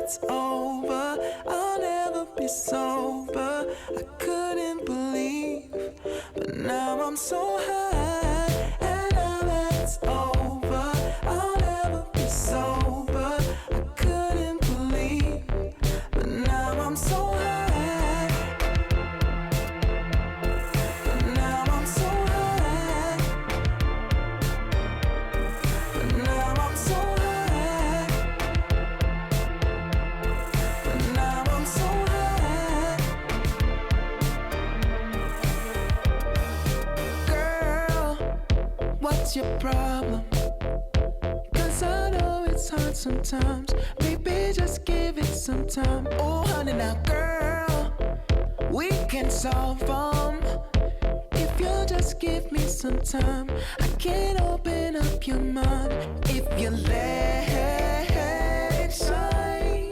it's over, I'll never be sober. I couldn't believe, but now I'm so high. And now that it's over, I'll never be sober. I couldn't believe, but now I'm so high. But now I'm so high. But now I'm so high. But now I'm so high. Girl, what's your problem? 'Cause I know it's hard sometimes. Baby, just give it some time. Oh, honey, now, girl, we can solve them. If you just give me some time, I can open up your mind. If you let it shine,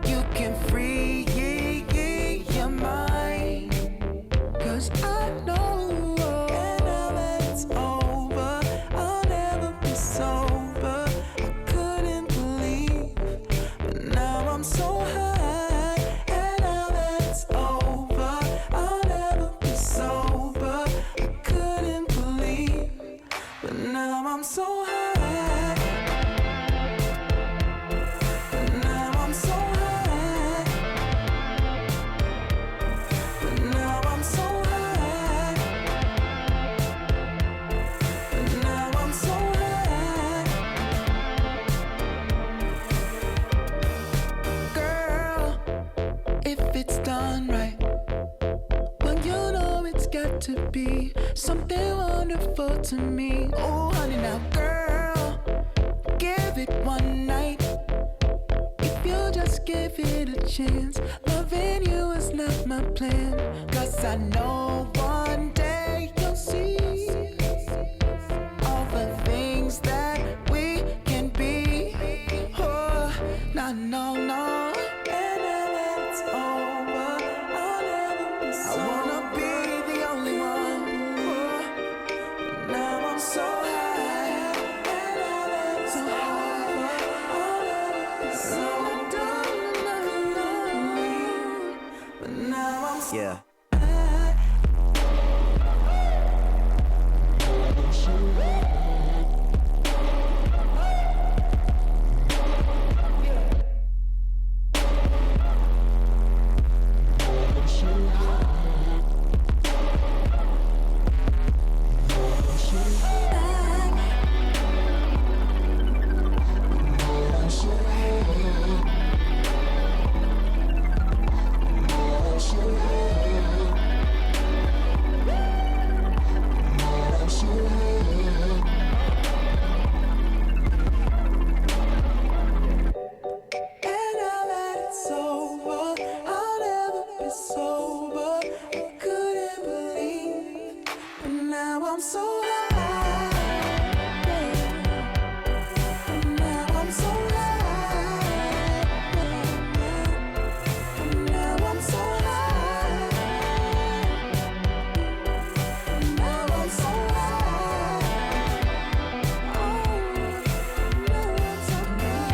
you can free your mind. 'Cause I know, and now that it's over, I'll never be sober. I couldn't believe, but now I'm so high. And now that it's over, I'll never be sober. I couldn't believe, but now I'm so high. But now I'm so high. But now I'm so high. But now I'm so high. Girl, if it's done right, well, you know it's got to be something wonderful to me. Oh, honey, now, girl, give it one night. If you just give it a chance, loving you is not my plan. 'Cause I know one day you'll see all the things that we can be. Oh, no, no, no. And now that it's over, I'll never be sober. I wanna be the only one. Oh, now I'm so high. And now that it's over, I'll never be sober. But now I'm so Yeah. And now that it's over, I'll never be sober. I couldn't believe, but now I'm so high. But now I'm so high. But now I'm so high. But now I'm so high. Oh, now I'm so high.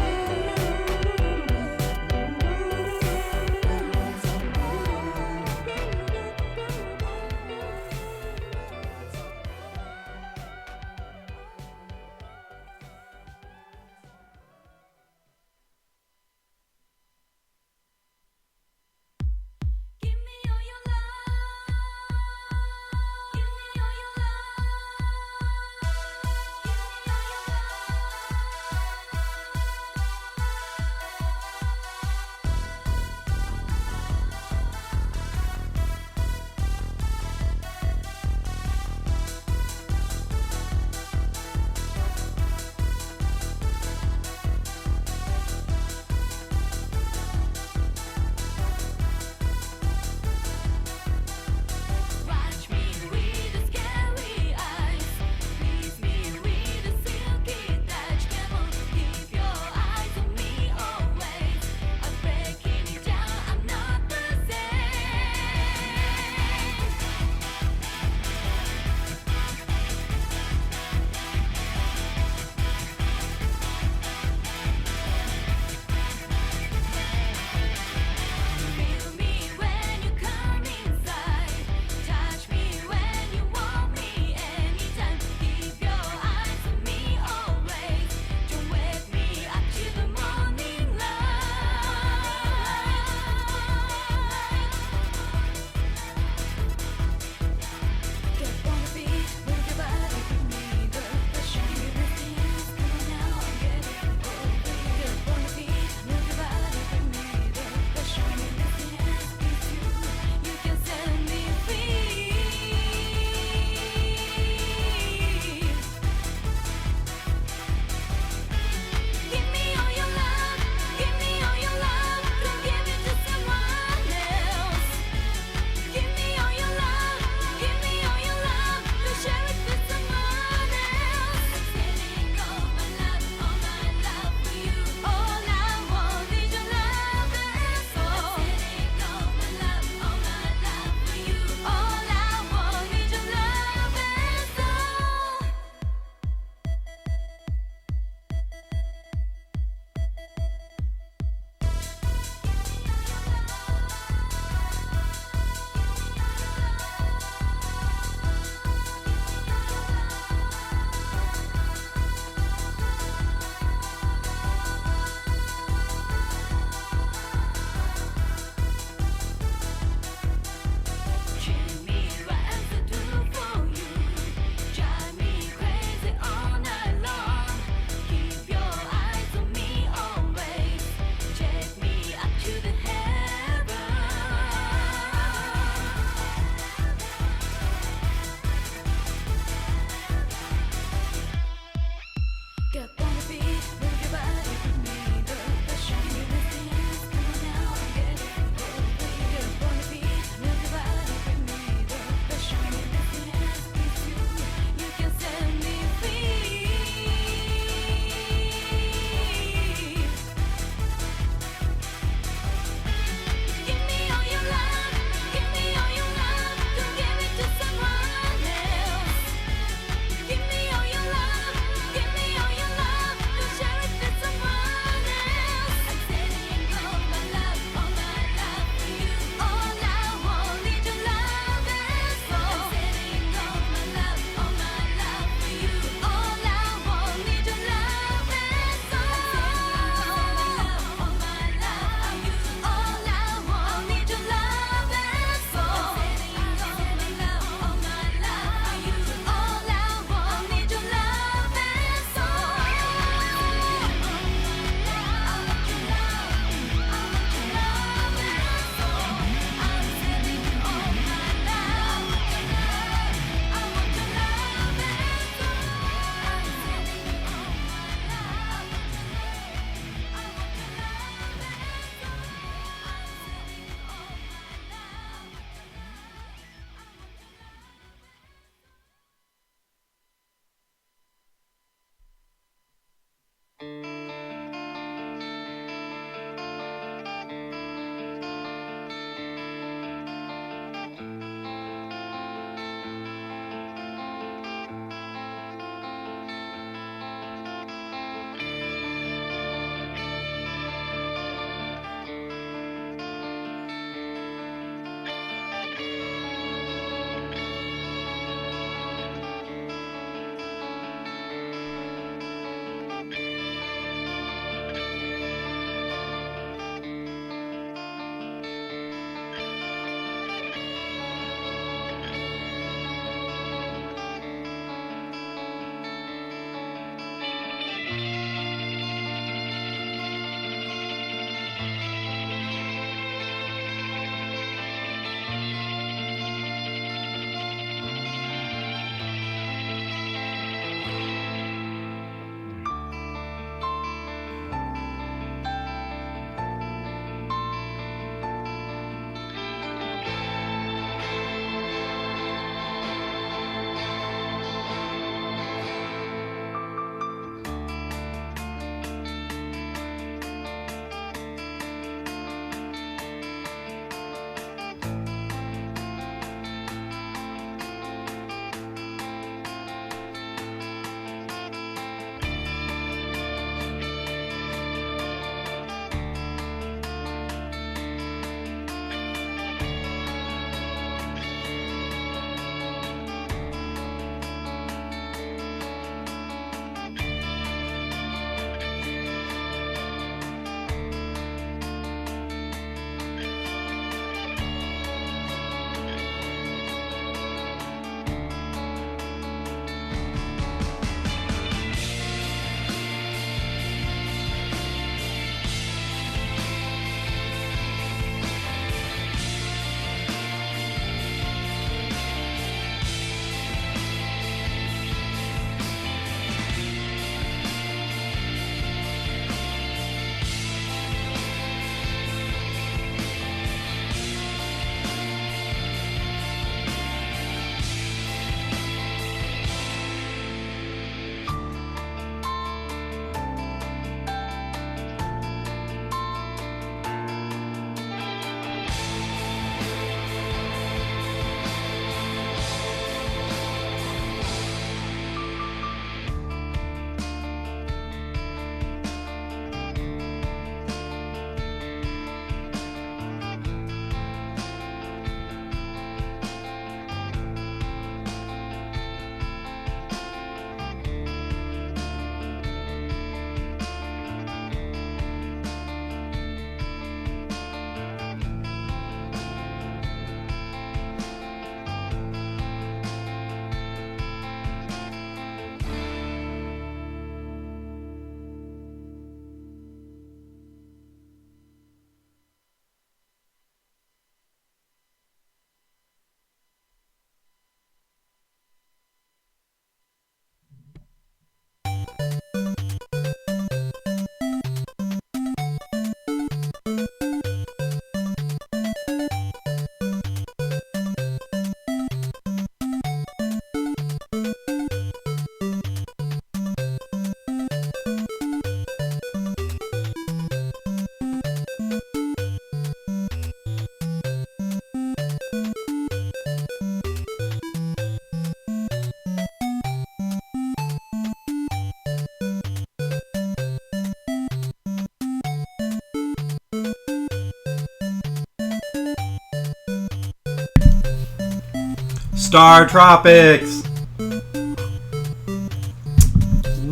Star Tropics!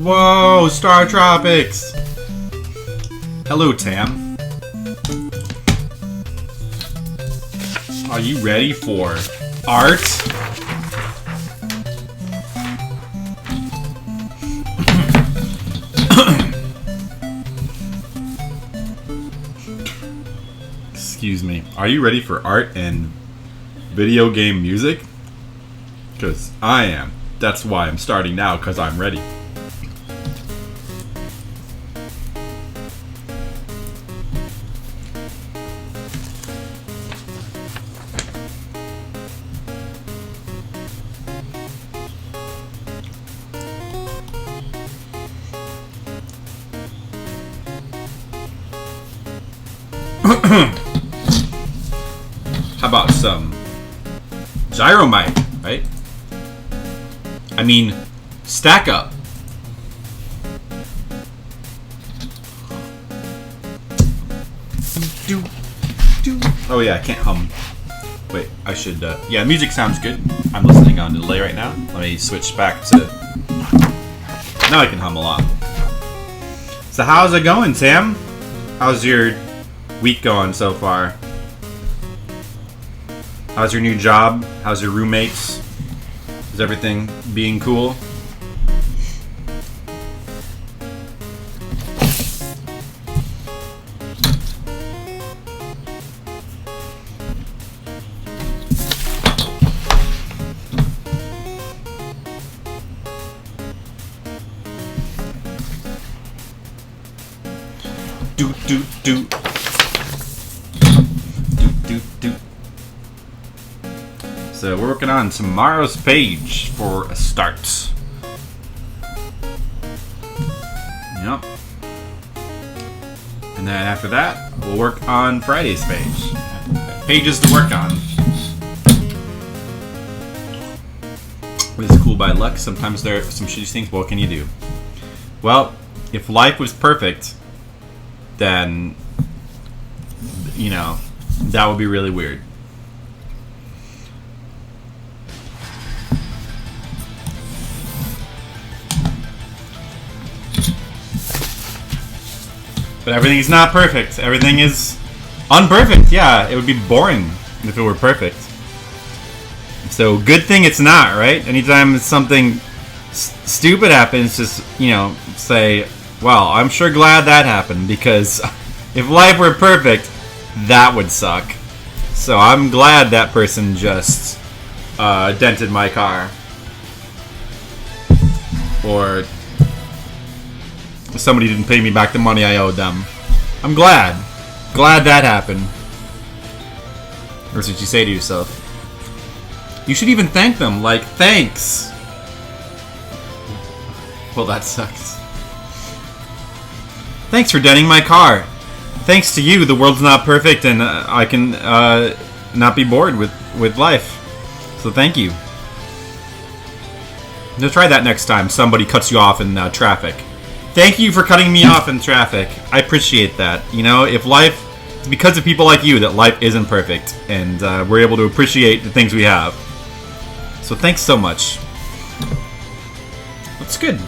Whoa, Star Tropics! Hello, Tam. Are you ready for art? Excuse me. Are you ready for art and video game music? Because I am. That's why I'm starting now, because I'm ready. How about some Gyromite, right? I mean, stack up. Oh yeah, I can't hum. Wait, I should, yeah, music sounds good. I'm listening on delay right now. Let me switch back to... Now I can hum a lot. So how's it going, Sam? How's your week going so far? How's your new job? How's your roommates? Is everything being cool? Do do do. Do do do. So we're working on tomorrow's page for a start. Yep. And then after that, we'll work on Friday's page. Pages to work on. It's cool by luck. Sometimes there are some shitty things. What can you do? Well, if life was perfect, then, you know, that would be really weird. But everything is not perfect. Everything is unperfect. Yeah, it would be boring if it were perfect. So good thing it's not, right? Anytime something stupid happens, just, you know, say, well, I'm sure glad that happened, because if life were perfect, that would suck. So I'm glad that person just dented my car. Or somebody didn't pay me back the money I owed them. I'm glad. Glad that happened. Or that's what you say to yourself. You should even thank them. Like, thanks. Well, that sucks. Thanks for denting my car. Thanks to you, the world's not perfect, and I can not be bored with life. So thank you. Now try that next time somebody cuts you off in traffic. Thank you for cutting me off in traffic. I appreciate that. You know, if life... It's because of people like you that life isn't perfect, and we're able to appreciate the things we have. So thanks so much. That's good.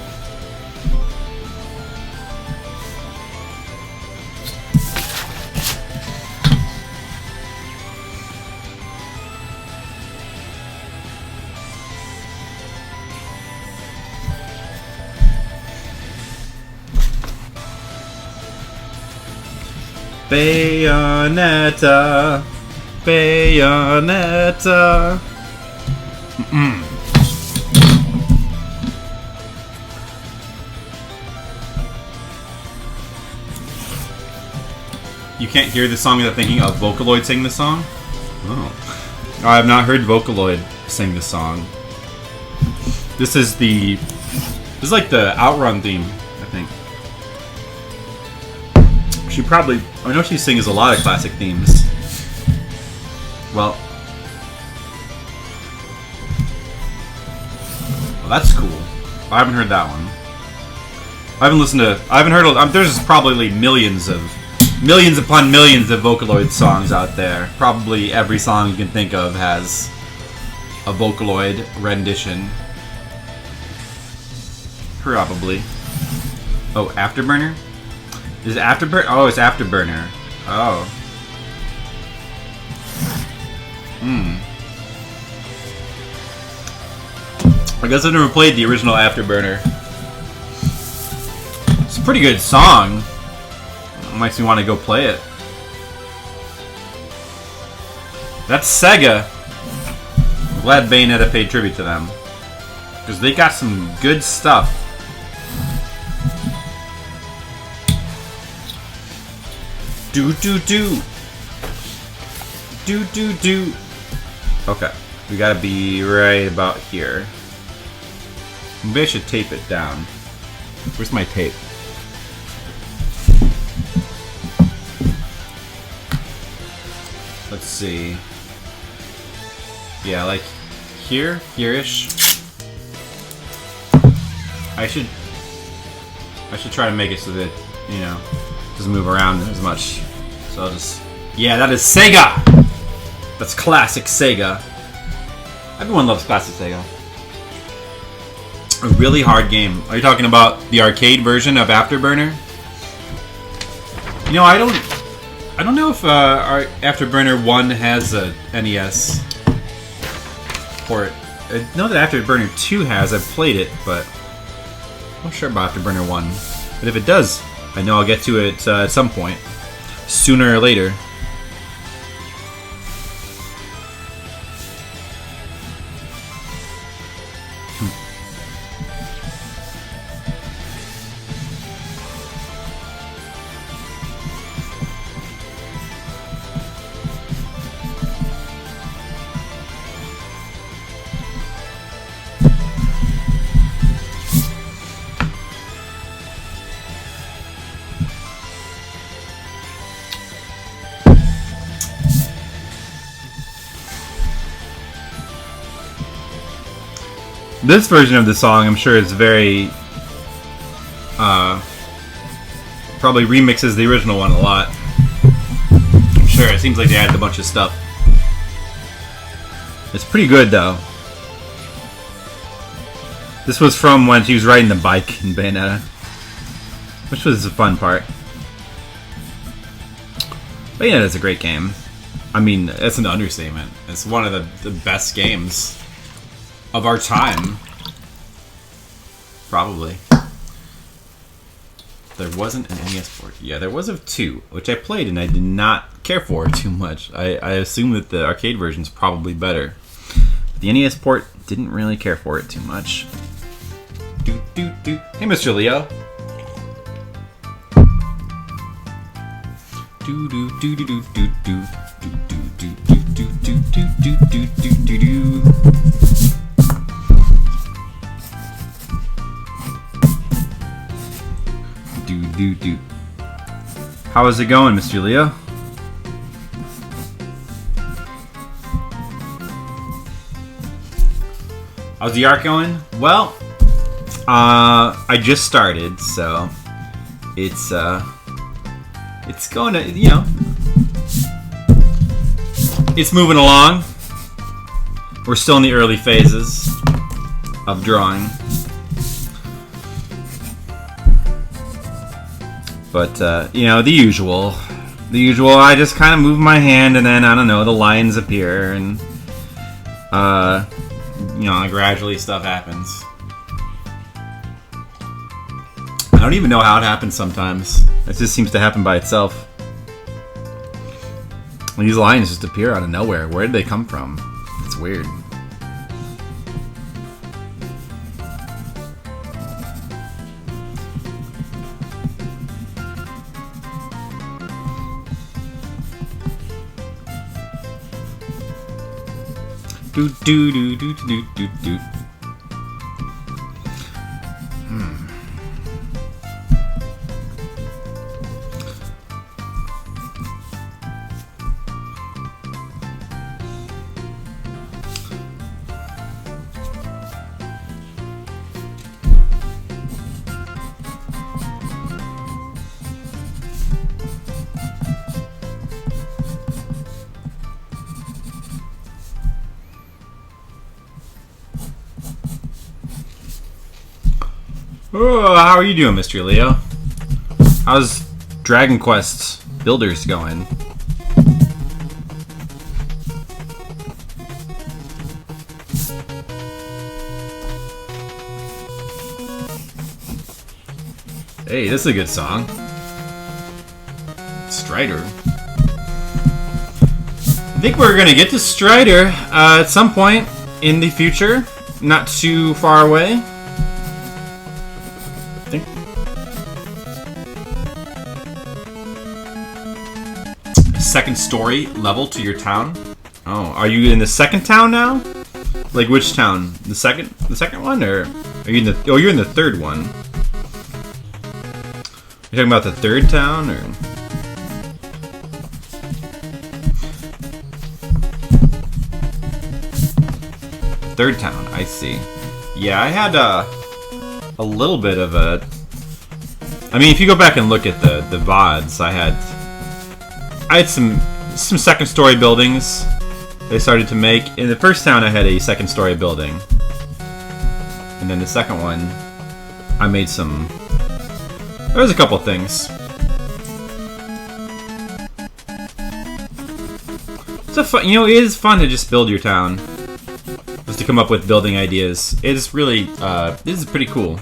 Bayonetta, Bayonetta. You can't hear the song without thinking of Vocaloid sing the song? Oh. I have not heard Vocaloid sing the song. This is like the Outrun theme, I think. She probably... I know she sings a lot of classic themes. Well, that's cool. I haven't heard that one. I haven't listened to... I haven't heard... there's probably millions upon millions of Vocaloid songs out there. Probably every song you can think of has a Vocaloid rendition. Probably. Oh, Afterburner? Is it Afterburner? Oh, it's Afterburner. Oh. I guess I've never played the original Afterburner. It's a pretty good song. It makes me want to go play it. That's Sega. I'm glad Bayonetta paid tribute to them. Because they got some good stuff. Do. Okay. We gotta be right about here. Maybe I should tape it down. Where's my tape? Let's see. Yeah, like here-ish. I should try to make it so that, you know, it doesn't move around as much. So I'll just... Yeah, that is Sega! That's classic Sega. Everyone loves classic Sega. A really hard game. Are you talking about the arcade version of Afterburner? You know, I don't know if our Afterburner 1 has a NES port. I know that Afterburner 2 has. I've played it, but I'm not sure about Afterburner 1. But if it does, I know I'll get to it at some point. Sooner or later. This version of the song, I'm sure, is very... probably remixes the original one a lot. I'm sure. It seems like they added a bunch of stuff. It's pretty good, though. This was from when she was riding the bike in Bayonetta, which was a fun part. Bayonetta's a great game. I mean, that's an understatement. It's one of the best games of our time. Probably. There wasn't an NES port. Yeah, there was of 2, which I played and I did not care for too much. I assume that the arcade version's probably better. But the NES port, didn't really care for it too much. Hey, Mr. Leo. How is it going, Mr. Leo? How's the arc going? Well, I just started, so it's going to, you know, it's moving along. We're still in the early phases of drawing. But, you know, the usual. I just kind of move my hand and then, I don't know, the lines appear and, you know, gradually stuff happens. I don't even know how it happens sometimes. It just seems to happen by itself. These lines just appear out of nowhere. Where did they come from? It's weird. Do. Oh, how are you doing, Mr. Leo? How's Dragon Quest Builders going? Hey, this is a good song. Strider. I think we're gonna get to Strider at some point in the future, not too far away. I think. Second story level to your town. Oh, are you in the second town now? Like which town? The second one, or are you in the? Oh, you're in the third one. You're talking about the third town, or? Third town, I see. Yeah, I had a little bit of a. I mean, if you go back and look at the VODs, I had some second story buildings they started to make. In the first town, I had a second story building, and then the second one, I made some. There was a couple things. It's a fun, it is fun to just build your town, just to come up with building ideas. It's really, this is pretty cool.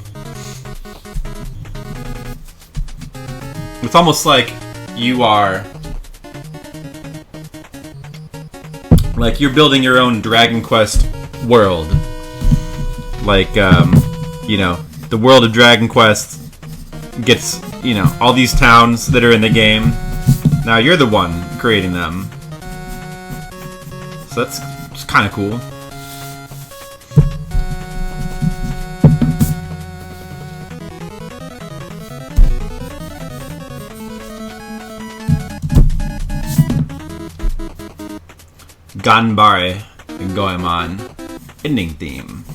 It's almost like you are, like you're building your own Dragon Quest world. Like, the world of Dragon Quest gets, all these towns that are in the game. Now you're the one creating them. So that's just kind of cool. Ganbare Goemon ending theme.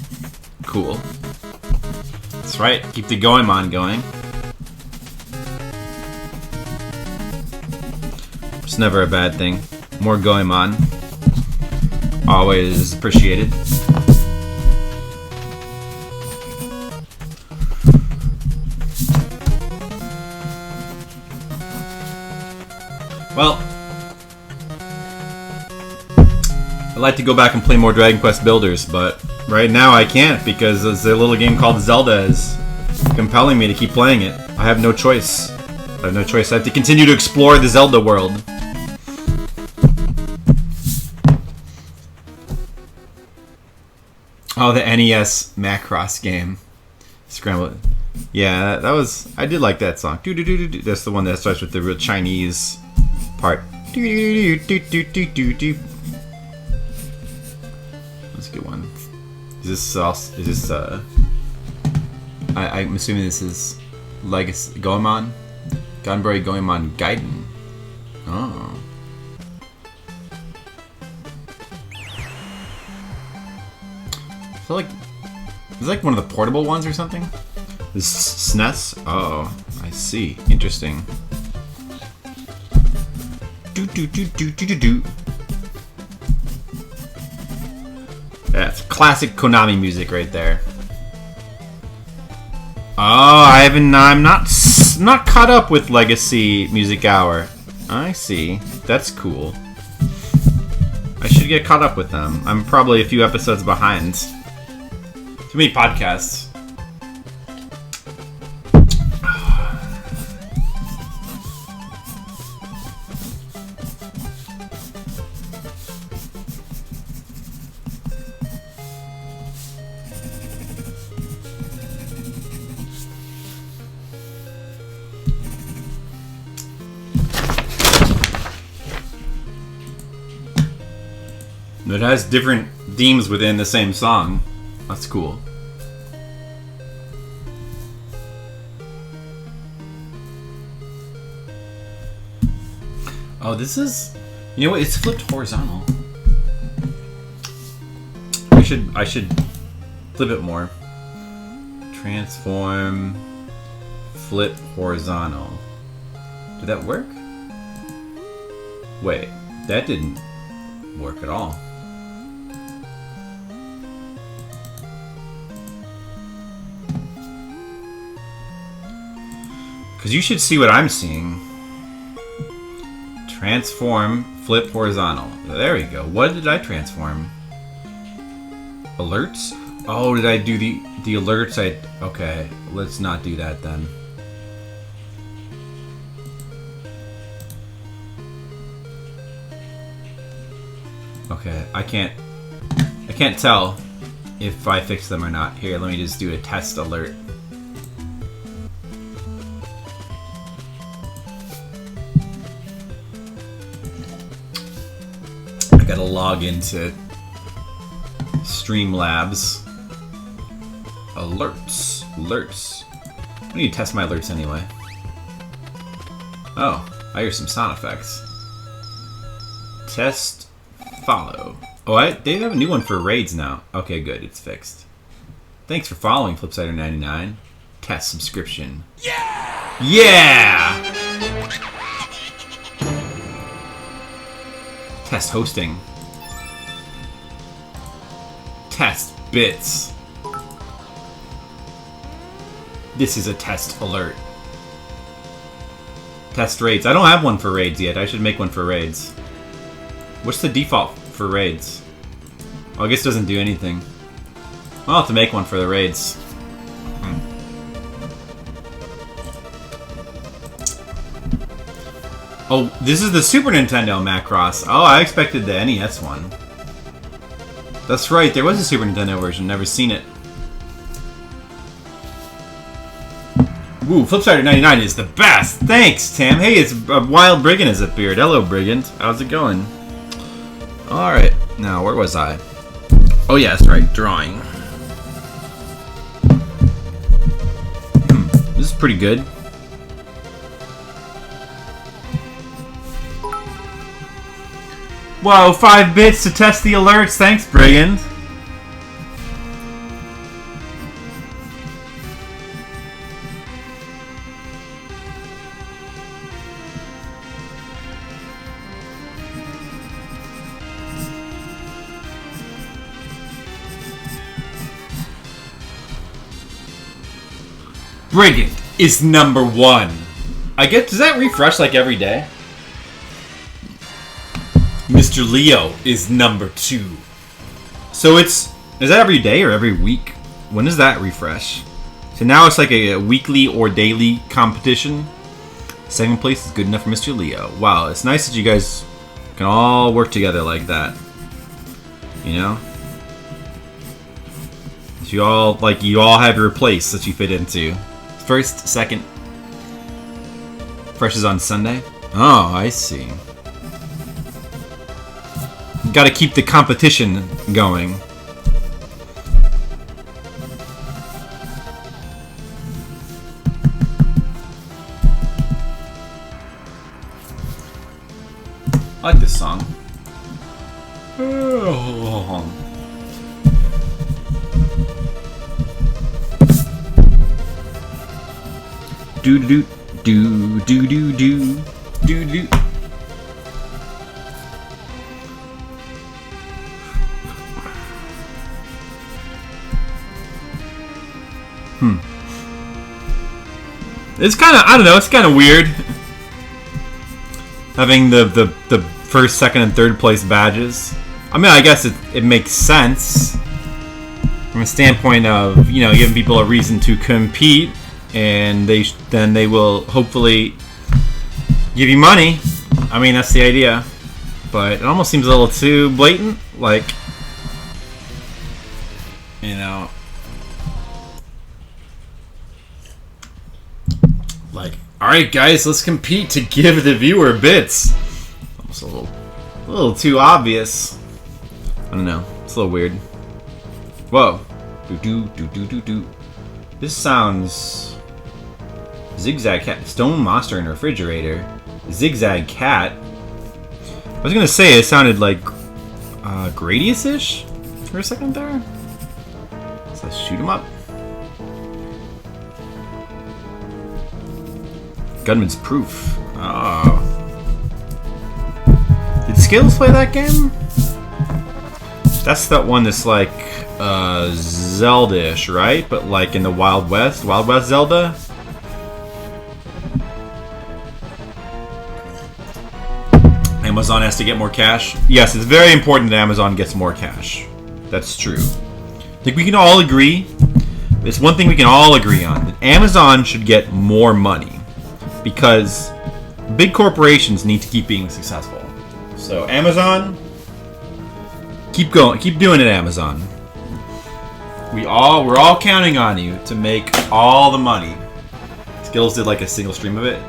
Cool. That's right, keep the Goemon going. It's never a bad thing. More Goemon. Always appreciated. Well, I'd like to go back and play more Dragon Quest Builders, but right now I can't because there's a little game called Zelda is compelling me to keep playing it. I have no choice. I have to continue to explore the Zelda world. Oh, the NES Macross game. Scramble. Yeah, that was. I did like that song. That's the one that starts with the real Chinese part. That's a good one. Is this I'm assuming this is Legacy Goemon? Ganbare Goemon Gaiden. Oh. I feel like it's like one of the portable ones or something. This SNES? Oh, I see. Interesting. That's classic Konami music right there. Oh, I'm not caught up with Legacy Music Hour. I see. That's cool. I should get caught up with them. I'm probably a few episodes behind. Too many podcasts. It has different themes within the same song. That's cool. Oh, this is... You know what? It's flipped horizontal. I should flip it more. Transform... Flip horizontal. Did that work? Wait, that didn't work at all. Because you should see what I'm seeing. Transform, flip horizontal. There we go. What did I transform? Alerts? Oh, did I do the alerts? Okay, let's not do that then. Okay, I can't tell if I fix them or not. Here, let me just do a test alert. I gotta log into Streamlabs. Alerts. I need to test my alerts anyway. Oh, I hear some sound effects. Test follow. Oh, they have a new one for raids now. Okay, good. It's fixed. Thanks for following, Flipsider99. Test subscription. Yeah! Yeah! Test hosting. Test bits. This is a test alert. Test raids. I don't have one for raids yet. I should make one for raids. What's the default for raids? Oh, I guess it doesn't do anything. I'll have to make one for the raids. Oh, this is the Super Nintendo Macross. Oh, I expected the NES one. That's right, there was a Super Nintendo version. Never seen it. Woo, Flipsider99 is the best! Thanks, Tam! Hey, it's Wild Brigand is up here. Hello, Brigand. How's it going? Alright, now, where was I? Oh, yeah, that's right, drawing. This is pretty good. Whoa, 5 bits to test the alerts. Thanks, Brigand. Brigand is #1. I guess, does that refresh like every day? Mr. Leo is #2. So is that every day or every week? When does that refresh? So now it's like a weekly or daily competition. Second place is good enough for Mr. Leo. Wow, it's nice that you guys can all work together like that. You know? You all have your place that you fit into. First, second. Fresh is on Sunday. Oh, I see. Got to keep the competition going. I like this song. Do do do do do do do do. It's kind of, I don't know, it's kind of weird having the first, second, and third place badges. I mean, I guess it makes sense from a standpoint of, you know, giving people a reason to compete, and then they will hopefully give you money. I mean, that's the idea. But it almost seems a little too blatant, like, you know, like, alright guys, let's compete to give the viewer bits. Almost a little too obvious. I don't know, it's a little weird. Whoa. Do. This sounds... Zigzag cat. Stone monster in refrigerator. Zigzag cat. I was gonna say it sounded like Gradius-ish for a second there. So let's shoot him up. Gunman's Proof. Oh. Did Skills play that game? That's that one that's like Zelda-ish, right? But like in the Wild West Zelda? Amazon has to get more cash. Yes, it's very important that Amazon gets more cash. That's true. I think we can all agree. It's one thing we can all agree on. That Amazon should get more money. Because big corporations need to keep being successful. So Amazon, keep going. Keep doing it, Amazon. We're all counting on you to make all the money. Skills did like a single stream of it.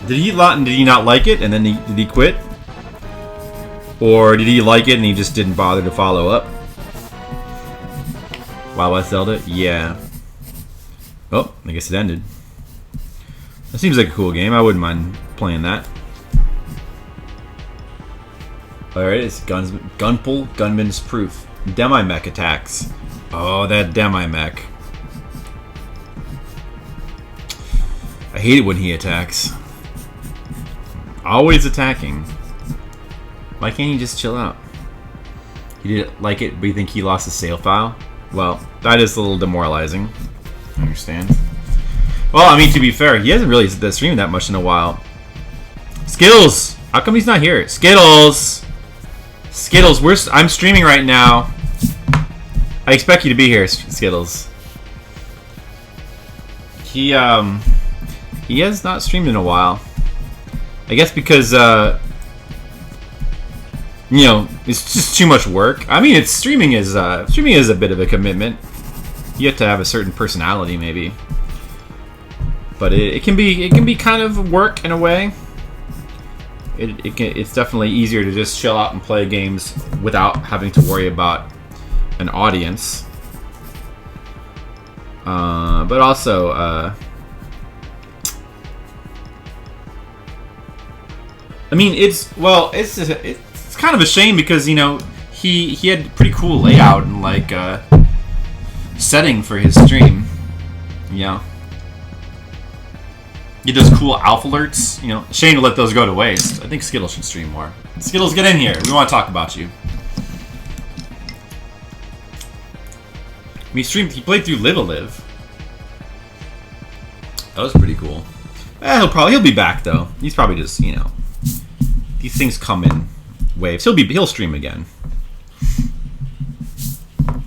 Did he not like it and then did he quit? Or did he like it and he just didn't bother to follow up? Wild West Zelda? Yeah. Oh, I guess it ended. That seems like a cool game. I wouldn't mind playing that. Alright, it's Gunpul Gunman's Proof. Demi-mech attacks. Oh, that Demi-mech. I hate it when he attacks. Always attacking. Why can't he just chill out? He didn't like it, but you think he lost his save file? Well, that is a little demoralizing. I understand. Well, I mean, to be fair, he hasn't really streamed that much in a while. Skittles! How come he's not here? Skittles! Skittles, I'm streaming right now. I expect you to be here, Skittles. He has not streamed in a while. I guess because, you know, it's just too much work. I mean, streaming is a bit of a commitment. You have to have a certain personality, maybe. But it can be kind of work in a way. It's definitely easier to just chill out and play games without having to worry about an audience. But also, I mean, it's kind of a shame because, you know, he had pretty cool layout and like setting for his stream. You know, get those cool alpha alerts. You know, shame to let those go to waste. I think Skittles should stream more. Skittles, get in here. We want to talk about you. He played through Live a Live. That was pretty cool. He'll be back though. He's probably just, you know, these things come in waves. He'll stream again.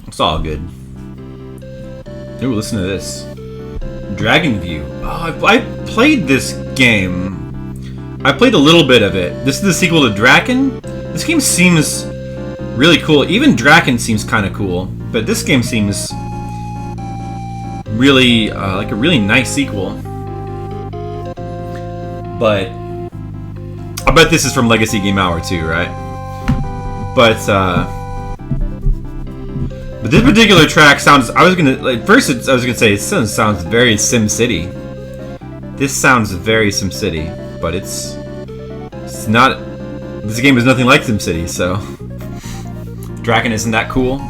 It's all good. Ooh, listen to this. Dragon View. Oh, I played this game. I played a little bit of it. This is the sequel to Draken. This game seems really cool. Even Draken seems kind of cool, but this game seems really like a really nice sequel. But I bet this is from Legacy Game Hour too, right? But this particular track sounds. I was gonna say it sounds very SimCity. This sounds very SimCity, but it's not. This game is nothing like SimCity, so Draken isn't that cool.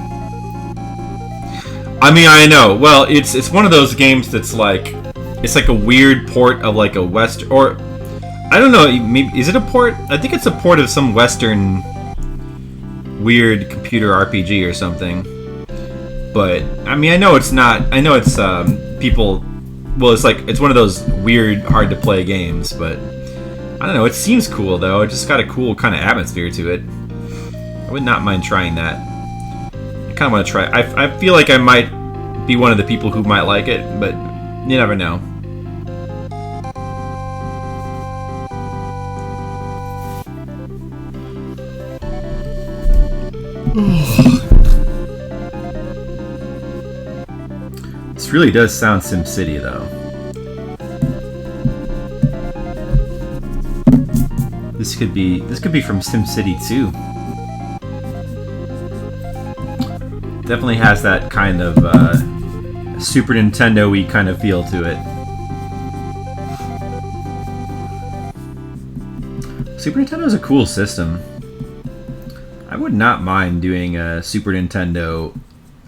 I mean, I know. Well, it's one of those games that's like it's like a weird port of like a West or I don't know. Maybe is it a port? I think it's a port of some Western weird computer RPG or something. But I mean, I know it's not. I know it's people. Well, it's one of those weird, hard to play games. But I don't know. It seems cool though. It just got a cool kind of atmosphere to it. I would not mind trying that. I kind of want to try. I feel like I might be one of the people who might like it, but you never know. This really does sound SimCity, though. This could be from SimCity 2. Definitely has that kind of Super Nintendo-y kind of feel to it. Super Nintendo is a cool system. I would not mind doing a Super Nintendo,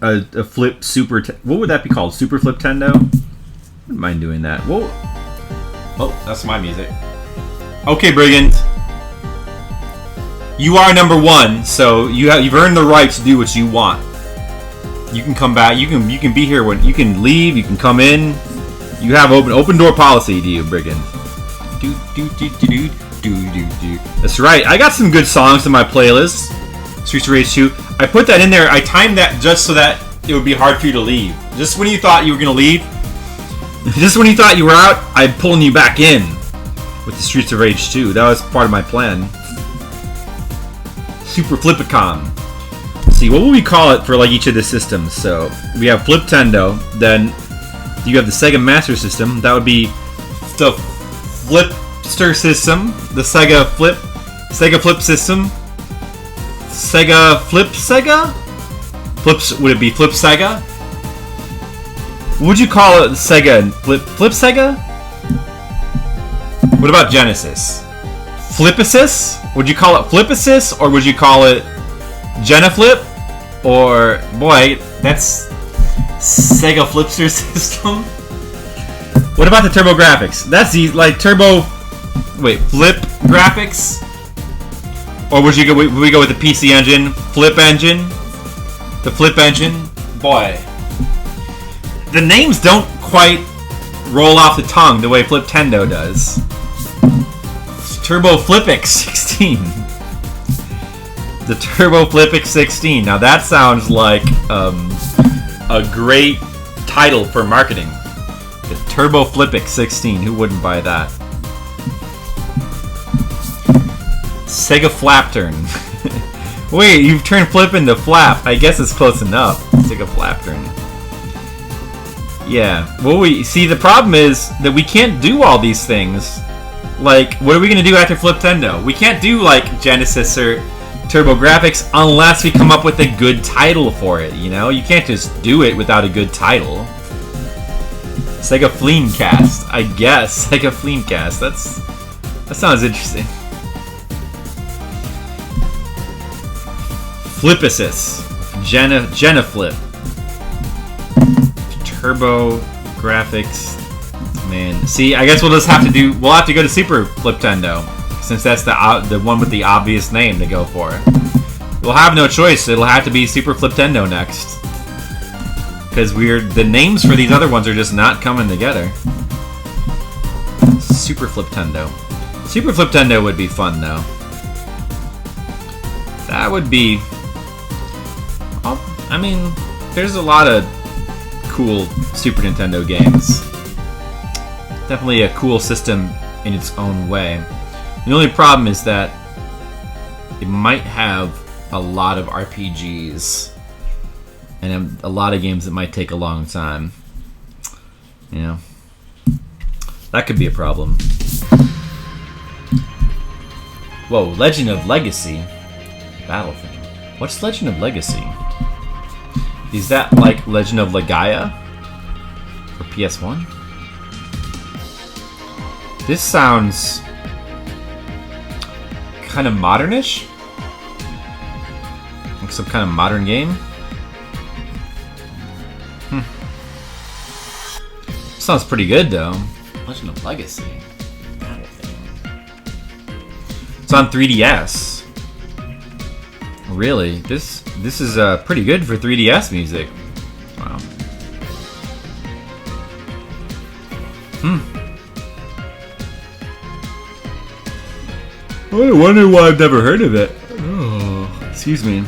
a flip Super. What would that be called? Super Flip Tendo? Wouldn't mind doing that. Whoa! Oh, that's my music. Okay, Brigand. You are number one, so you've earned the right to do what you want. You can come back. You can be here when you can leave. You can come in. You have open door policy, do you, Brigand? That's right. I got some good songs in my playlist. Streets of Rage 2. I put that in there. I timed that just so that it would be hard for you to leave. Just when you thought you were going to leave, just when you thought you were out, I'm pulling you back in with the Streets of Rage 2. That was part of my plan. Super Flipicon. Let's see, what will we call it for like each of the systems? So we have Fliptendo, then you have the Sega Master System. That would be the Flipster System, the Sega Flip System, Sega Flip Sega? Flips, would it be Flip Sega? What would you call it? Sega Flip Sega? What about Genesis? Flipasis? Would you call it Flipasis, or would you call it Genaflip? Or boy, that's Sega Flipster System. What about the TurboGrafx? That's the Flip graphics? Or would we go with the PC Engine? Flip Engine? The Flip Engine? Boy. The names don't quite roll off the tongue the way Fliptendo does. Turbo Flipix 16. The Turbo Flipix 16. Now that sounds like a great title for marketing. The Turbo Flipix 16. Who wouldn't buy that? Sega Flapturn. Wait, you've turned flip into flap. I guess it's close enough. Sega Flapturn. Yeah. Well, the problem is that we can't do all these things. Like, what are we gonna do after Fliptendo? We can't do like Genesis or TurboGrafx unless we come up with a good title for it. You know, you can't just do it without a good title. Sega Fleamcast, I guess. Sega Fleamcast. That sounds interesting. Flipasis, Genaflip, TurboGrafx. Man, see, I guess we'll just have to do. We'll have to go to Super Fliptendo, since that's the one with the obvious name to go for. We'll have no choice. It'll have to be Super Fliptendo next, because the names for these other ones are just not coming together. Super Fliptendo. Super Fliptendo would be fun though. That would be. I mean, there's a lot of cool Super Nintendo games. Definitely a cool system in its own way. The only problem is that it might have a lot of RPGs and a lot of games that might take a long time. You know, that could be a problem. Whoa, Legend of Legacy Battle thing. What's Legend of Legacy? Is that like Legend of Legaia for PS1? This sounds kind of modernish. Like some kind of modern game. Sounds pretty good though. Legend of Legacy. It's on 3DS. Really? This is pretty good for 3DS music. Wow. I wonder why I've never heard of it. Oh, excuse me.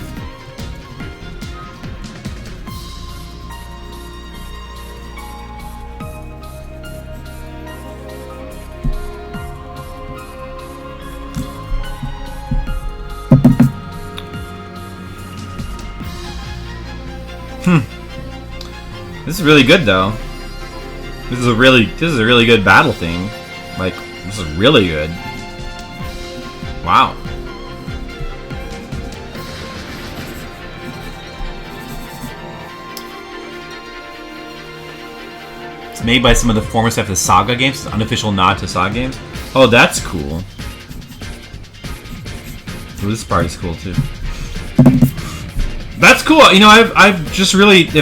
This is really good though. This is a really good battle thing. Like, this is really good. Wow. It's made by some of the former staff of the Saga games. It's an unofficial nod to Saga games. Oh, that's cool. Oh, this part is cool too. That's cool. You know, I've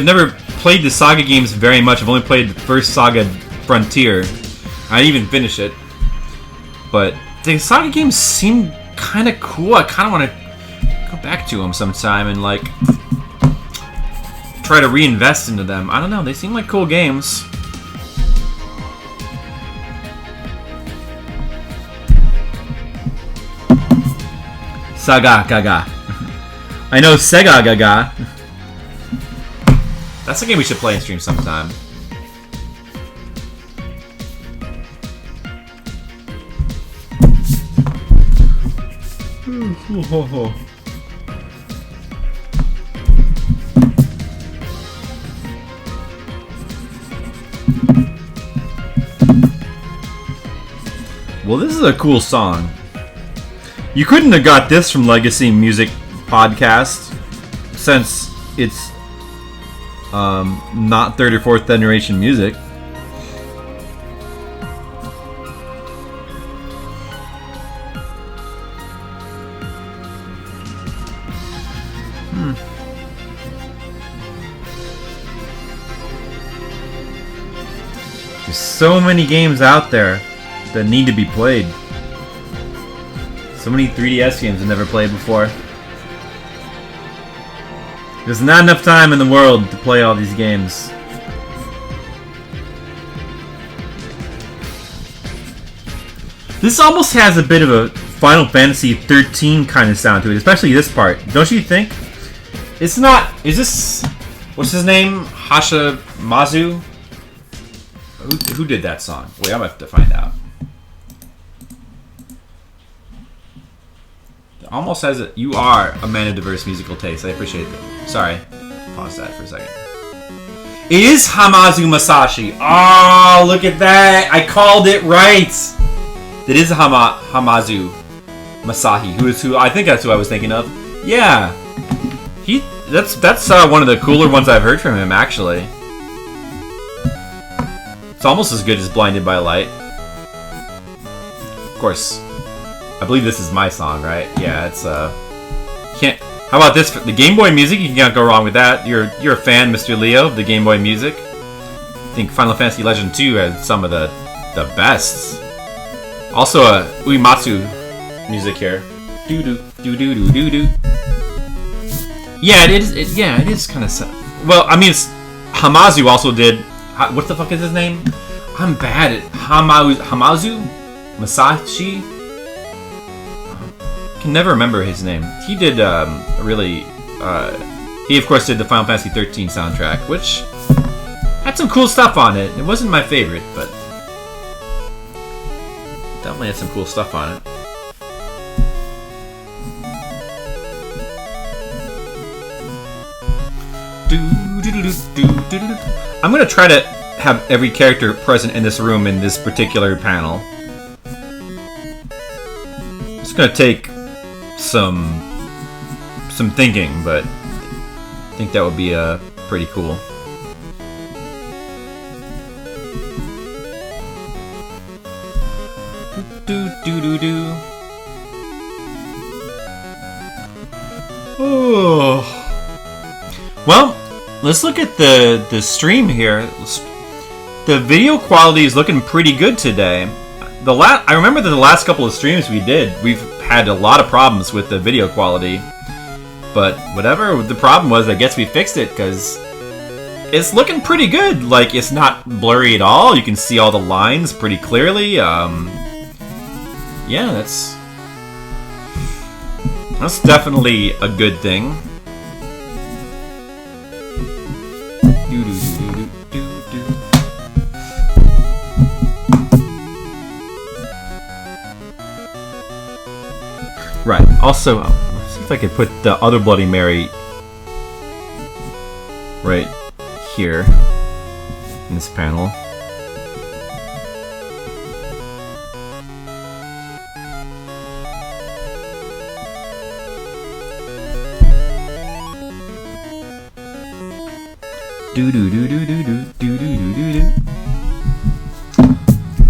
never played the Saga games very much. I've only played the first Saga Frontier. I didn't even finish it. But the Saga games seem kind of cool. I kind of want to go back to them sometime and like try to reinvest into them. I don't know. They seem like cool games. Saga Gaga. I know Sega Gaga. That's a game we should play and stream sometime. Well, this is a cool song. You couldn't have got this from Legacy Music Podcast, since it's not third or fourth generation music. There's so many games out there that need to be played. So many 3DS games I've never played before. There's not enough time in the world to play all these games. This almost has a bit of a Final Fantasy 13 kind of sound to it, especially this part. Don't you think? It's not... Is this... What's his name? Hashamazu? Who did that song? Wait, I'm gonna have to find out. It almost says that you are a man of diverse musical taste. I appreciate that. Sorry. Pause that for a second. It is Hamazu Masashi. Oh, look at that. I called it right. It is Hamazu Masahi. Who I think that's who I was thinking of. Yeah. That's one of the cooler ones I've heard from him, actually. It's almost as good as Blinded by Light. Of course, I believe this is my song, right? Yeah, it's can't. How about this? The Game Boy music, you can't go wrong with that. You're a fan, Mr. Leo, of the Game Boy music. I think Final Fantasy Legend 2 has some of the best. Also, Uematsu music here. Doo doo doo doo doo doo doo. Yeah, it is. It is kind of. Well, I mean, Hamazu also did. What the fuck is his name? I'm bad at Hamazu Masashi. Can never remember his name. He did really. He of course did the Final Fantasy 13 soundtrack, which had some cool stuff on it. It wasn't my favorite, but definitely had some cool stuff on it. I'm gonna try to have every character present in this room in this particular panel. It's gonna take some thinking, but I think that would be pretty cool. Oh. Well, let's look at the stream here. The video quality is looking pretty good today. I remember that the last couple of streams we did, we've had a lot of problems with the video quality. But whatever the problem was, I guess we fixed it because it's looking pretty good. Like, it's not blurry at all. You can see all the lines pretty clearly. Yeah, that's definitely a good thing. Right. Also, let's see if I could put the other Bloody Mary right here in this panel.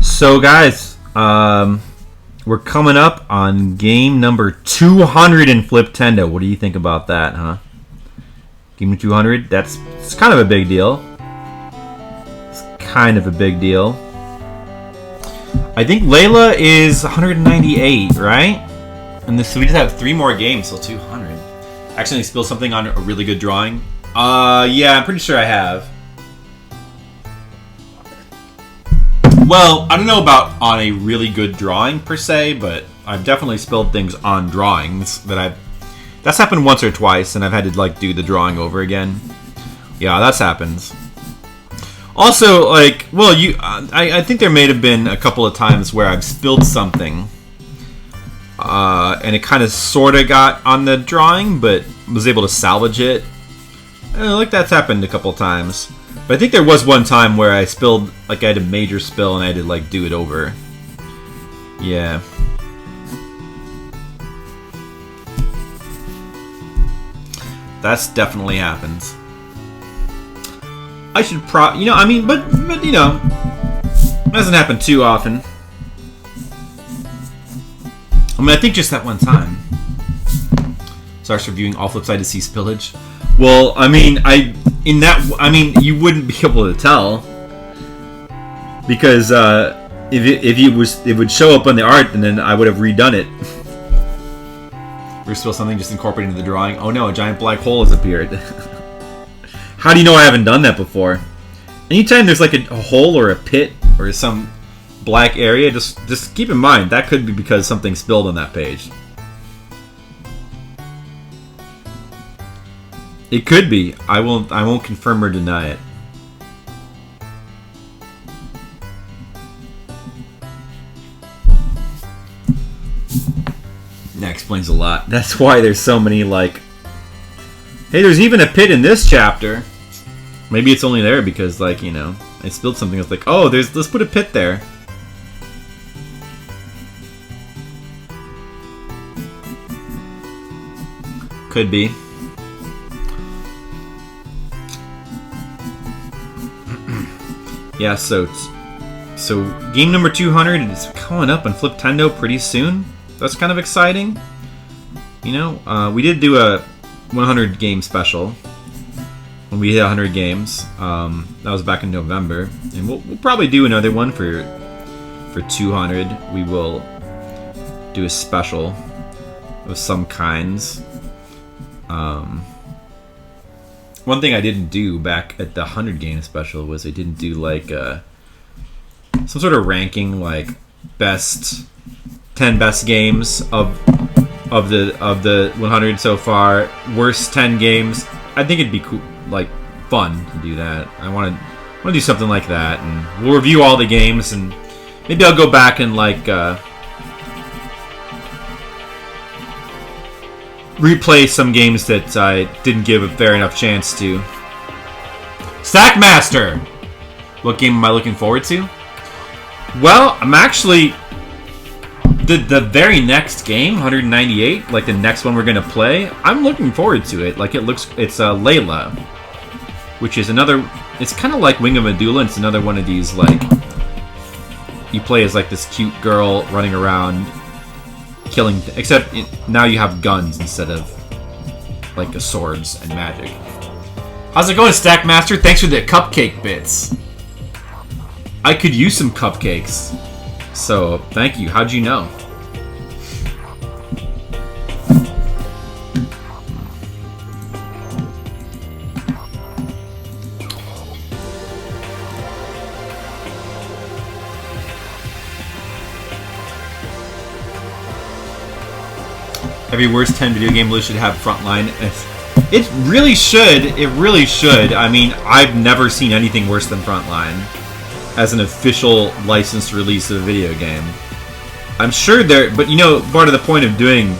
So guys, we're coming up on game number 200 in Fliptendo. What do you think about that, huh? Game 200? It's kind of a big deal. It's kind of a big deal. I think Layla is 198, right? And so we just have 3 more games till 200. Accidentally spilled something on a really good drawing. Yeah, I'm pretty sure I have. Well, I don't know about on a really good drawing per se, but I've definitely spilled things on drawings that's happened once or twice, and I've had to like do the drawing over again. Yeah, that's happened. Also, like, well, I think there may have been a couple of times where I've spilled something, and it kind of sort of got on the drawing, but was able to salvage it. Like that's happened a couple of times. But I think there was one time where I spilled, like I had a major spill and I had to like do it over. Yeah. That's definitely happens. I should but you know, it doesn't happen too often. I mean, I think just that one time. Starts reviewing all Flipside to see spillage. Well, I mean, you wouldn't be able to tell because if it would show up on the art, and then I would have redone it. There's still something just incorporated into the drawing. Oh no, a giant black hole has appeared. How do you know I haven't done that before? Anytime there's like a hole or a pit or some black area, just keep in mind that could be because something spilled on that page. It could be. I won't confirm or deny it. That explains a lot. That's why there's so many like, hey, there's even a pit in this chapter. Maybe it's only there because, like, you know, I spilled something. It's like, oh, let's put a pit there. Could be. Yeah, so game number 200 is coming up on Fliptendo pretty soon. That's kind of exciting. You know, we did do a 100 game special when we hit 100 games. That was back in November, and we'll probably do another one for 200. We will do a special of some kinds. One thing I didn't do back at the 100 game special was I didn't do like some sort of ranking, like best 10 best games of the 100 so far, worst 10 games. I think it'd be cool, like fun to do that. I want to do something like that, and we'll review all the games, and maybe I'll go back and like replay some games that I didn't give a fair enough chance to. Stackmaster! What game am I looking forward to? Well, I'm actually... The very next game, 198, like the next one we're going to play, I'm looking forward to it. Like it's Layla, which is another... It's kind of like Wing of Medulla, and it's another one of these, like... You play as like this cute girl running around killing, except now you have guns instead of like swords and magic. How's it going, Stackmaster? Thanks for the cupcake bits. I could use some cupcakes, so thank you. How'd you know? Every worst 10 video game list should have Frontline. It really should. It really should. I mean, I've never seen anything worse than Frontline as an official licensed release of a video game. I'm sure there, but you know, part of the point of doing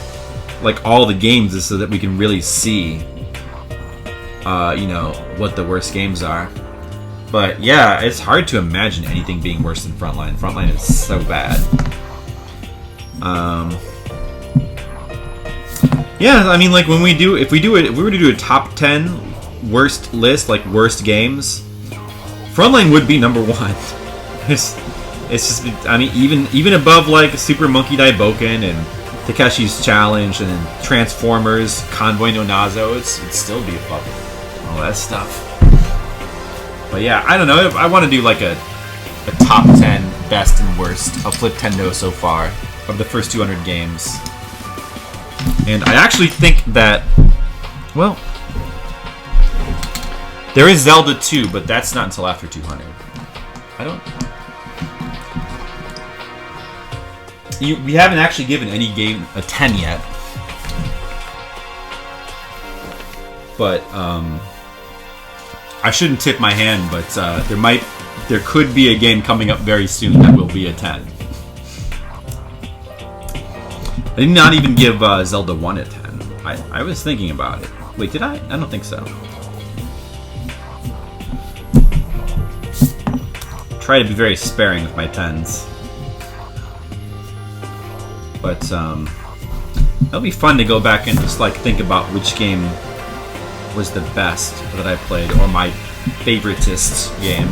like all the games is so that we can really see, you know, what the worst games are. But yeah, it's hard to imagine anything being worse than Frontline. Frontline is so bad. Yeah, I mean, like when if we were to do a top 10 worst list, like worst games, Frontline would be number one. It's just, I mean, even above like Super Monkey Daiboken and Takeshi's Challenge and Transformers, Convoy no Nazo, it'd still be above all that stuff. But yeah, I don't know. I want to do like a top 10 best and worst of Fliptendo so far of the first 200 games. And I actually think that, well, there is Zelda 2, but that's not until after 200. we haven't actually given any game a 10 yet. But I shouldn't tip my hand, but there could be a game coming up very soon that will be a 10. I did not even give Zelda 1 a 10. I was thinking about it. Wait, did I? I don't think so. Try to be very sparing with my 10s. But it'll be fun to go back and just like think about which game was the best that I played, or my favoritist game.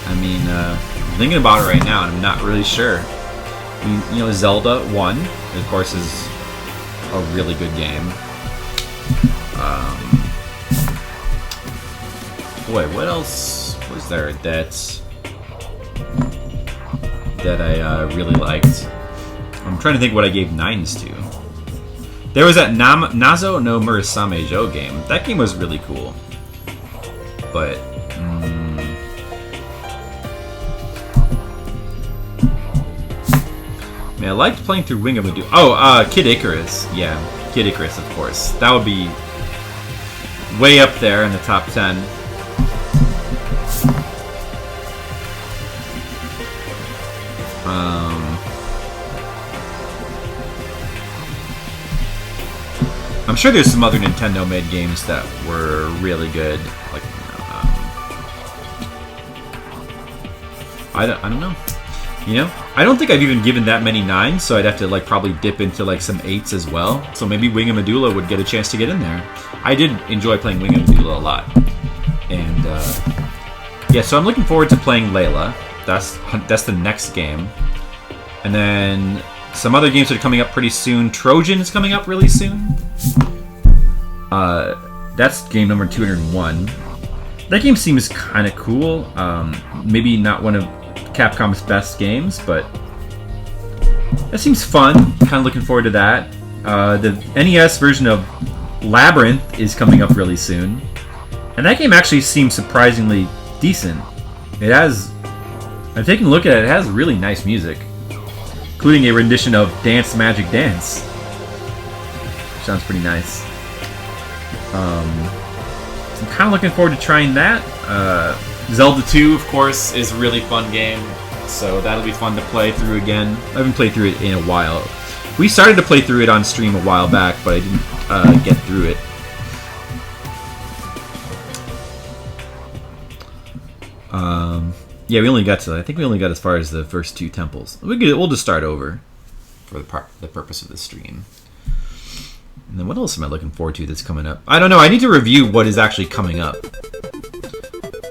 I mean, I'm thinking about it right now, and I'm not really sure. I mean, you know, Zelda 1, of course, is a really good game. Boy, what else was there that I really liked? I'm trying to think what I gave 9s to. There was that Nazo no Murasame Jo game. That game was really cool. But, man, I liked playing through Wing of Medulla. Oh, Kid Icarus. Yeah, Kid Icarus, of course. That would be way up there in the top 10. I'm sure there's some other Nintendo-made games that were really good. Like, I don't know. You know, I don't think I've even given that many 9s, so I'd have to like probably dip into like some 8s as well. So maybe Wing of Medulla would get a chance to get in there. I did enjoy playing Wing of Medulla a lot, and yeah. So I'm looking forward to playing Layla. That's the next game, and then some other games that are coming up pretty soon. Trojan is coming up really soon. That's game number 201. That game seems kind of cool. Maybe not one of Capcom's best games, but that seems fun. Kind of looking forward to that. The NES version of Labyrinth is coming up really soon, and that game actually seems surprisingly decent. It has, I'm taking a look at it, it has really nice music, including a rendition of Dance Magic Dance. Sounds pretty nice. I'm kind of looking forward to trying that. Zelda 2, of course, is a really fun game, so that'll be fun to play through again. I haven't played through it in a while. We started to play through it on stream a while back, but I didn't get through it. Yeah, I think we only got as far as the first 2 temples. We'll just start over for the purpose of the stream. And then what else am I looking forward to that's coming up? I don't know. I need to review what is actually coming up.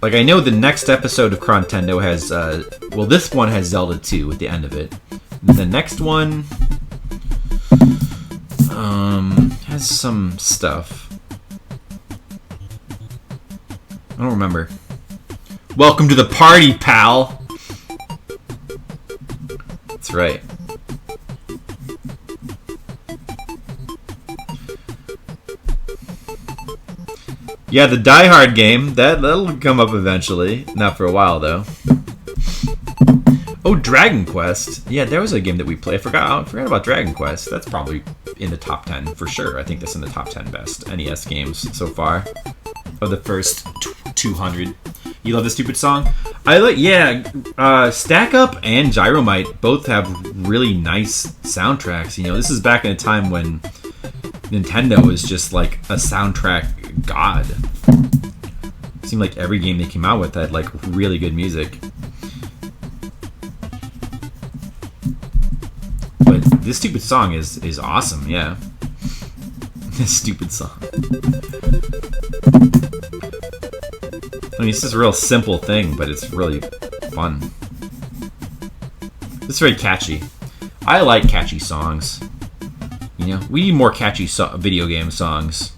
Like, I know the next episode of Crontendo has, well, this one has Zelda 2 at the end of it. And the next one has some stuff. I don't remember. Welcome to the party, pal! That's right. Yeah, the Die Hard game, that'll come up eventually. Not for a while, though. Oh, Dragon Quest. Yeah, there was a game that we played. I forgot about Dragon Quest. That's probably in the top 10 for sure. I think that's in the top 10 best NES games so far of the first 200. You love the stupid song? Stack Up and Gyromite both have really nice soundtracks. You know, this is back in a time when Nintendo was just like a soundtrack god. It seemed like every game they came out with had like really good music. But this stupid song is awesome, yeah. This stupid song. I mean, it's just a real simple thing, but it's really fun. It's very catchy. I like catchy songs. You know, we need more catchy video game songs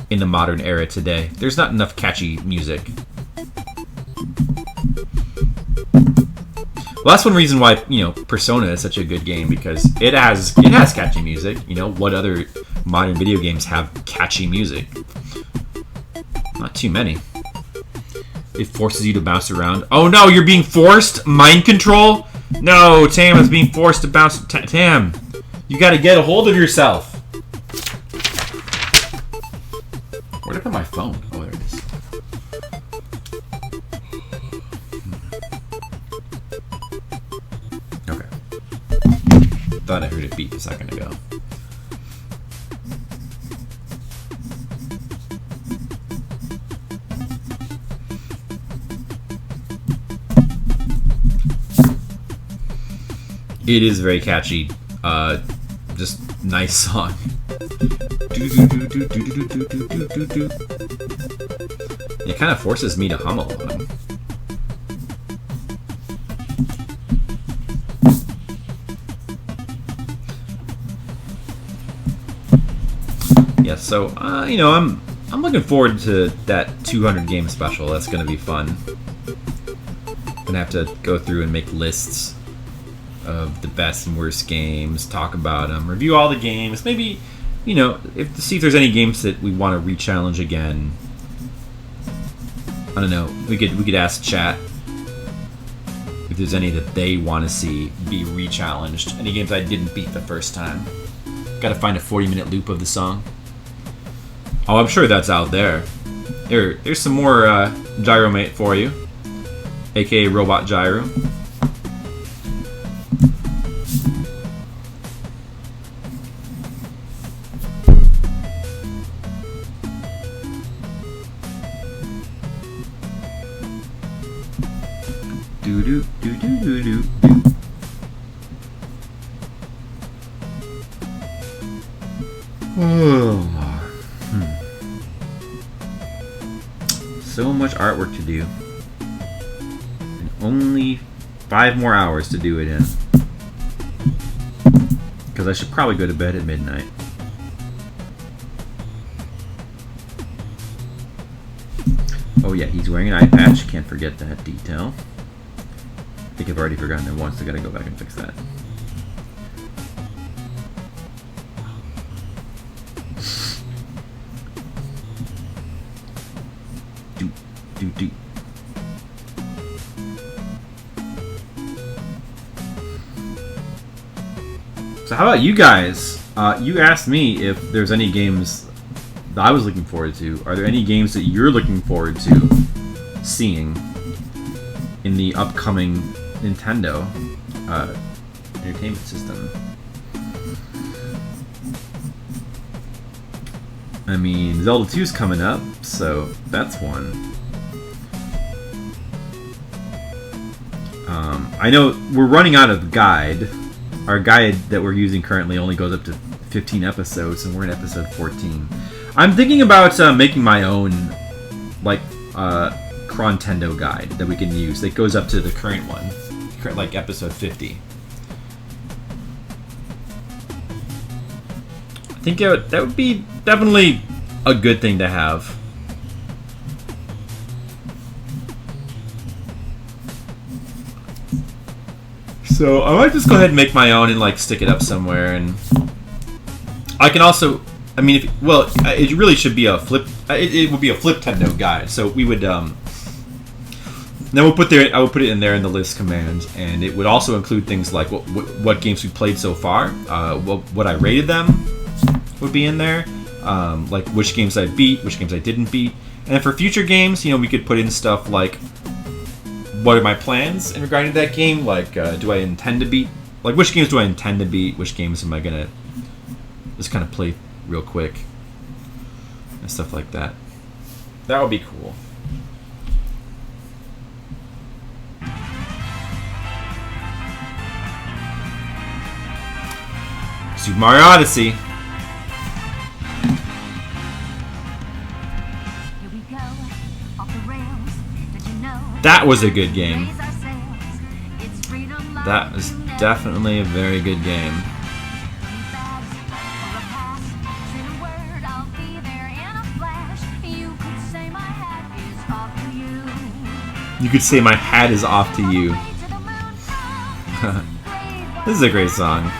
in the modern era today. There's not enough catchy music. Well, that's one reason why, you know, Persona is such a good game, because it has catchy music. You know, what other modern video games have catchy music? Not too many. It forces you to bounce around. Oh no, you're being forced? Mind control? No, Tam is being forced to bounce. Tam, you gotta get a hold of yourself. Where'd I put my phone? Oh, there it is. Okay. Thought I heard it beep a second ago. It is very catchy. Just nice song. It kind of forces me to hum along. Yeah, so you know, I'm looking forward to that 200 game special. That's gonna be fun. I'm gonna have to go through and make lists of the best and worst games, talk about them, review all the games, maybe, you know, to see if there's any games that we want to re-challenge again. I don't know. We could ask chat if there's any that they want to see be re-challenged. Any games I didn't beat the first time. Got to find a 40-minute loop of the song. Oh, I'm sure that's out there. There's some more Gyromate for you, aka Robot Gyro. So much artwork to do. And only 5 more hours to do it in. Because I should probably go to bed at midnight. Oh yeah, he's wearing an eye patch. Can't forget that detail. I think I've already forgotten it once. I gotta go back and fix that. Do. So how about you guys? You asked me if there's any games that I was looking forward to. Are there any games that you're looking forward to seeing in the upcoming Nintendo Entertainment System? I mean, Zelda 2's coming up, so that's one. I know we're running out of guide. Our guide that we're using currently only goes up to 15 episodes, and we're in episode 14. I'm thinking about making my own, like, Crontendo guide that we can use that goes up to the current one, like episode 50. I think that would be definitely a good thing to have. So I might just go ahead and make my own and like stick it up somewhere, and I can also, I mean, it really should be a flip. It would be a Fliptendo guide. So we would then I would put it in there in the list command, and it would also include things like what games we played so far, what I rated them would be in there, like which games I beat, which games I didn't beat, and then for future games, you know, we could put in stuff like, what are my plans in regarding that game? Like, do I intend to beat? Like, which games do I intend to beat? Which games am I gonna just kind of play real quick? And stuff like that. That would be cool. Super Mario Odyssey. That was a good game. That was definitely a very good game. You could say my hat is off to you. This is a great song.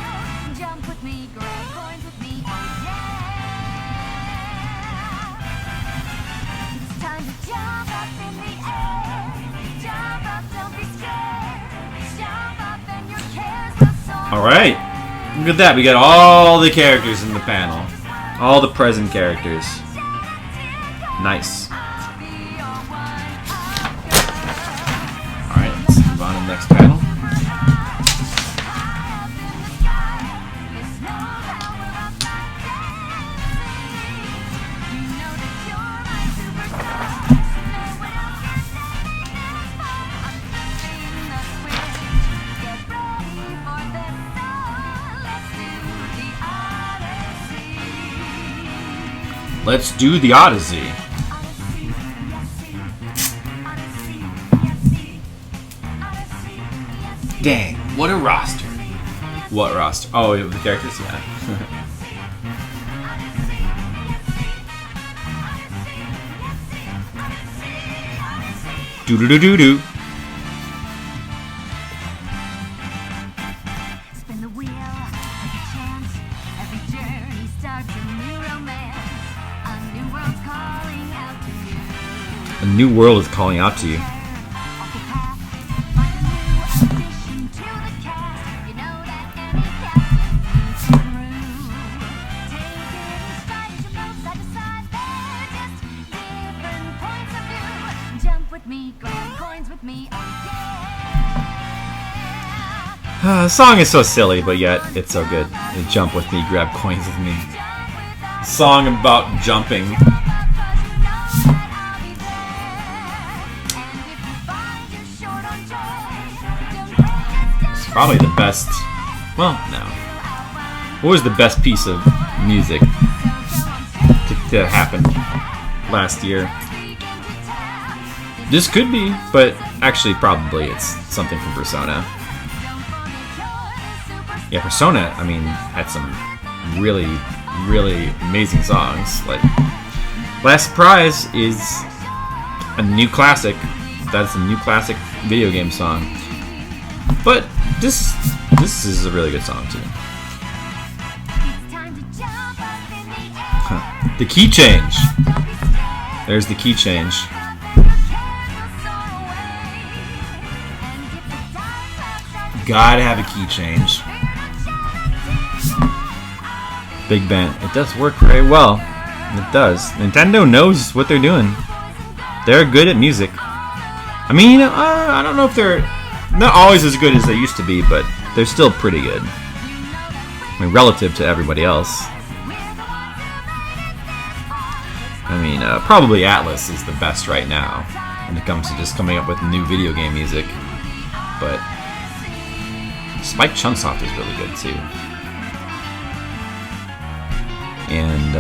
Alright. Look at that. We got all the characters in the panel. All the present characters. Nice. Alright, let's move on to the next panel. Let's do the Odyssey. Dang, what a roster. What roster? Oh, the characters? Yeah. Do-do-do-do-do. Spin the wheel, take a chance. Every journey starts a new romance. A new world's calling out to you. A new world is calling out to you. Off the path, find a new addition to the cast. You know that every captain needs some room. Take it in stride as you move side to side. They're just different points of view. Jump with me, grab coins with me, oh yeah. The song is so silly, but yet it's so good. Jump with me, grab coins with me. Song about jumping. It's probably the best. Well, no. What was the best piece of music to happen last year? This could be, but actually, probably it's something from Persona. Yeah, Persona, I mean, had some really, really amazing songs. Like, Last Surprise is a new classic. That's a new classic video game song. But this is a really good song too. Huh. The key change. There's the key change. Gotta have a key change. Big Ben. It does work very well. It does. Nintendo knows what they're doing. They're good at music. I mean, I don't know if they're not always as good as they used to be, but they're still pretty good. I mean, relative to everybody else. I mean, probably Atlas is the best right now when it comes to just coming up with new video game music. But Spike Chunsoft is really good too. And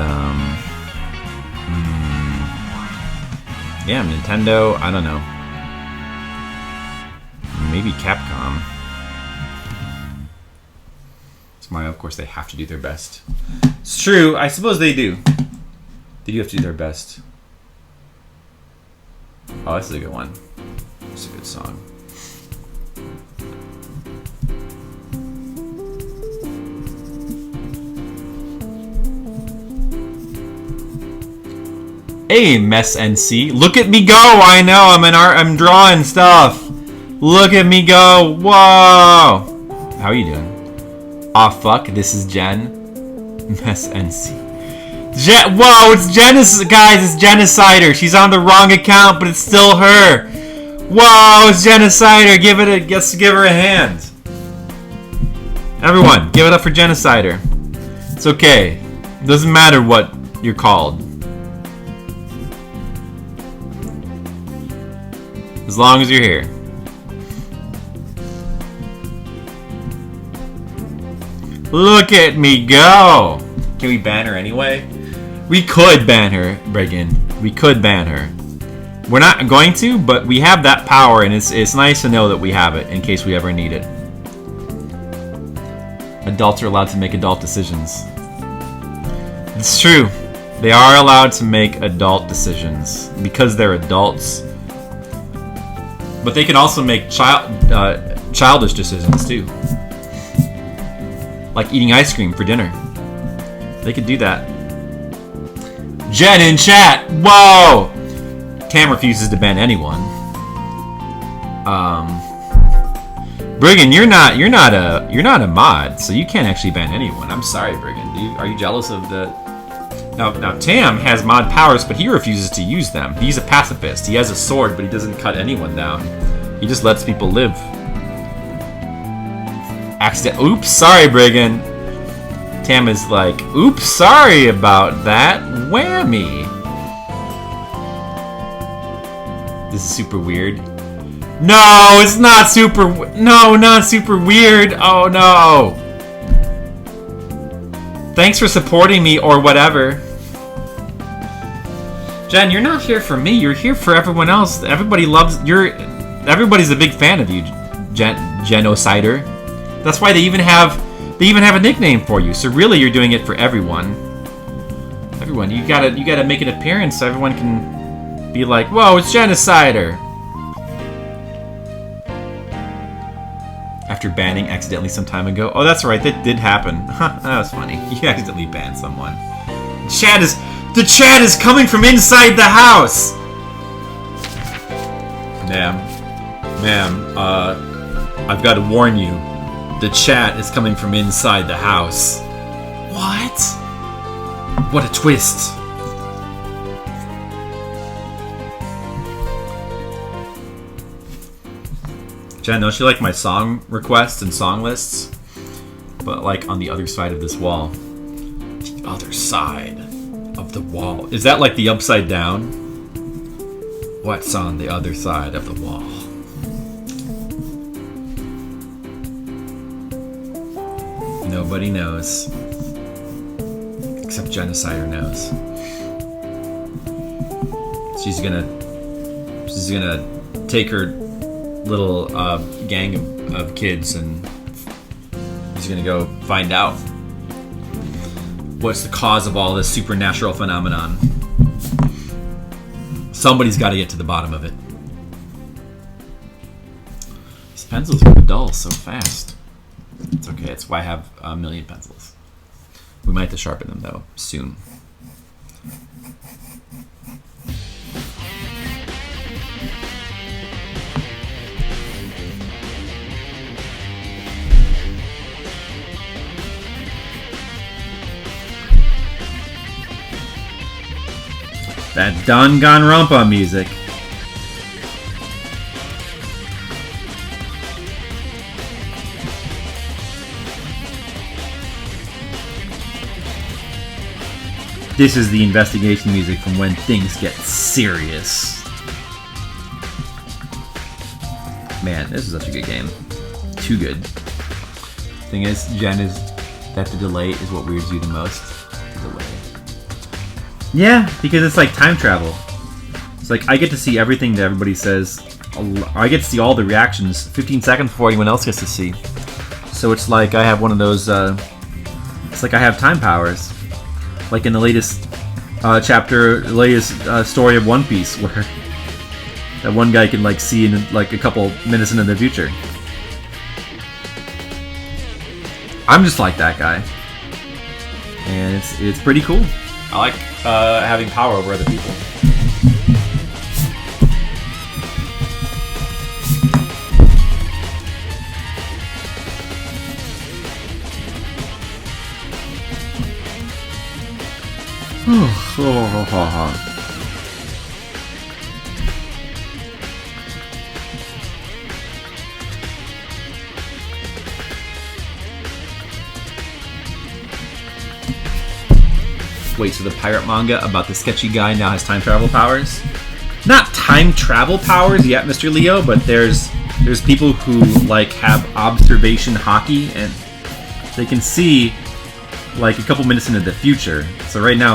yeah, Nintendo, I don't know. Maybe Capcom. It's Mario, of course, they have to do their best. It's true, I suppose they do. They do have to do their best. Oh, this is a good one. It's a good song. Hey, Mess NC. Look at me go! I know, I'm drawing stuff. Look at me go! Whoa! How are you doing? Aw, fuck, this is Jen. Mess NC. Whoa, it's guys, it's Genocider. She's on the wrong account, but it's still her. Whoa, it's Genocider. Give her a hand. Everyone, give it up for Genocider. It's okay. It doesn't matter what you're called. As long as you're here. Look at me go! Can we ban her anyway? We could ban her, Bregan. We could ban her. We're not going to, but we have that power, and it's nice to know that we have it in case we ever need it. Adults are allowed to make adult decisions. It's true. They are allowed to make adult decisions because they're adults. But they can also make childish decisions too. Like eating ice cream for dinner. They could do that. Jen in chat! Whoa! Cam refuses to ban anyone. Brigand, you're not a mod, so you can't actually ban anyone. I'm sorry, Brigand. Are you jealous of the? Now Tam has mod powers, but he refuses to use them. He's a pacifist. He has a sword, but he doesn't cut anyone down. He just lets people live. Oops, sorry, Brigand. Tam is like, oops, sorry about that. Whammy. This is super weird. No, it's not super. No, not super weird. Oh no. Thanks for supporting me or whatever. Jen, you're not here for me. You're here for everyone else. Everybody loves everybody's a big fan of you, Genocider. That's why they even have a nickname for you. So really, you're doing it for everyone. Everyone, you gotta make an appearance so everyone can be like, whoa, it's Genocider. After banning accidentally some time ago. Oh, that's right, that did happen. That was funny. You accidentally banned someone. The chat is coming from inside the house. Ma'am, I've got to warn you. The chat is coming from inside the house. What? What a twist. Jen, don't you like my song requests and song lists? But like on the other side of this wall. The other side of the wall. Is that like the upside down? What's on the other side of the wall? Nobody knows. Except Genocider knows. She's gonna take her little gang of kids and he's gonna go find out what's the cause of all this supernatural phenomenon. Somebody's got to get to the bottom of it. These pencils are dull so fast. It's okay, it's why I have a million pencils. We might have to sharpen them though soon. That Danganronpa music. This is the investigation music from when things get serious. Man, this is such a good game. Too good. Thing is, Jen, is that the delay is what weirds you the most. The delay. Yeah, because it's like time travel. It's like I get to see everything that everybody says. I get to see all the reactions 15 seconds before anyone else gets to see. So it's like I have one of those. It's like I have time powers. Like in the latest story of One Piece, where that one guy can like see in like a couple minutes into the future. I'm just like that guy, and it's pretty cool. I like having power over other people. Wait, so the pirate manga about the sketchy guy now has time travel powers? Not time travel powers yet, Mr. Leo, but there's people who like have observation hockey and they can see like a couple minutes into the future. So right now,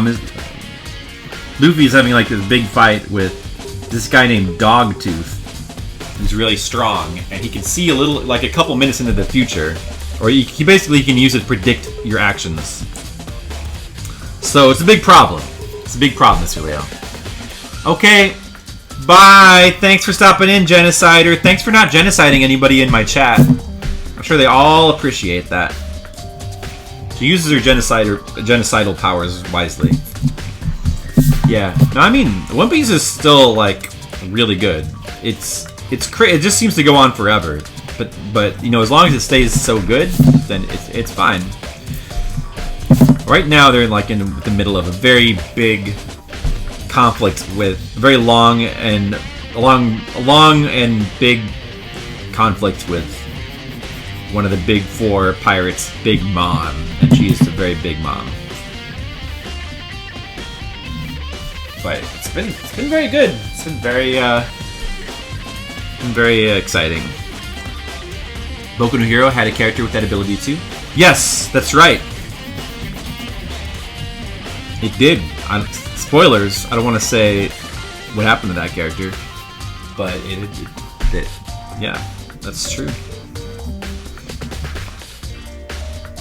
Luffy's having like this big fight with this guy named Dogtooth. He's really strong, and he can see a little, like a couple minutes into the future, or he basically can use it to predict your actions. So it's a big problem. It's a big problem, Mr. Leo. Okay, bye. Thanks for stopping in, Genocider. Thanks for not genociding anybody in my chat. I'm sure they all appreciate that. She uses her genocidal powers wisely. Yeah. No, I mean, One Piece is still like really good. It just seems to go on forever. but you know, as long as it stays so good, then it's fine. Right now, they're like in the middle of a very big conflict with very long and big conflict with one of the big four pirates, Big Mom, and she is a very big mom. But it's been very good. It's been very exciting. Boku no Hero had a character with that ability too. Yes, that's right. It did. Spoilers. I don't want to say what happened to that character, but it did. Yeah, that's true.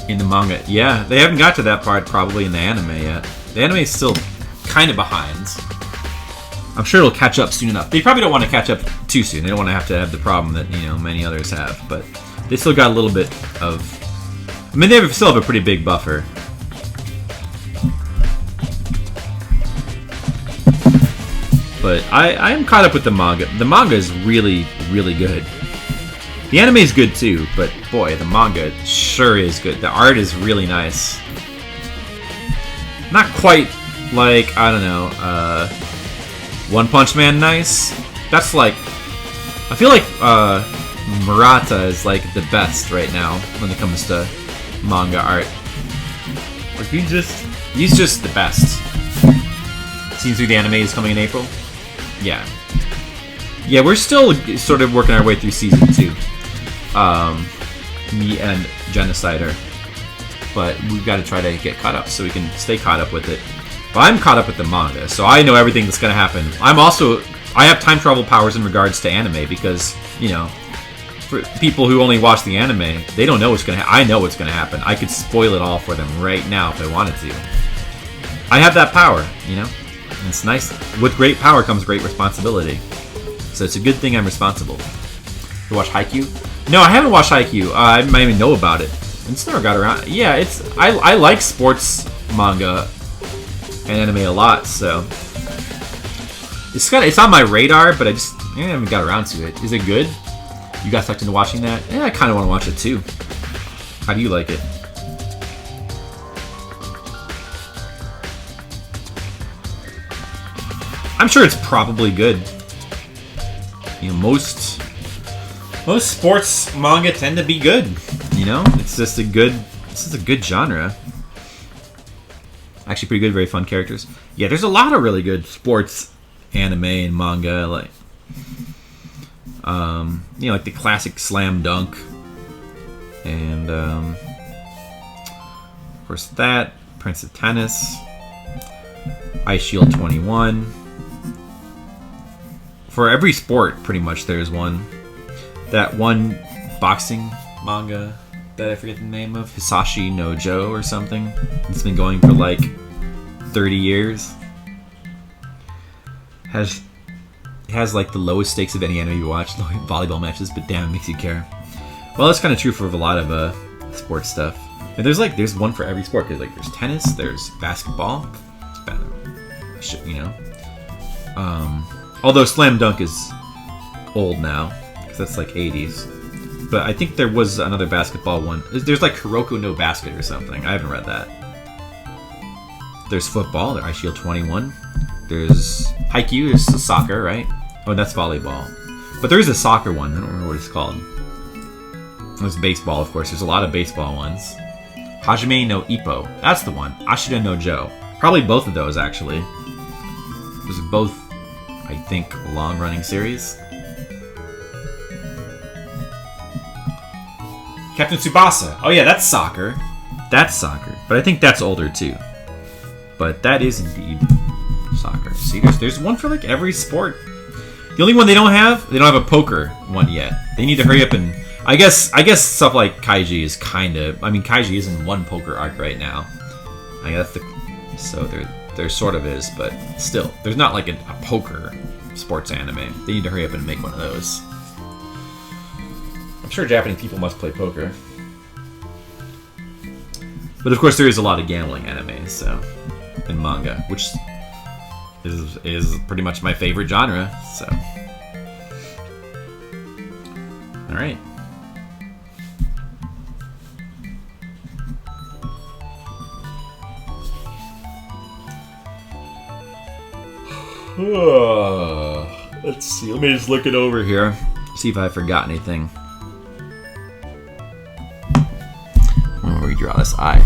In the manga, yeah, they haven't got to that part probably in the anime yet. The anime is still kind of behind. I'm sure it'll catch up soon enough. They probably don't want to catch up too soon. They don't want to have the problem that, you know, many others have. But they still got a little bit of. I mean, they still have a pretty big buffer. But I am caught up with the manga. The manga is really, really good. The anime is good too, but boy, the manga sure is good. The art is really nice. Not quite like, I don't know, One Punch Man nice. That's like, I feel like Murata is like the best right now when it comes to manga art. Like he's just the best. Seems like the anime is coming in April. Yeah. Yeah, we're still sort of working our way through season 2. Me and Genocider. But we've got to try to get caught up so we can stay caught up with it. But I'm caught up with the manga, so I know everything that's going to happen. I have time travel powers in regards to anime because, you know, for people who only watch the anime, they don't know what's going to happen. I know what's going to happen. I could spoil it all for them right now if I wanted to. I have that power, you know? And it's nice. With great power comes great responsibility. So it's a good thing I'm responsible. You watch Haikyuu? No, I haven't watched Haikyuu. I might even know about it. It's never got around. Yeah, I like sports manga and anime a lot, so it's on my radar, but I haven't got around to it. Is it good? You got sucked into watching that? Yeah, I kind of want to watch it too. How do you like it? I'm sure it's probably good. You know, most sports manga tend to be good. You know, it's just a good genre. Actually, pretty good, very fun characters. Yeah, there's a lot of really good sports anime and manga, like you know, like the classic Slam Dunk, and of course that Prince of Tennis, Ice Shield 21. For every sport, pretty much, there's one. That one boxing manga that I forget the name of, Hisashi no Jo or something. It's been going for like 30 years. It has like the lowest stakes of any anime you watch, volleyball matches, but damn, it makes you care. Well, that's kind of true for a lot of sports stuff. And there's one for every sport. There's tennis, there's basketball, you know. Although Slam Dunk is old now, because that's like 80s. But I think there was another basketball one. There's like Kuroko no Basket or something. I haven't read that. There's football, there's Ice Shield 21. There's Haikyuu, there's soccer, right? Oh, that's volleyball. But there is a soccer one, I don't remember what it's called. There's baseball, of course. There's a lot of baseball ones. Hajime no Ippo, that's the one. Ashita no Jo. Probably both of those, actually. Those are both, I think, long-running series. Captain Tsubasa. Oh yeah, that's soccer. That's soccer. But I think that's older too. But that is indeed soccer. See, there's one for like every sport. The only one they don't have a poker one yet. They need to hurry up and I guess stuff like Kaiji is Kaiji is in one poker arc right now. I guess so there sort of is, but still, there's not like a poker sports anime. They need to hurry up and make one of those. I'm sure Japanese people must play poker. But of course there is a lot of gambling anime, so, and manga, which is pretty much my favorite genre, so. Alright. Let's see. Let me just look it over here. See if I forgot anything. I'm gonna redraw this eye.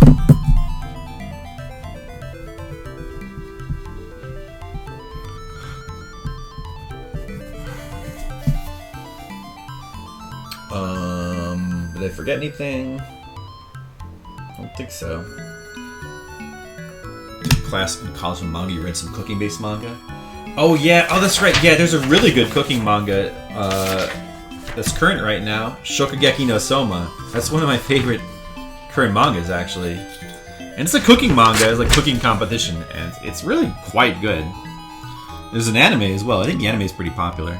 Did I forget anything? I don't think so. Class in college with manga, you read some cooking-based manga? Oh yeah, oh that's right. Yeah, there's a really good cooking manga that's current right now. Shokugeki no Soma. That's one of my favorite current mangas, actually. And it's a cooking manga. It's like cooking competition, and it's really quite good. There's an anime as well. I think the anime is pretty popular.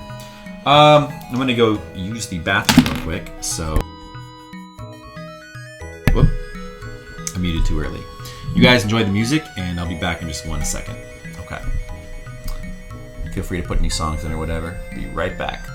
I'm gonna go use the bathroom real quick. So, whoop, I muted too early. You guys enjoy the music, and I'll be back in just 1 second. Okay. Feel free to put any songs in or whatever. Be right back.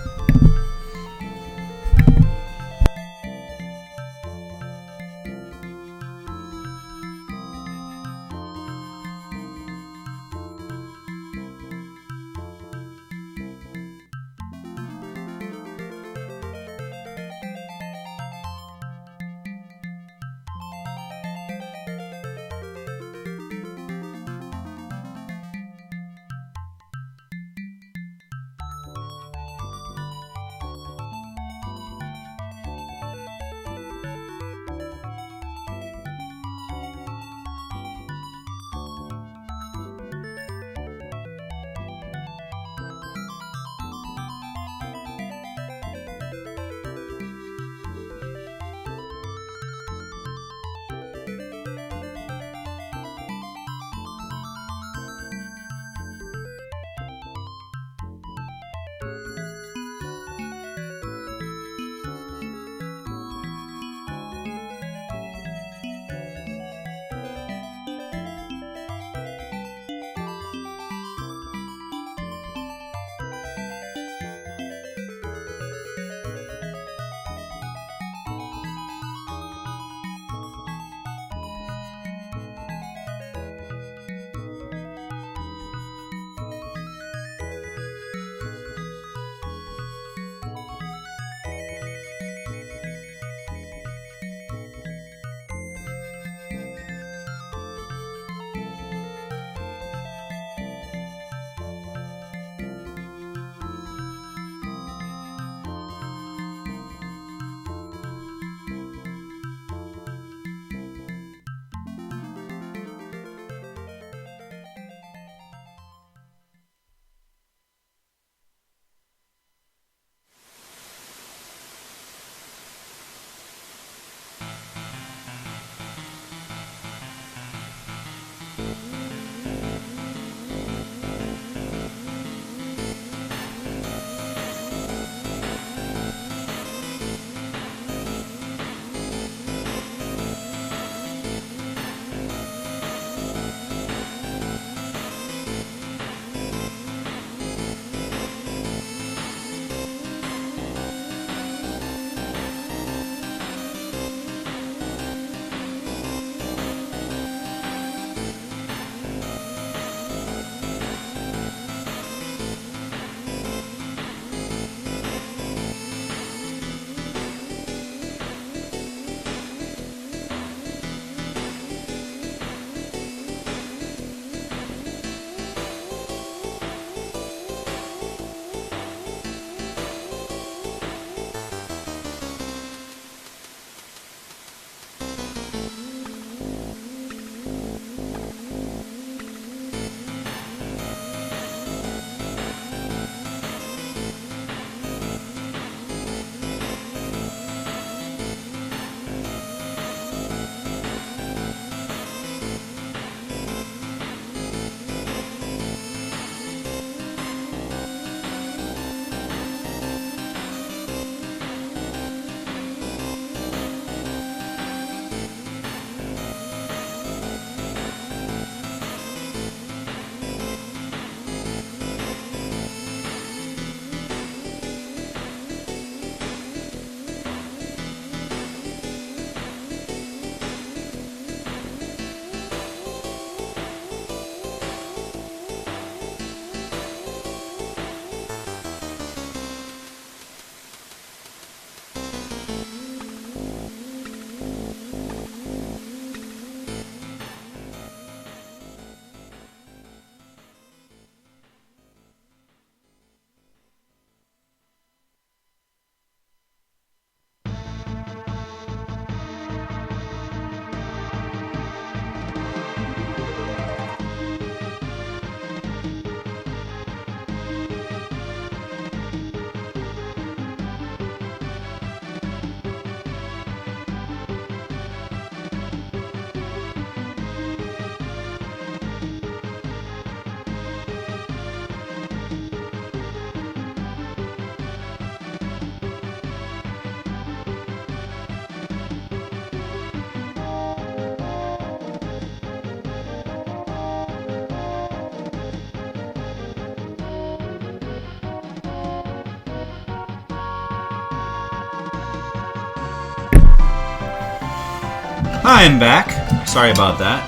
I'm back. Sorry about that.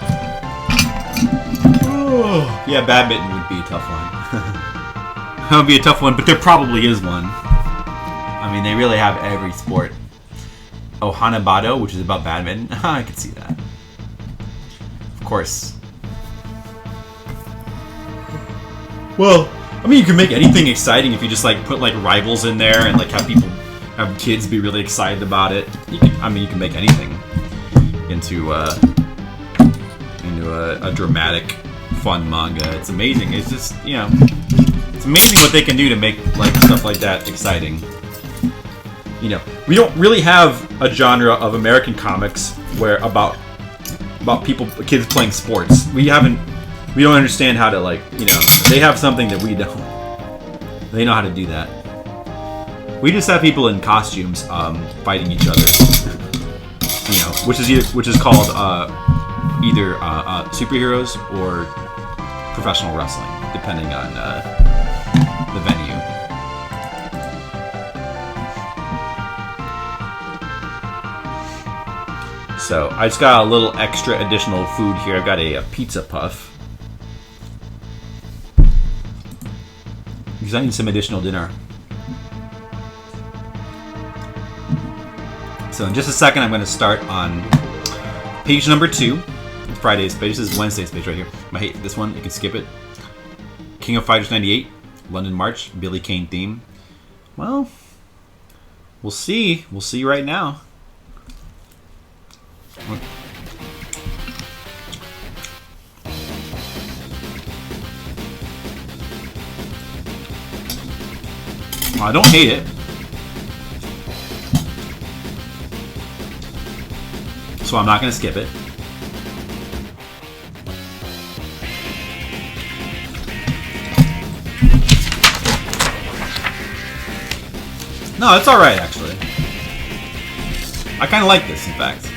Oh, yeah, badminton would be a tough one. That would be a tough one, but there probably is one. I mean, they really have every sport. Oh, Hanabado, which is about badminton. I could see that. Of course. Well, I mean, you can make anything exciting if you just like put like rivals in there and like have people, have kids be really excited about it. You can, I mean, you can make anything into a dramatic, fun manga. It's amazing. It's just, you know, it's amazing what they can do to make like stuff like that exciting. You know, we don't really have a genre of American comics where about people, kids playing sports. We don't understand how to, like, you know, they have something that we don't. They know how to do that. We just have people in costumes fighting each other. You know, which is called either superheroes or professional wrestling, depending on the venue. So I just got a little extra additional food here. I've got a pizza puff. Because I need some additional dinner. So in just a second, I'm going to start on page number 2. Friday's page. This is Wednesday's page right here. I hate this one. You can skip it. King of Fighters 98, London March, Billy Kane theme. Well, we'll see. We'll see right now. Well, I don't hate it. So I'm not going to skip it. No, it's alright, actually. I kind of like this, in fact.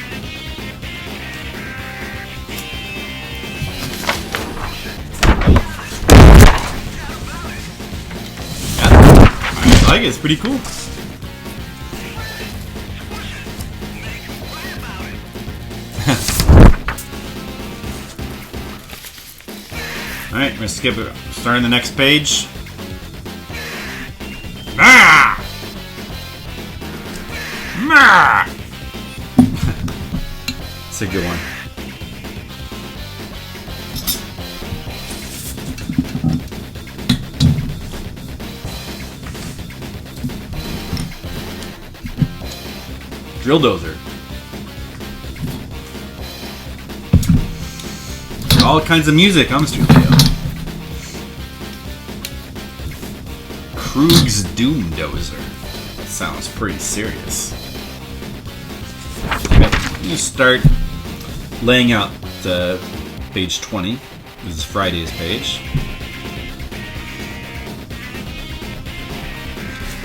I like it, it's pretty cool. Alright, we're gonna skip it. Start on the next page. Ah! Ah! It's a good one. Drill Dozer. All kinds of music on Mr. Leo. Krug's Doom Dozer. That sounds pretty serious. Let me start laying out page 20. This is Friday's page.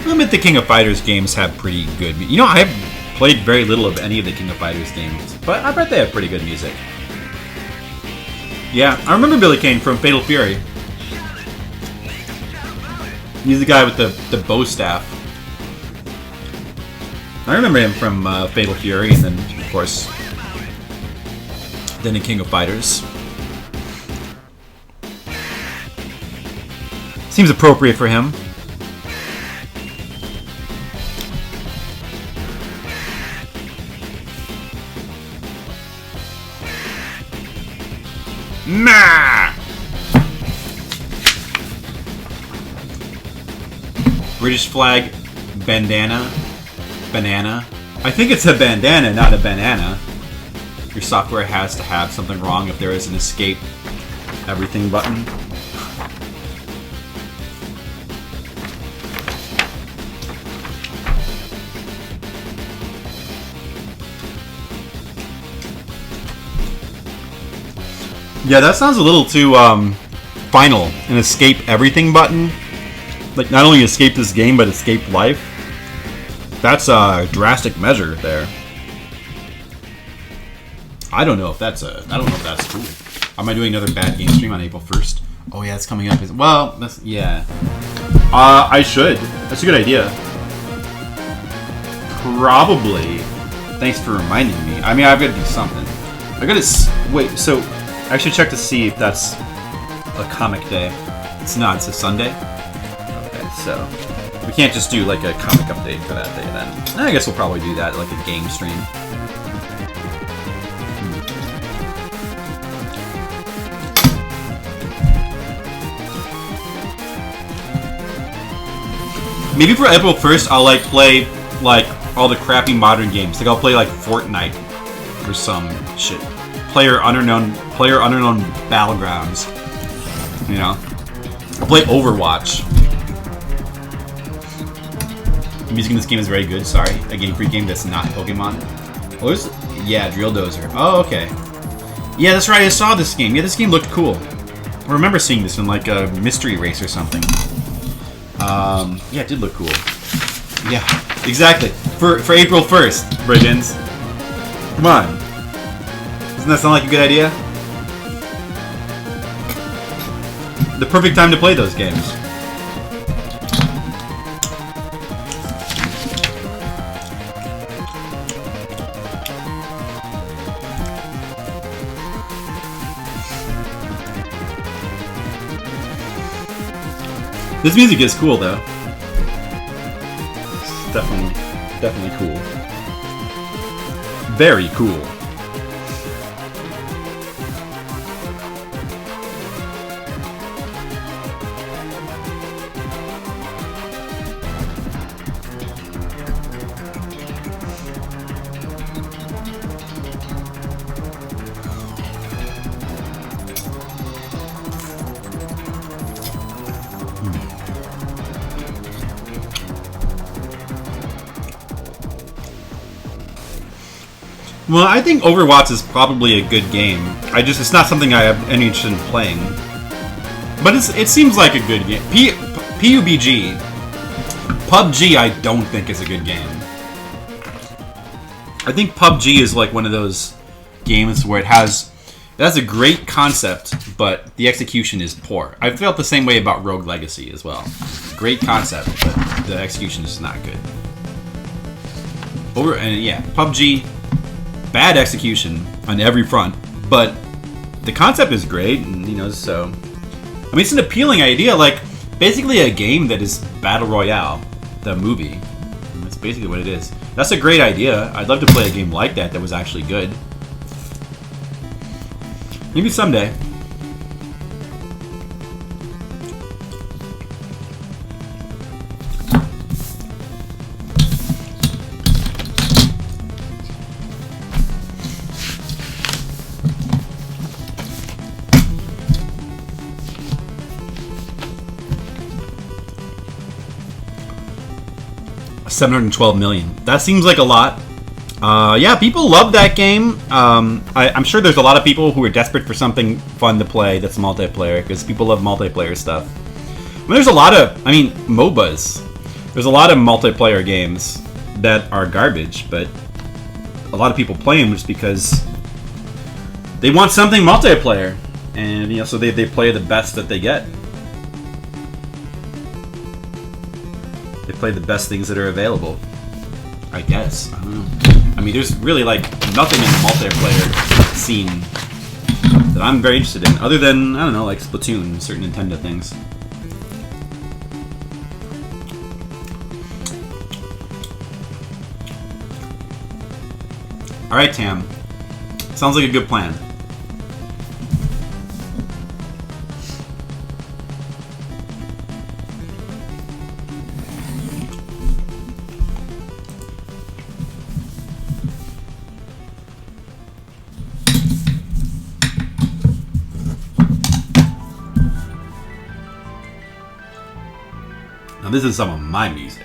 I admit the King of Fighters games have pretty good... You know, I have played very little of any of the King of Fighters games, but I bet they have pretty good music. Yeah, I remember Billy Kane from Fatal Fury. He's the guy with the bow staff. I remember him from Fatal Fury, and then, of course, then in King of Fighters. Seems appropriate for him. Nah! British flag, bandana, banana. I think it's a bandana, not a banana. Your software has to have something wrong if there is an escape everything button. Yeah, that sounds a little too final. An escape everything button. Like, not only escape this game, but escape life. That's a drastic measure there. I don't know if that's cool. Am I doing another bad game stream on April 1st? Oh yeah, it's coming up. Well, that's, yeah. I should. That's a good idea. Probably. Thanks for reminding me. I mean, I've got to do something. I gotta wait. So I should check to see if that's a comic day. It's not. It's a Sunday. Okay, so we can't just do like a comic update for that day then. I guess we'll probably do that like a game stream. Maybe for April 1st, I'll like play like all the crappy modern games. Like I'll play like Fortnite or some shit. Player unknown battlegrounds. You know, I'll play Overwatch. The music in this game is very good. Sorry, a Game Freak game that's not Pokemon. Yeah, Drill Dozer. Oh, okay. Yeah, that's right. I saw this game. Yeah, this game looked cool. I remember seeing this in like a mystery race or something. Yeah, it did look cool. Yeah, exactly. For April 1st, Brigands. Come on. Doesn't that sound like a good idea? The perfect time to play those games. This music is cool, though. It's definitely cool. Very cool. Well, I think Overwatch is probably a good game. It's not something I have any interest in playing. But it seems like a good game. PUBG. PUBG I don't think is a good game. I think PUBG is like one of those games where it has a great concept, but the execution is poor. I felt the same way about Rogue Legacy as well. Great concept, but the execution is not good. PUBG, bad execution on every front, but the concept is great, and so I mean it's an appealing idea, like basically a game that is Battle Royale, the movie. That's basically what it is. That's a great idea. I'd love to play a game like that was actually good. Maybe someday. $712 million. That seems like a lot. Yeah, people love that game. I'm sure there's a lot of people who are desperate for something fun to play that's multiplayer, because people love multiplayer stuff. I mean, there's a lot of, MOBAs. There's a lot of multiplayer games that are garbage, but a lot of people play them just because they want something multiplayer, and so they play the best that they get. They play the best things that are available, I guess. I don't know. I mean, there's really like nothing in the multiplayer scene that I'm very interested in, other than, I don't know, like Splatoon and certain Nintendo things. Alright, Tam. Sounds like a good plan. Now this is some of my music.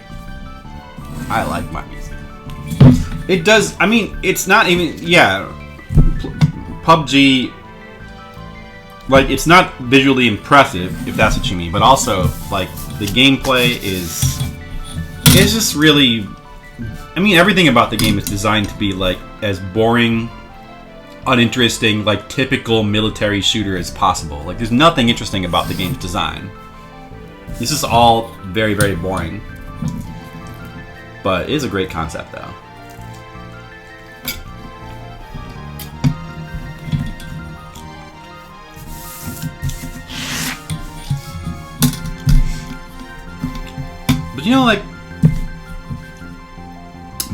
I like my music. It does, I mean, it's not even, yeah, PUBG, like, it's not visually impressive, if that's what you mean, but also, like, the gameplay is just really, I mean, everything about the game is designed to be, like, as boring, uninteresting, like, typical military shooter as possible. Like, there's nothing interesting about the game's design. This is all very, very boring. But it is a great concept, though. But you know, like,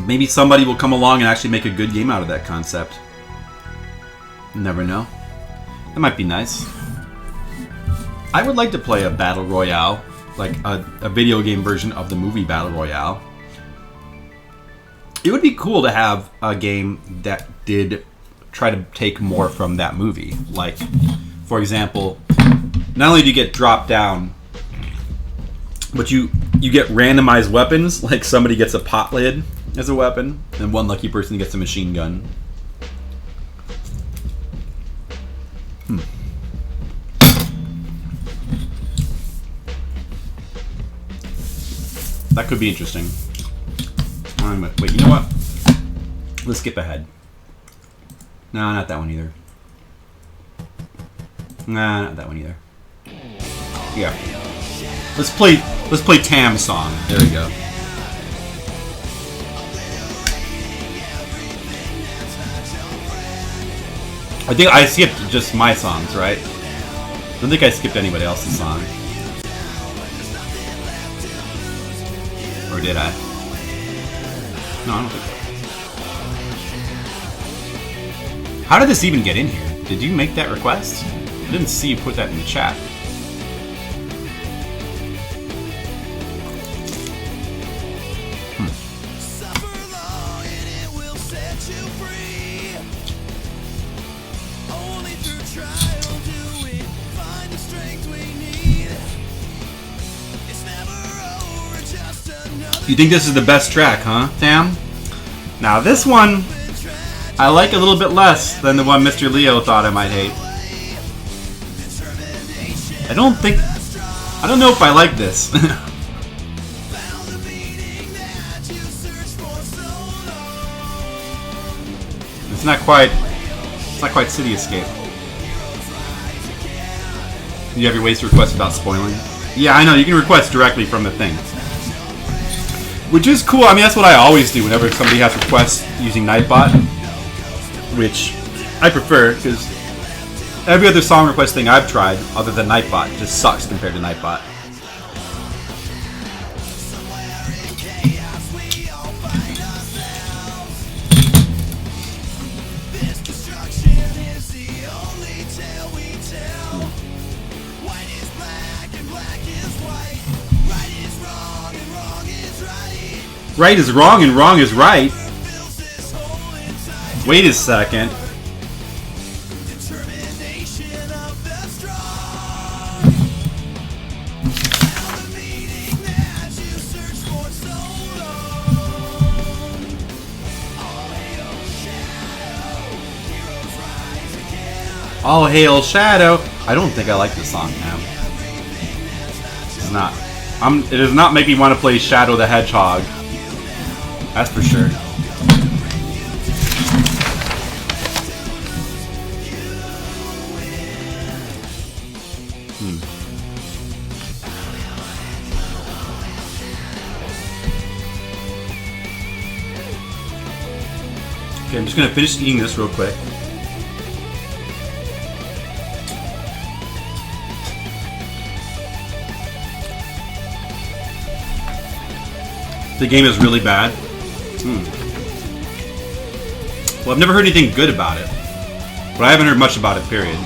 maybe somebody will come along and actually make a good game out of that concept. You never know. That might be nice. I would like to play a Battle Royale, like a video game version of the movie Battle Royale. It would be cool to have a game that did try to take more from that movie. Like, for example, not only do you get dropped down, but you get randomized weapons. Like somebody gets a pot lid as a weapon, and one lucky person gets a machine gun. That could be interesting. Wait, you know what? Let's skip ahead. No, not that one either. Nah, not that one either. Yeah. Let's play Tam's song. There we go. I think I skipped just my songs, right? I don't think I skipped anybody else's song. Or did I? No, I don't think so. How did this even get in here? Did you make that request? I didn't see you put that in the chat. You think this is the best track, huh, Tam? Now this one, I like a little bit less than the one Mr. Leo thought I might hate. I don't know if I like this. It's not quite City Escape. You have your ways to request without spoiling. Yeah, I know, you can request directly from the thing. Which is cool. I mean, that's what I always do whenever somebody has requests using Nightbot. Which I prefer, because every other song request thing I've tried, other than Nightbot, just sucks compared to Nightbot. Right is wrong and wrong is right. Wait a second. All hail Shadow. I don't think I like this song now. It's not. It does not make me want to play Shadow the Hedgehog. That's for sure. Okay, I'm just gonna finish eating this real quick. The game is really bad. Well, I've never heard anything good about it, but I haven't heard much about it, period.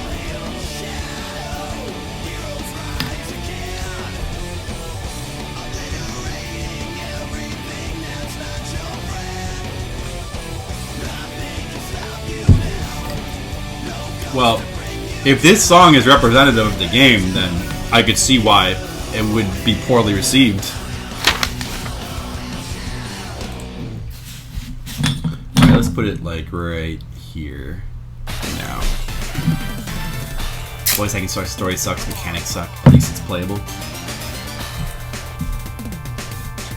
Well, if this song is representative of the game, then I could see why it would be poorly received. Let's put it like right here now. Voice hacking sucks, story sucks, mechanics suck. At least it's playable.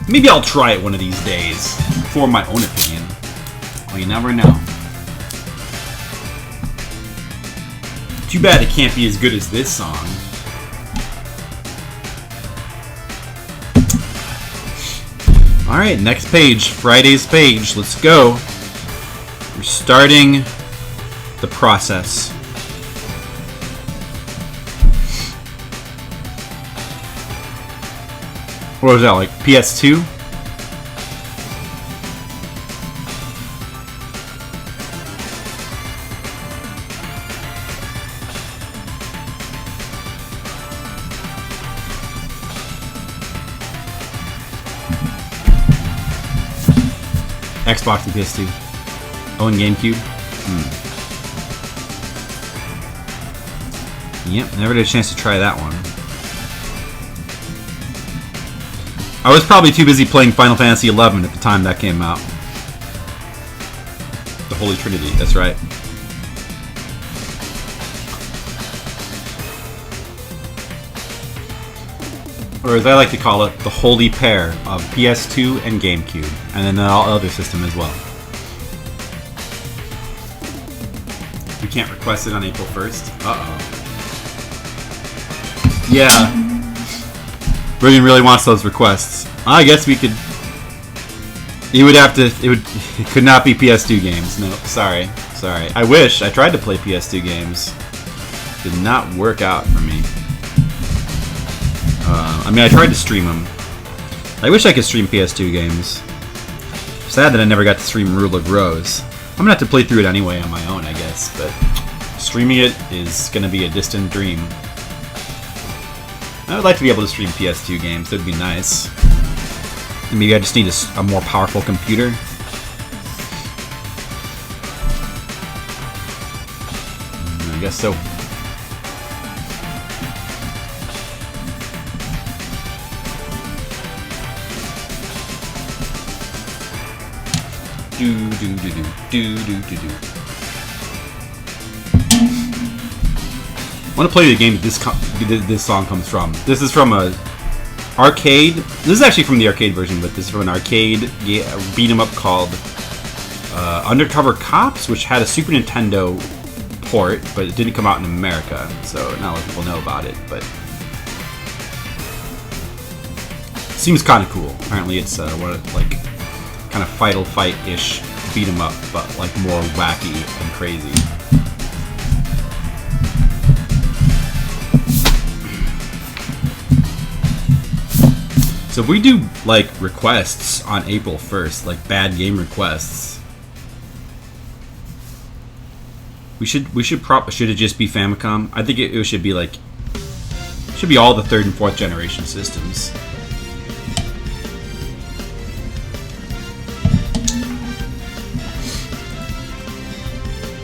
Maybe I'll try it one of these days. Form my own opinion. Well, you never know. Too bad it can't be as good as this song. Alright, next page. Friday's page. Let's go. We're starting the process. What was that, like PS2? Xbox and PS2. Oh, and GameCube? Yep, never had a chance to try that one. I was probably too busy playing Final Fantasy XI at the time that came out. The Holy Trinity, that's right. Or as I like to call it, the holy pair of PS2 and GameCube, and then all other system as well. We can't request it on April 1st. Uh-oh. Yeah. Brilliant really wants those requests. I guess we could... You would have to... It could not be PS2 games. No, sorry. Sorry. I wish. I tried to play PS2 games. Did not work out for me. I mean, I tried to stream them. I wish I could stream PS2 games. Sad that I never got to stream Rule of Rose. I'm gonna have to play through it anyway on my own, I guess, but streaming it is gonna be a distant dream. I would like to be able to stream PS2 games. That'd be nice. And maybe I just need a more powerful computer. I guess so. Do do do do do do do do. I want to play the game that this song comes from. This is from a arcade. This is actually from the arcade version, but this is from an arcade beat 'em up called Undercover Cops, which had a Super Nintendo port, but it didn't come out in America, so not a lot of people know about it. But it seems kind of cool. Apparently, it's like kind of fight-ish beat 'em up, but like more wacky and crazy. So if we do like requests on April 1st, like bad game requests, should it just be Famicom? I think it should be like all the 3rd and 4th generation systems.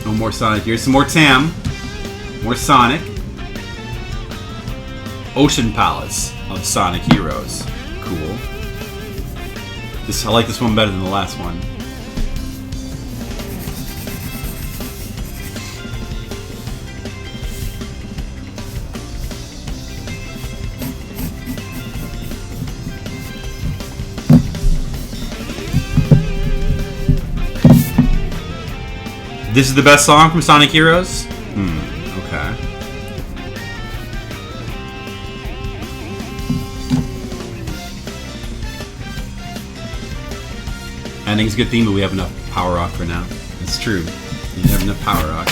No more Sonic. Here's some more TAM. More Sonic. Ocean Palace of Sonic Heroes. Cool. I like this one better than the last one. This is the best song from Sonic Heroes? Okay. Ending's a good theme, but we have enough Power Rock for now. It's true. You have enough Power Rock.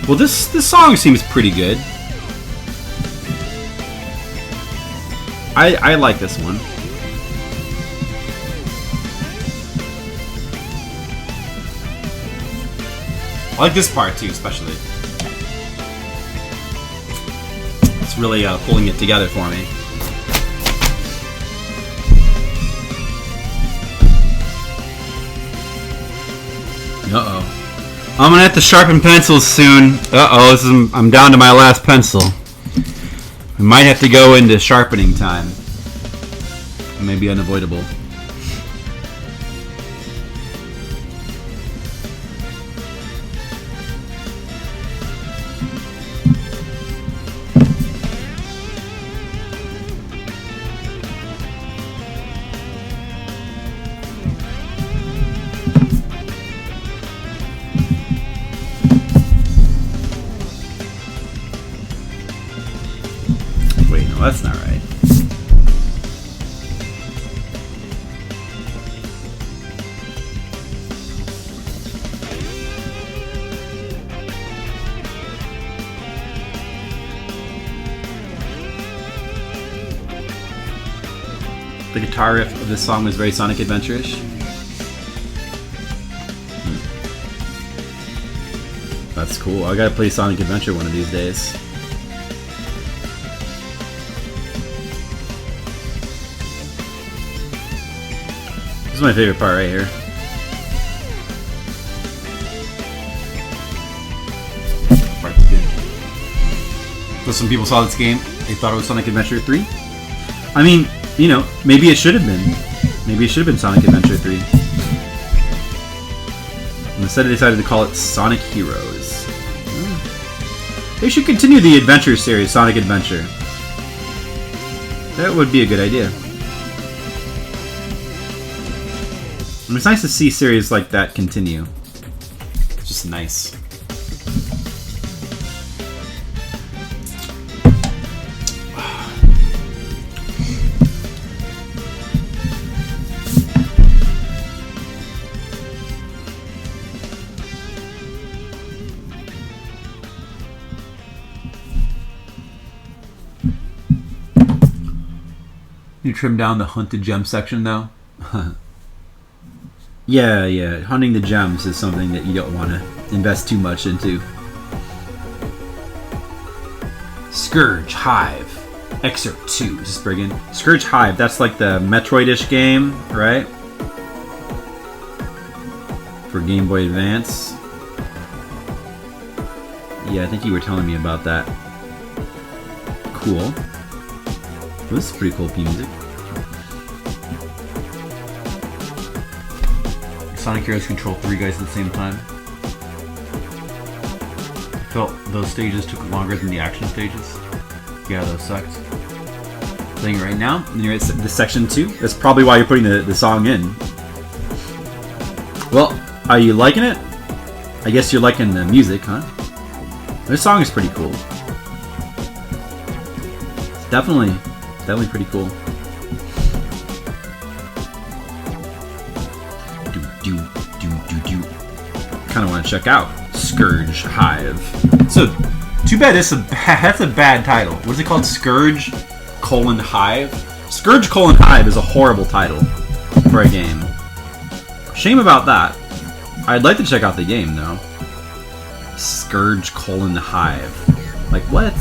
Well, this song seems pretty good. I like this one. I like this part too, especially. It's really pulling it together for me. Uh-oh. I'm gonna have to sharpen pencils soon. Uh-oh, I'm down to my last pencil. We might have to go into sharpening time. It may be unavoidable. That's not right. The guitar riff of this song was very Sonic Adventure-ish. That's cool. I gotta play Sonic Adventure one of these days. This is my favorite part right here. Part's good. So some people saw this game, they thought it was Sonic Adventure 3. I mean, you know, maybe it should have been. Maybe it should have been Sonic Adventure 3. And instead they decided to call it Sonic Heroes. They should continue the adventure series, Sonic Adventure. That would be a good idea. And it's nice to see series like that continue. It's just nice. You trim down the hunted gem section though. Yeah, hunting the gems is something that you don't want to invest too much into. Scourge Hive Excerpt 2. Is this Brigand? Scourge Hive, that's like the Metroid-ish game, right? For Game Boy Advance. Yeah, I think you were telling me about that. Cool. This is pretty cool music. Sonic Heroes control 3 guys at the same time. I felt those stages took longer than the action stages. Yeah, those sucked. Playing it right now, and you're at the section 2. That's probably why you're putting the song in. Well, are you liking it? I guess you're liking the music, huh? This song is pretty cool. It's definitely pretty cool. Kind of want to check out Scourge Hive. So, too bad that's a bad title. What is it called? Scourge: Hive? Scourge: Hive is a horrible title for a game. Shame about that. I'd like to check out the game though. Scourge: Hive. Like what?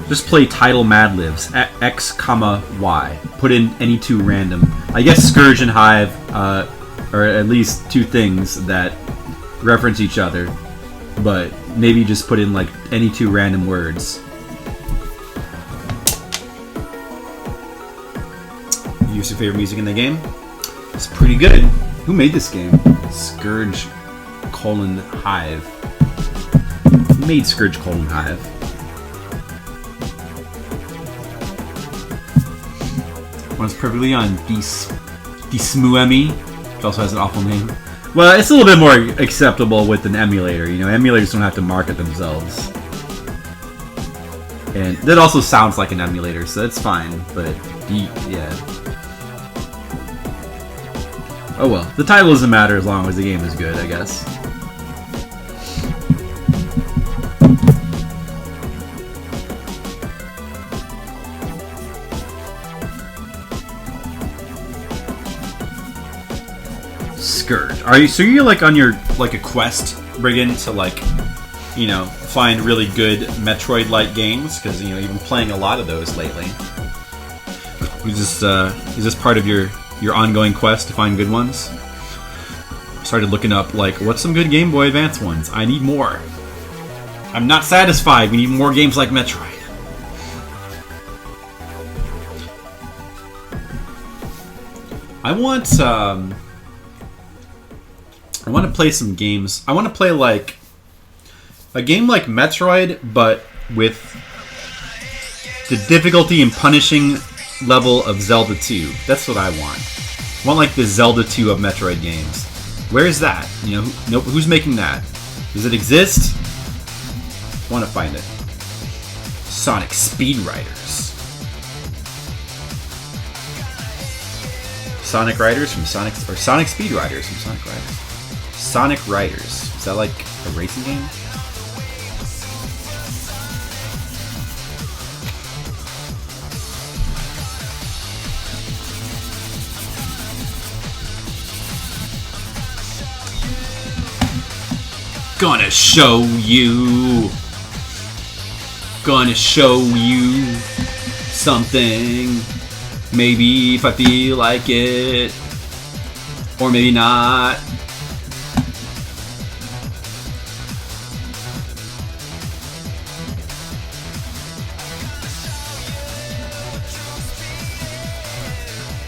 Just play title Mad Libs, X, Y. Put in any two random. I guess Scourge and Hive are at least two things that reference each other. But maybe just put in like any two random words. Use your favorite music in the game? It's pretty good. Who made this game? Scourge: Hive. Who made Scourge: Hive? Runs perfectly on Dismuemi, which also has an awful name. Well, it's a little bit more acceptable with an emulator. You know, emulators don't have to market themselves. And that also sounds like an emulator, so that's fine, but yeah. Oh well, the title doesn't matter as long as the game is good, I guess. Scourge. Are you so you're like on your like a quest, Brigand, to like, you know, find really good Metroid-like games? Because you know you've been playing a lot of those lately. Is this part of your ongoing quest to find good ones? Started looking up like what's some good Game Boy Advance ones. I need more. I'm not satisfied. We need more games like Metroid. I want to play some games. I want to play like a game like Metroid, but with the difficulty and punishing level of Zelda 2. That's what I want. I want like the Zelda 2 of Metroid games. Where is that? You know, who's making that? Does it exist? I want to find it. Sonic Speed Riders. Sonic Riders from Sonic, or Sonic Speed Riders from Sonic Riders. Sonic Riders. Is that like a racing game? Gonna show you. Gonna show you something. Maybe if I feel like it. Or maybe not.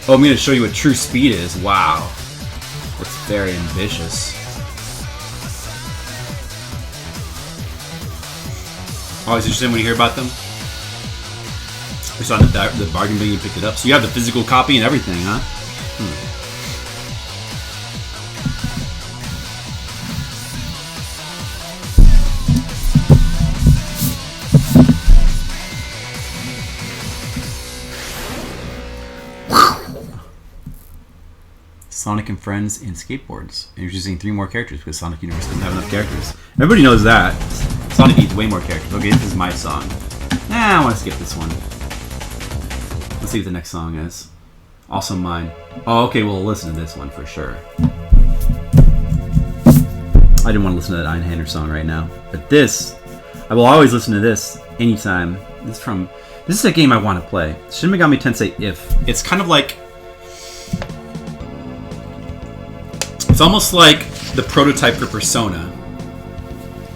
Oh, I'm gonna show you what true speed is. Wow. That's very ambitious. Always interesting when you hear about them. We saw the bargain bin, you picked it up. So you have the physical copy and everything, huh? Sonic and Friends in Skateboards. Introducing 3 more characters because Sonic Universe didn't have enough characters. Everybody knows that. Sonic needs way more characters. Okay, this is my song. Nah, I want to skip this one. Let's see what the next song is. Also mine. Oh, okay, we'll listen to this one for sure. I didn't want to listen to that Einhander song right now. But this, I will always listen to this anytime. This is a game I want to play. Shin Megami Tensei If. It's kind of like... It's almost like the prototype for Persona.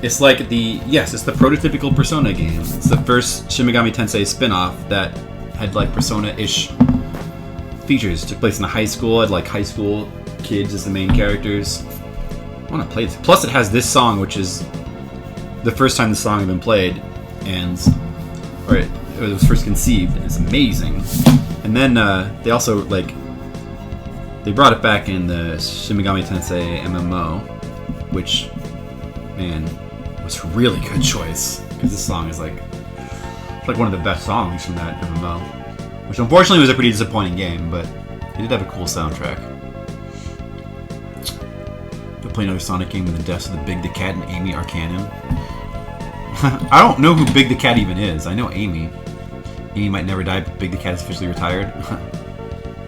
It's like it's the prototypical Persona game. It's the first Shin Megami Tensei spin-off that had like Persona-ish features. It took place in a high school, had like high school kids as the main characters. I want to play this. Plus it has this song, which is the first time the song had been played, or it was first conceived, and it's amazing. And then they also they brought it back in the Shin Megami Tensei MMO, which, man, was a really good choice. Because this song is like one of the best songs from that MMO. Which unfortunately was a pretty disappointing game, but it did have a cool soundtrack. We'll play another Sonic game with the deaths of the Big the Cat and Amy Arcanum. I don't know who Big the Cat even is. I know Amy. Amy might never die, but Big the Cat is officially retired.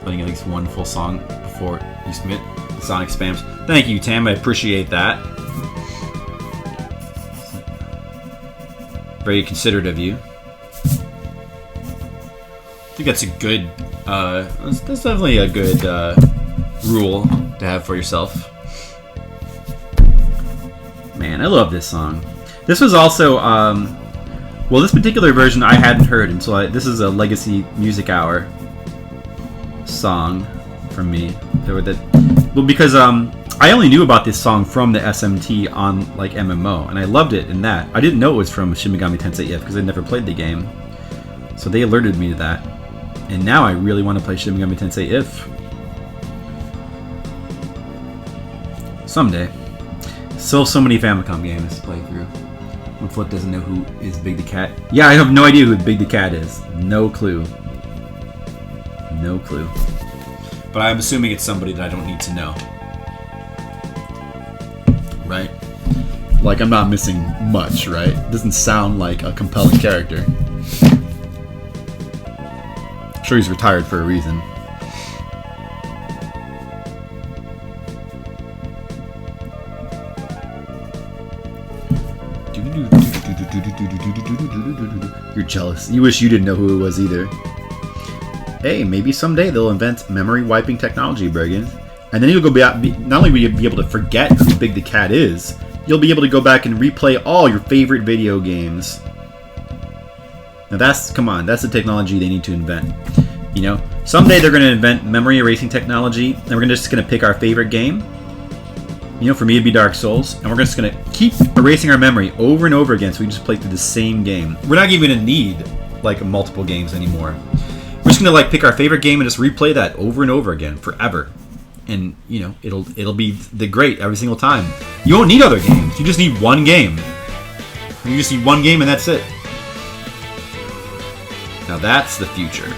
Playing at least one full song before you submit the Sonic spams. Thank you, Tam. I appreciate that. Very considerate of you. I think that's a good. That's definitely a good rule to have for yourself. Man, I love this song. This was also, well, this particular version I hadn't heard until this is a Legacy Music Hour song from me. Well, because I only knew about this song from the SMT on like MMO, and I loved it in that. I didn't know it was from Shin Megami Tensei If because I never played the game, so they alerted me to that. And now I really want to play Shin Megami Tensei If someday. Still, so many Famicom games to play through. When Flip doesn't know who is Big the Cat. Yeah, I have no idea who Big the Cat is. No clue. No clue. But I'm assuming it's somebody that I don't need to know. Right? Like, I'm not missing much, right? It doesn't sound like a compelling character. I'm sure he's retired for a reason. You're jealous. You wish you didn't know who it was either. Hey, maybe someday they'll invent memory wiping technology, Bergen. And then you'll go not only will you be able to forget who Big the Cat is, you'll be able to go back and replay all your favorite video games. Now that's the technology they need to invent. You know, someday they're going to invent memory erasing technology, and we're just going to pick our favorite game. You know, for me it'd be Dark Souls, and we're just going to keep erasing our memory over and over again so we just play through the same game. We're not even going to need like multiple games anymore. We're just going to like pick our favorite game and just replay that over and over again forever. And, you know, it'll be the great every single time. You won't need other games. You just need one game. You just need one game and that's it. Now that's the future.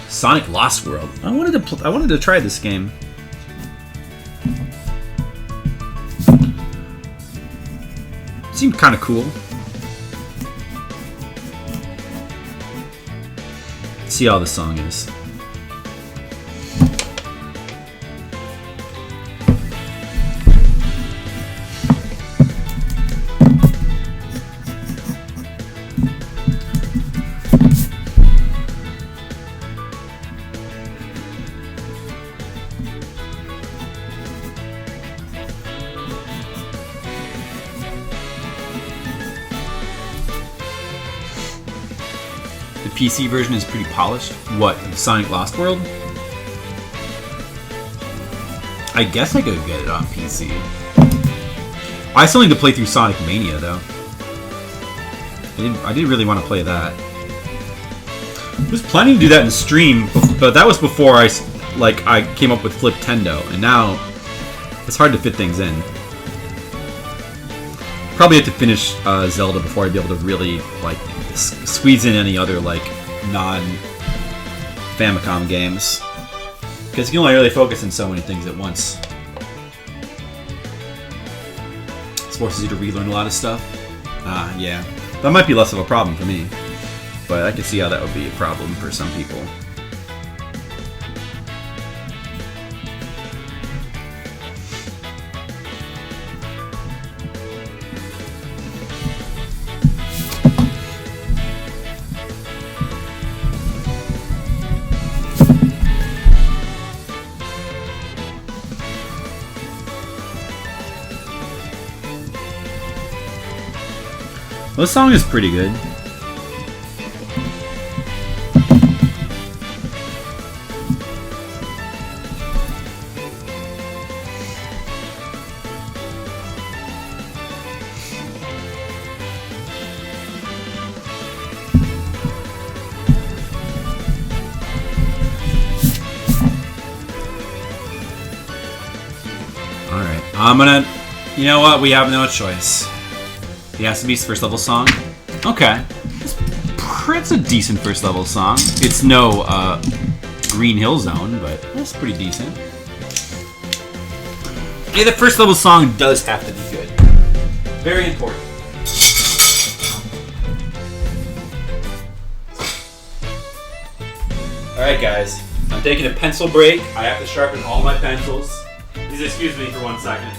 Sonic Lost World. I wanted to try this game. Seemed kind of cool. Let's see how the song is. the PC version is pretty polished. What, Sonic Lost World? I guess I could get it on PC. I still need to play through Sonic Mania, though. I didn't really want to play that. I was planning to do that in stream, but that was before I came up with Fliptendo, and now it's hard to fit things in. Probably have to finish Zelda before I'd be able to really squeeze in any other non-Famicom games, because you can only really focus on so many things at once. It forces you to relearn a lot of stuff. Yeah. That might be less of a problem for me, but I can see how that would be a problem for some people. This song is pretty good. Alright, you know what? We have no choice. It has to be his first level song? Okay. It's a decent first level song. It's no Green Hill Zone, but it's pretty decent. Yeah, the first level song does have to be good. Very important. Alright guys, I'm taking a pencil break. I have to sharpen all my pencils. Please excuse me for 1 second.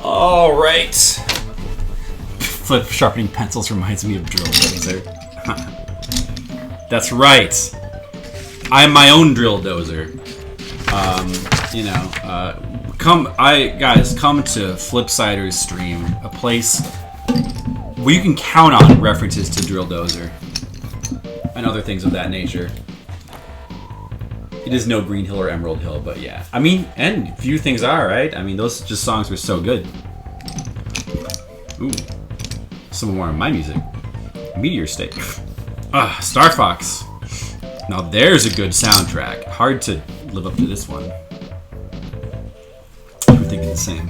Alright. Flip sharpening pencils reminds me of Drill Dozer. That's right. I'm my own Drill Dozer. Guys, come to Flipsider's stream, a place where you can count on references to Drill Dozer and other things of that nature. It is no Green Hill or Emerald Hill, but yeah. I mean, and few things are, right? I mean, those just songs were so good. Ooh. Some more of my music. Meteor State. Star Fox. Now there's a good soundtrack. Hard to live up to this one. We're thinking the same.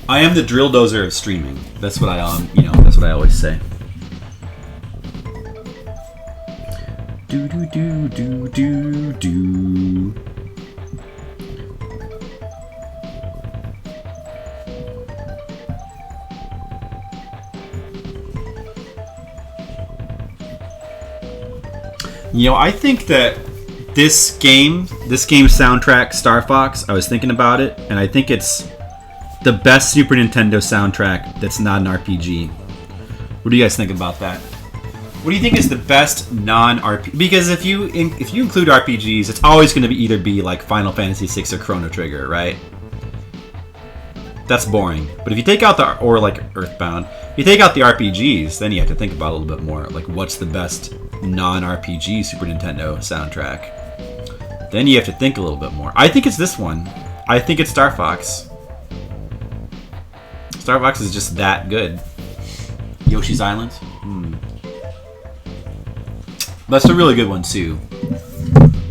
I am the Drill Dozer of streaming. That's what that's what I always say. Do do do do do do. I think that this game's soundtrack, Star Fox, I was thinking about it, and I think it's the best Super Nintendo soundtrack that's not an RPG. What do you guys think about that? What do you think is the best non-RPG? Because if you include RPGs, it's always going to either be like Final Fantasy VI or Chrono Trigger, right? That's boring. But if you take out or like Earthbound, if you take out the RPGs, then you have to think about it a little bit more. Like, what's the best non-RPG Super Nintendo soundtrack? Then you have to think a little bit more. I think it's this one. I think it's Star Fox. Star Fox is just that good. Yoshi's Island? That's a really good one too.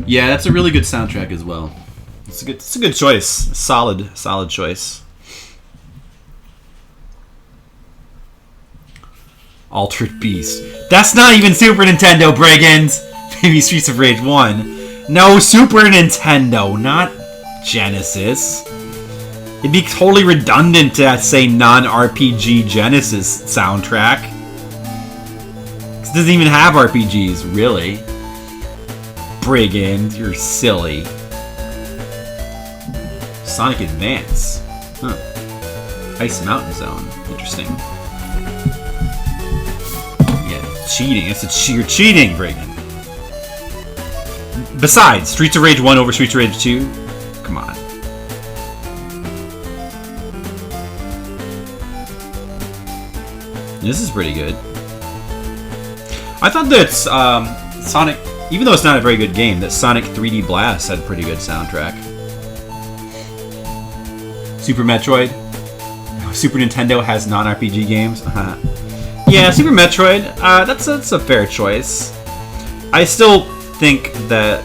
Yeah, that's a really good soundtrack as well. It's a good choice. Solid choice. Altered Beast. That's not even Super Nintendo, brigands! Maybe Streets of Rage 1. No, Super Nintendo, not Genesis. It'd be totally redundant to say non-RPG Genesis soundtrack. It doesn't even have RPGs, really. Brigand, you're silly. Sonic Advance. Huh. Ice Mountain Zone. Interesting. Yeah, cheating. You're cheating, Brigand. Besides, Streets of Rage 1 over Streets of Rage 2? Come on. This is pretty good. I thought that Sonic, even though it's not a very good game, that Sonic 3D Blast had a pretty good soundtrack. Super Metroid. Super Nintendo has non-RPG games. Yeah, Super Metroid. That's a fair choice. I still think that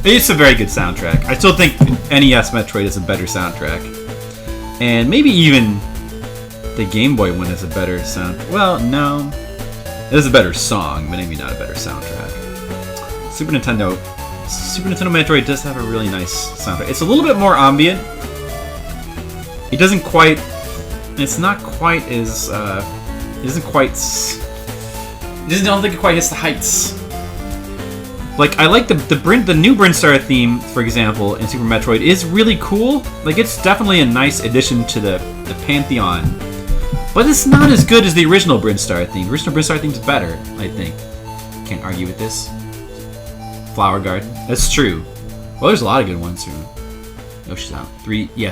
it's a very good soundtrack. I still think NES Metroid is a better soundtrack, and maybe even the Game Boy one is a better sound. Well, no. It is a better song, but maybe not a better soundtrack. Super Nintendo Metroid does have a really nice soundtrack. It's a little bit more ambient. It doesn't quite. It's not quite as. It doesn't quite. I don't think it quite hits the heights. Like, I like the new Brinstar theme, for example, in Super Metroid is really cool. Like, it's definitely a nice addition to the pantheon. But it's not as good as the original Brinstar theme. The original Brinstar theme is better, I think. Can't argue with this. Flower Garden. That's true. Well, there's a lot of good ones too. Yoshi's Island.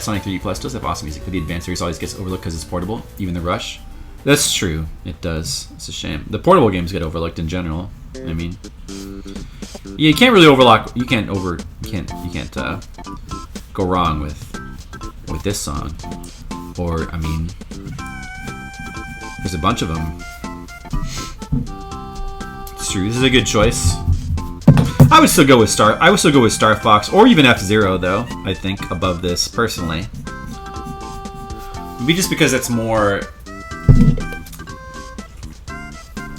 Sonic 3D Plus does have awesome music, but the Advanced series always gets overlooked because it's portable. Even the Rush. That's true. It does. It's a shame. The portable games get overlooked in general. I mean, yeah, you can't really overlook. You can't go wrong with this song. Or, I mean, there's a bunch of them. It's true. This is a good choice. I would still go with Star Fox or even F-Zero though. I think above this personally. Maybe just because it's more.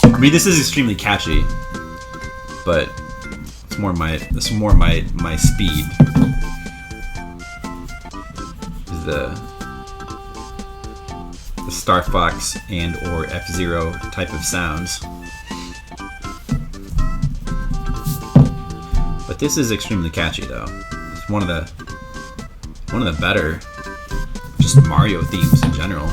I mean, this is extremely catchy, but it's more my speed. Is the Star Fox and or F-Zero type of sounds. But this is extremely catchy though. It's one of the better just Mario themes in general.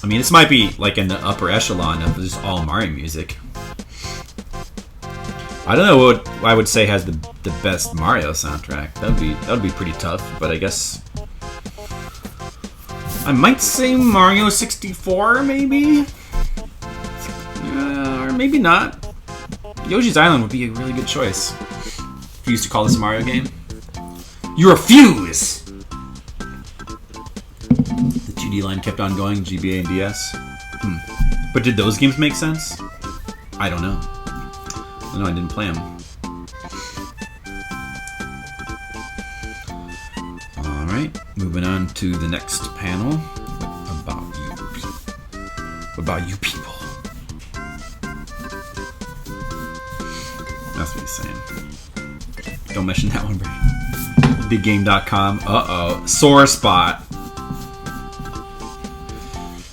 I mean, this might be like in the upper echelon of just all Mario music. I don't know what I would say has the best Mario soundtrack. That would be pretty tough, but I guess I might say Mario 64 maybe? Or maybe not. Yoshi's Island would be a really good choice. If you used to call this a Mario game. You refuse! The 2D line kept on going, GBA and DS. But did those games make sense? I don't know. No, I didn't play them. Alright, moving on to the next panel. What about you people? That's what he's saying. Don't mention that one, Brady. BigGame.com. Uh-oh. Sore spot.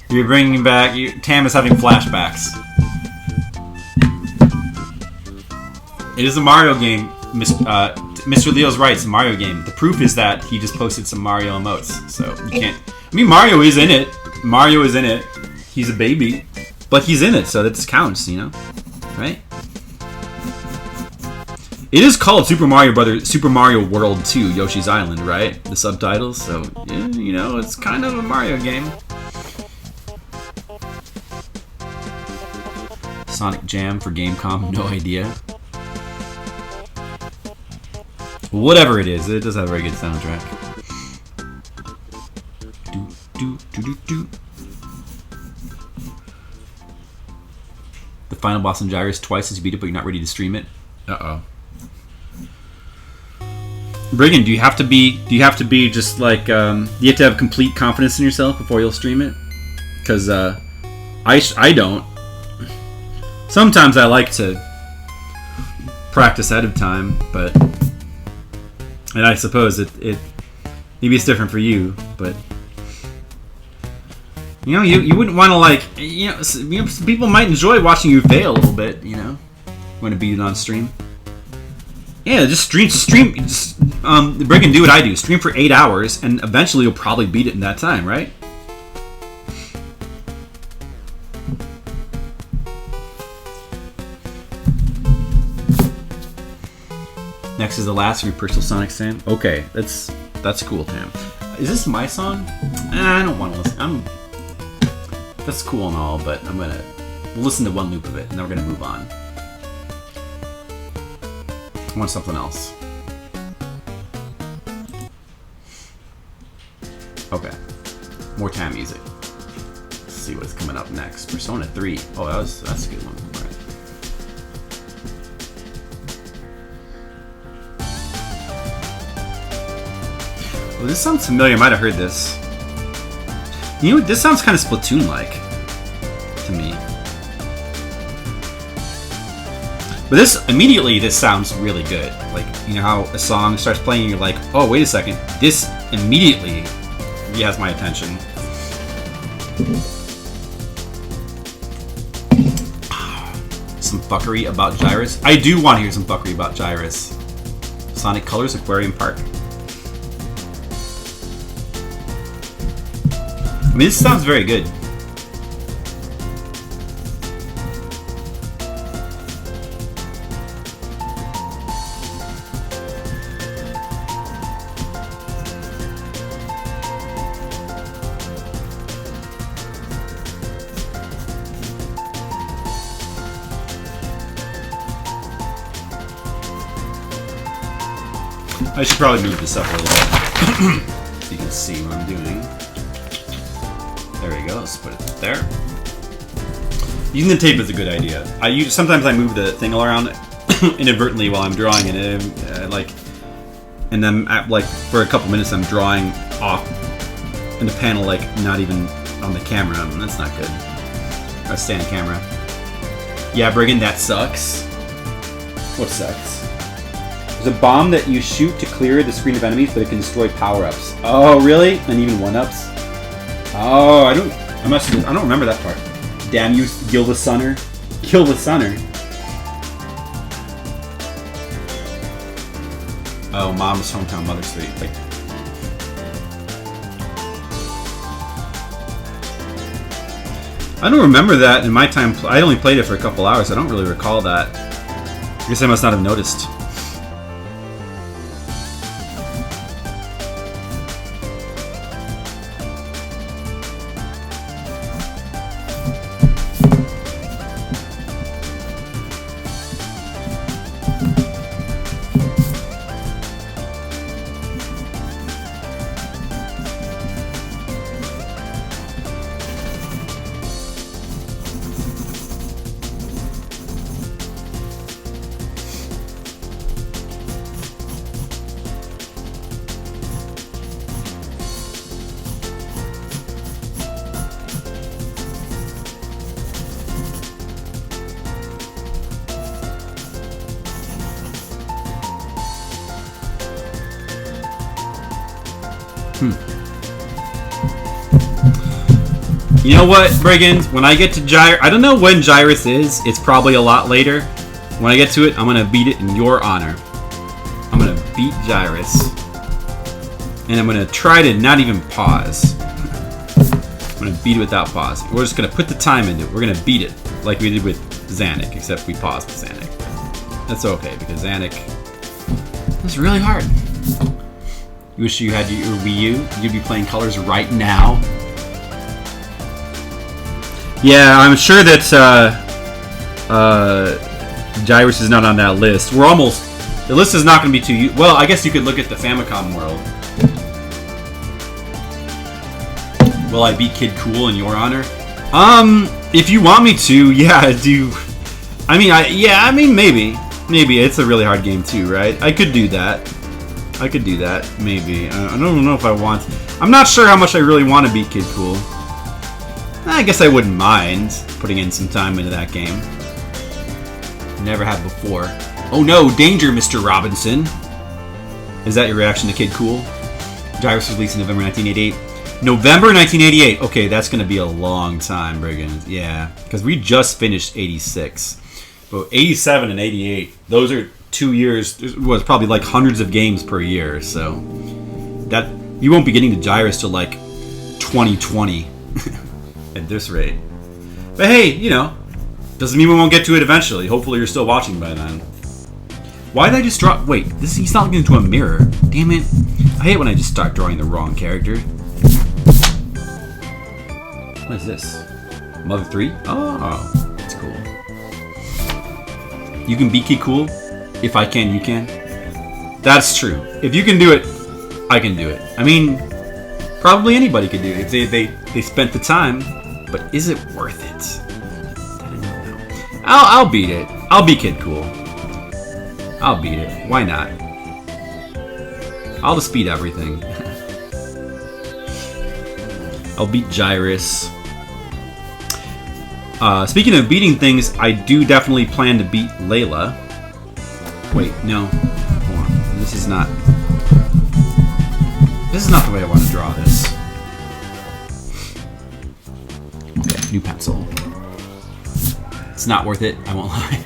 You're bringing back... Tam is having flashbacks. It is a Mario game. Mr. Leo's right. It's a Mario game. The proof is that he just posted some Mario emotes. So you can't. I mean, Mario is in it. Mario is in it. He's a baby, but he's in it, so that just counts, you know, right? It is called Super Mario World 2 Yoshi's Island, right? The subtitles, so yeah, you know, it's kind of a Mario game. Sonic Jam for Gamecom, no idea. Whatever it is, it does have a very good soundtrack. The final boss in Gyruss twice as you beat it, but you're not ready to stream it. Uh-oh. Brigand, do you have to be just like, do you have to have complete confidence in yourself before you'll stream it? Because, I don't. Sometimes I like to practice ahead of time, but, and I suppose it maybe it's different for you, but, you know, you wouldn't want to, like, you know, people might enjoy watching you fail a little bit, you know, want to beat it on stream. Yeah, just stream. Brigand, do what I do. Stream for 8 hours, and eventually you'll probably beat it in that time, right? Next is the last of your personal Sonic Sam. Okay, that's cool, Tam. Is this my song? I don't want to listen. That's cool and all, but we'll listen to one loop of it, and then we're gonna move on. I want something else. Okay. More Tam music. Let's see what's coming up next. Persona 3. Oh, that's a good one. Alright. Well, this sounds familiar. I might have heard this. You know what? This sounds kind of Splatoon-like to me. But this sounds really good. Like, you know how a song starts playing and you're like, oh, wait a second. This immediately has my attention. Some fuckery about Gyruss. I do want to hear some fuckery about Gyruss. Sonic Colors Aquarium Park. I mean, this sounds very good. I should probably move this up a little bit so you can see what I'm doing. There we go. Let's put it there. Using the tape is a good idea. Sometimes I move the thing around inadvertently while I'm drawing, and and then like for a couple minutes I'm drawing off in the panel, like not even on the camera. And that's not good. Or stand camera. Yeah, Brigand, that sucks. What sucks? There's a bomb that you shoot to clear the screen of enemies, but it can destroy power-ups. Oh, really? And even one-ups? Oh, I don't remember that part. Damn you, Gil the Sunner. Gil the Sunner. Oh, Mom's Hometown Mother Street. Like, I don't remember that in my time. I only played it for a couple hours. I don't really recall that. I guess I must not have noticed. You know what, Brigand? When I get to Gyruss, I don't know when Gyruss is. It's probably a lot later. When I get to it, I'm gonna beat it in your honor. I'm gonna beat Gyrus. And I'm gonna try to not even pause. I'm gonna beat it without pause. We're just gonna put the time into it. We're gonna beat it like we did with Zanuck, except we paused with Zanuck. That's okay, because Zanuck was really hard. You wish you had your Wii U? You'd be playing Colors right now. Yeah, I'm sure that Gyrus is not on that list. We're almost... The list is not going to be too... Well, I guess you could look at the Famicom world. Will I beat Kid Cool in your honor? If you want me to, yeah, do... I mean, maybe. Maybe. It's a really hard game too, right? I could do that. Maybe. I don't know if I want... I'm not sure how much I really want to beat Kid Cool. I guess I wouldn't mind putting in some time into that game. Never have before. Oh no, danger, Mr. Robinson! Is that your reaction to Kid Cool? Gyrus was released in November 1988. November 1988! Okay, that's gonna be a long time, Briggins. Yeah, because we just finished 86. But 87 and 88, those are 2 years. It was probably like hundreds of games per year, so... that you won't be getting to Gyrus till like 2020 at this rate. But hey, you know, doesn't mean we won't get to it eventually. Hopefully you're still watching by then. Why did I just draw... Wait, he's not looking into a mirror. Damn it. I hate when I just start drawing the wrong character. What is this? Mother 3? Oh, that's cool. You can beat Kid Cool. If I can, you can. That's true. If you can do it, I can do it. I mean, probably anybody could do it if they spent the time. But is it worth it? I don't know. I'll beat it. I'll beat Kid Cool. I'll beat it. Why not? I'll just beat everything. I'll beat Gyrus. Speaking of beating things, I do definitely plan to beat Layla. Wait, no. Hold on. This is not the way I want to draw this. Okay, new pencil. It's not worth it, I won't lie.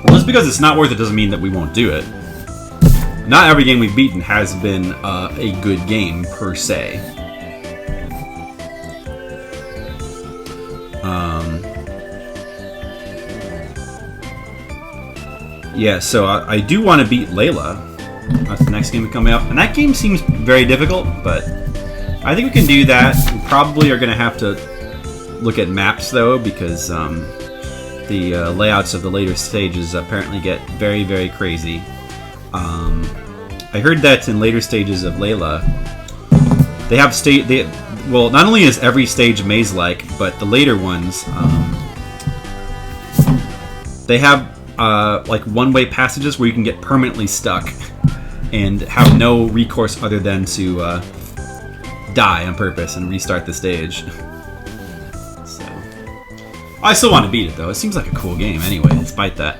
Well, just because it's not worth it doesn't mean that we won't do it. Not every game we've beaten has been a good game, per se. Yeah, so I do want to beat Layla. That's the next game coming up. And that game seems very difficult, but I think we can do that. We probably are going to have to look at maps, though, because the layouts of the later stages apparently get very, very crazy. I heard that in later stages of Layla, they have well, not only is every stage maze-like, but the later ones, they have like one-way passages where you can get permanently stuck and have no recourse other than to die on purpose and restart the stage. So, I still want to beat it though. It seems like a cool game anyway, despite that.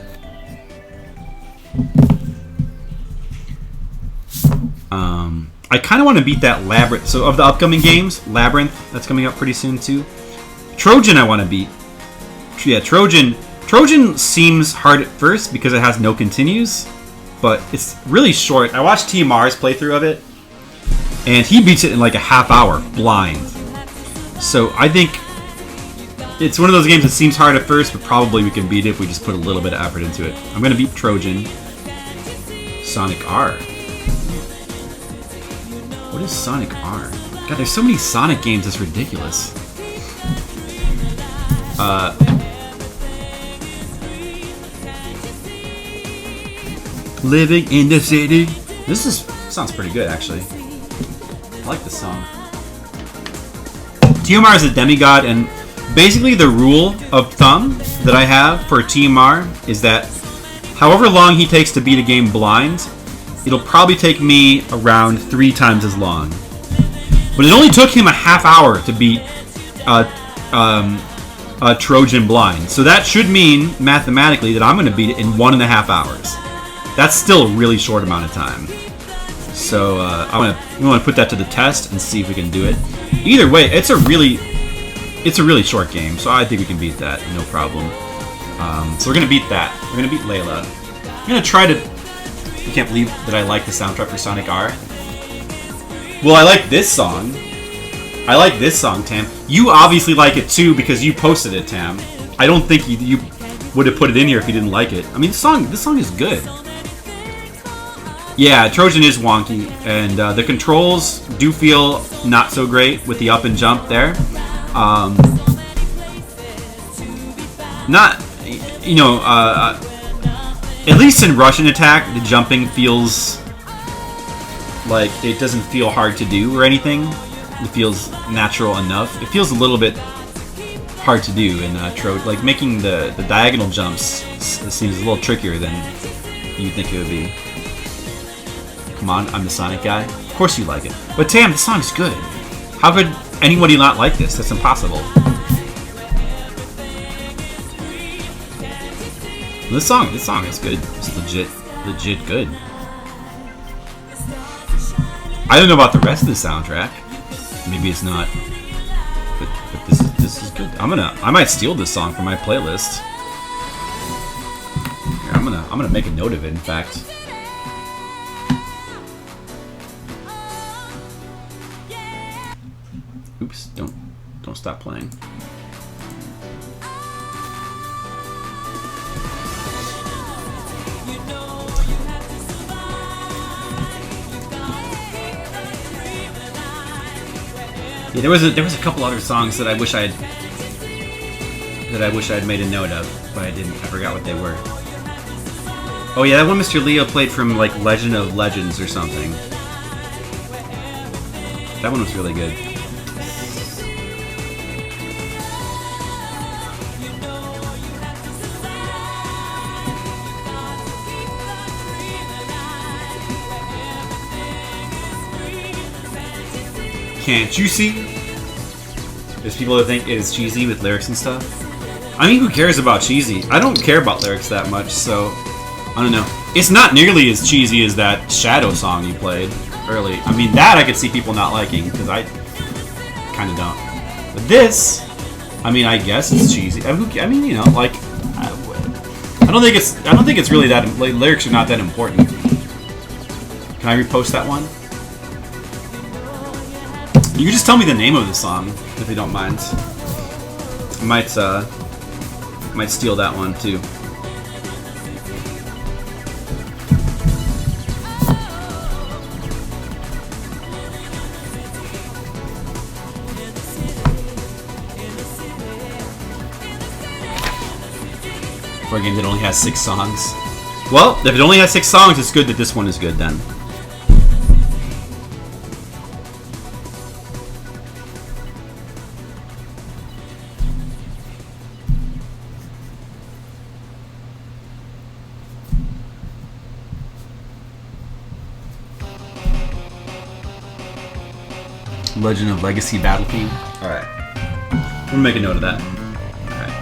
I kind of want to beat that Labyrinth. So of the upcoming games, Labyrinth, that's coming up pretty soon too. Trojan I want to beat. Yeah, Trojan seems hard at first because it has no continues, but it's really short. I watched TMR's playthrough of it, and he beats it in like a half hour, blind. So I think it's one of those games that seems hard at first, but probably we can beat it if we just put a little bit of effort into it. I'm going to beat Trojan. Sonic R. What is Sonic R? God, there's so many Sonic games, it's ridiculous. Living in the city. This sounds pretty good, actually. I like this song. TMR is a demigod, and basically the rule of thumb that I have for TMR is that however long he takes to beat a game blind, it'll probably take me around 3 times as long. But it only took him a half hour to beat Trojan blind. So that should mean, mathematically, that I'm going to beat it in 1.5 hours. That's still a really short amount of time. So we want to put that to the test and see if we can do it. Either way, it's a really short game, so I think we can beat that, no problem. So we're gonna beat that. We're gonna beat Layla. I'm gonna try to. I can't believe that I like the soundtrack for Sonic R. Well, I like this song. I like this song, Tam. You obviously like it too because you posted it, Tam. I don't think you would have put it in here if you didn't like it. I mean, this song is good. Yeah, Trojan is wonky, and the controls do feel not so great with the up and jump there. Not, you know, at least in Russian Attack, the jumping feels like it doesn't feel hard to do or anything. It feels natural enough. It feels a little bit hard to do in Trojan. Like making the diagonal jumps seems a little trickier than you'd think it would be. Come on, I'm the Sonic guy. Of course you like it. But Tam, this song's good. How could anybody not like this? That's impossible. This song is good. It's legit good. I don't know about the rest of the soundtrack. Maybe it's not. But this is good. I might steal this song from my playlist. Here, I'm gonna make a note of it, in fact. Oops, don't stop playing. Yeah, there was a couple other songs that I wish I'd made a note of, but I didn't. I forgot what they were. Oh yeah, that one Mr. Leo played from like Legend of Legends or something. That one was really good. Can't you see? There's people that think it is cheesy with lyrics and stuff. I mean, who cares about cheesy? I don't care about lyrics that much, so I don't know. It's not nearly as cheesy as that Shadow song you played early. I mean, that I could see people not liking because I kind of don't. But this, I mean, I guess it's cheesy. I mean, you know, like I don't think it's really that. Like, lyrics are not that important. Can I repost that one? You can just tell me the name of the song, if you don't mind. I might steal that one, too. For a game that only has 6 songs. Well, if it only has 6 songs, it's good that this one is good, then. Legend of Legacy Battle Theme. Alright. I'm gonna make a note of that. Alright.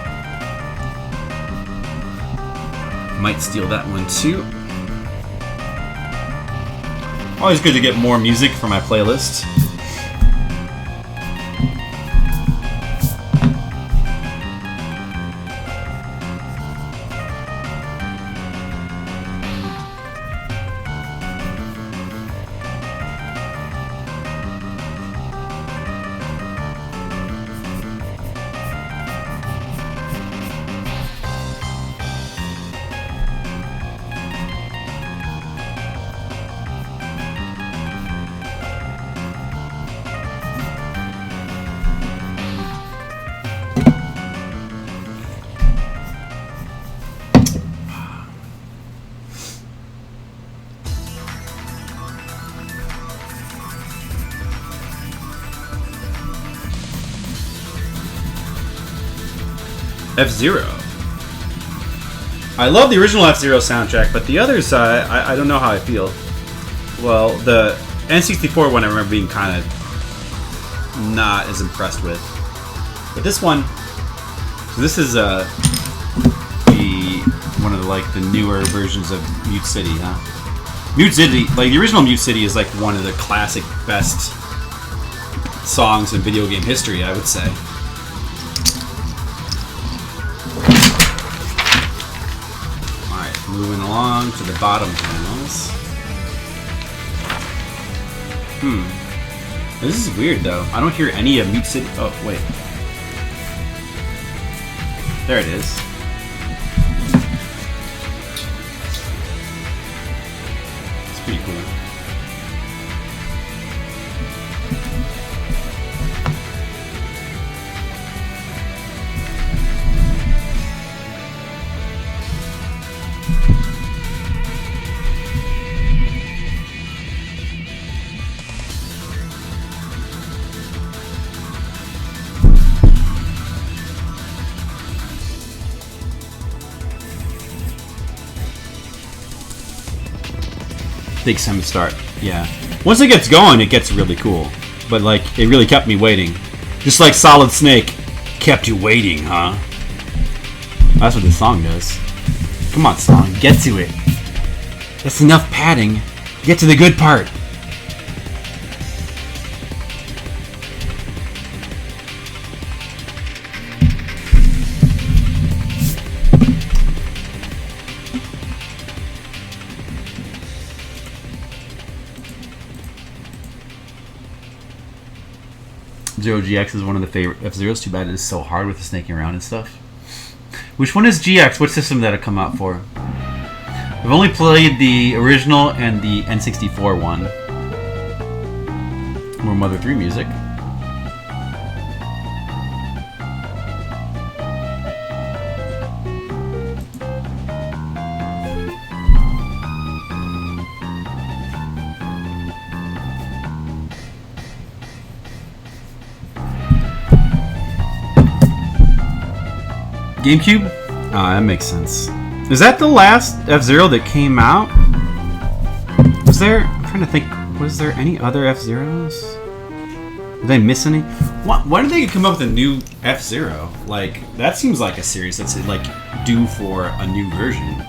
Might steal that one too. Always good to get more music for my playlist. F-Zero. I love the original F-Zero soundtrack, but the others, I don't know how I feel. Well, the N64 one I remember being kind of not as impressed with. But this one, so this is one of the newer versions of Mute City, huh? Mute City, like the original Mute City is like one of the classic best songs in video game history, I would say. Moving along to the bottom panels. This is weird though. I don't hear any of Mute City. Oh, wait. There it is. It's pretty cool. Takes time to start. Yeah. Once it gets going, it gets really cool. But like, it really kept me waiting. Just like Solid Snake kept you waiting, huh? That's what this song does. Come on, song, get to it. That's enough padding. Get to the good part. Zero GX is one of the favorite F-Zeros. Too bad it is so hard with the snaking around and stuff. Which one is GX? What system did it come out for? I've only played the original and the N64 one. More Mother 3 music. GameCube? Ah, that makes sense. Is that the last F-Zero that came out? Was there... I'm trying to think... Was there any other F-Zeros? Did I miss any? Why did they come up with a new F-Zero? Like, that seems like a series that's, like, due for a new version.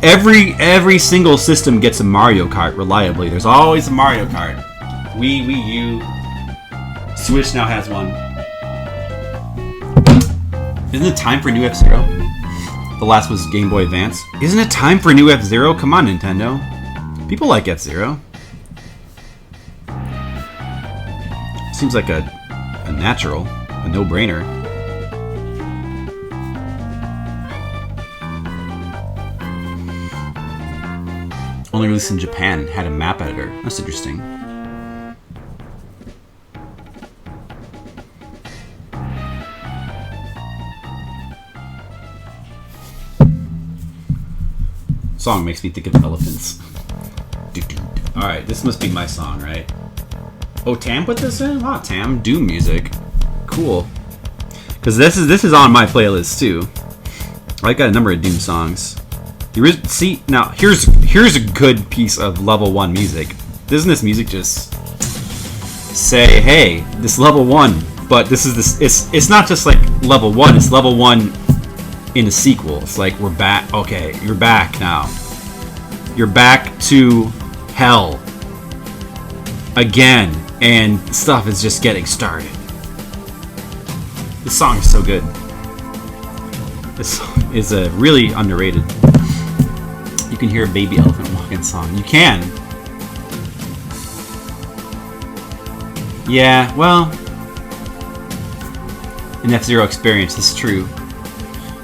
Every single system gets a Mario Kart reliably. There's always a Mario Kart. Wii U. Switch now has one. Isn't it time for a new F-Zero? The last was Game Boy Advance. Isn't it time for a new F-Zero? Come on, Nintendo. People like F-Zero. Seems like a natural, a no-brainer. Only released in Japan, had a map editor. That's interesting. Song makes me think of elephants. Alright, this must be my song, right? Oh, Tam put this in? Wow, Tam, Doom music. Cool. Because this is on my playlist too. I got a number of Doom songs. See, now here's a good piece of level 1 music. Doesn't this music just say, hey, this level 1, but this is this it's not just like level 1, it's level 1 in a sequel. It's like, we're back. Okay, you're back now. You're back to hell again, and stuff is just getting started. This song is so good. This song is a really underrated. You can hear a baby elephant walking song. You can. Yeah, well, an F-Zero experience. This is true.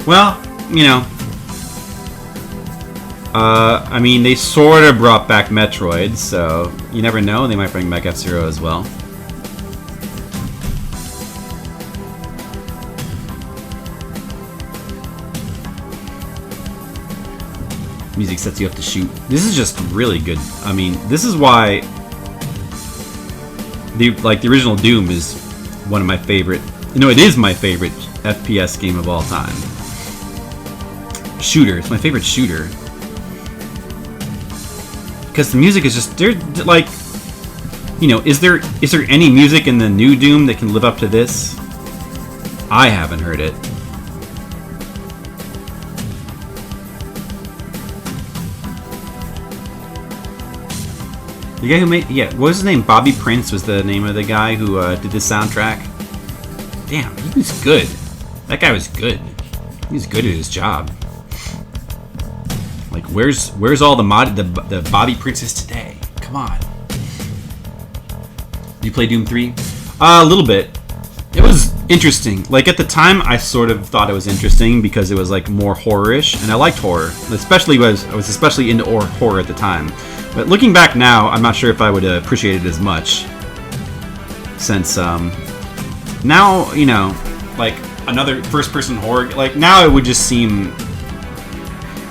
Well, you know, I mean, they sort of brought back Metroid, so you never know. They might bring back F-Zero as well. Music sets you up to shoot. This is just really good. I mean, this is why the original Doom is one of my favorite. You know, it is my favorite FPS game of all time. Shooter. It's my favorite shooter. Because the music is just, they're like, you know, is there any music in the new Doom that can live up to this? I haven't heard it. The guy who made, what was his name? Bobby Prince was the name of the guy who did the soundtrack. Damn, he was good. That guy was good. He was good at his job. Where's all the Bobby Princess today? Come on. Did you play Doom 3? A little bit. It was interesting. Like at the time, I sort of thought it was interesting because it was like more horror-ish, and I liked horror. Especially I was especially into horror at the time. But looking back now, I'm not sure if I would appreciate it as much. Since now, you know, like another first-person horror, like now it would just seem.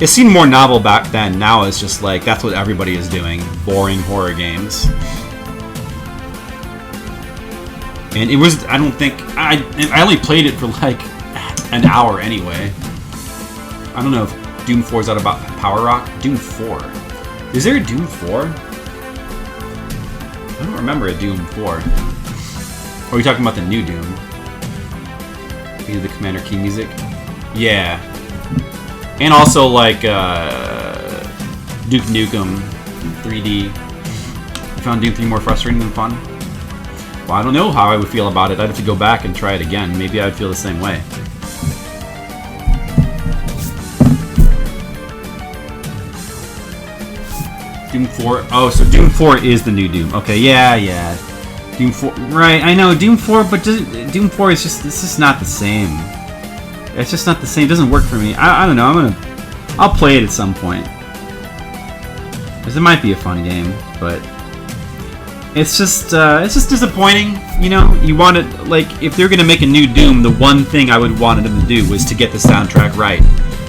It seemed more novel back then. Now it's just like that's what everybody is doing: boring horror games. And it was, I don't think, I only played it for like an hour anyway. I don't know if Doom 4 is out about Power Rock. Doom 4. Is there a Doom 4? I don't remember a Doom 4. Or are we talking about the new Doom? Maybe the Commander Key music? Yeah. And also like Duke Nukem 3D. You found Doom 3 more frustrating than fun? Well, I don't know how I would feel about it. I'd have to go back and try it again. Maybe I'd feel the same way. Doom 4. Oh, so Doom 4 is the new Doom. Okay, yeah. Doom 4. Right, I know. Doom 4, but Doom 4 is just... It's just not the same. It's just not the same. It doesn't work for me. I don't know. I'll play it at some point. Because it might be a fun game, but... It's just disappointing, you know. You want it, like, if they're gonna make a new Doom, the one thing I would want them to do was to get the soundtrack right.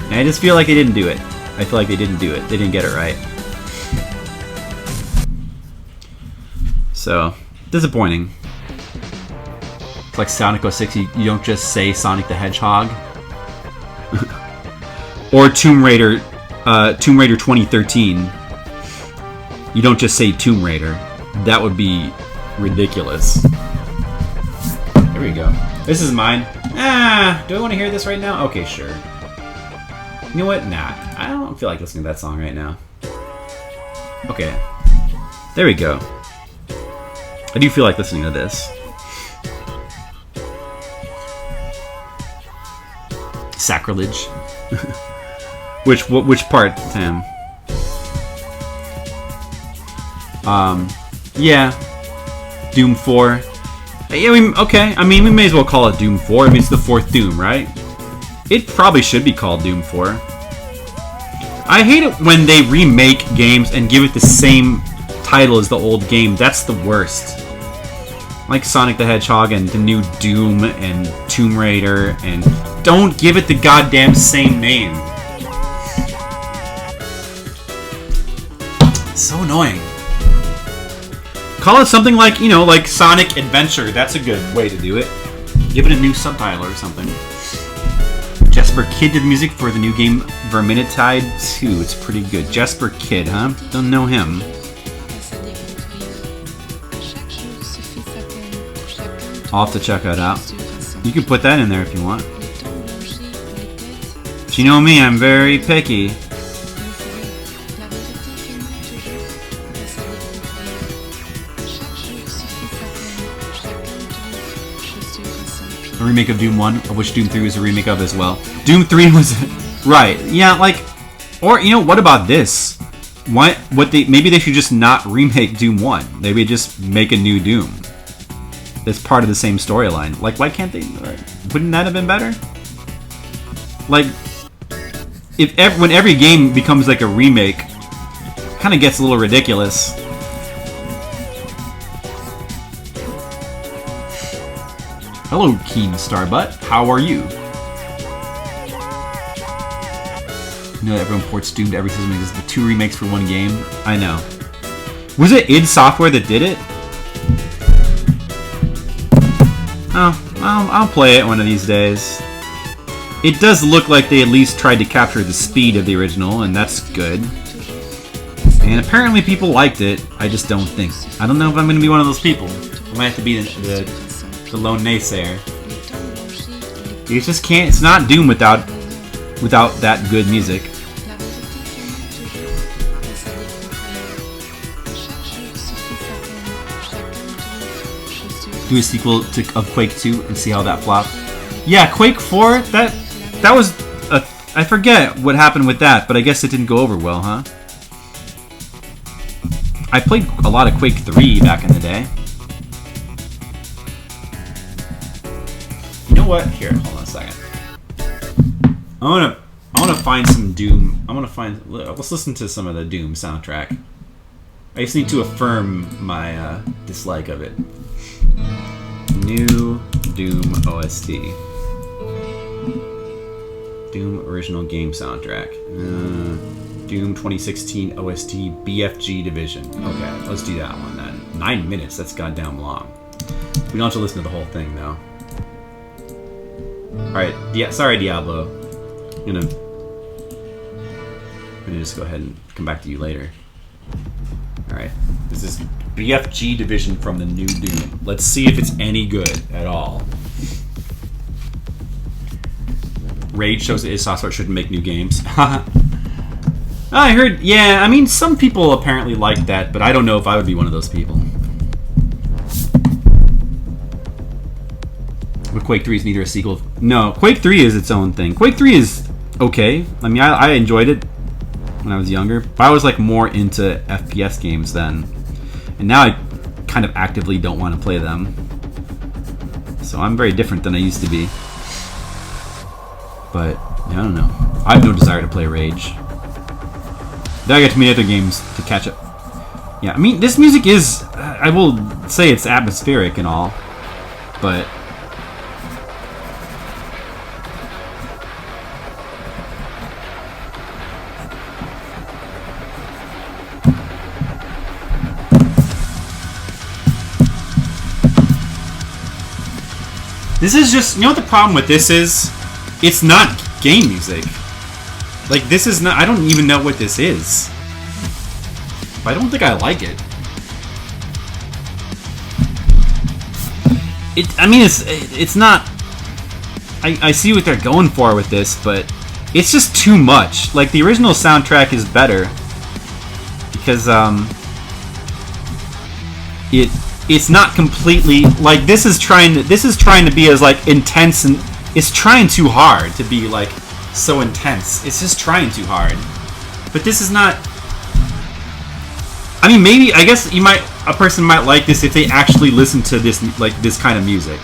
And I just feel like they didn't do it. I feel like they didn't do it. They didn't get it right. So, disappointing. It's like Sonic 06, you don't just say Sonic the Hedgehog. Or Tomb Raider 2013. You don't just say Tomb Raider. That would be ridiculous. There we go. This is mine. Do I want to hear this right now? Okay, sure. You know what? Nah. I don't feel like listening to that song right now. Okay. There we go. I do feel like listening to this. Sacrilege. Which part, Sam? Yeah. Doom 4. Yeah, okay. I mean, we may as well call it Doom 4. I mean, it's the fourth Doom, right? It probably should be called Doom 4. I hate it when they remake games and give it the same title as the old game. That's the worst. Like Sonic the Hedgehog and the new Doom and Tomb Raider, and don't give it the goddamn same name. It's so annoying. Call it something like, you know, like Sonic Adventure. That's a good way to do it. Give it a new subtitle or something. Jesper Kid did the music for the new game Vermintide 2. It's pretty good. Jesper Kid, huh? Don't know him. I'll have to check that out. You can put that in there if you want. But you know me, I'm very picky. A remake of Doom 1, of which Doom 3 was a remake of as well. Doom 3 was... right, yeah, like... Or, you know, what about this? Maybe they should just not remake Doom 1. Maybe just make a new Doom. That's part of the same storyline. Like, why can't they... Wouldn't that have been better? Like, when every game becomes like a remake, it kind of gets a little ridiculous. Hello, Keen Starbutt. How are you? You know that everyone ports Doom to every system because the 2 remakes for 1 game? I know. Was it id Software that did it? Oh, I'll play it one of these days. It does look like they at least tried to capture the speed of the original, and that's good. And apparently people liked it. I just don't think. I don't know if I'm going to be one of those people. I might have to be the lone naysayer. You just can't. It's not Doom without that good music. Do a sequel of Quake 2 and see how that flopped. Yeah, Quake 4. That was a I forget what happened with that, but I guess it didn't go over well, huh? I played a lot of Quake 3 back in the day. You know what? Here, hold on a second. I wanna find some Doom. Let's listen to some of the Doom soundtrack. I just need to affirm my dislike of it. New Doom OST. Doom original game soundtrack. Doom 2016 OST BFG Division. Okay, let's do that one then. 9 minutes, that's goddamn long. We don't have to listen to the whole thing though. Alright, sorry Diablo. I'm gonna just go ahead and come back to you later. Alright, this is BFG Division from the new Doom. Let's see if it's any good at all. Rage shows that id Software shouldn't make new games. I heard, yeah, I mean, some people apparently like that, but I don't know if I would be one of those people. But Quake 3 is neither a sequel. No, Quake 3 is its own thing. Quake 3 is okay. I mean, I enjoyed it when I was younger, but I was like more into FPS games then. And now I kind of actively don't want to play them. So I'm very different than I used to be. But, I don't know. I have no desire to play Rage. Then I get too many other games to catch up. Yeah, I mean, this music is... I will say it's atmospheric and all. But... this is just... You know what the problem with this is? It's not game music. Like, this is not... I don't even know what this is. But I don't think I like it. I mean, it's not... I see what they're going for with this, but it's just too much. Like, the original soundtrack is better. Because, it's not completely... Like, this is trying to be as, like, intense and... It's trying too hard to be, like, so intense. It's just trying too hard. But this is not... I mean, maybe... I guess a person might like this if they actually listen to this, like, this kind of music.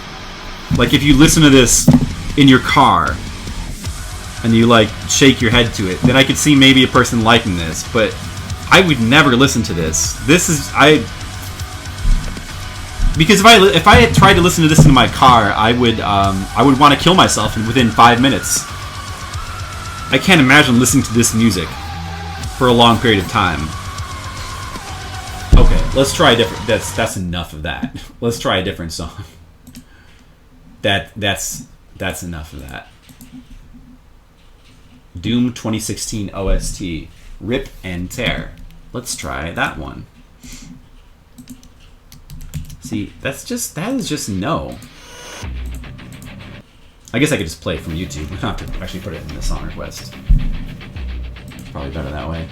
Like, if you listen to this in your car, and you, like, shake your head to it, then I could see maybe a person liking this. But I would never listen to this. This is... Because if I had tried to listen to this in my car, I would want to kill myself within 5 minutes. I can't imagine listening to this music for a long period of time. Okay, let's try a different... That's enough of that. Let's try a different song. That's enough of that. Doom 2016 OST. Rip and Tear. Let's try that one. See, that is just no. I guess I could just play it from YouTube. I don't have to actually put it in the song request. Probably better that way.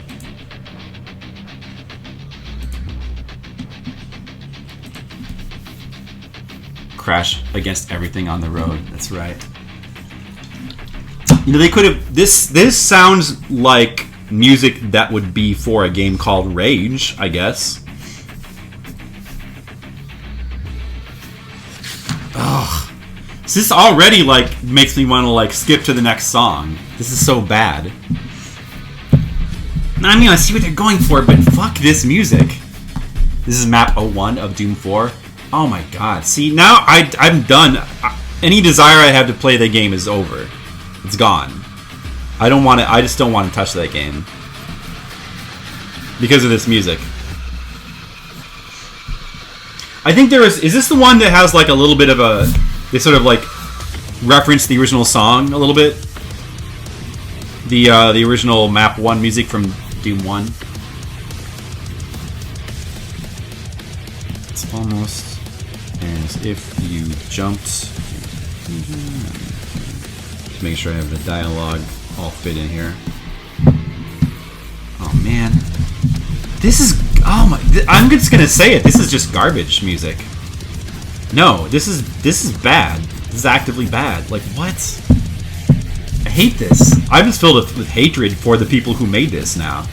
Crash against everything on the road. That's right. You know, they could have... This sounds like music that would be for a game called Rage, I guess. Ugh. So this already, like, makes me want to, like, skip to the next song. This is so bad. I mean, I see what they're going for, but fuck this music. This is map 01 of Doom 4. Oh my god. See, now I'm done. Any desire I have to play the game is over. It's gone. I just don't want to touch that game. Because of this music. I think is this the one that has like a little bit of a... They sort of like reference the original song a little bit? The original map 1 music from Doom 1. It's almost as if you jumped... Just making sure I have the dialogue all fit in here. Oh man. This is... Oh my... I'm just gonna say it. This is just garbage music. No, this is bad. This is actively bad. Like, what? I hate this. I'm just filled with hatred for the people who made this now.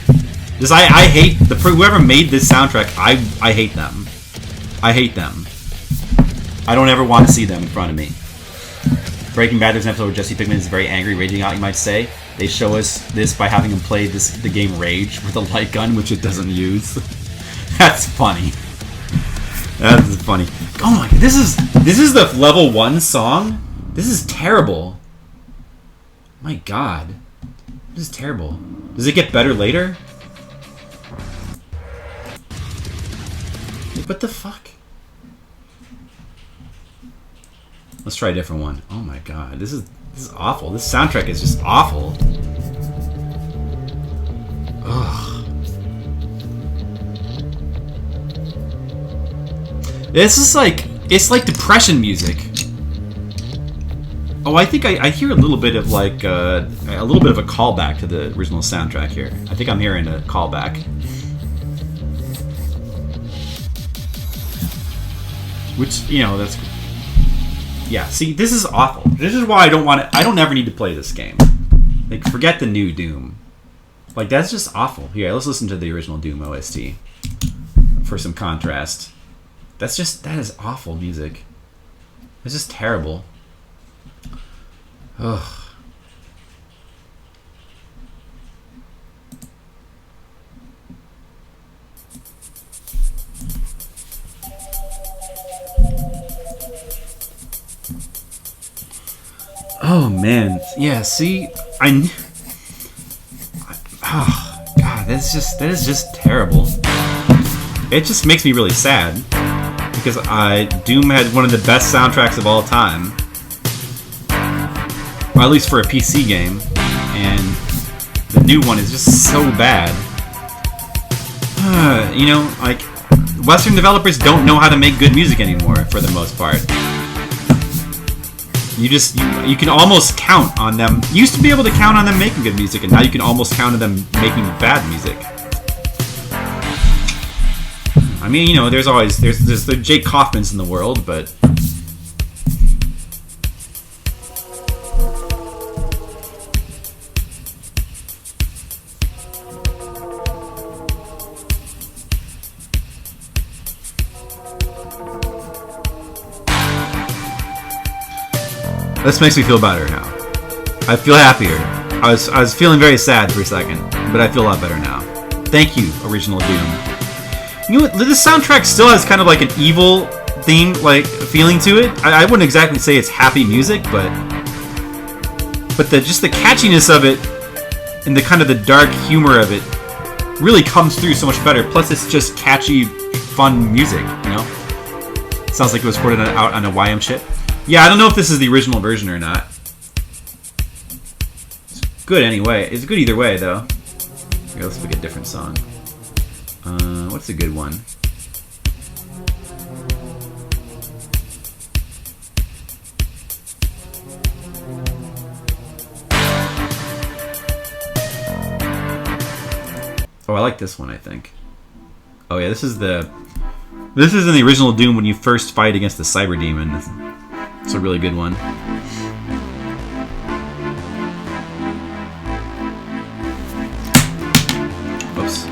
Just I hate whoever made this soundtrack. I hate them. I hate them. I don't ever want to see them in front of me. Breaking Bad, there's an episode where Jesse Pinkman is very angry, raging out, you might say. They show us this by having him play the game Rage with a light gun, which it doesn't use. That's funny. That's funny. Oh my, this is the level 1 song? This is terrible. My god. This is terrible. Does it get better later? What the fuck? Let's try a different one. Oh my god, this is awful. This soundtrack is just awful. Ugh. This is like, it's like depression music. Oh, I think I hear a little bit of like a little bit of a callback to the original soundtrack here. I think I'm hearing a callback. Which, you know, that's... Yeah, see, this is awful. This is why I don't want it. I don't ever need to play this game. Like, forget the new Doom. Like, that's just awful. Here, let's listen to the original Doom OST for some contrast. That is awful music. It's just terrible. Ugh. Oh man, yeah. See, oh god, that is just terrible. It just makes me really sad because Doom had one of the best soundtracks of all time, or at least for a PC game, and the new one is just so bad. You know, like Western developers don't know how to make good music anymore for the most part. You can almost count on them. You used to be able to count on them making good music, and now you can almost count on them making bad music. I mean, you know, there's the Jake Kaufmans in the world, but this makes me feel better now. I feel happier. I was feeling very sad for a second, but I feel a lot better now. Thank you, original Doom. You know what? This soundtrack still has kind of like an evil theme, like feeling to it. I wouldn't exactly say it's happy music, but just the catchiness of it and the kind of the dark humor of it really comes through so much better. Plus, it's just catchy, fun music. You know, sounds like it was recorded out on a YM chip. Yeah, I don't know if this is the original version or not. It's good anyway. It's good either way, though. Here, let's pick a different song. What's a good one? Oh, I like this one, I think. Oh yeah, this is in the original Doom when you first fight against the Cyber Demon. It's a really good one. Oops.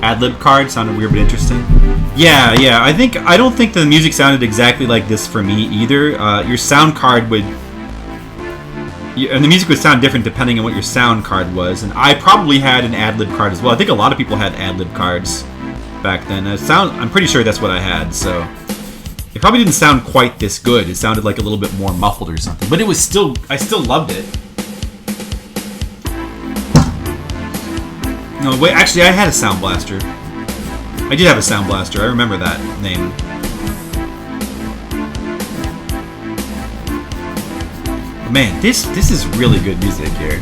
Ad-lib card sounded weird but interesting. Yeah. I don't think the music sounded exactly like this for me either. Your sound card would, and the music would sound different depending on what your sound card was. And I probably had an ad-lib card as well. I think a lot of people had ad-lib cards back then. I'm pretty sure that's what I had. So it probably didn't sound quite this good. It sounded like a little bit more muffled or something. But I still loved it. No, wait, actually, I had a Sound Blaster. I did have a Sound Blaster. I remember that name. But man, this is really good music here.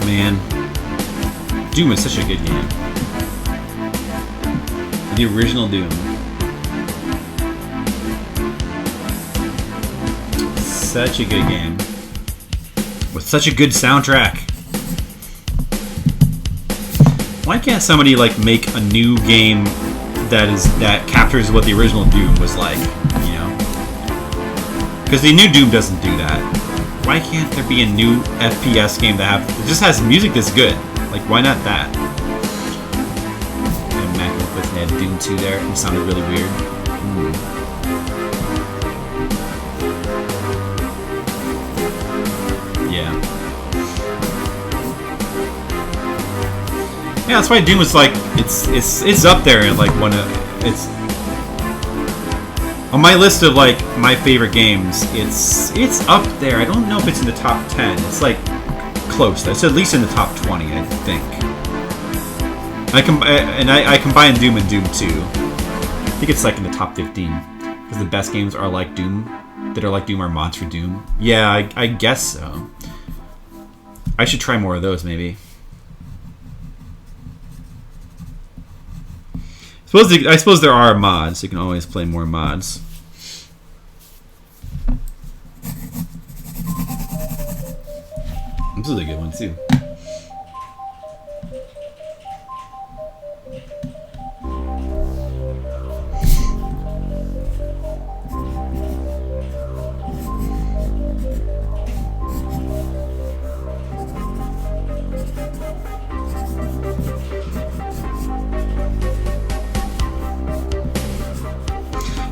Man, Doom is such a good game. The original Doom. Such a good game. With such a good soundtrack. Why can't somebody like make a new game that captures what the original Doom was like, you know? Because the new Doom doesn't do that. Why can't there be a new FPS game that just has music that's good? Like, why not that? And Mac and had Doom 2 there. It sounded really weird. Yeah. Yeah, that's why Doom was like it's up there and like it's on my list of like my favorite games. It's up there. I don't know if it's in the top 10. It's like close. It's at least in the top 20, I think. I combine Doom and Doom 2. I think it's like in the top 15 because the best games are like Doom. That are like Doom are mods for Doom. Yeah, I guess so. I should try more of those maybe. I suppose there are mods. You can always play more mods. This is a good one too.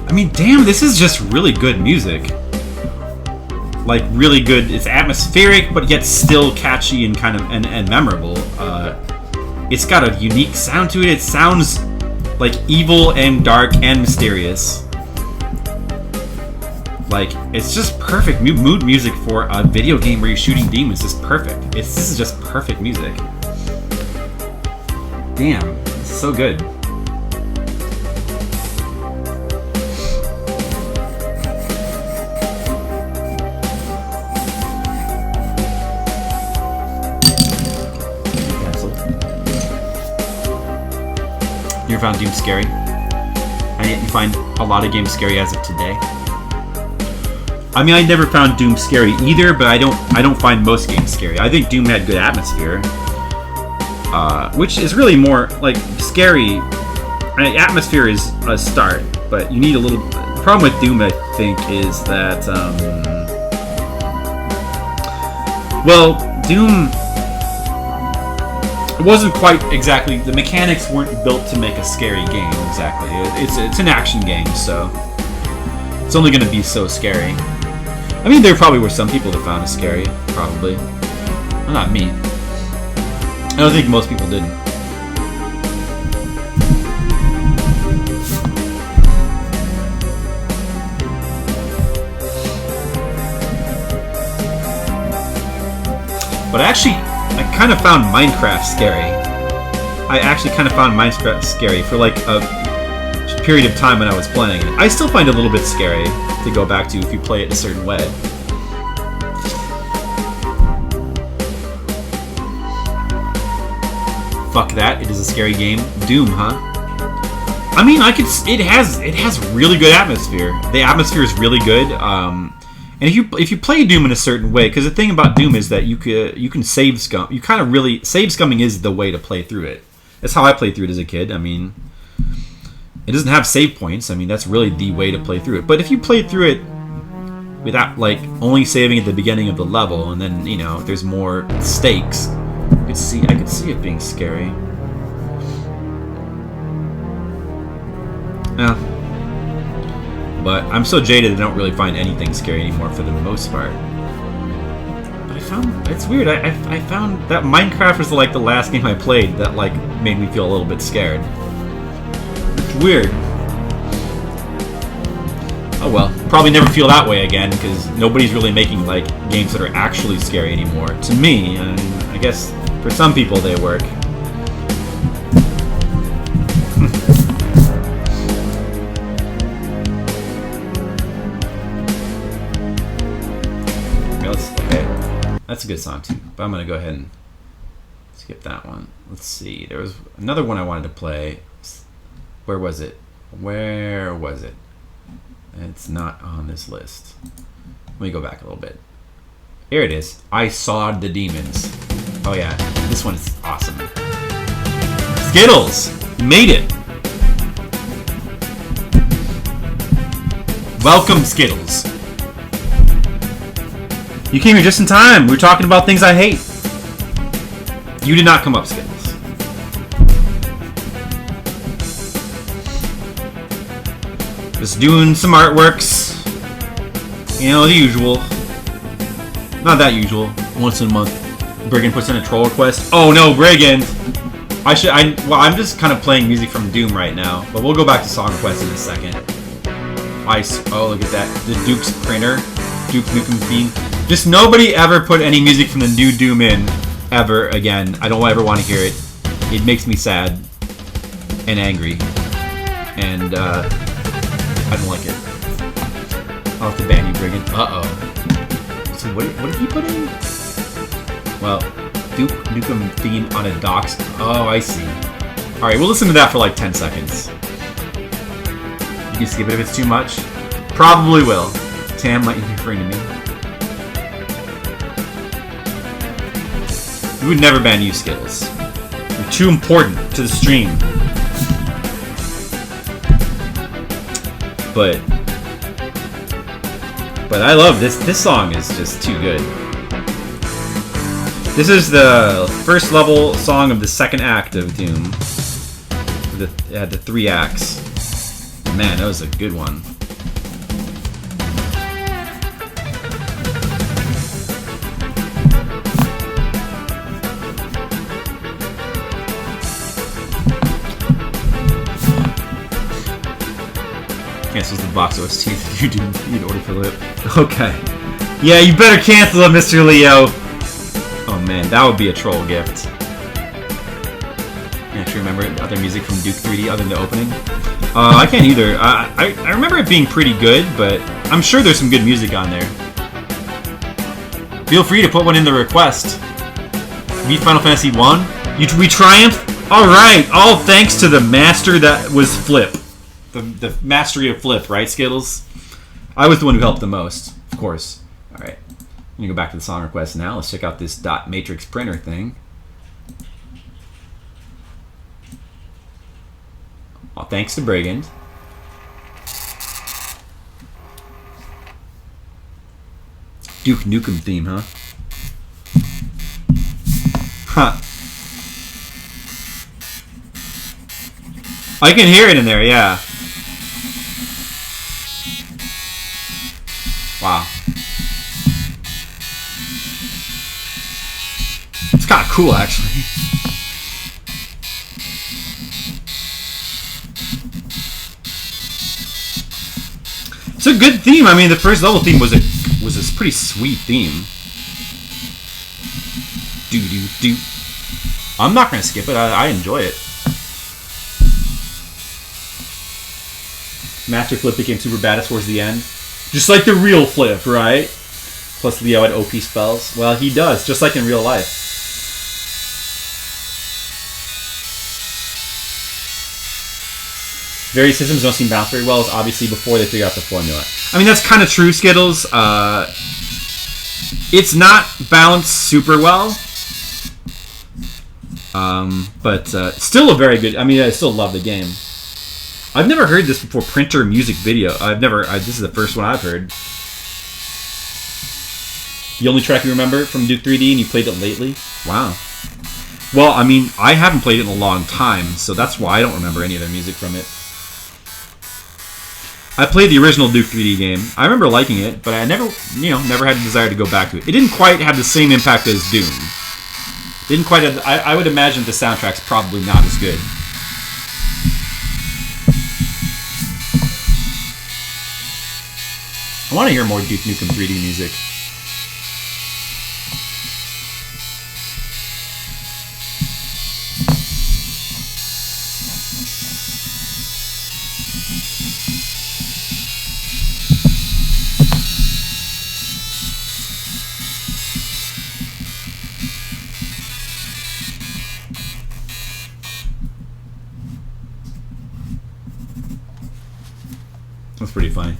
I mean, damn, this is just really good music. Like, really good. It's atmospheric, but yet still catchy and kind of and memorable. It's got a unique sound to it. It sounds like evil and dark and mysterious. Like, it's just perfect mood music for a video game where you're shooting demons. It's perfect. This is just perfect music. Damn, it's so good. You ever found Doom scary? And yet you find a lot of games scary as of today. I mean, I never found Doom scary either, but I don't find most games scary. I think Doom had good atmosphere, which is really more like scary. I mean, atmosphere is a start, but you need a little. The problem with Doom, I think, is that well, Doom. It wasn't quite exactly. The mechanics weren't built to make a scary game exactly. It's an action game, so it's only going to be so scary. I mean, there probably were some people that found it scary, probably. Well, not me. I don't think most people didn't. But actually, I kind of found Minecraft scary. I actually kind of found Minecraft scary for like a period of time when I was playing it. I still find it a little bit scary to go back to if you play it a certain way. Fuck that! It is a scary game. Doom, huh? I mean, it has really good atmosphere. The atmosphere is really good. And if you play Doom in a certain way, because the thing about Doom is that you can save scum. You kind of really save scumming is the way to play through it. That's how I played through it as a kid. I mean, it doesn't have save points. I mean, that's really the way to play through it. But if you play through it without like only saving at the beginning of the level, and then if there's more stakes, I could see it being scary. Yeah. But I'm so jaded I don't really find anything scary anymore for the most part. But it's weird. I found that Minecraft was like the last game I played that like made me feel a little bit scared. It's weird. Oh well, probably never feel that way again because nobody's really making like games that are actually scary anymore. To me, I guess for some people they work. Okay, that's a good song too. But I'm gonna go ahead and Skip that one. Let's see. There was another one I wanted to play. Where was it? Where was it? It's not on this list. Let me go back a little bit. Here it is. I Saw the Demons. Oh yeah, this one is awesome. Skittles! Made it! Welcome, Skittles. You came here just in time. We were talking about things I hate. You did not come up, Skittles. Just doing some artworks. You know, the usual. Not that usual. Once in a month, Brigand puts in a troll request. Oh no, Brigand! Well, I'm just kind of playing music from Doom right now, but we'll go back to song requests in a second. Oh, look at that. The Duke's printer. Duke Nukem theme. Just nobody ever put any music from the new Doom in, ever again. I don't ever want to hear it. It makes me sad and angry. And, I don't like it. I'll have to ban you, Brigand. Uh-oh. So what did he put in? Well, Duke Nukem theme on a docs. Oh, I see. Alright, we'll listen to that for like 10 seconds. You can skip it if it's too much. Probably will. Tam might be referring to me. We would never ban you, Skittles. You're too important to the stream. But I love this. This song is just too good. This is the first level song of the second act of Doom. It had the 3 acts. Man, that was a good one. Cancels the box OST if you do need order for it. Okay. Yeah, you better cancel it, Mr. Leo. Oh man, that would be a troll gift. I actually remember other music from Duke 3D other than the opening. I can't either. I remember it being pretty good, but I'm sure there's some good music on there. Feel free to put one in the request. Beat Final Fantasy 1? We triumph? Alright, all thanks to the master that was Flip. The mastery of Flip, right, Skittles? I was the one who helped the most, of course. Alright. I'm gonna go back to the song request now. Let's check out this dot matrix printer thing. All thanks to Brigand. Duke Nukem theme, huh? Huh. I can hear it in there, yeah. Wow. It's kind of cool, actually. It's a good theme. I mean, the first level theme was a pretty sweet theme. Do. I'm not gonna skip it. I enjoy it. Master Flip became super badass towards the end, just like the real Flip, right? Plus Leo had OP spells. Well, he does, just like in real life. Various systems don't seem balanced very well, as obviously before they figure out the formula. I mean, that's kind of true, Skittles. It's not balanced super well. But still a very good... I mean, I still love the game. I've never heard this before, printer music video. This is the first one I've heard. The only track you remember from Duke 3D and you played it lately? Wow. Well, I mean, I haven't played it in a long time, so that's why I don't remember any of the music from it. I played the original Duke 3D game. I remember liking it, but I never had a desire to go back to it. It didn't quite have the same impact as Doom. Didn't quite have, I would imagine the soundtrack's probably not as good. I want to hear more Duke Nukem 3D music. That's pretty funny.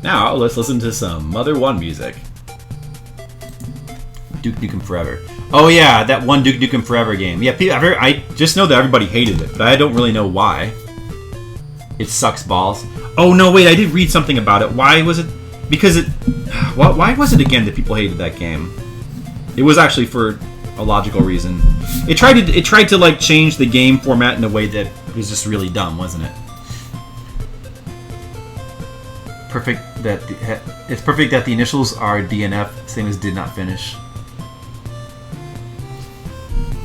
Now let's listen to some Mother 1 music. Duke Nukem Forever. Oh yeah, that one Duke Nukem Forever game. Yeah, I just know that everybody hated it, but I don't really know why. It sucks balls. Oh no, wait, I did read something about it. Why was it? Because it. Why was it again that people hated that game? It was actually for a logical reason. It tried to like change the game format in a way that was just really dumb, wasn't it? It's perfect that the initials are DNF, same as did not finish.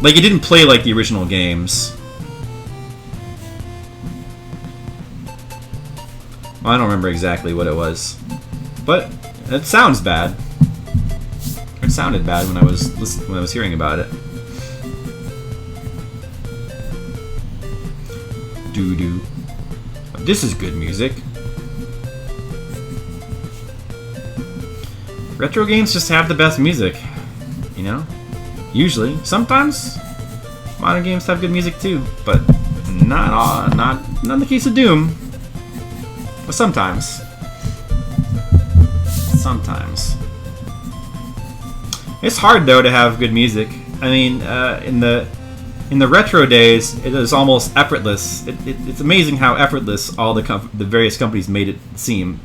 Like, it didn't play like the original games. Well, I don't remember exactly what it was, but it sounds bad. It sounded bad when I was hearing about it. Doo-doo. This is good music. Retro games just have the best music, you know? Usually. Sometimes modern games have good music too, but not in the case of Doom. But sometimes. Sometimes. It's hard though to have good music. I mean, in the retro days, it was almost effortless. It's amazing how effortless all the various companies made it seem.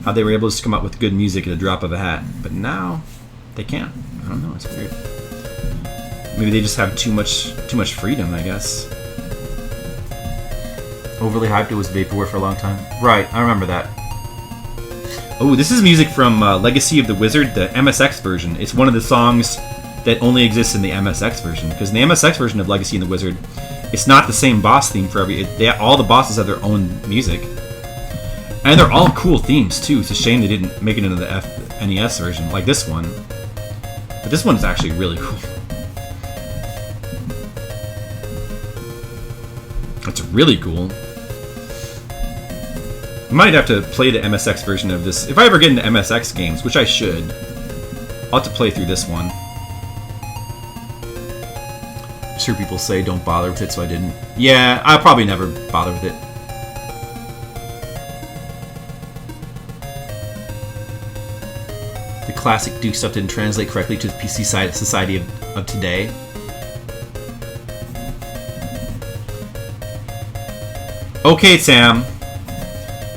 How they were able to come up with good music at a drop of a hat. But now, they can't. I don't know, it's weird. Maybe they just have too much freedom, I guess. Overly hyped, it was Vaporware for a long time. Right, I remember that. Oh, this is music from Legacy of the Wizard, the MSX version. It's one of the songs that only exists in the MSX version. Because in the MSX version of Legacy and the Wizard, it's not the same boss theme for all the bosses have their own music. And they're all cool themes, too. It's a shame they didn't make it into the NES version, like this one. But this one is actually really cool. It's really cool. I might have to play the MSX version of this. If I ever get into MSX games, which I should, I'll have to play through this one. I'm sure people say don't bother with it, so I didn't. Yeah, I'll probably never bother with it. The classic Duke stuff didn't translate correctly to the PC society of today. Okay, Sam.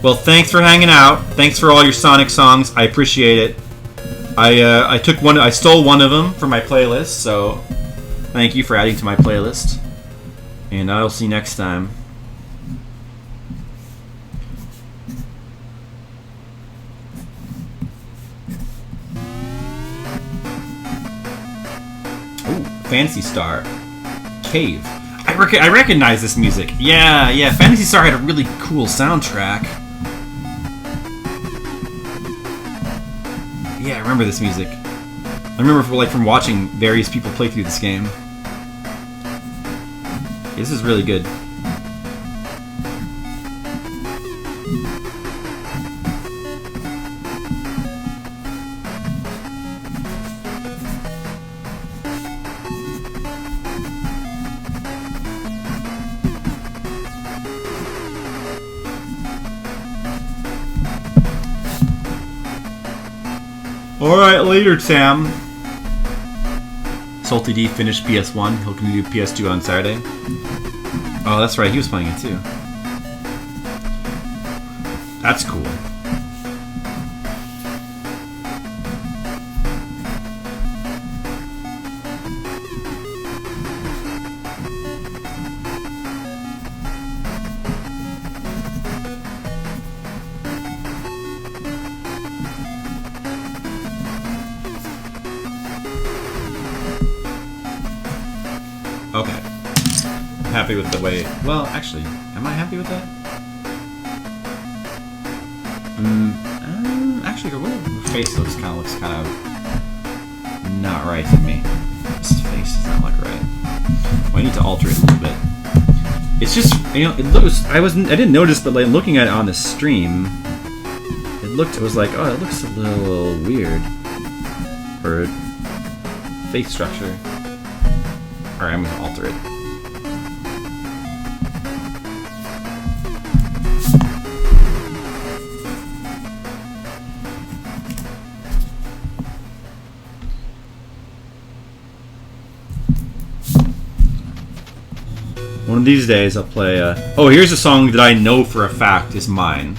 Well, thanks for hanging out. Thanks for all your Sonic songs. I appreciate it. I stole one of them for my playlist, so thank you for adding to my playlist. And I'll see you next time. Ooh, Phantasy Star. Cave. I recognize this music. Yeah. Phantasy Star had a really cool soundtrack. Yeah, I remember this music. I remember from watching various people play through this game. This is really good. Alright, later, Sam. Salty D finished PS1. He'll continue PS2 on Saturday. Oh, that's right. He was playing it too. That's cool. Okay. Happy with the way... Well, actually, am I happy with that? Actually, her face looks kind of not right to me. This face does not look right. Well, I need to alter it a little bit. It's just, you know, it looks... I didn't notice, but like looking at it on the stream, it was like, oh, it looks a little weird. Her face structure. Alright, I'm gonna alter it. One of these days I'll play. Oh, here's a song that I know for a fact is mine.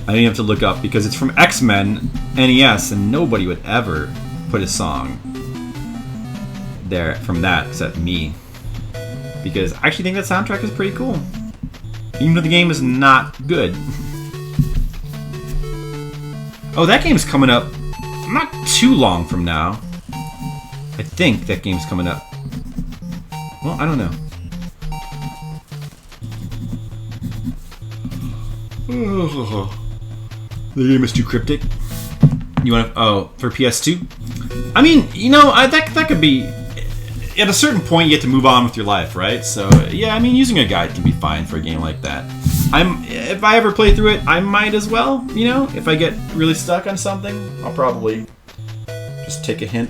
I didn't have to look up because it's from X-Men NES, and nobody would ever put a song there from that except me. Because I actually think that soundtrack is pretty cool, even though the game is not good. Oh, that game's coming up not too long from now. I think that game's coming up. Well, I don't know. The game is too cryptic. You want to? Oh, for PS2? I mean, you know, that could be. At a certain point, you get to move on with your life, right? So, yeah, I mean, using a guide can be fine for a game like that. If I ever play through it, I might as well. You know, if I get really stuck on something, I'll probably just take a hint.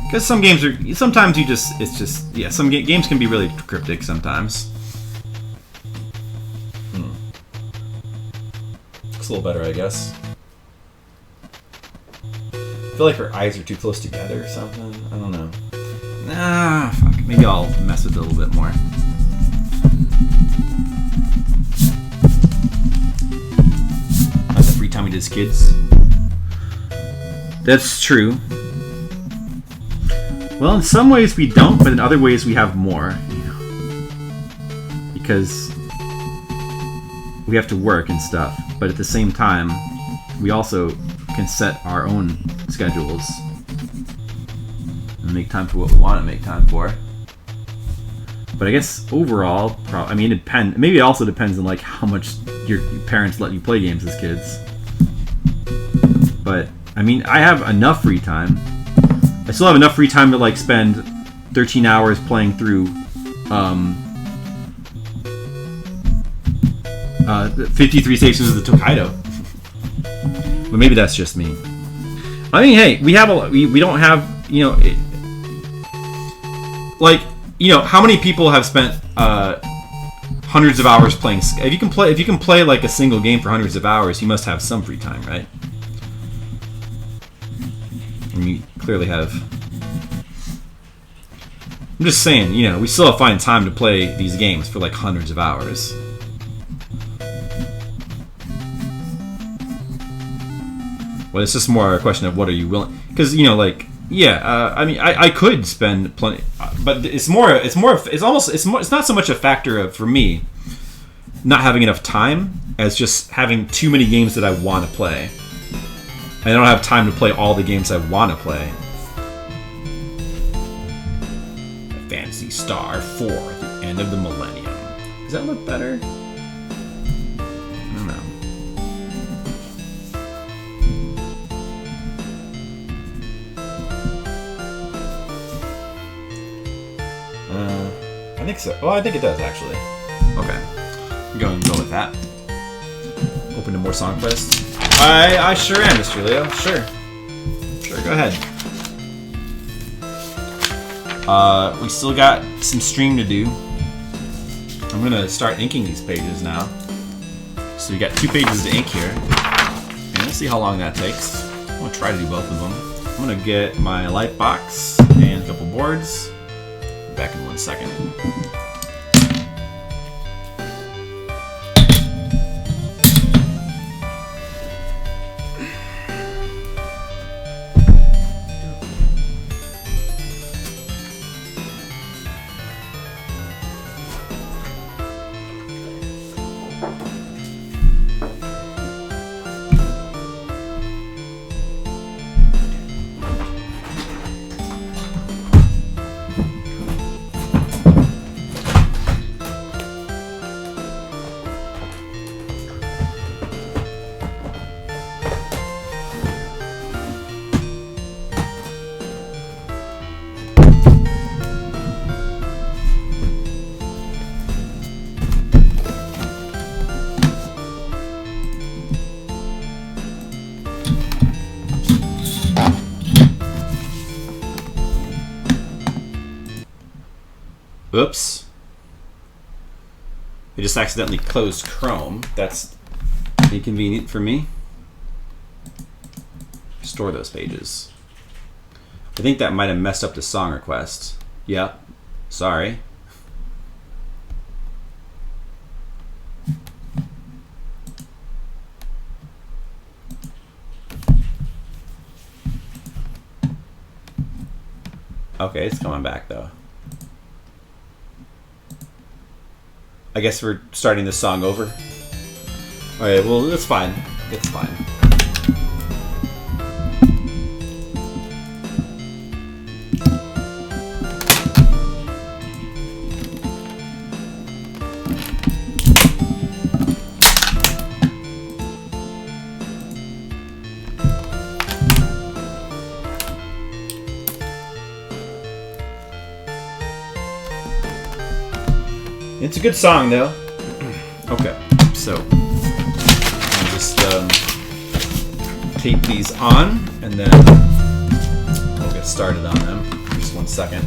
Because some games are, sometimes you just, it's just, yeah, some games can be really cryptic sometimes. Looks a little better, I guess. I feel like her eyes are too close together or something. I don't know. Nah, fuck. Maybe I'll mess with it a little bit more. Like the free time we did as kids. That's true. Well, in some ways we don't, but in other ways we have more, you know, because we have to work and stuff. But at the same time, we also can set our own schedules and make time for what we want to make time for. But I guess overall, I mean, it depends. Maybe it also depends on like how much your parents let you play games as kids. But I mean, I have enough free time. I still have enough free time to like spend 13 hours playing through 53 stations of the Tokaido. But maybe that's just me. I mean, hey, we have we don't have, you know, like, you know, how many people have spent hundreds of hours playing? If you can play like a single game for hundreds of hours, you must have some free time, right? And you clearly have. I'm just saying, you know, we still find time to play these games for like hundreds of hours. Well, it's just more a question of what are you willing, because, you know, like, yeah, I mean, I could spend plenty, but it's not so much a factor of, for me, not having enough time as just having too many games that I want to play. I don't have time to play all the games I want to play. Phantasy Star 4, the end of the millennium. Does that look better? I don't know. I think so. Well, I think it does, actually. Okay. Go with that. Open to more song quests. I sure am, Mr. Leo. Sure, go ahead. We still got some stream to do. I'm gonna start inking these pages now. So we got 2 pages to ink here. And let's see how long that takes. I'm gonna try to do both of them. I'm gonna get my light box and a couple boards. Back in 1 second. Oops. I just accidentally closed Chrome. That's Inconvenient for me. Restore those pages. I think that might have messed up the song request. Yep. Sorry. Okay, it's coming back though. I guess we're starting this song over. Alright, well, that's fine. It's fine. It's a good song, though. Okay, so I'll just tape these on, and then we'll get started on them. Just 1 second.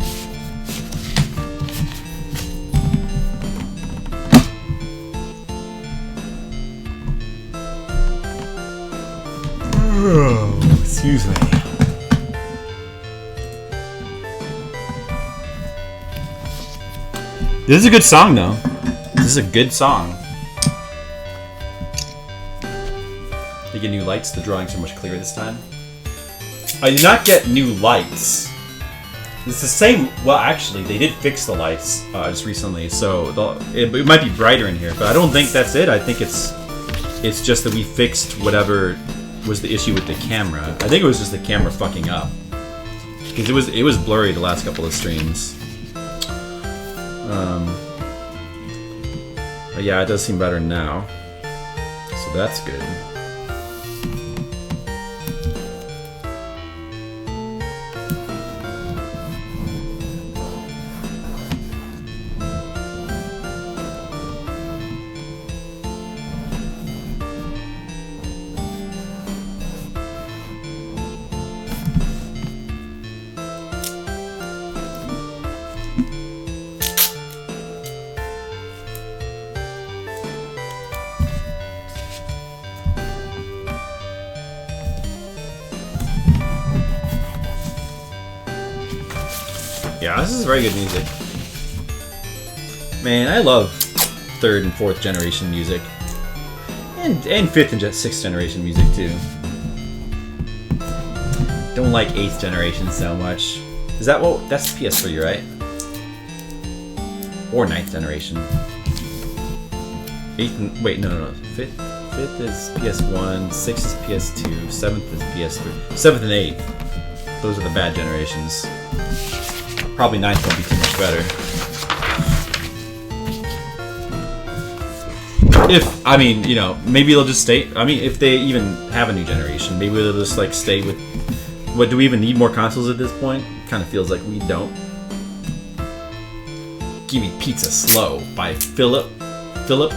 Oh, excuse me. This is a good song, though. This is a good song. They get new lights. The drawings are much clearer this time. I did not get new lights. It's the same. Well, actually, they did fix the lights just recently, so it might be brighter in here. But I don't think that's it. I think it's just that we fixed whatever was the issue with the camera. I think it was just the camera fucking up because it was blurry the last couple of streams. But yeah, it does seem better now, so that's good. Yeah, this is very good music. Man, I love 3rd and 4th generation music. And 5th and 6th generation music too. Don't like 8th generation so much. Is that what? That's PS3, right? Or 9th generation. 8th and, wait, no. 5th is PS1, 6th is PS2, 7th is PS3. 7th and 8th. Those are the bad generations. Probably 9th won't be too much better. If, I mean, you know, maybe they'll just stay. I mean, if they even have a new generation, maybe they'll just like stay with. What, do we even need more consoles at this point? Kind of feels like we don't. Give Me Pizza Slow by Philip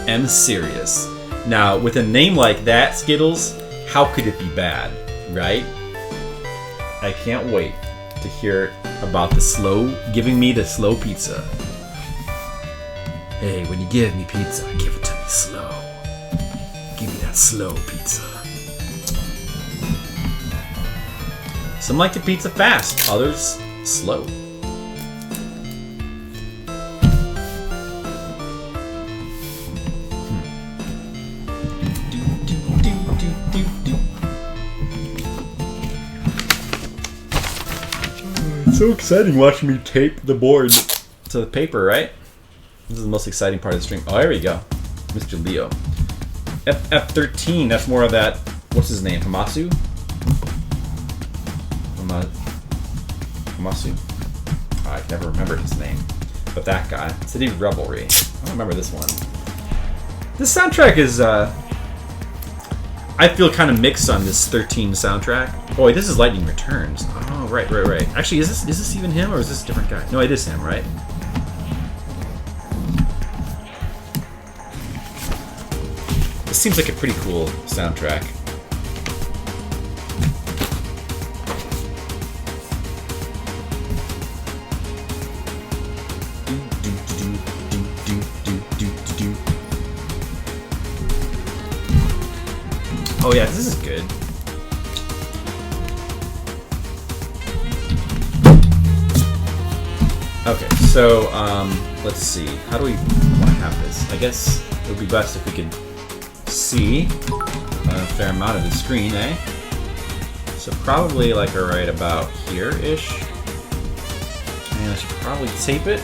M. Serious. Now, with a name like that, Skittles, how could it be bad, right? I can't wait to hear about giving me the slow pizza. Hey, when you give me pizza, give it to me slow. Give me that slow pizza. Some like the pizza fast, others slow. It's so exciting watching me tape the board to the paper, right? This is the most exciting part of the stream. Oh, there we go. Mr. Leo. FF13, that's more of that, what's his name, Hamasu? Hamasu? Oh, I can never remember his name. But that guy. City Revelry. I don't remember this one. This soundtrack is, I feel kind of mixed on this 13 soundtrack. Oh wait, this is Lightning Returns. Oh, right. Actually, is this even him, or is this a different guy? No, it is him, right? This seems like a pretty cool soundtrack. Oh yeah, this is good. Okay, so let's see. How do we want to have this? I guess it would be best if we could see a fair amount of the screen, eh? So probably like right about here-ish. And I should probably tape it.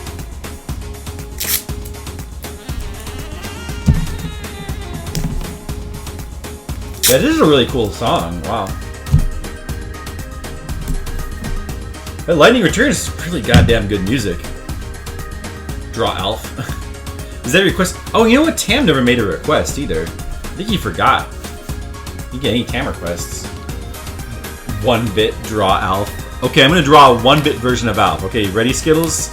Yeah, this is a really cool song. Wow. But Lightning Returns is really goddamn good music. Draw Alf. Is that a request? Oh, you know what? Tam never made a request either. I think he forgot. You get any Tam requests. 1-bit draw Alf. Okay, I'm gonna draw a 1-bit version of Alf. Okay, ready, Skittles?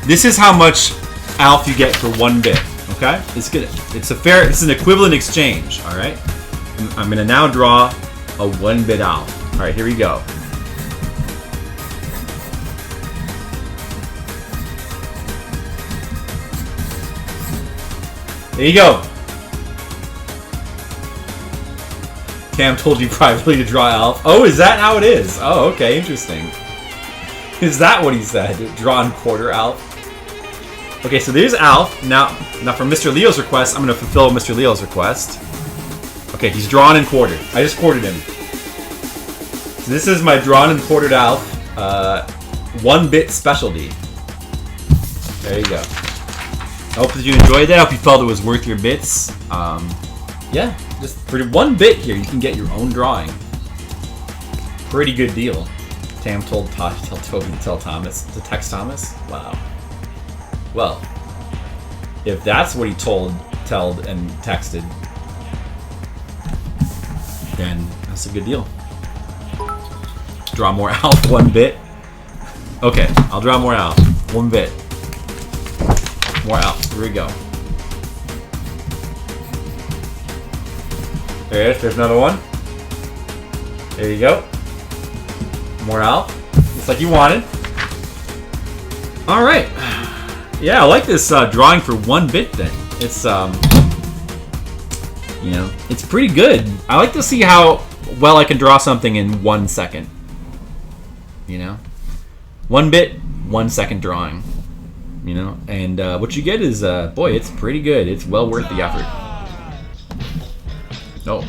This is how much Alf you get for 1 bit. Okay, it's good. It's a fair. It's an equivalent exchange. All right. I'm gonna now draw a 1-bit Alf. All right, here we go. There you go. Tam told you privately to draw Alf. Oh, is that how it is? Oh, okay, interesting. Is that what he said? Drawn quarter Alf? Okay, so there's Alf. Now for Mr. Leo's request, I'm going to fulfill Mr. Leo's request. Okay, he's drawn and quartered. I just quartered him. So this is my drawn and quartered Alf 1-bit specialty. There you go. I hope that you enjoyed that. I hope you felt it was worth your bits. Yeah, just for 1 bit here, you can get your own drawing. Pretty good deal. Tam told Toby to tell Thomas, to text Thomas. Wow. Well, if that's what he told, and texted, then that's a good deal. Draw more Alf 1 bit. Okay, I'll draw more Alf 1 bit. More Alf. Here we go. There it is. There's another one. There you go. More Alf. Just like you wanted. All right. Yeah, I like this drawing for 1 bit thing. It's you know, it's pretty good. I like to see how well I can draw something in 1 second. You know, 1 bit, 1 second drawing. You know, and what you get is, boy, it's pretty good. It's well worth the effort. Oh.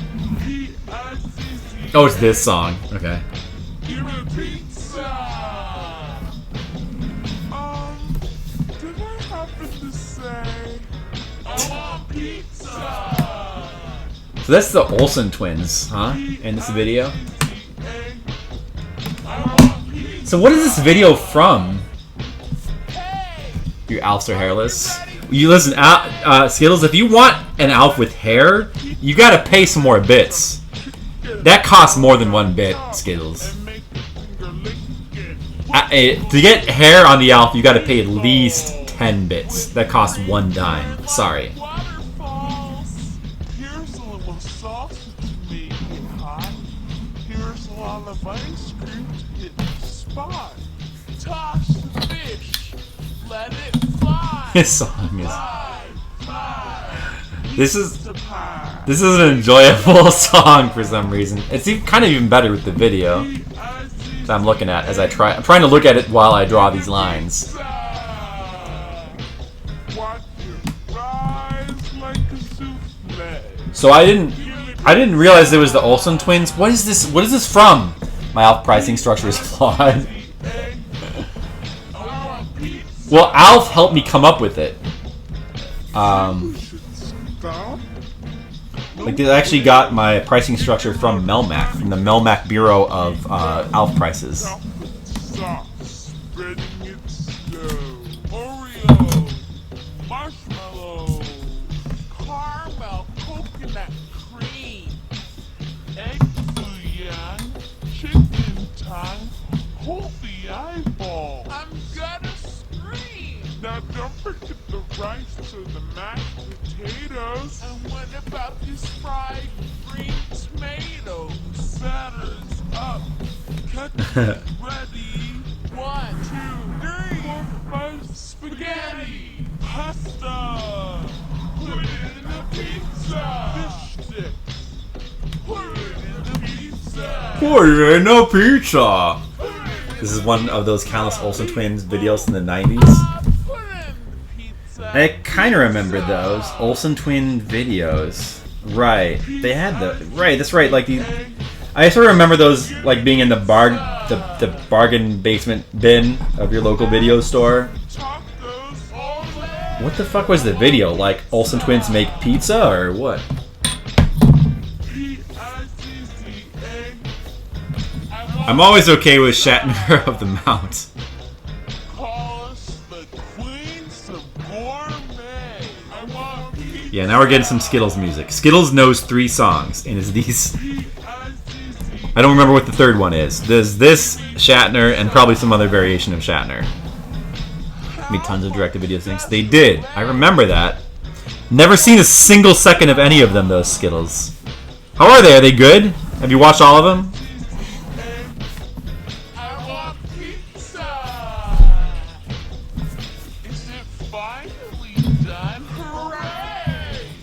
Oh, it's this song. Okay. Did I happen to say I want pizza? So that's the Olsen twins, huh? In this video. So what is this video from? Your Alfs are hairless. You listen, Skittles, if you want an Alf with hair, you gotta pay some more bits. That costs more than 1 bit, Skittles. To get hair on the Alf, you gotta pay at least 10 bits. That costs 1 dime. Sorry. Here's a little sausage making hot. Here's a lot of ice cream to hit the spot. Toss the fish. Let it fly. This song is... This is an enjoyable song for some reason. It's kind of even better with the video that I'm looking at as I'm trying to look at it while I draw these lines. So I didn't realize there was the Olsen twins. What is this? What is this from? My Alf pricing structure is flawed. Well, Alf helped me come up with it. Like they actually got my pricing structure from Melmac, from the Melmac Bureau of Alf prices. Spreading it slow. Oreo, marshmallow, caramel, coconut cream, egg bouillon, chicken tongue, hold the eyeball. I'm gonna scream. Now don't forget the rice or the mashed potatoes. And what about these fried green tomatoes? Batter's up. Ketchup ready. 1, 2, 3, 4, 5, spaghetti. Pasta. Put it in the pizza. Fish sticks. Put no pizza. This is one of those countless Olsen Twins videos in the 90s. I kind of remember those Olsen Twin videos. Right, they had the right. That's right. Like the, I sort of remember those like being in the bargain basement bin of your local video store. What the fuck was the video? Like Olsen Twins make pizza or what? I'm always okay with Shatner of the Mount. Yeah, now we're getting some Skittles music. Skittles knows 3 songs, and it's these. I don't remember what the third one is. There's this, Shatner, and probably some other variation of Shatner. Made tons of direct-to-video things. They did. I remember that. Never seen a single second of any of them, those Skittles. How are they? Are they good? Have you watched all of them?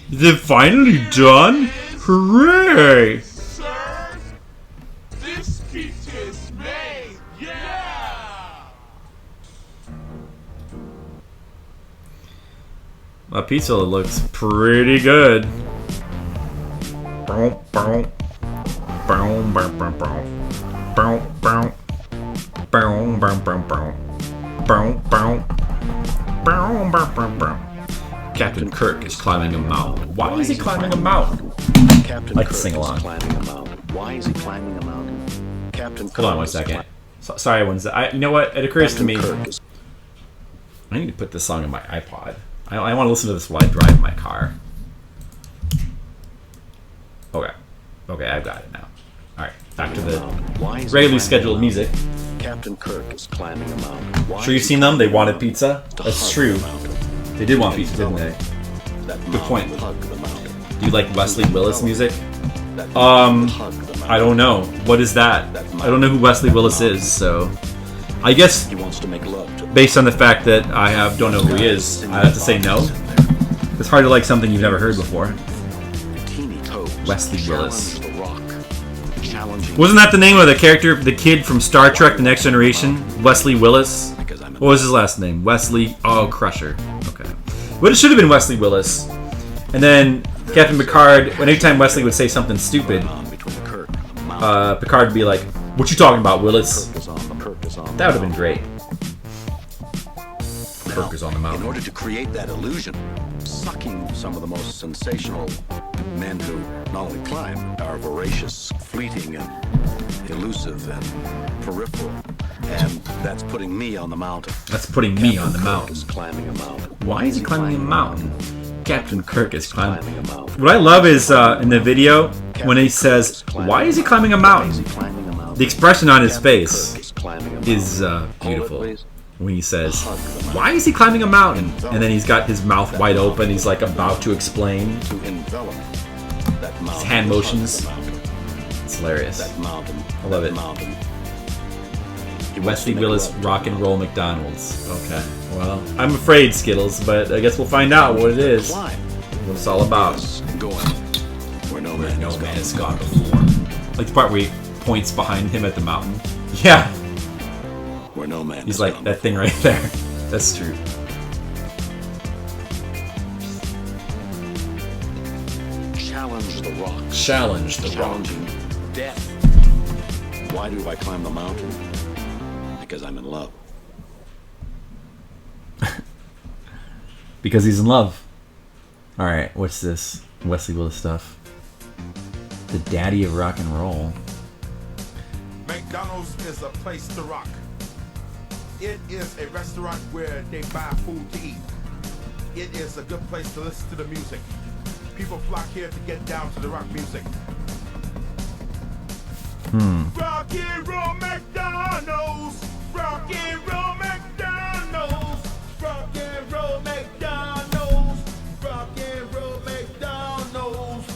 Is it finally done? Hooray! Sir, this pizza is made. Yeah! My pizza looks pretty good. Boom, boom. Boom, boom, boom, boom. Boom, boom. Boom, boom, boom, boom. Boom, boom. Boom, boom, boom, boom. Captain Kirk is climbing a mountain. Why is he climbing a mountain? Captain Like to Kirk sing along. is climbing a mountain. Why is he climbing a mountain? Captain Hold on one second. Sorry, one sec. You know what? It occurs to me. I need to put this song in my iPod. I want to listen to this while I drive my car. Okay. Okay, I've got it now. Alright, back to the regularly scheduled music. Captain Kirk is climbing a mountain. Sure you've seen them? They wanted pizza? That's true. They did want pizza, didn't they? Good point. Do you like Wesley Willis music? I don't know. What is that? I don't know who Wesley Willis is, so I guess based on the fact that I don't know who he is, I have to say no. It's hard to like something you've never heard before. Wesley Willis. Wasn't that the name of the character, the kid from Star Trek: The Next Generation? Wesley Willis? What was his last name? Wesley. Oh, Crusher. Okay. But it should have been Wesley Willis. And then Captain Picard, anytime Wesley would say something stupid, Picard would be like, "What you talking about, Willis?" That would have been great. Kirk is on the mountain. In order to create that illusion, sucking some of the most sensational men who not only climb, are voracious, fleeting, and elusive, and peripheral. And that's putting me on the mountain. That's putting me on the mountain. Is climbing a mountain. Why is he climbing a mountain? Captain Kirk is climbing a mountain. What I love is in the video when he says, "Why is he climbing a mountain?" The expression on his face is beautiful. When he says, "Why is he climbing a mountain?" And then he's got his mouth wide open. He's like about to explain. His hand motions. It's hilarious. I love it. Wesley Willis Rock and Roll McDonald's. Okay. Well, I'm afraid, Skittles, but I guess we'll find out what it is. What it's all about. Where no Man man has gone before. Like the part where he points behind him at the mountain. Yeah. Where no man He's like, that thing right there. That's true. Challenge the rock. Challenge the rock. Challenging death. Why do I climb the mountain? Because I'm in love. Because he's in love. Alright, what's this? Wesley Willis stuff. The daddy of rock and roll. McDonald's is a place to rock. It is a restaurant where they buy food to eat. It is a good place to listen to the music. People flock here to get down to the rock music. Rock and roll McDonald's. Rock and roll McDonald's. Rock and roll McDonald's. Rock and roll McDonald's.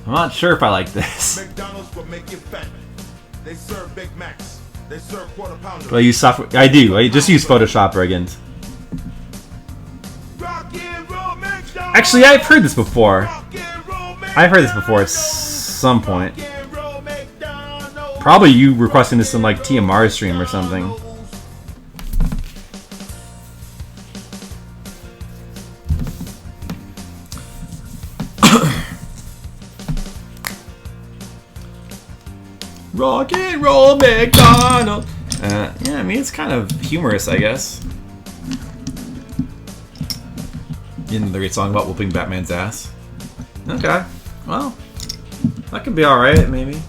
I'm not sure if I like this. McDonald's will make you fat. They serve Big Macs. They serve quarter pounders. Do I use software? I do. I just use Photoshop Riggins. Actually, I've heard this before. I've heard this before at some point. probably you requesting this in like TMR stream or something. Rock and roll McDonald. Yeah, I mean it's kind of humorous, I guess. In the great song about whooping Batman's ass. Okay, well, that could be all right, maybe.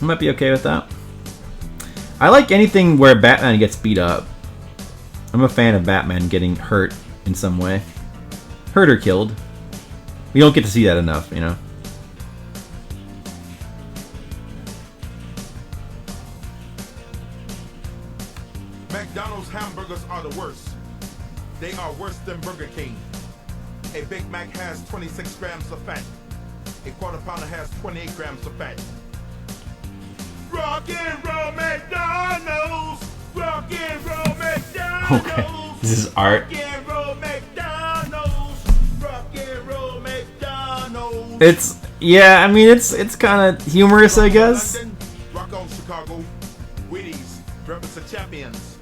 I might be okay with that. I like anything where Batman gets beat up. I'm a fan of Batman getting hurt in some way. Hurt or killed. We don't get to see that enough, you know? McDonald's hamburgers are the worst. They are worse than Burger King. A Big Mac has 26 grams of fat. A quarter pounder has 28 grams of fat. Rock and roll McDonald's! Rock and roll McDonald's! Okay, this is art. Rock and roll McDonald's! Rock and roll McDonald's! It's, yeah, I mean, it's kind of humorous, I guess. London, rock on Chicago. Wheaties, represent champions.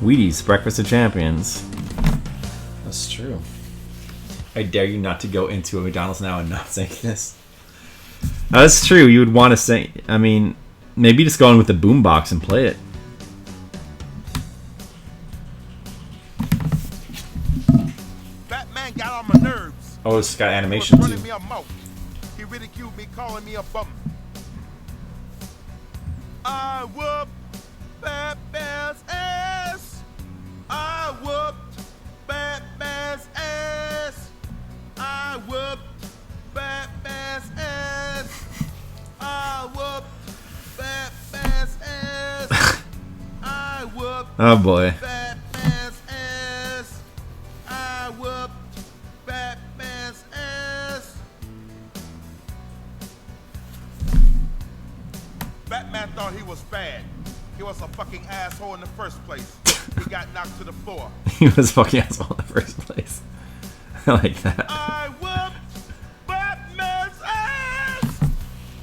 Wheaties, breakfast of champions. That's true. I dare you not to go into a McDonald's now and not say this. That's true. You would want to say. I mean, maybe just go in with the boombox and play it. Batman got on my nerves. Oh, it's got He animation was too. running me a mouth. He ridiculed me, calling me a bum. I whooped Batman's ass. I whooped Batman's ass. I whooped Batman's ass. I whooped Batman's ass. I whooped Oh boy. Batman's ass. I whooped Batman's ass. Batman thought he was bad. He was a fucking asshole in the first place. He got knocked to the floor. He was fucking asshole in the first place. I like that. I whooped Batman's ass.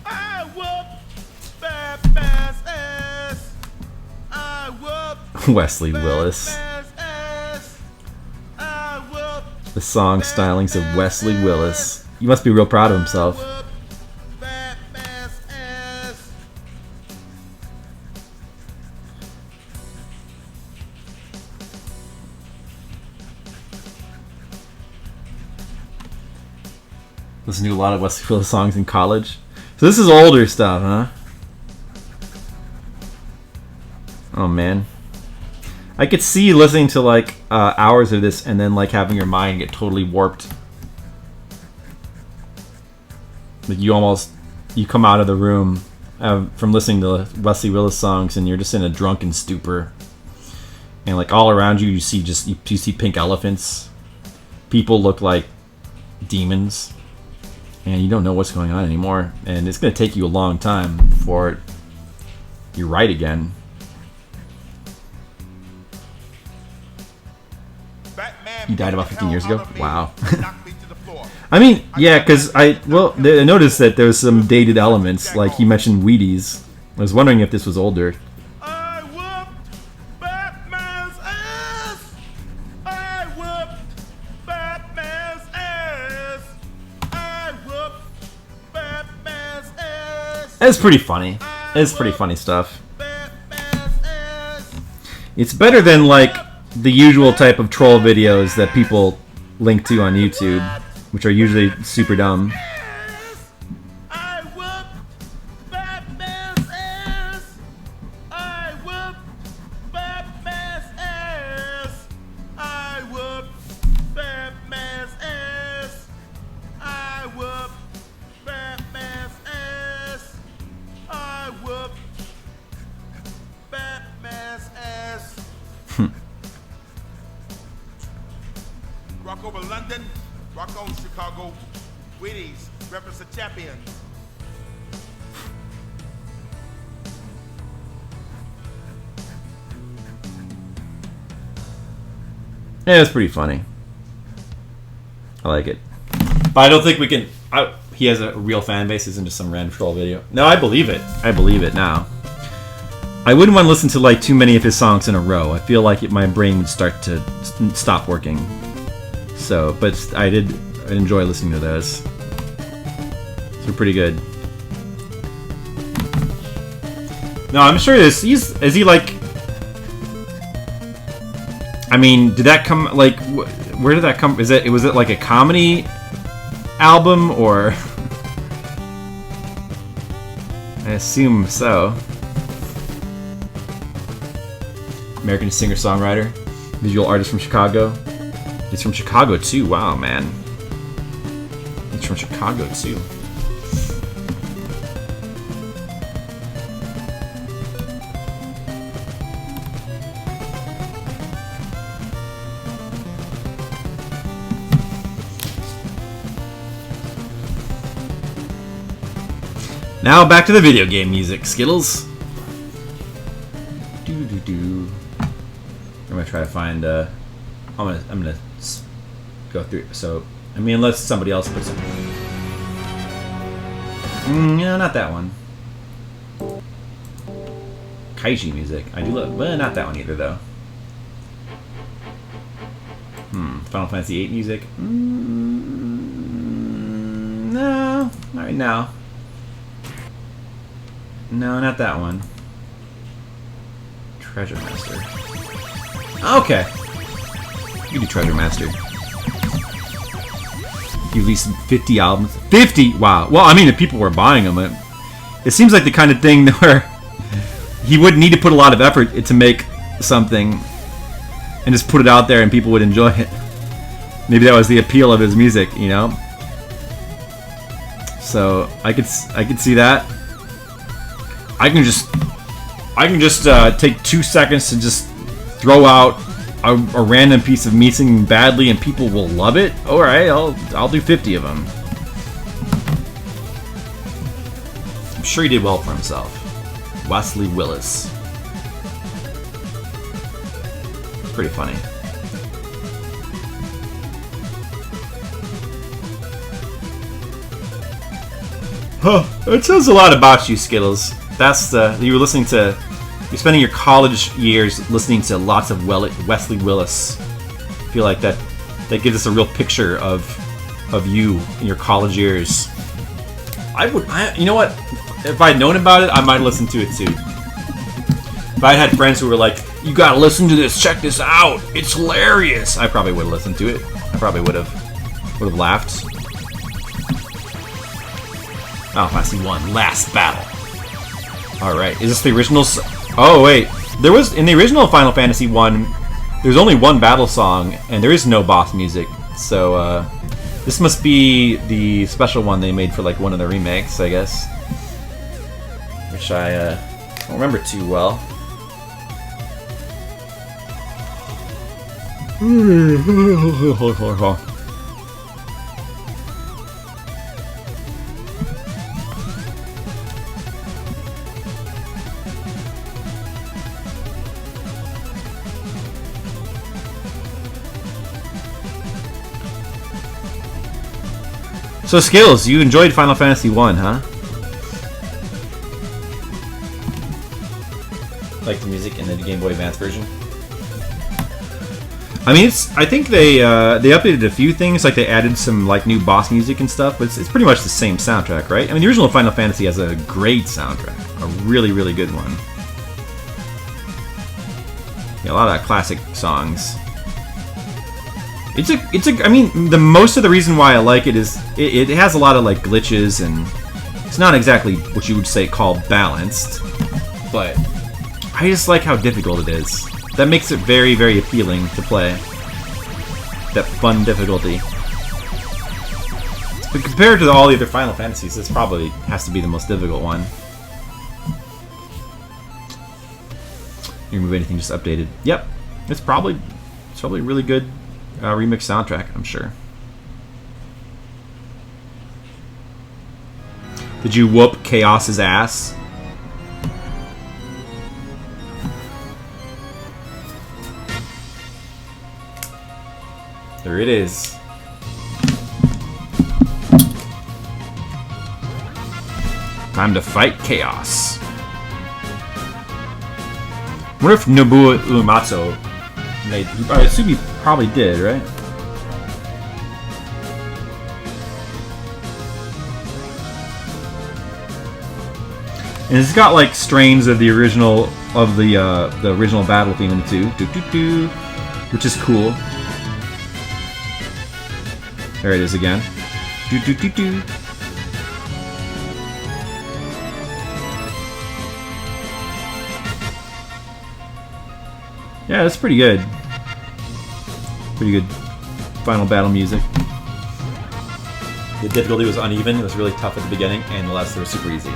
I whooped Batman's ass. I whooped Wesley Willis. Batman's ass. I whooped The song stylings of Wesley Willis. You must be real proud of himself. whooped Batman's ass. Listen to a lot of Wesley Willis songs in college. So this is older stuff, huh? Oh man. I could see you listening to like hours of this and then like having your mind get totally warped. Like you come out of the room from listening to Wesley Willis songs and you're just in a drunken stupor. And like all around you, you see pink elephants. People look like demons. And you don't know what's going on anymore. And it's going to take you a long time before you're right again. Batman He died about beat the 15 years hell ago? out of me Wow. and knocked me to the floor. I mean, yeah, because I noticed that there was some dated elements. Like he mentioned Wheaties. I was wondering if this was older. I whooped Batman's ass. I whooped Batman's ass. I whooped Batman's ass. It's pretty funny. It's pretty funny stuff. Batman's ass. It's better than like the usual type of troll videos that people link to on YouTube, which are usually super dumb. I whooped Batman's ass. I whooped Batman's ass. I whooped Batman's ass. I whooped Batman's ass. I whooped Batman's ass. Rock over London, rock on Chicago. Wheaties, represent champions. Yeah, it's pretty funny. I like it. But I don't think we can... he has a real fan base. Isn't just some random troll video. No, I believe it. I believe it now. I wouldn't want to listen to like too many of his songs in a row. I feel like my brain would start to stop working. So, but I enjoy listening to those. They're pretty good. No, I'm sure is he like... I mean, did that come, like, where did that come, was it like a comedy album, or? I assume so. American singer-songwriter, visual artist from Chicago. He's from Chicago too, wow, man. He's from Chicago too. Now back to the video game music, Skittles. I'm gonna try to find. I'm gonna go through. So I mean, unless somebody else puts it. No, not that one. Kaiji music. I do love, but not that one either, though. Final Fantasy VIII music. No, not right now. No, not that one. Treasure Master. Okay. You do Treasure Master. You released 50 albums. 50! Wow. Well, I mean, if people were buying them, it seems like the kind of thing where he wouldn't need to put a lot of effort to make something and just put it out there and people would enjoy it. Maybe that was the appeal of his music, you know? So, I could see that. I can just take 2 seconds to just throw out a random piece of me singing badly and people will love it. All right, I'll do 50 of them. I'm sure he did well for himself. Wesley Willis. It's pretty funny. Huh, it says a lot about you, Skittles. That's you're spending your college years listening to lots of Wesley Willis. I feel like that gives us a real picture of you in your college years. You know what? If I'd known about it, I might listen to it too. If I had friends who were like, "You gotta listen to this, check this out, it's hilarious," I probably would have listened to it. I probably would have laughed. Final Fantasy 1, Last Battle. Alright, is this the original? Oh wait, there was, in the original Final Fantasy 1, there's only one battle song, and there is no boss music, so this must be the special one they made for like one of the remakes, I guess. Which I don't remember too well. So Skills, you enjoyed Final Fantasy 1, huh? Like the music in the Game Boy Advance version? I mean, I think they updated a few things, like they added some like new boss music and stuff, but it's pretty much the same soundtrack, right? I mean, the original Final Fantasy has a great soundtrack, a really, really good one. Yeah, a lot of classic songs. I mean, the most of the reason why I like it is it has a lot of like glitches, and it's not exactly what you would say called balanced, but I just like how difficult it is. That makes it very, very appealing to play. That fun difficulty. But compared to all the other Final Fantasies, this probably has to be the most difficult one. You remove anything just updated. Yep, it's probably really good. Remix soundtrack, I'm sure. Did you whoop Chaos's ass? Here it is. Time to fight Chaos. I wonder if Nobuo Uematsu made... I assume he probably did, right? And it's got like strains of the original battle theme in it too, which is cool. There it is again. Yeah, that's pretty good. Pretty good final battle music. The difficulty was uneven. It was really tough at the beginning, and the last two were super easy.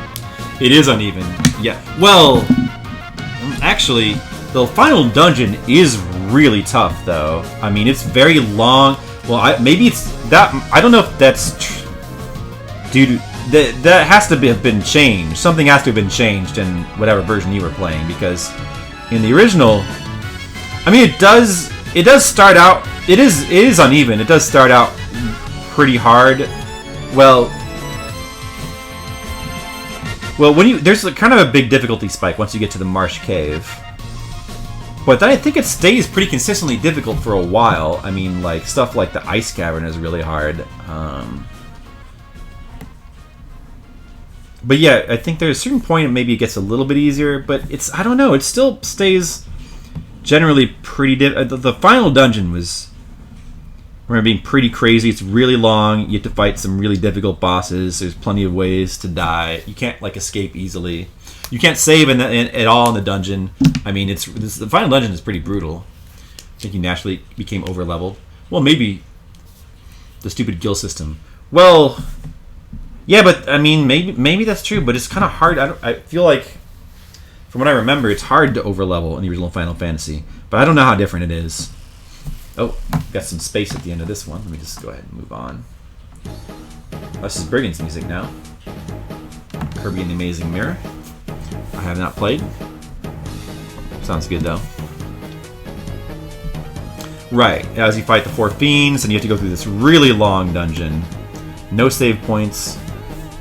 It is uneven. Yeah. Well, actually, the final dungeon is really tough, though. I mean, it's very long. Well, maybe it's that. I don't know if that's due to that has to have been changed. Something has to have been changed in whatever version you were playing, because in the original, I mean, it does start out. It is uneven. It does start out pretty hard. Well, when there's kind of a big difficulty spike once you get to the Marsh Cave, but then I think it stays pretty consistently difficult for a while. I mean, like stuff like the Ice Cavern is really hard. But yeah, I think there's a certain point maybe it gets a little bit easier, but I don't know. It still stays generally pretty the final dungeon was, I remember, being pretty crazy. It's really long. You have to fight some really difficult bosses. There's plenty of ways to die. You can't like escape easily. You can't save at all in the dungeon. I mean, the final dungeon is pretty brutal. I think you naturally became over leveled. Well, maybe the stupid guild system. Well, yeah, but I mean, maybe that's true. But it's kind of hard. I feel like, from what I remember, it's hard to over level in the original Final Fantasy. But I don't know how different it is. Oh, got some space at the end of this one. Let me just go ahead and move on. This is Brigand's music now. Kirby and the Amazing Mirror. I have not played. Sounds good though. Right, as you fight the four fiends, and you have to go through this really long dungeon. No save points.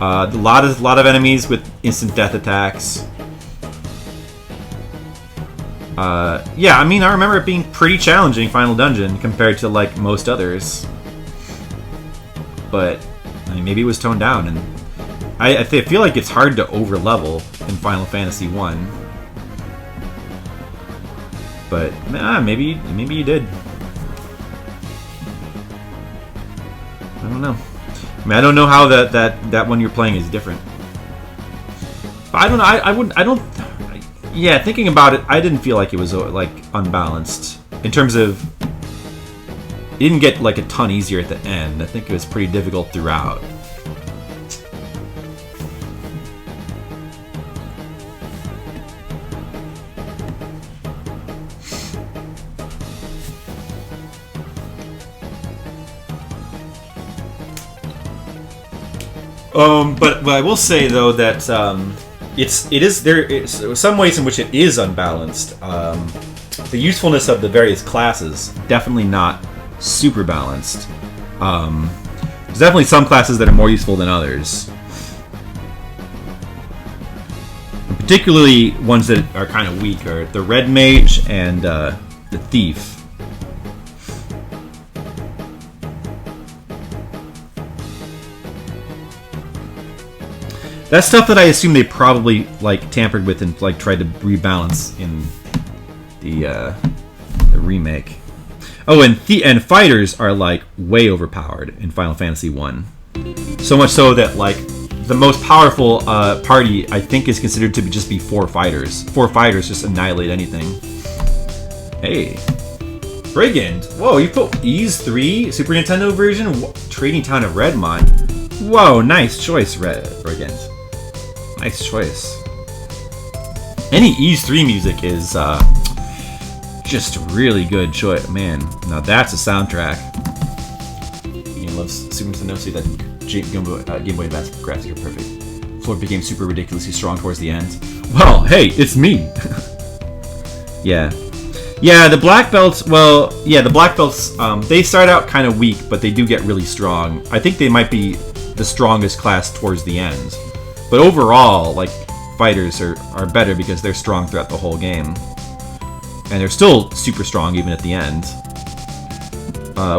A lot of enemies with instant death attacks. Yeah, I mean, I remember it being pretty challenging, Final Dungeon, compared to, like, most others. But, I mean, maybe it was toned down, and I feel like it's hard to over-level in Final Fantasy 1. But, maybe you did. I don't know. I mean, I don't know how that one you're playing is different. But I don't know, yeah, thinking about it, I didn't feel like it was, like, unbalanced. In terms of, it didn't get, like, a ton easier at the end. I think it was pretty difficult throughout. But I will say, though, that, there is some ways in which it is unbalanced. The usefulness of the various classes, definitely not super balanced. There's definitely some classes that are more useful than others. And particularly ones that are kind of weak are the Red Mage and the Thief. That's stuff that I assume they probably like tampered with and like tried to rebalance in the remake. Oh, and fighters are like way overpowered in Final Fantasy 1. So much so that like the most powerful party I think is considered to just be 4 fighters. 4 fighters just annihilate anything. Hey, Brigand! Whoa, you put Ys 3 Super Nintendo version Trading Town of Redmont. Whoa, nice choice, Brigand. Nice choice. Any Ys 3 music is just really good choice. Man, now that's a soundtrack. You love Super Nintendo, see that Game Boy Advance graphics are perfect. Floor became super ridiculously strong towards the end. Well, hey, it's me. Yeah. Yeah, the black belts. Well, yeah, the black belts. They start out kind of weak, but they do get really strong. I think they might be the strongest class towards the end. But overall, like, fighters are better because they're strong throughout the whole game, and they're still super strong even at the end.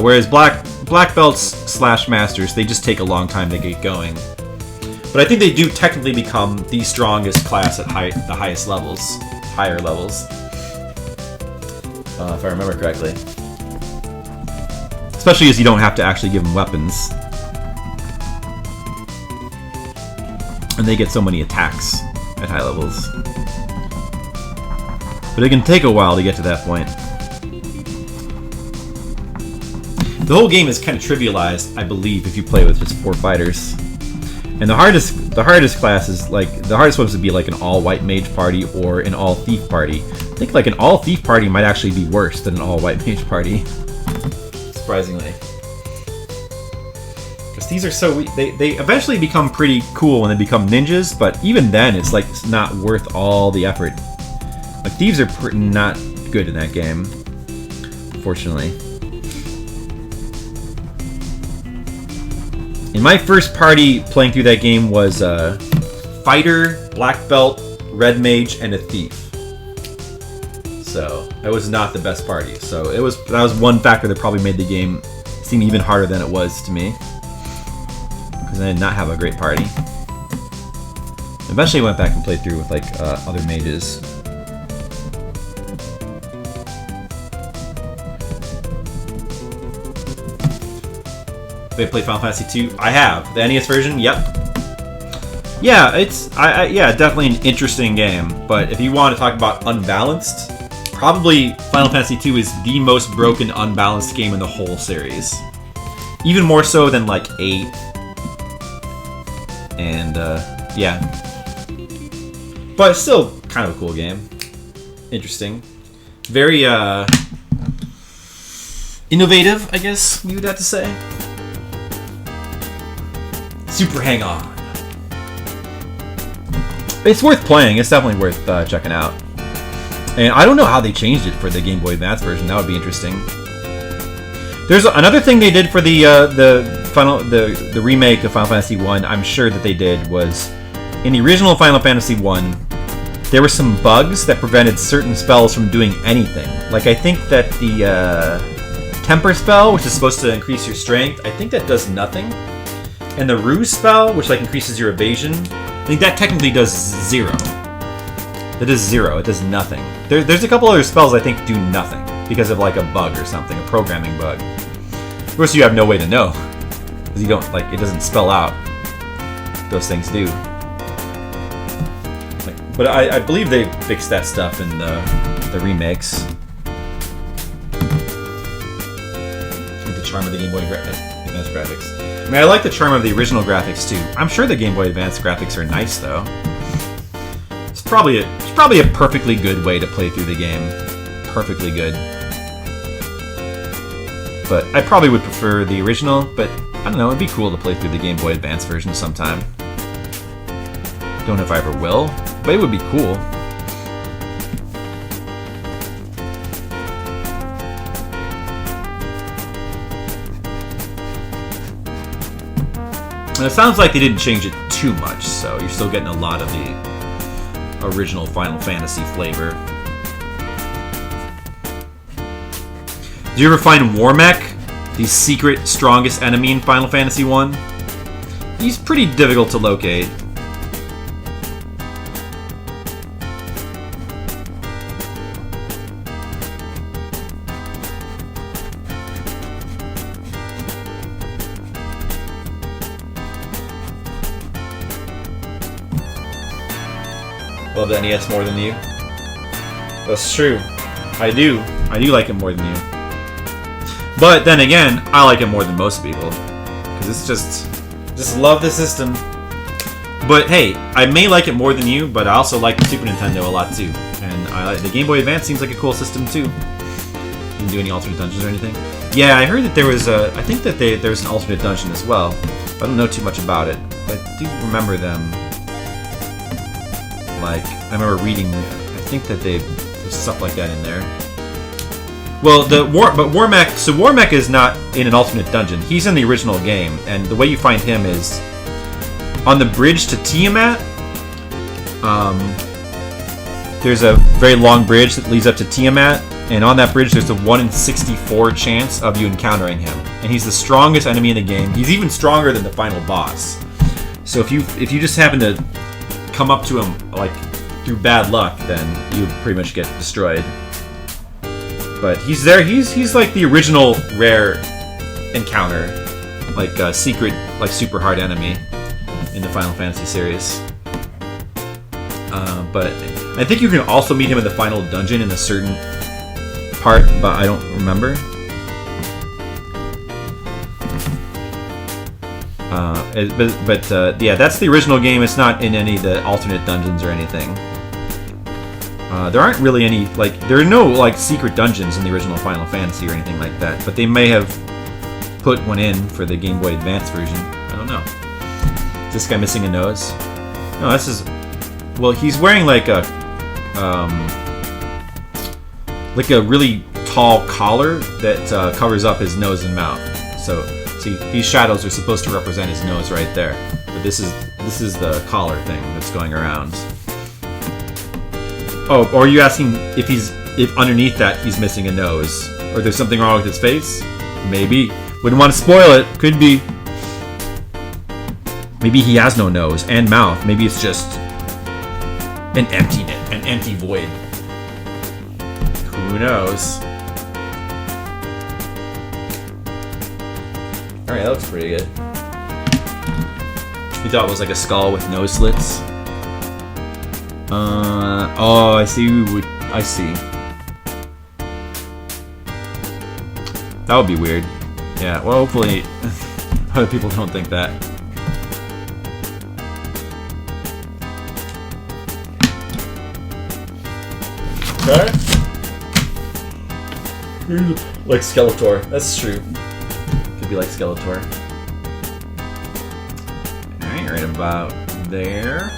Whereas black belts / masters, they just take a long time to get going. But I think they do technically become the strongest class at the highest levels, higher levels. If I remember correctly. Especially as you don't have to actually give them weapons. And they get so many attacks at high levels. But it can take a while to get to that point. The whole game is kind of trivialized, I believe, if you play with just 4 fighters. And the hardest class is, like, the hardest ones would be like an all-white mage party or an all-thief party. I think like an all-thief party might actually be worse than an all-white mage party. Surprisingly. Because these are so weak. They eventually become pretty cool when they become ninjas, but even then it's like it's not worth all the effort. Like, thieves are not good in that game, unfortunately. In my first party playing through that game was a fighter, black belt, red mage, and a thief. So it was not the best party. So that was one factor that probably made the game seem even harder than it was to me, because I did not have a great party. Eventually, I went back and played through with like other mages. Have you played Final Fantasy II? I have. The NES version? Yep. Yeah, it's yeah, definitely an interesting game. But if you want to talk about unbalanced, probably Final Fantasy II is the most broken, unbalanced game in the whole series. Even more so than like 8. And yeah. But it's still kind of a cool game. Interesting. Very innovative, I guess you would have to say. Super hang on. It's worth playing. It's definitely worth checking out. And I don't know how they changed it for the Game Boy Advance version. That would be interesting. There's another thing they did for the remake of Final Fantasy 1. I'm sure that they did was in the original Final Fantasy 1. There were some bugs that prevented certain spells from doing anything. Like, I think that the Temper spell, which is supposed to increase your strength, I think that does nothing. And the Ruse spell, which like increases your evasion, I think that technically does 0. That does 0. It does nothing. There's a couple other spells I think do nothing because of like a bug or something, a programming bug. Of course, you have no way to know because you don't like it doesn't spell out those things do. But I believe they fixed that stuff in the remakes. With the charm of the Game Boy Advance graphics. I mean, I like the charm of the original graphics too. I'm sure the Game Boy Advance graphics are nice though. It's probably a perfectly good way to play through the game. Perfectly good. But I probably would prefer the original, but I don't know, it'd be cool to play through the Game Boy Advance version sometime. Don't know if I ever will, but it would be cool. And it sounds like they didn't change it too much, so you're still getting a lot of the original Final Fantasy flavor. Did you ever find Warmech, the secret strongest enemy in Final Fantasy 1? He's pretty difficult to locate. Love the NES more than you. That's true. I do like it more than you. But then again, I like it more than most people. Because it's just love the system. But hey, I may like it more than you, but I also like the Super Nintendo a lot too. And I like the Game Boy Advance seems like a cool system too. You can do any alternate dungeons or anything. Yeah, I heard that there was I think that there's an alternate dungeon as well. I don't know too much about it. But I do remember them. Like, I remember reading, I think that there's stuff like that in there. Well, but Warmech. So Warmech is not in an alternate dungeon. He's in the original game, and the way you find him is on the bridge to Tiamat. There's a very long bridge that leads up to Tiamat, and on that bridge there's a 1 in 64 chance of you encountering him. And he's the strongest enemy in the game. He's even stronger than the final boss. So if you just happen to come up to him like through bad luck, then you pretty much get destroyed. But he's there. He's like the original rare encounter, like a secret, like super hard enemy in the Final Fantasy series. But I think you can also meet him in the final dungeon in a certain part, but I don't remember. Yeah, that's the original game. It's not in any of the alternate dungeons or anything. There aren't really any, like, there are no, like, secret dungeons in the original Final Fantasy or anything like that, but they may have put one in for the Game Boy Advance version. I don't know. Is this guy missing a nose? No, this is, well, he's wearing, like a really tall collar that covers up his nose and mouth. So, see, these shadows are supposed to represent his nose right there. But this is the collar thing that's going around. Oh, or are you asking if underneath that he's missing a nose? Or there's something wrong with his face? Maybe. Wouldn't want to spoil it. Could be. Maybe he has no nose and mouth. Maybe it's just an empty void. Who knows? Alright, that looks pretty good. You thought it was like a skull with nose slits? Oh, I see. I see. That would be weird. Yeah, well, hopefully other people don't think that. Okay. Like Skeletor. That's true. Could be like Skeletor. Alright, right about there.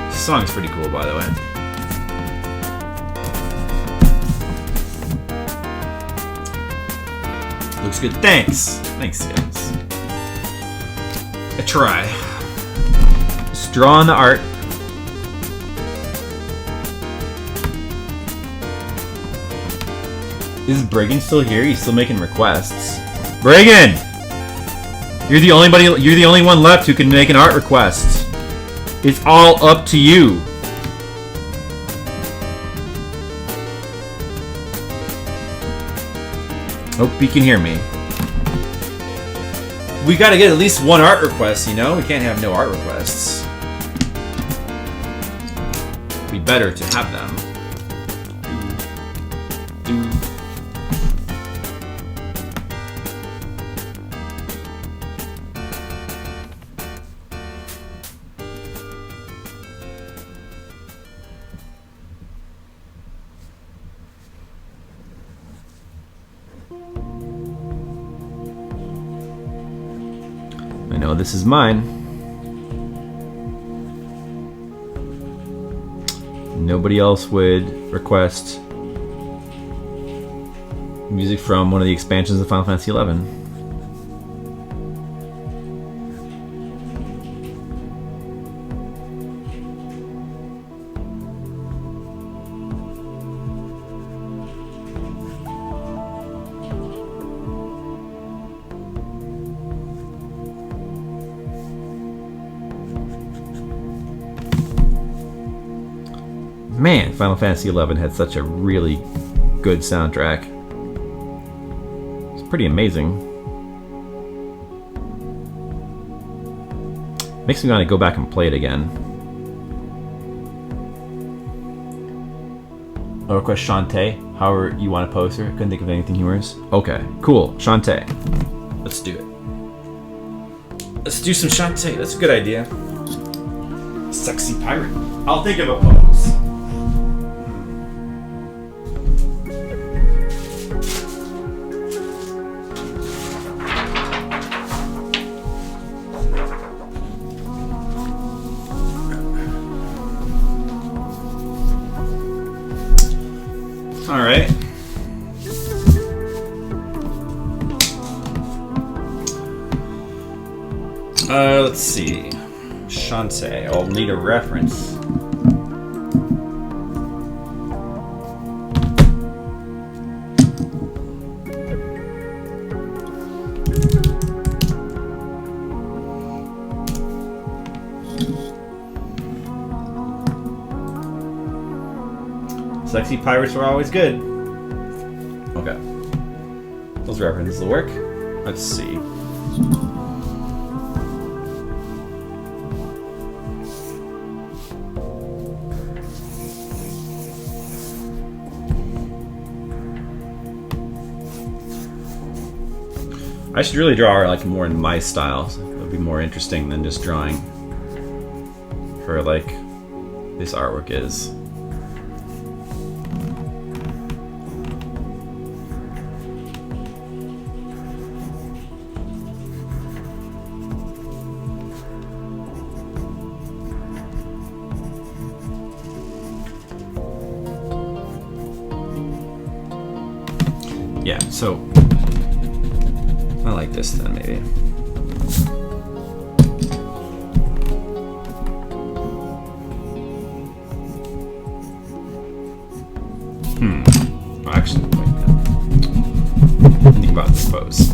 This song's pretty cool, by the way. Looks good. Thanks. Thanks, guys. I try. Just draw on the art. Is Bragan still here? He's still making requests. Bragan! You're the only one left who can make an art request. It's all up to you. Hope you can hear me. We gotta get at least one art request, you know? We can't have no art requests. It'd be better to have them. I know this is mine. Nobody else would request music from one of the expansions of Final Fantasy XI. Man, Final Fantasy XI had such a really good soundtrack. It's pretty amazing. Makes me want to go back and play it again. I'll request Shantae, however you want to post her. Couldn't think of anything yours. Okay, cool. Shantae. Let's do it. Let's do some Shantae. That's a good idea. Sexy pirate. I'll think of a pose. Let's see. Shantae. I'll need a reference. Sexy pirates are always good. Okay. Those references will work. Let's see. I should really draw her like more in my style. It would be more interesting than just drawing her like this artwork is. Yeah, so I like this then, maybe. Actually, wait. Think about this pose.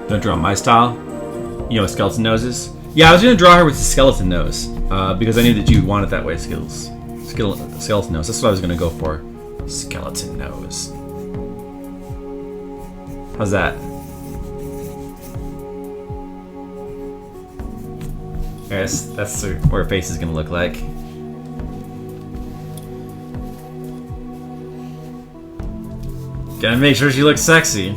Don't draw my style. You know, skeleton noses. Yeah, I was gonna draw her with a skeleton nose because I knew that you wanted that way. Skeleton nose. That's what I was gonna go for. Skeleton nose. How's that? Yes, that's what her face is gonna look like. Gotta make sure she looks sexy.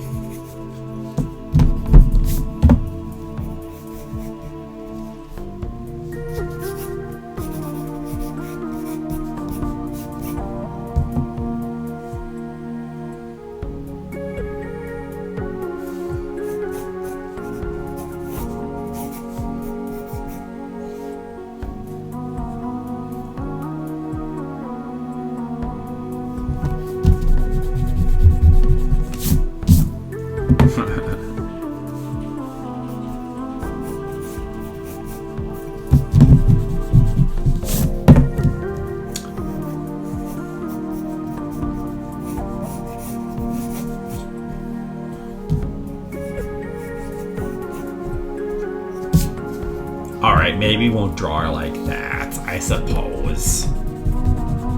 Alright, maybe we'll draw her like that, I suppose.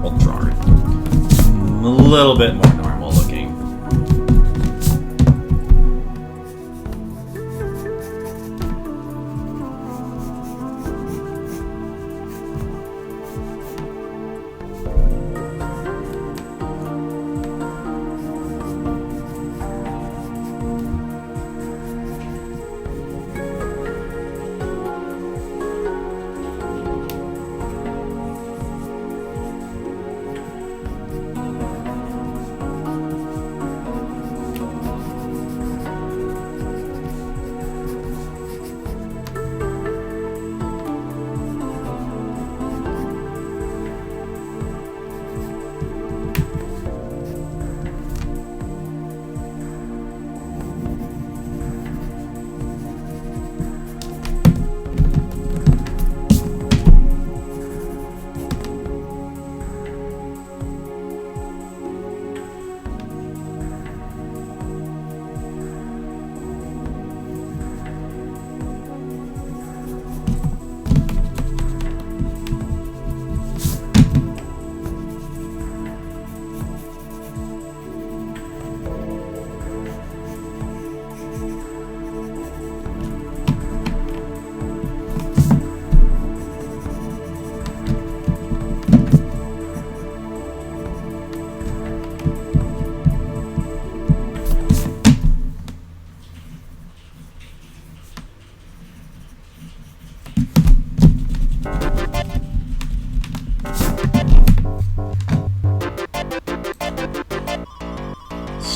We'll draw her a little bit more normal looking.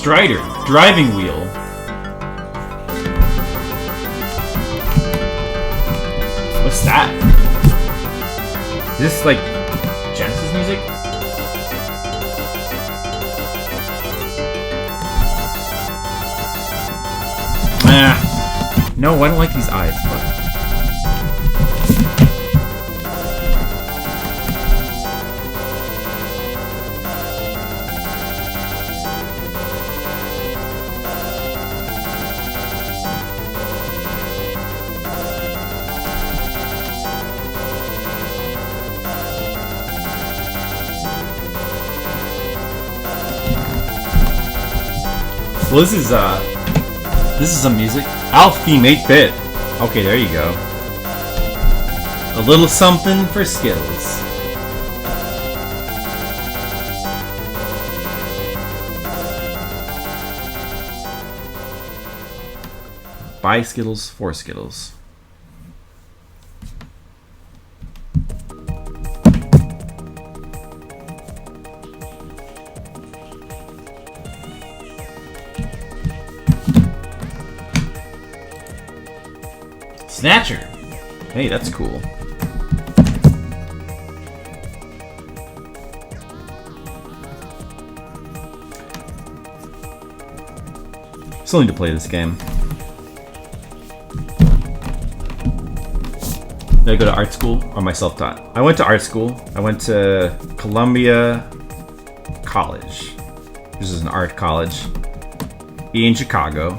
Strider, driving wheel. What's that? Is this like Genesis music? No, I don't like these eyes. Fuck. Well, this is some music. Alf theme 8-bit. Okay, there you go. A little something for Skittles. Buy Skittles for Skittles. Snatcher! Hey, that's cool. Still need to play this game. Did I go to art school or am I self-taught? I went to art school. I went to Columbia College. This is an art college in Chicago.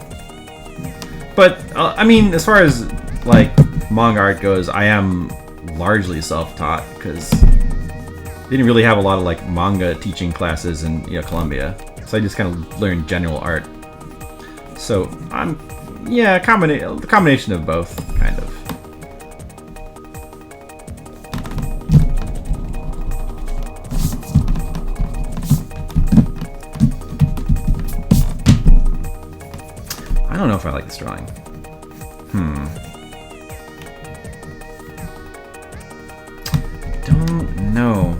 But, I mean, as far as like manga art goes, I am largely self-taught because didn't really have a lot of like manga teaching classes in Columbia, so I just kind of learned general art. So I'm the combination of both, kind of. I don't know if I like this drawing. Don't know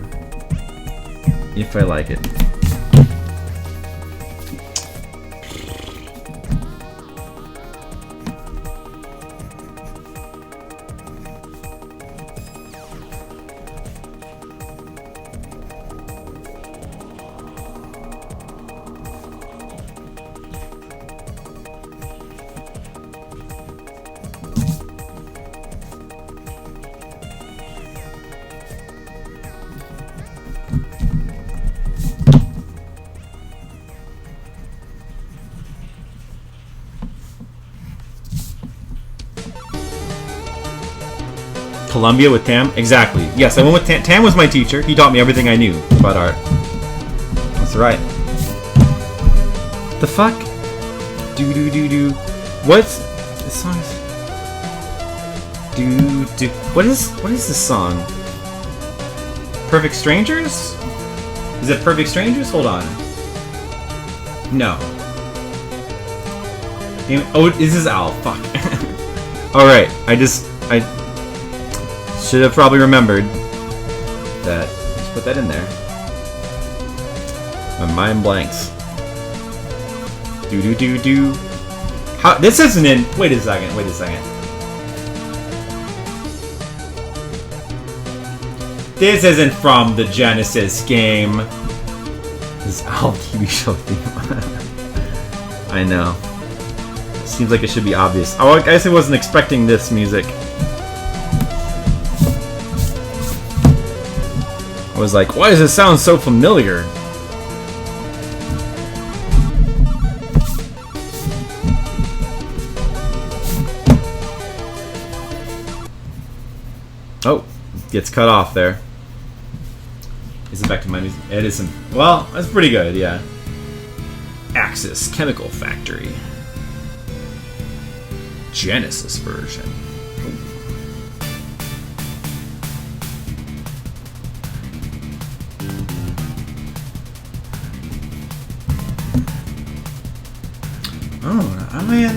if I like it. Columbia with Tam? Exactly. Yes, I went with Tam. Tam was my teacher. He taught me everything I knew about art. That's right. The fuck? Do do do do. What's this song? Do do. What is this song? Perfect Strangers? Is it Perfect Strangers? Hold on. No. Oh, this is Al. Fuck. All right. I should have probably remembered that. Just put that in there. My mind blanks. Do do do do. How? This isn't in. Wait a second. Wait a second. This isn't from the Genesis game. This is Al TV show theme. I know. Seems like it should be obvious. Oh, I guess I wasn't expecting this music. I was like, why does it sound so familiar? Oh, gets cut off there. Is it back to my music? It isn't. Well, that's pretty good, yeah. Axis Chemical Factory. Genesis version. Oh man.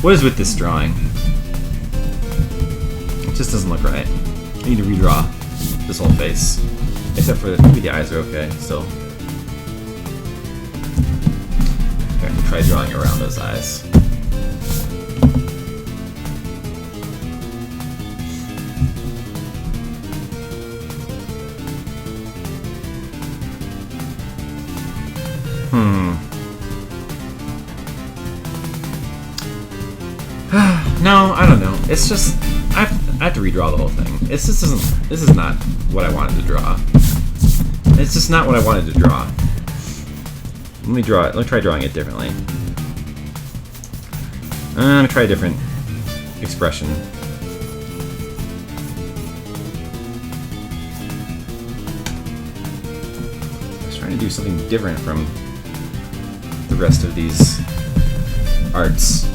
What is with this drawing? It just doesn't look right. I need to redraw this whole face. Except for maybe the eyes are okay still. try drawing around those eyes. No, I don't know. It's just I have to redraw the whole thing. This is not what I wanted to draw. It's just not what I wanted to draw. Let me draw it. Let me try drawing it differently. I'm gonna try a different expression. I was trying to do something different from the rest of these arts.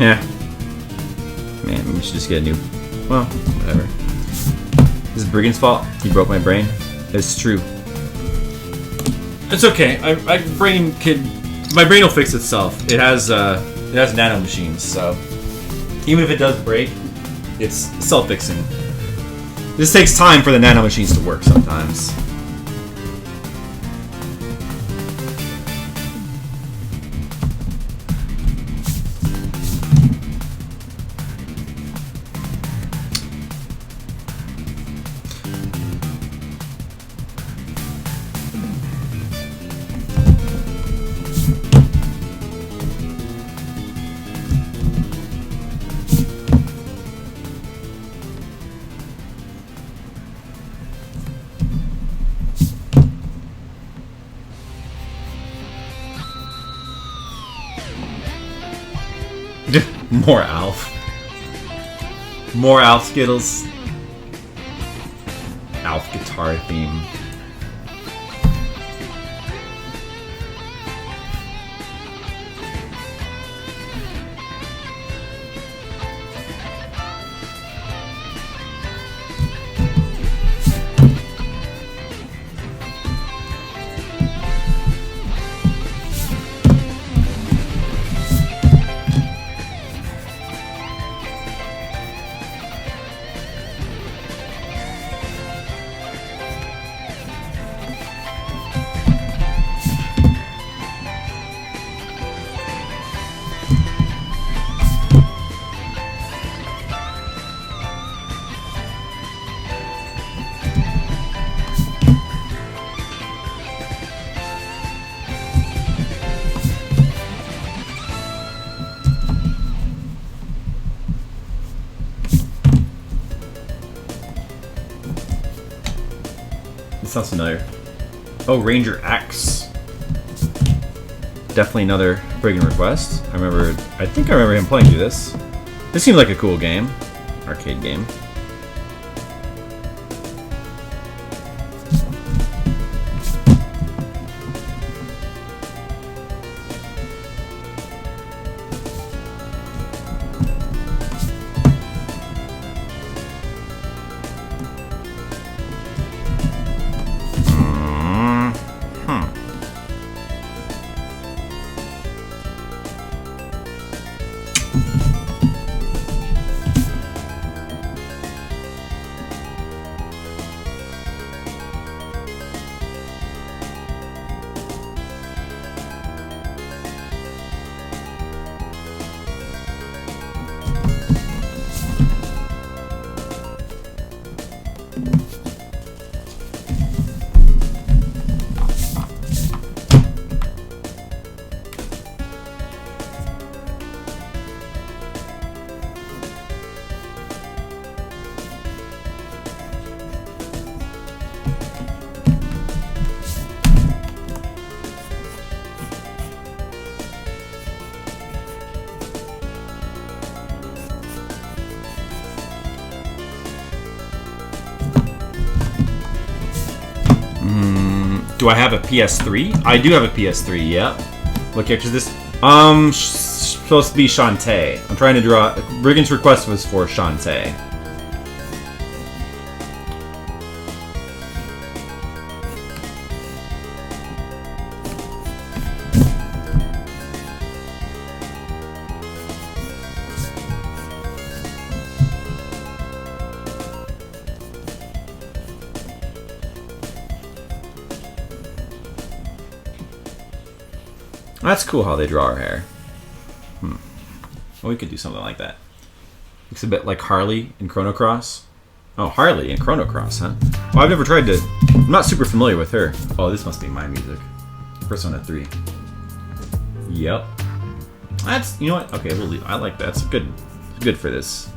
Yeah. Man, we should just get a new... Well, whatever. This is Brigand's fault. He broke my brain. It's true. It's okay. My brain will fix itself. It has nano machines, so even if it does break, it's self-fixing. This takes time for the nano machines to work sometimes. More Alf. More Alf Skittles. Alf guitar theme. Sounds familiar. Oh, Ranger X. Definitely another Brigand request. I think I remember him playing through this. This seemed like a cool game. Arcade game. Do I have a PS3? I do have a PS3, yep. What character is this? Supposed to be Shantae. I'm trying to draw... Brigand's request was for Shantae. That's cool how they draw her hair. Well, we could do something like that. Looks a bit like Harley in Chrono Cross. Oh, Harley in Chrono Cross, huh? Well, I've never tried to... I'm not super familiar with her. Oh, this must be my music. Persona 3. Yep. That's... You know what? Okay, we'll leave. I like that. It's good. It's good for this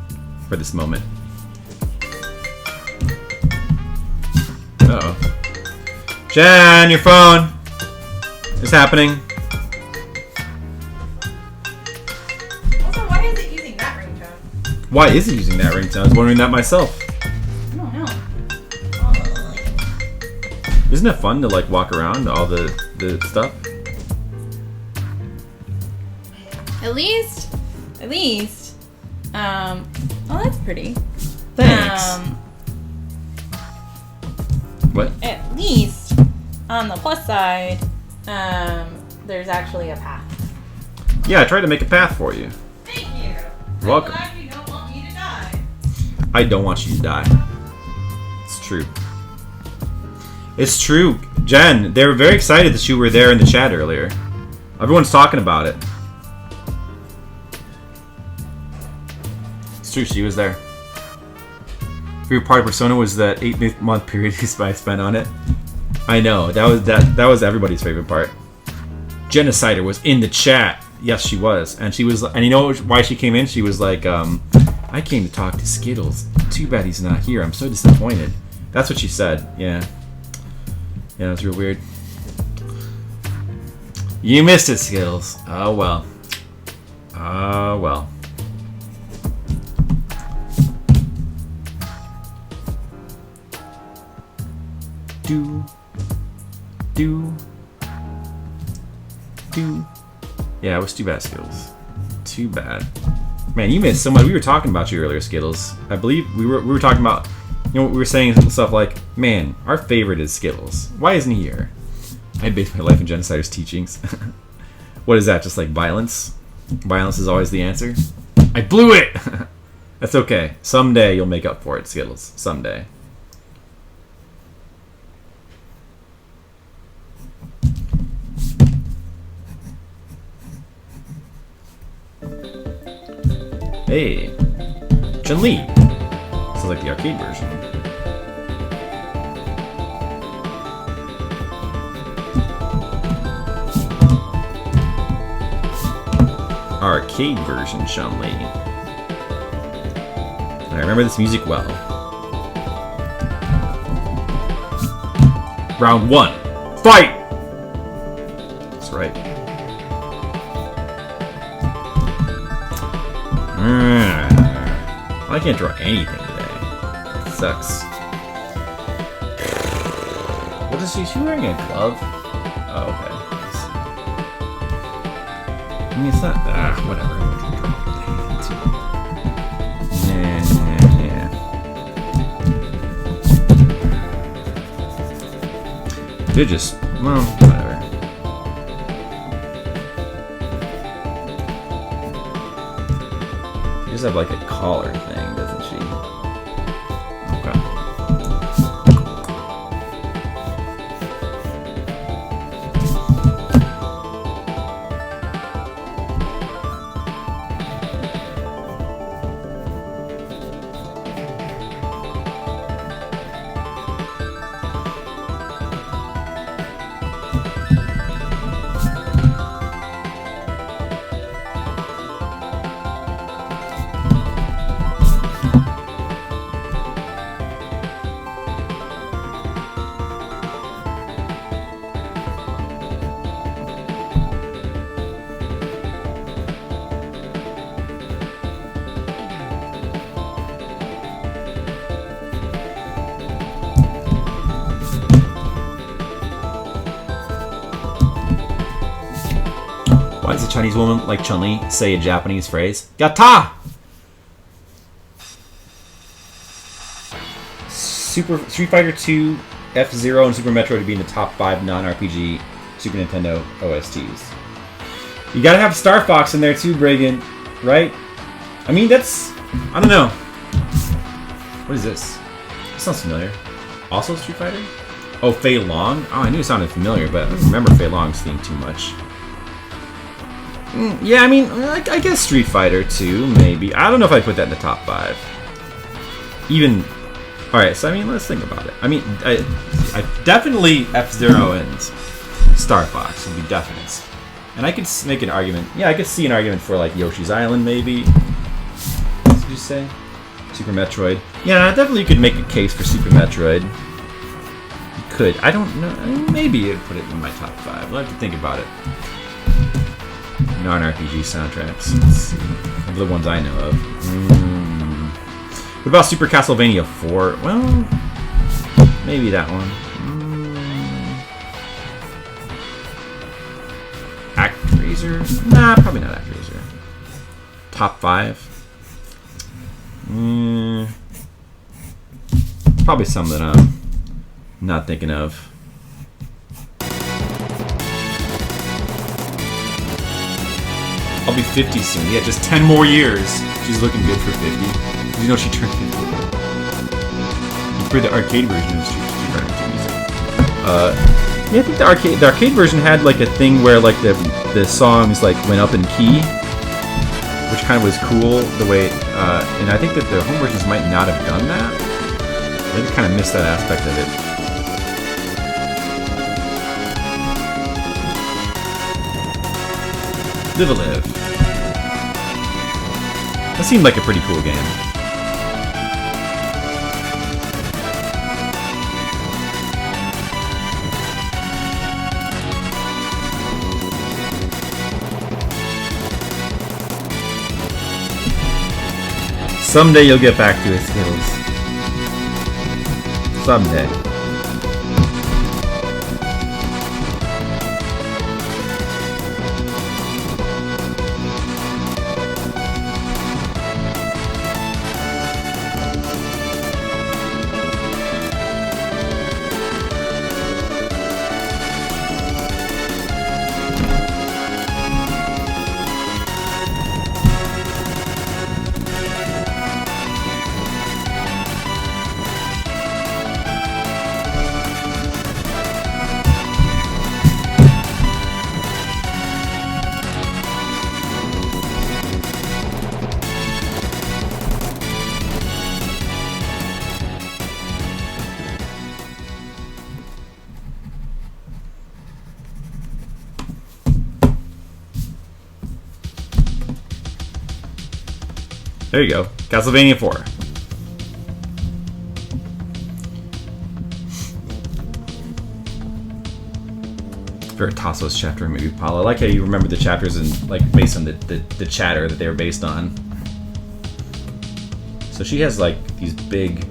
moment. Uh-oh. Jen, your phone! It's happening. Why is it using that ringtone? I was wondering that myself. I don't know. Isn't it fun to like walk around all the stuff? At least. Oh, that's pretty. Thanks. What? At least, on the plus side, there's actually a path. Yeah, I tried to make a path for you. Thank you. You're welcome. I'm glad you don't want me to die. I don't want you to die. It's true. It's true. Jen, they were very excited that you were there in the chat earlier. Everyone's talking about it. It's true, she was there. Favorite part of Persona was that 8-month period he spent on it. I know, that was everybody's favorite part. Genocider was in the chat. Yes, she was. And she was, and you know why she came in? She was like, I came to talk to Skittles. Too bad he's not here. I'm so disappointed. That's what she said. Yeah. Yeah, that's real weird. You missed it, Skittles. Oh well. Oh well. Do. Yeah, it was too bad, Skittles. Too bad. Man, you missed so much. We were talking about you earlier, Skittles. I believe we were talking about, you know, we were saying stuff like, man, our favorite is Skittles. Why isn't he here? I base my life in Genocider's teachings. What is that? Just like violence? Violence is always the answer? I blew it! That's okay. Someday you'll make up for it, Skittles. Someday. Hey, Chun-Li. This is like the arcade version. Arcade version Chun-Li. I remember this music well. Round 1. Fight! That's right. I can't draw anything today. It sucks. What is she wearing? A glove? Oh, okay. I mean, it's not. Whatever. Yeah. They're just. Well, whatever. She does have like a collar thing, doesn't she? Okay. Chinese woman like Chun-Li say a Japanese phrase? Yatta! Street Fighter 2, F-Zero, and Super Metroid to be in the top 5 non-RPG Super Nintendo OSTs. You gotta have Star Fox in there too, Bragan, right? I mean, that's... I don't know. What is this? This sounds familiar. Also Street Fighter? Oh, Fei Long? Oh, I knew it sounded familiar, but I don't remember Fei Long seeing too much. Yeah, I mean, I guess Street Fighter 2, maybe. I don't know if I'd put that in the top 5. Even... Alright, so I mean, let's think about it. I mean, I definitely F-Zero and Star Fox would be definites. And I could make an argument. Yeah, I could see an argument for, like, Yoshi's Island, maybe. What did you say? Super Metroid. Yeah, definitely you could make a case for Super Metroid. You could. I don't know. I mean, maybe you'd put it in my top 5. I'll have to think about it. Non-RPG soundtracks. Let's see. Of the ones I know of. What about Super Castlevania 4? Well, maybe that one. ActRaiser? Nah, probably not ActRaiser. Top 5? Probably some that I'm not thinking of. I'll be 50 soon. Yeah, just 10 more years. She's looking good for 50. You know she turned 50. You played the arcade version of Street Fighter 2 music. Yeah, I think the arcade version had like a thing where like the songs like went up in key, which kind of was cool. The way, and I think that the home versions might not have done that. I think kind of missed that aspect of it. Live a Live. That seemed like a pretty cool game. Someday you'll get back to his skills. Someday. There you go. Castlevania 4. Veritasso's chapter, maybe, Paul. I like how you remember the chapters and like based on the chatter that they were based on. So she has like these big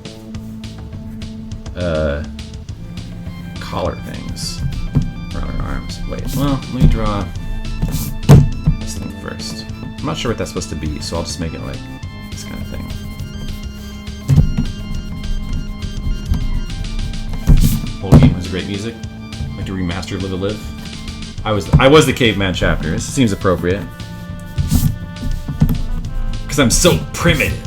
collar things around her arms. Wait, well, let me draw this thing first. I'm not sure what that's supposed to be, so I'll just make it like this kind of thing. Whole game was great music. Like to remaster Live a Live. I was the caveman chapter. This seems appropriate. Because I'm so primitive.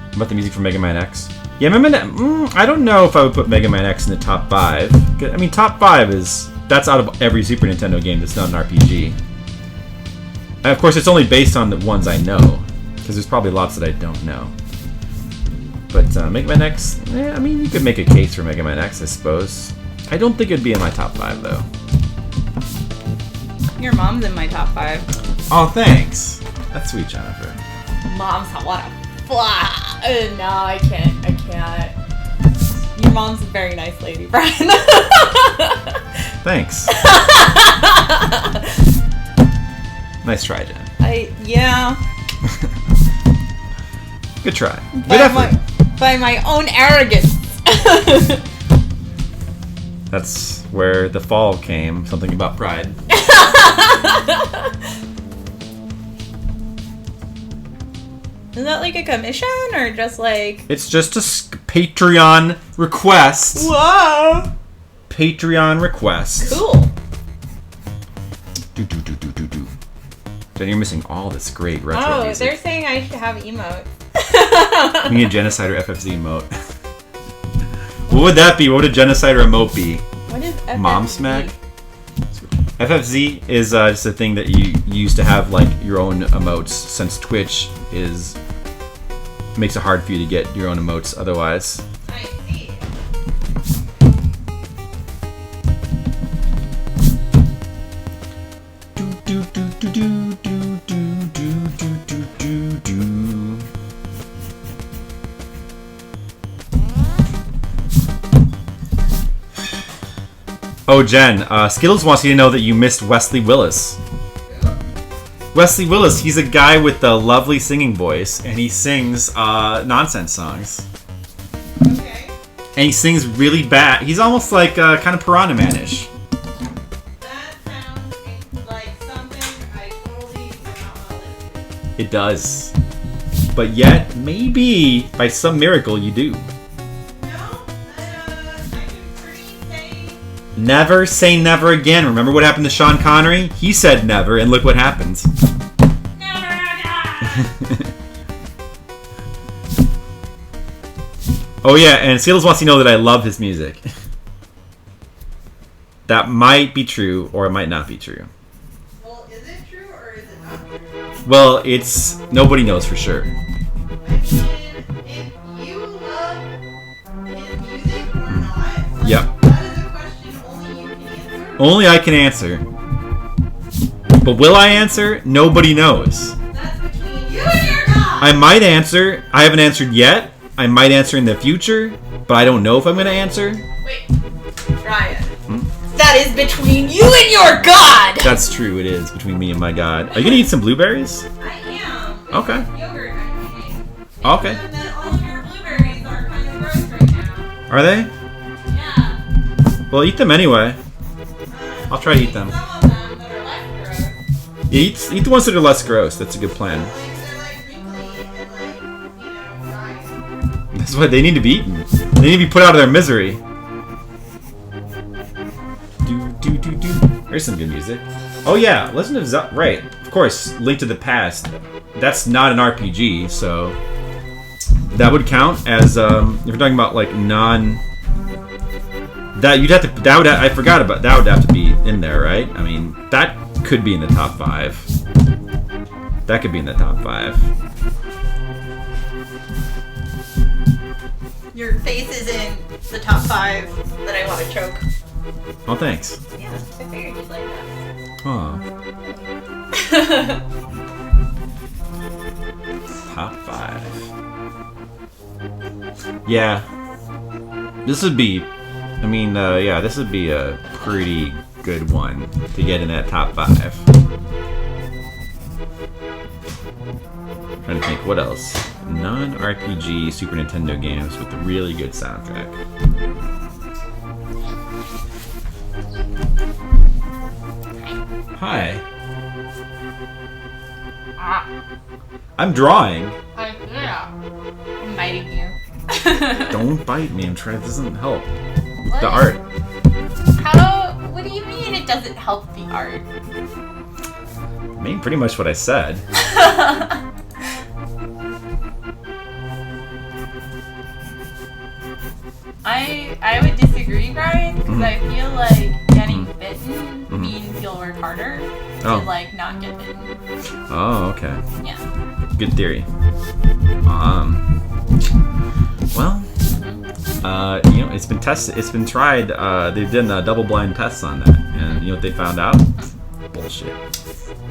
What about the music for Mega Man X? Yeah, I don't know if I would put Mega Man X in the top 5. I mean, top 5 is... That's out of every Super Nintendo game that's not an RPG. And of course, it's only based on the ones I know. Because there's probably lots that I don't know. But Mega Man X... I mean, you could make a case for Mega Man X, I suppose. I don't think it'd be in my top 5, though. Your mom's in my top 5. Oh, thanks. That's sweet, Jennifer. Mom's what a fly. No, I can't. Your mom's a very nice lady, Brian. Thanks. Nice try, Jen. Yeah. Good try. Good effort. By my own arrogance. That's where the fall came. Something about pride. Is that like a commission or just like? It's just a Patreon request. Whoa! Patreon request. Cool. Do. Then you're missing all this great retro Oh, music. they're saying I should have emotes. We need a Genocider FFZ emote. What would that be? What would a Genocider emote be? What is FFZ? Mom smack? FFZ is just a thing that you use to have like your own emotes, since Twitch makes it hard for you to get your own emotes otherwise. I see. Oh, Jen, Skittles wants you to know that you missed Wesley Willis. Wesley Willis, he's a guy with a lovely singing voice, and he sings nonsense songs. Okay. And he sings really bad. He's almost like kind of Piranha Man-ish. That sounds like something I totally do not want to listen to. It does. But yet, maybe, by some miracle, you do. No, I can pretty say. Never say never again. Remember what happened to Sean Connery? He said never, and look what happened. Never again. Oh yeah, and Skittles wants to know that I love his music. That might be true, or it might not be true. Well, is it true or is it not true? Well, it's... nobody knows for sure. I mean, if you love his music or not, Yep. that is a question only you can answer. Only I can answer. But will I answer? Nobody knows. That's between you and your God. I might answer. I haven't answered yet. I might answer in the future, but I don't know if I'm going to answer. Wait, Ryan. That is between you and your God. That's true, it is, between me and my God. Are you going to eat some blueberries? I am. It's Okay. Yogurt I'm eating. Okay. And then all of your blueberries are kind of gross right now. Are they? Yeah. Well, eat them anyway. I'll try to eat them. Some of them that are less gross. Yeah, eat the ones that are less gross. That's a good plan. Like they're like wrinkly and like, dry. That's why they need to be eaten. They need to be put out of their misery. Do. There's some good music. Oh yeah, Legend of Zelda. Right, of course. Link to the Past. That's not an RPG, so that would count as if you're talking about like non. That you'd have to. That would. I forgot about that. Would have to be in there, right? I mean, that could be in the top 5. That could be in the top 5. Your face is in the top 5 that I want to choke. Oh, thanks. Yeah, I figured you'd like that. Oh. Top 5. Yeah. This would be. I mean, yeah, this would be a pretty good one to get in that top 5. Trying to think, what else? Non-RPG Super Nintendo games with a really good soundtrack. Hi. I'm drawing. I'm biting you. Don't bite me. I'm trying. It doesn't help with What? the art. What do you mean it doesn't help the art? I mean, pretty much what I said. I would disagree, Brian, because I feel like getting bitten means you'll work harder Oh. to like not get bitten. Oh, okay. Yeah. Good theory. Well, you know, it's been tested. It's been tried. They've done double-blind tests on that, and you know what they found out? Bullshit.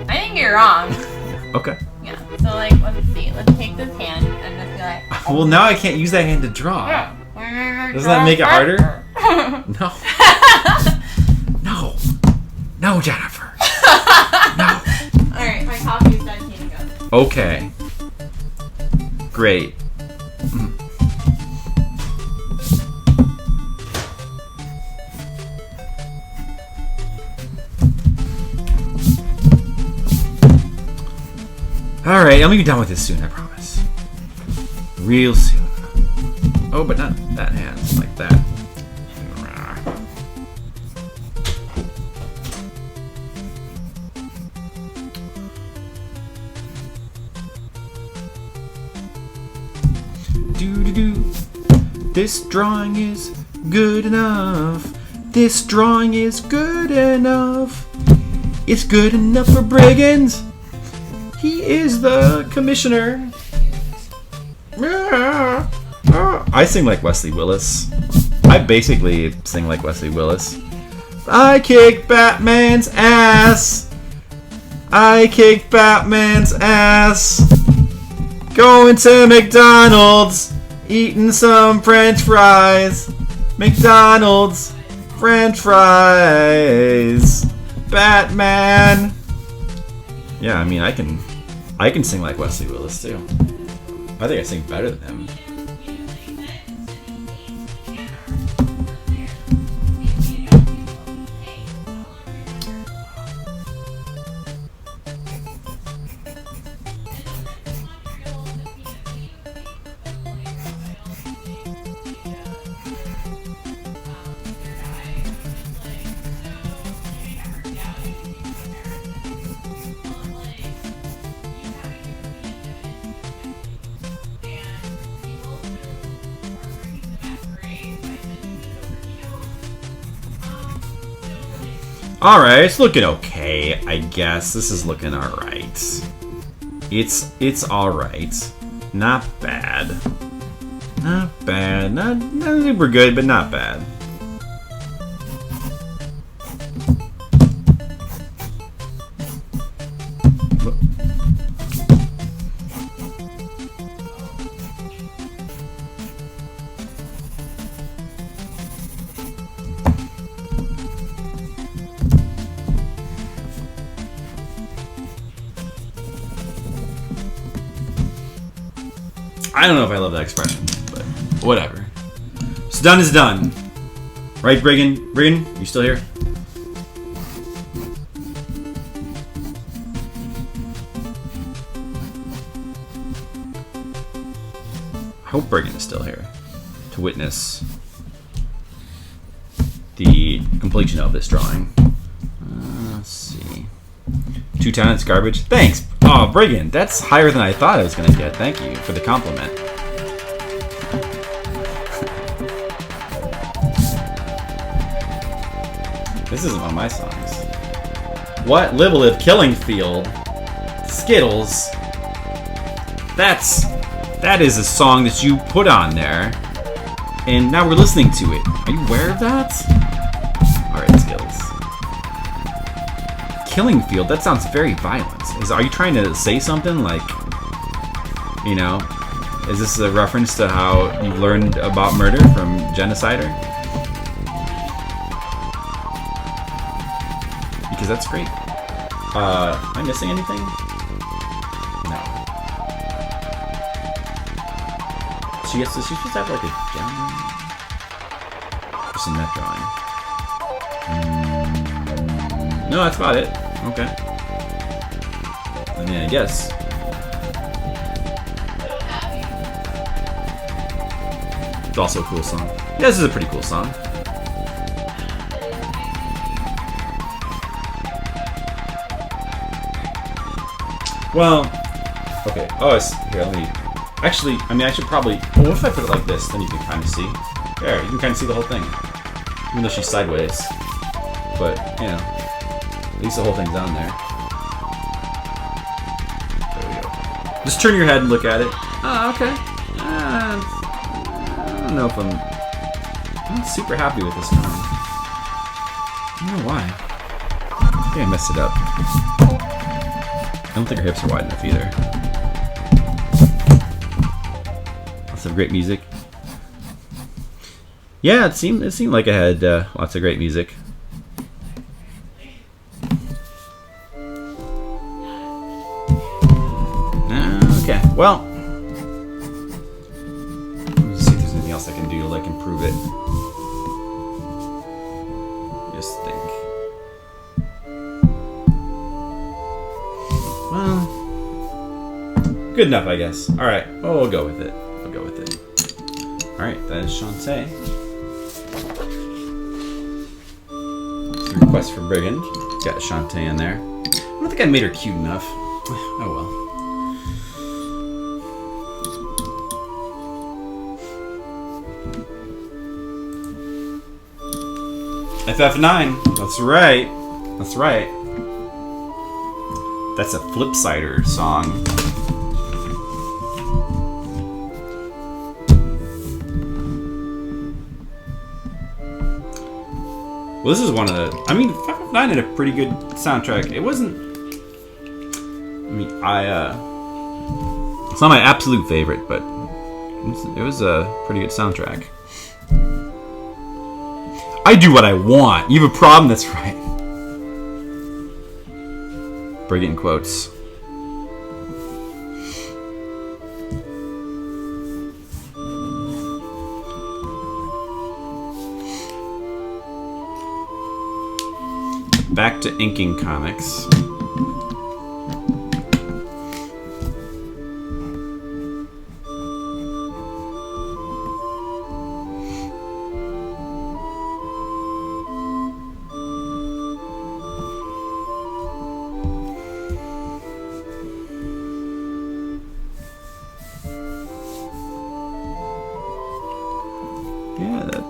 I think you're wrong. Okay. Yeah. So like, let's see. Let's take this hand and just be like. Well, now I can't use that hand to draw. Yeah. Doesn't that make it harder? No. No. No, Jennifer. No. Alright, my coffee's done heating up. Okay. Great. Alright, I'm gonna be done with this soon, I promise. Real soon. Oh, but not that hands, like that. Do-do-do. This drawing is good enough. This drawing is good enough. It's good enough for Brigands. He is the commissioner. I sing like Wesley Willis. I basically sing like Wesley Willis. I kick Batman's ass. I kick Batman's ass. Going to McDonald's. Eating some French fries. McDonald's. French fries. Batman. Yeah, I mean, I can sing like Wesley Willis too. I think I sing better than him. Alright, it's looking okay, I guess. This is looking alright. It's alright. Not bad. Not bad. Not super good, but not bad. I don't know if I love that expression, but whatever. What's done is done. Right, Brigand? Brigand, you still here? I hope Brigand is still here to witness the completion of this drawing. Let's see. 2 talents, garbage. Thanks. Oh, Brigand, that's higher than I thought I was gonna get. Thank you for the compliment. This isn't one of my songs. What? Live a Live Killing Field. Skittles. That is a song that you put on there. And now we're listening to it. Are you aware of that? Alright, Skittles. Killing Field, that sounds very violent. Are you trying to say something like, you know, is this a reference to how you learned about murder from Genocider? Because that's great. Am I missing anything? No. She's supposed to have like a gem? Just in that drawing. No, that's about it. Okay. I mean, I guess. It's also a cool song. Yeah, this is a pretty cool song. Well, okay. Oh, here, let me... Actually, I mean, I should probably... Well, what if I put it like this? Then you can kind of see. There, you can kind of see the whole thing. Even though she's sideways. But, you know, at least the whole thing's on there. Just turn your head and look at it. Oh, okay. I don't know if I'm not super happy with this one. I don't know why. I think I messed it up. I don't think her hips are wide enough either. Lots of great music. Yeah, it seemed like I had lots of great music. Okay, well, let's see if there's anything else I can do to like improve it. Just think. Well, Good enough, I guess. All right. Oh, we'll go with it. We'll go with it. All right, that is Shantae. It's a request for Brigand. Got Shantae in there. I don't think I made her cute enough. Oh well. FF9. That's right. That's right. That's a Flipsider song. Well, this is one of the... I mean, FF9 had a pretty good soundtrack. It wasn't... I mean, it's not my absolute favorite, but it was a pretty good soundtrack. I do what I want. You have a problem? That's right. Brilliant quotes. Back to inking comics.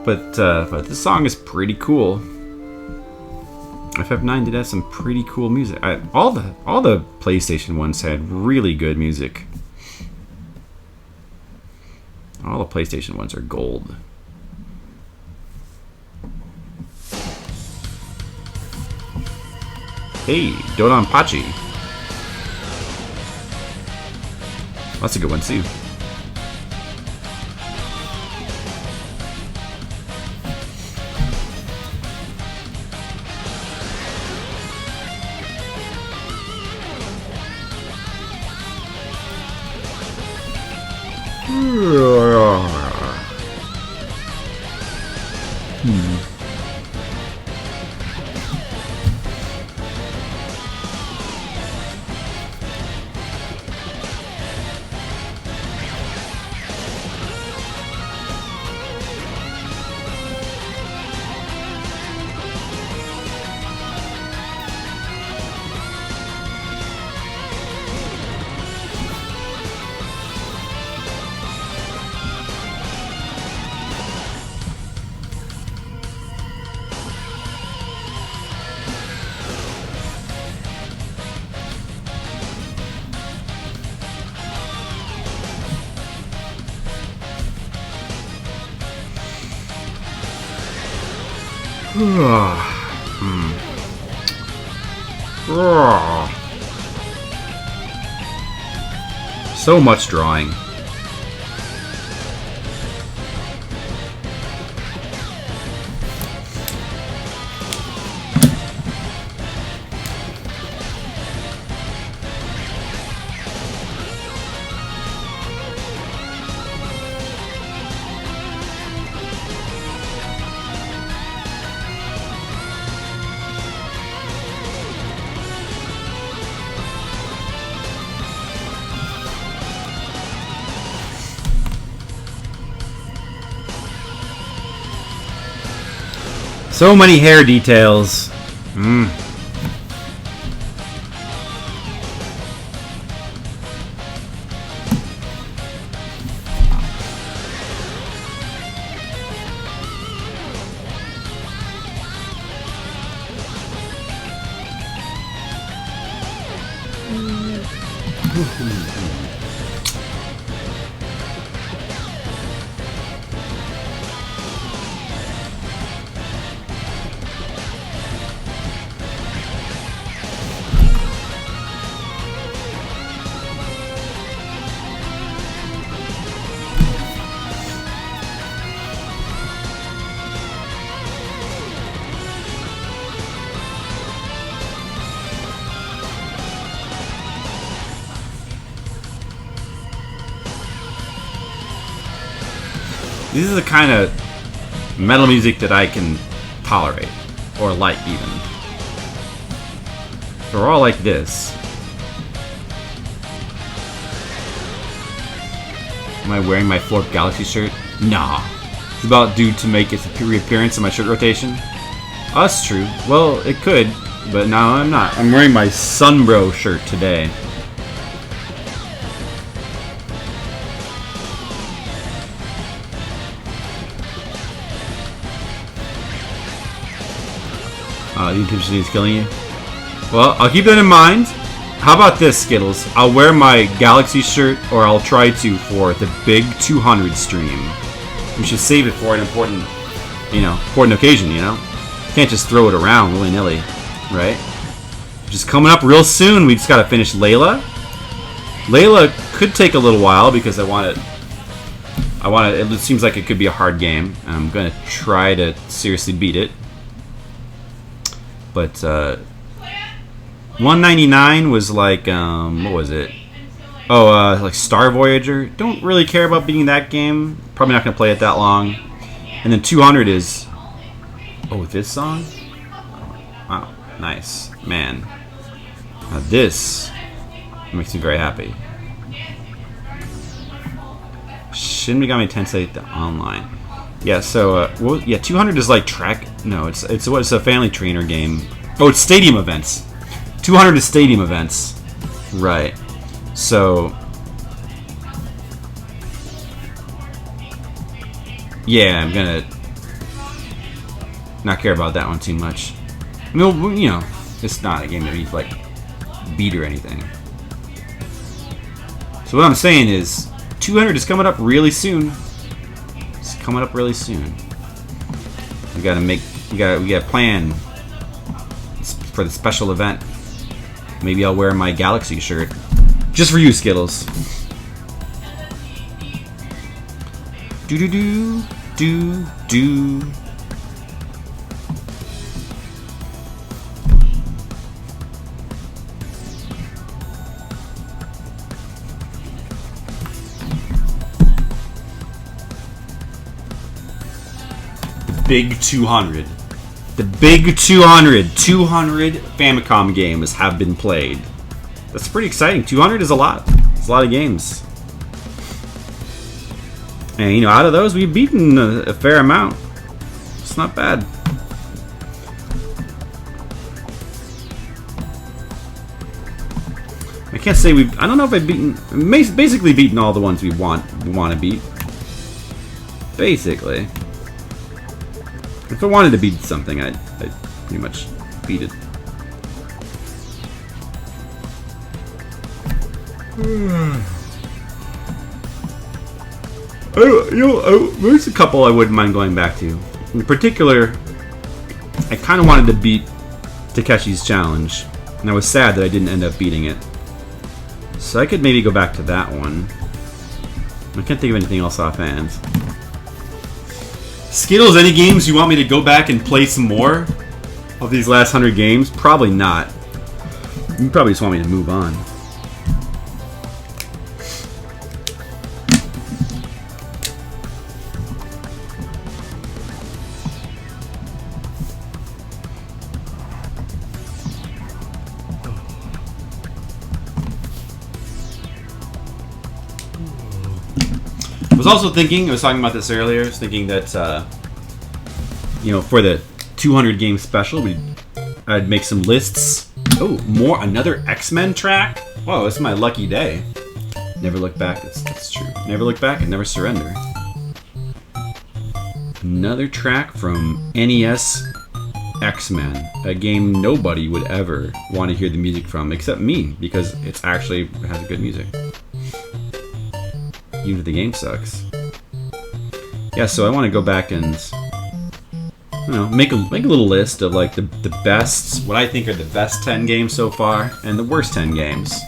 But this song is pretty cool. FF9 did have some pretty cool music. All the PlayStation ones had really good music. All the PlayStation ones are gold. Hey, Dodonpachi. That's a good one too. So much drawing. So many hair details. This is the kind of metal music that I can tolerate, or like even. They're all like this. Am I wearing my Florp Galaxy shirt? Nah. It's about due to make its reappearance in my shirt rotation. Oh, that's true. Well, it could, but no, I'm not. I'm wearing my Sunbro shirt today. The intention is killing you. Well, I'll keep that in mind. How about this, Skittles? I'll wear my Galaxy shirt, or I'll try to for the big 200 stream. We should save it for an important, important occasion, Can't just throw it around willy-nilly, right? Just coming up real soon. We just gotta finish Layla. Layla could take a little while because I want it. It seems like it could be a hard game. I'm gonna try to seriously beat it. But 199 was like what was it? Oh, like Star Voyager. Don't really care about beating that game. Probably not gonna play it that long. And then 200 is this song. Wow, nice, man. Now this makes me very happy. Shin Megami Tensei the Online. Yeah, so 200 is like track. No, it's a family trainer game. Oh, it's stadium events. 200 is stadium events, right? So yeah, I'm gonna not care about that one too much. I mean, it's not a game that you like beat or anything. So what I'm saying is, 200 is coming up really soon. Coming up really soon. We gotta plan for the special event. Maybe I'll wear my Galaxy shirt just for you, Skittles. Do. Big 200. The big 200. 200 Famicom games have been played. That's pretty exciting. 200 is a lot. It's a lot of games. And, out of those, we've beaten a fair amount. It's not bad. I can't say I don't know if I've basically beaten all the ones we want to beat. Basically. If I wanted to beat something, I'd pretty much beat it. There's a couple I wouldn't mind going back to. In particular, I kind of wanted to beat Takeshi's Challenge, and I was sad that I didn't end up beating it. So I could maybe go back to that one. I can't think of anything else offhand. Skittles, any games you want me to go back and play some more of these last 100 games? Probably not. You probably just want me to move on. I was also thinking, I was talking about this earlier, I was thinking that, for the 200 game special, I'd make some lists. Oh, another X-Men track? Whoa, this is my lucky day. Never look back, that's true. Never look back and never surrender. Another track from NES X-Men, a game nobody would ever want to hear the music from, except me, because it actually has good music. Even if the game sucks. Yeah, so I want to go back and make a little list of like the best, what I think are the best 10 games so far, and the worst 10 games.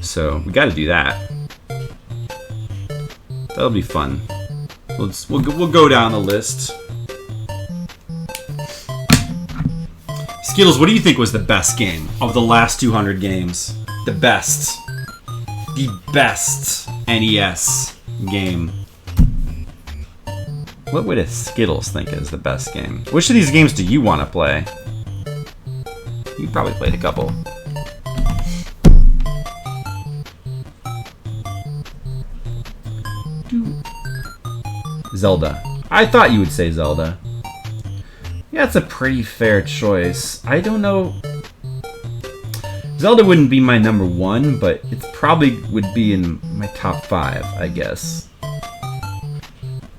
So we got to do that. That'll be fun. We'll go down the list. Skittles, what do you think was the best game of the last 200 games? The best NES game. What would a Skittles think is the best game? Which of these games do you want to play? You probably played a couple. Zelda. I thought you would say Zelda. Yeah, it's a pretty fair choice. I don't know. Zelda wouldn't be my number 1, but it probably would be in my top 5, I guess.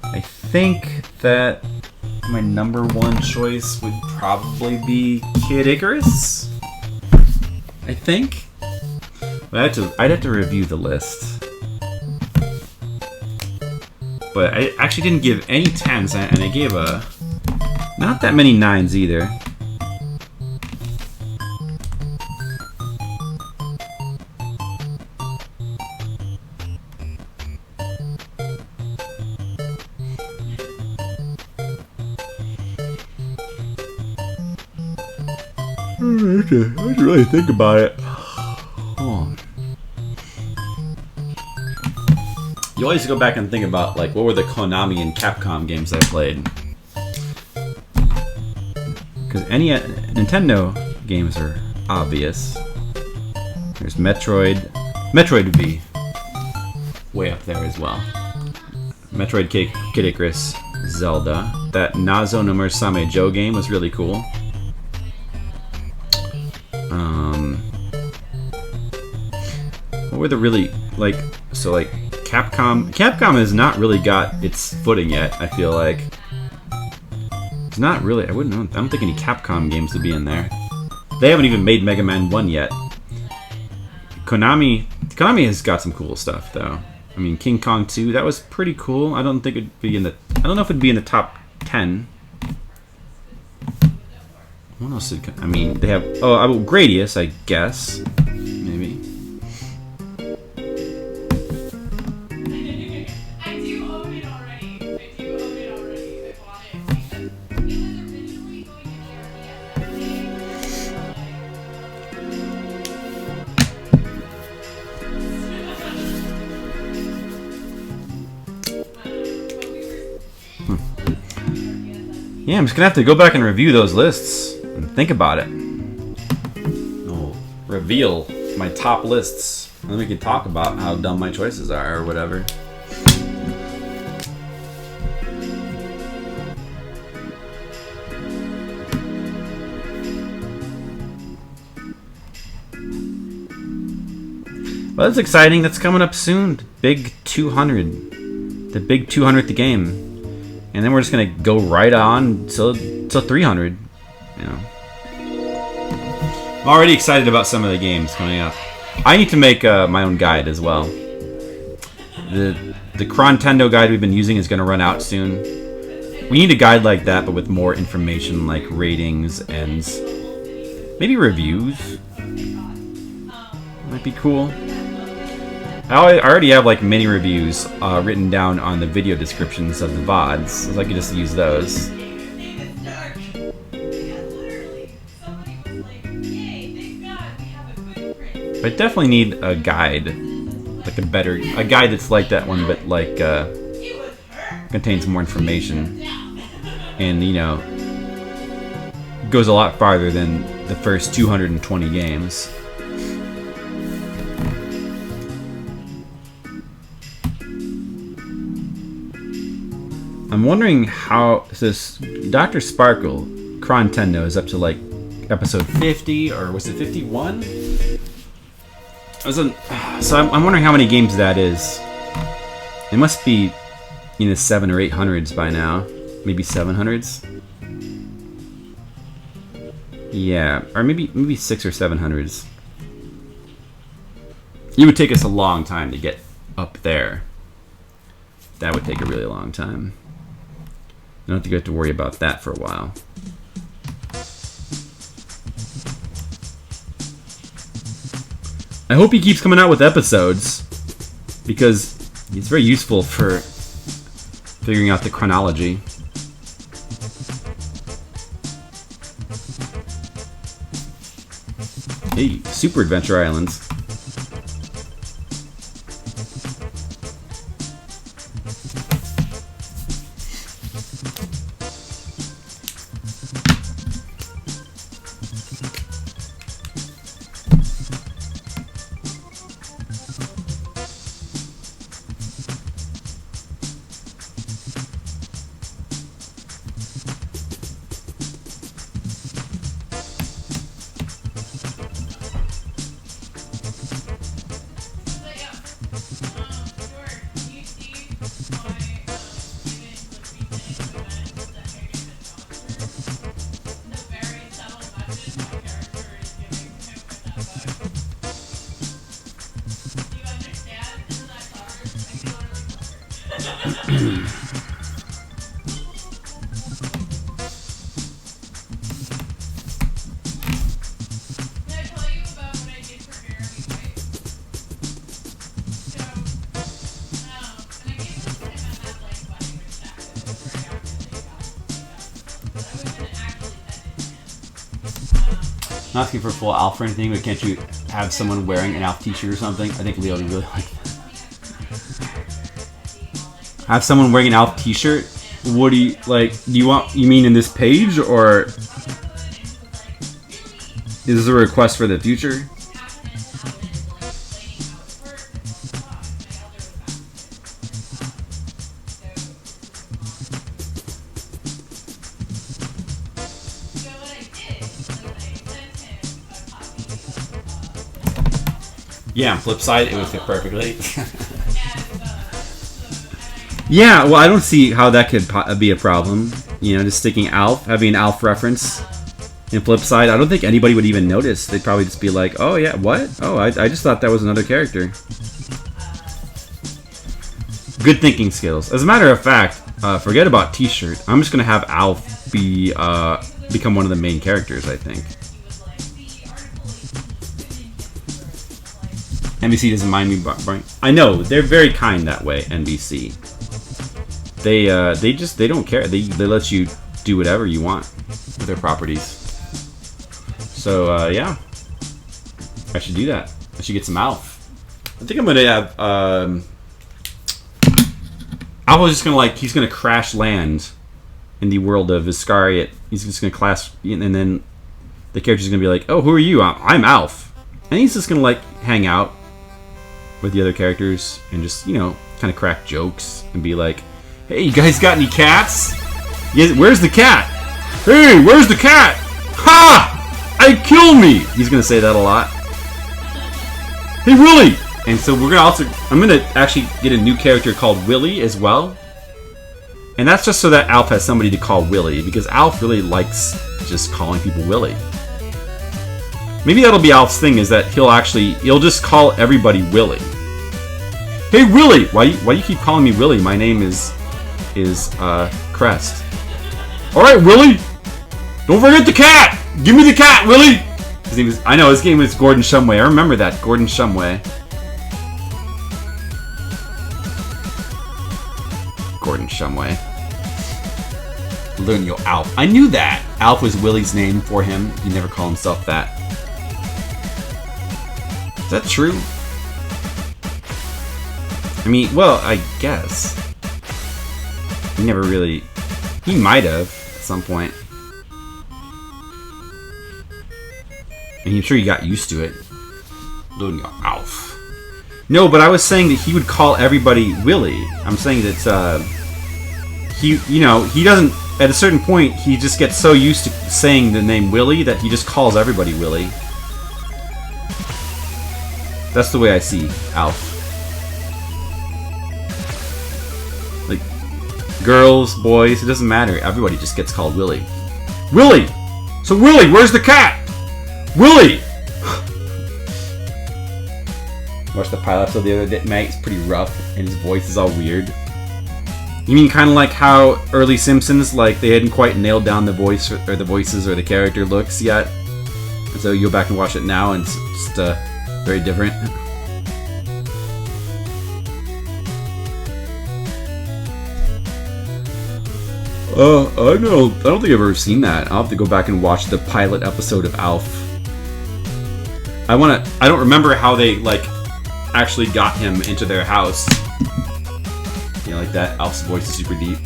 I think that my number 1 choice would probably be Kid Icarus. I think. But I'd have to review the list. But I actually didn't give any 10s, and I gave not that many 9s either. I should really think about it. Oh. You always go back and think about, like, what were the Konami and Capcom games I played? Because any Nintendo games are obvious. There's Metroid. Metroid would be way up there as well. Metroid Kid Icarus, Zelda. That Nazo no Murasame Joe game was really cool. What were the really, like, so like Capcom has not really got its footing yet, I feel like. It's not really, I don't think any Capcom games would be in there. They haven't even made Mega Man 1 yet. Konami has got some cool stuff though. I mean, King Kong 2, that was pretty cool. I don't know if it'd be in the top 10. What else I mean, they have, Gradius, I guess. Maybe. I do own it already. I bought it. It was originally going to be Yeah, I'm just gonna have to go back and review those lists and think about it. I'll reveal my top lists, and then we can talk about how dumb my choices are or whatever. Well, that's exciting. That's coming up soon. Big 200. The big 200th game. And then we're just gonna go right on till 300. You know. I'm already excited about some of the games coming up. I need to make my own guide as well. The Crontendo guide we've been using is gonna run out soon. We need a guide like that, but with more information, like ratings and maybe reviews. Might be cool. I already have like mini reviews written down on the video descriptions of the VODs, so I could just use those. But I definitely need a guide, like a guide that's like that one, but like contains more information, and you know, goes a lot farther than the first 220 games. I'm wondering how this Dr. Sparkle Crontendo is up to like episode 50, or was it 51? So I'm wondering how many games that is. It must be in the 700 or 800s by now, maybe 700s. Yeah, or maybe 600 or 700s. It would take us a long time to get up there. That would take a really long time. I don't think I have to worry about that for a while. I hope he keeps coming out with episodes, because it's very useful for figuring out the chronology. Hey, Super Adventure Islands. Not asking for full Alf or anything, but can't you have someone wearing an Alf t-shirt or something? I think Leo would really like that. Have someone wearing an Alf t-shirt? What do you like? Do you want? You mean in this page, or is this a request for the future? Yeah, on flip side, it would fit perfectly. Yeah, well, I don't see how that could be a problem. You know, just sticking Alf, having an Alf reference in flip side. I don't think anybody would even notice. They'd probably just be like, oh, yeah, what? Oh, I just thought that was another character. Good thinking skills. As a matter of fact, forget about t-shirt. I'm just going to have Alf be become one of the main characters, I think. NBC doesn't mind me borrowing. I know, they're very kind that way, NBC. They don't care. They let you do whatever you want with their properties. So yeah, I should do that. I should get some Alf. I think I'm gonna have Alf is just gonna he's gonna crash land in the world of Iscariot. He's just gonna clash, and then the character's gonna be like, "Oh, who are you? I'm Alf," and he's just gonna hang out with the other characters and just, you know, kind of crack jokes and be like, "Hey, you guys got any cats? Yeah, where's the cat? Hey, where's the cat? Ha! I kill me!" He's gonna say that a lot. Hey, Willie! And so I'm gonna actually get a new character called Willie as well. And that's just so that Alf has somebody to call Willie, because Alf really likes just calling people Willie. Maybe that'll be Alf's thing, is that he'll just call everybody Willie. Hey, Willie! Why you keep calling me Willie? My name is Crest. Alright, Willie! Don't forget the cat! Give me the cat, Willie! I know, his name was Gordon Shumway. I remember that, Gordon Shumway. Gordon Shumway. Learn your Alf. I knew that! Alf was Willie's name for him. He never called himself that. Is that true? I mean, well, I guess. He never really... He might have, at some point. And I'm sure he got used to it. Learn your Alf. No, but I was saying that he would call everybody Willie. I'm saying that, he doesn't... At a certain point, he just gets so used to saying the name Willie that he just calls everybody Willie. That's the way I see Alf. Like, girls, boys, it doesn't matter. Everybody just gets called Willie. Willie! So Willie, where's the cat? Willie! Watched the pilot episode the other day, Mate. It's pretty rough, and his voice is all weird. You mean kind of like how early Simpsons, they hadn't quite nailed down the voice or the voices or the character looks yet? And so you go back and watch it now, and it's just, very different. I don't think I've ever seen that. I'll have to go back and watch the pilot episode of Alf. I don't remember how they, actually got him into their house. You know, like that. Alf's voice is super deep.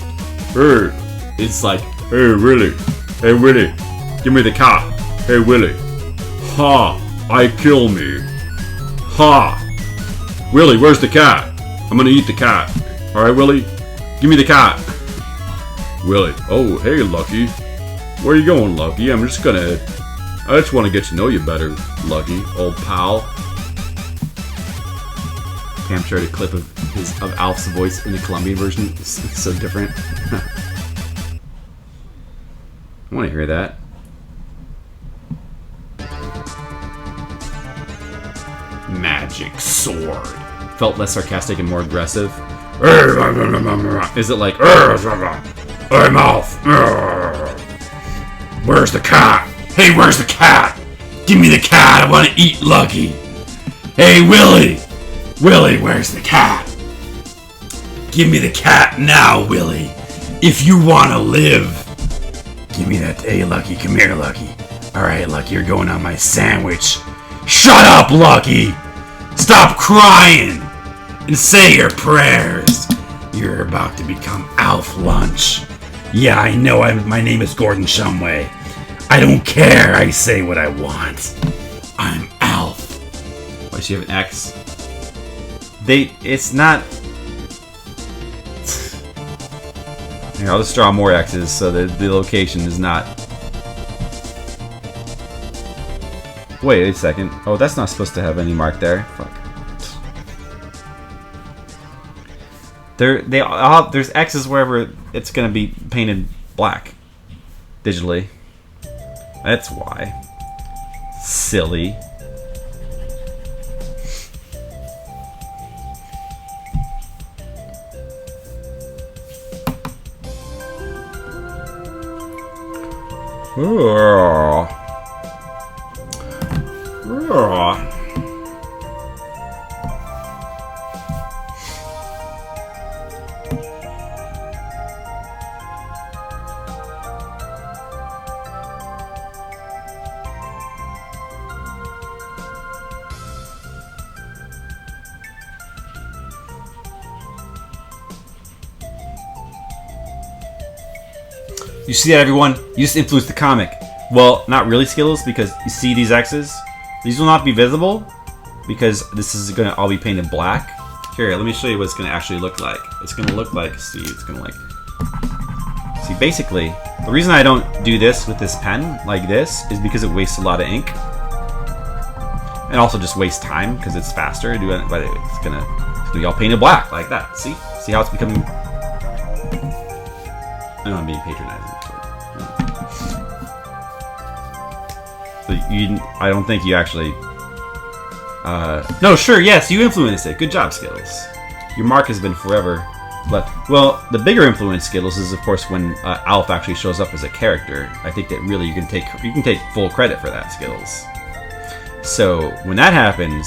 Hey, it's like, hey, Willie. Hey, Willie. Give me the cat. Hey, Willie. Ha! I kill me. Ha! Willie, where's the cat? I'm gonna eat the cat. Alright, Willie? Give me the cat. Willie. Oh, hey, Lucky. Where you going, Lucky? I just want to get to know you better, Lucky, old pal. Pam shared a clip of Alf's voice in the Colombian version. It's so different. I want to hear that. magic sword. Felt less sarcastic and more aggressive. Is it like, I'm Alf. Where's the cat? Hey, where's the cat? Give me the cat. I want to eat Lucky. Hey, Willie. Willie, where's the cat? Give me the cat now, Willie. If you want to live. Give me that. Hey, Lucky. Come here, Lucky. All right, Lucky, you're going on my sandwich. Shut up, Lucky. Stop crying and say your prayers. You're about to become Alf Lunch. Yeah, I know. My name is Gordon Shumway. I don't care. I say what I want. I'm Alf. Why does she have an X? It's not... Here, I'll just draw more X's so that the location is not... Wait a second. Oh, that's not supposed to have any mark there. Fuck. There's X's wherever it's gonna be painted black digitally. That's why. Silly. You see that, everyone? You just influenced the comic. Well, not really, Skittles, because you see these X's? These will not be visible because this is going to all be painted black. Here, let me show you what it's going to actually look like. It's going to look like, see, it's going to like... See, basically, the reason I don't do this with this pen like this is because it wastes a lot of ink. And also just wastes time because it's faster to do it, but it's going to be all painted black like that. See? See how it's becoming... I know I'm being patronizing. But I don't think you actually... no, sure, yes, you influenced it. Good job, Skittles. Your mark has been forever left. Well, the bigger influence, Skittles, is of course when Alf actually shows up as a character. I think that really you can take full credit for that, Skittles. So when that happens...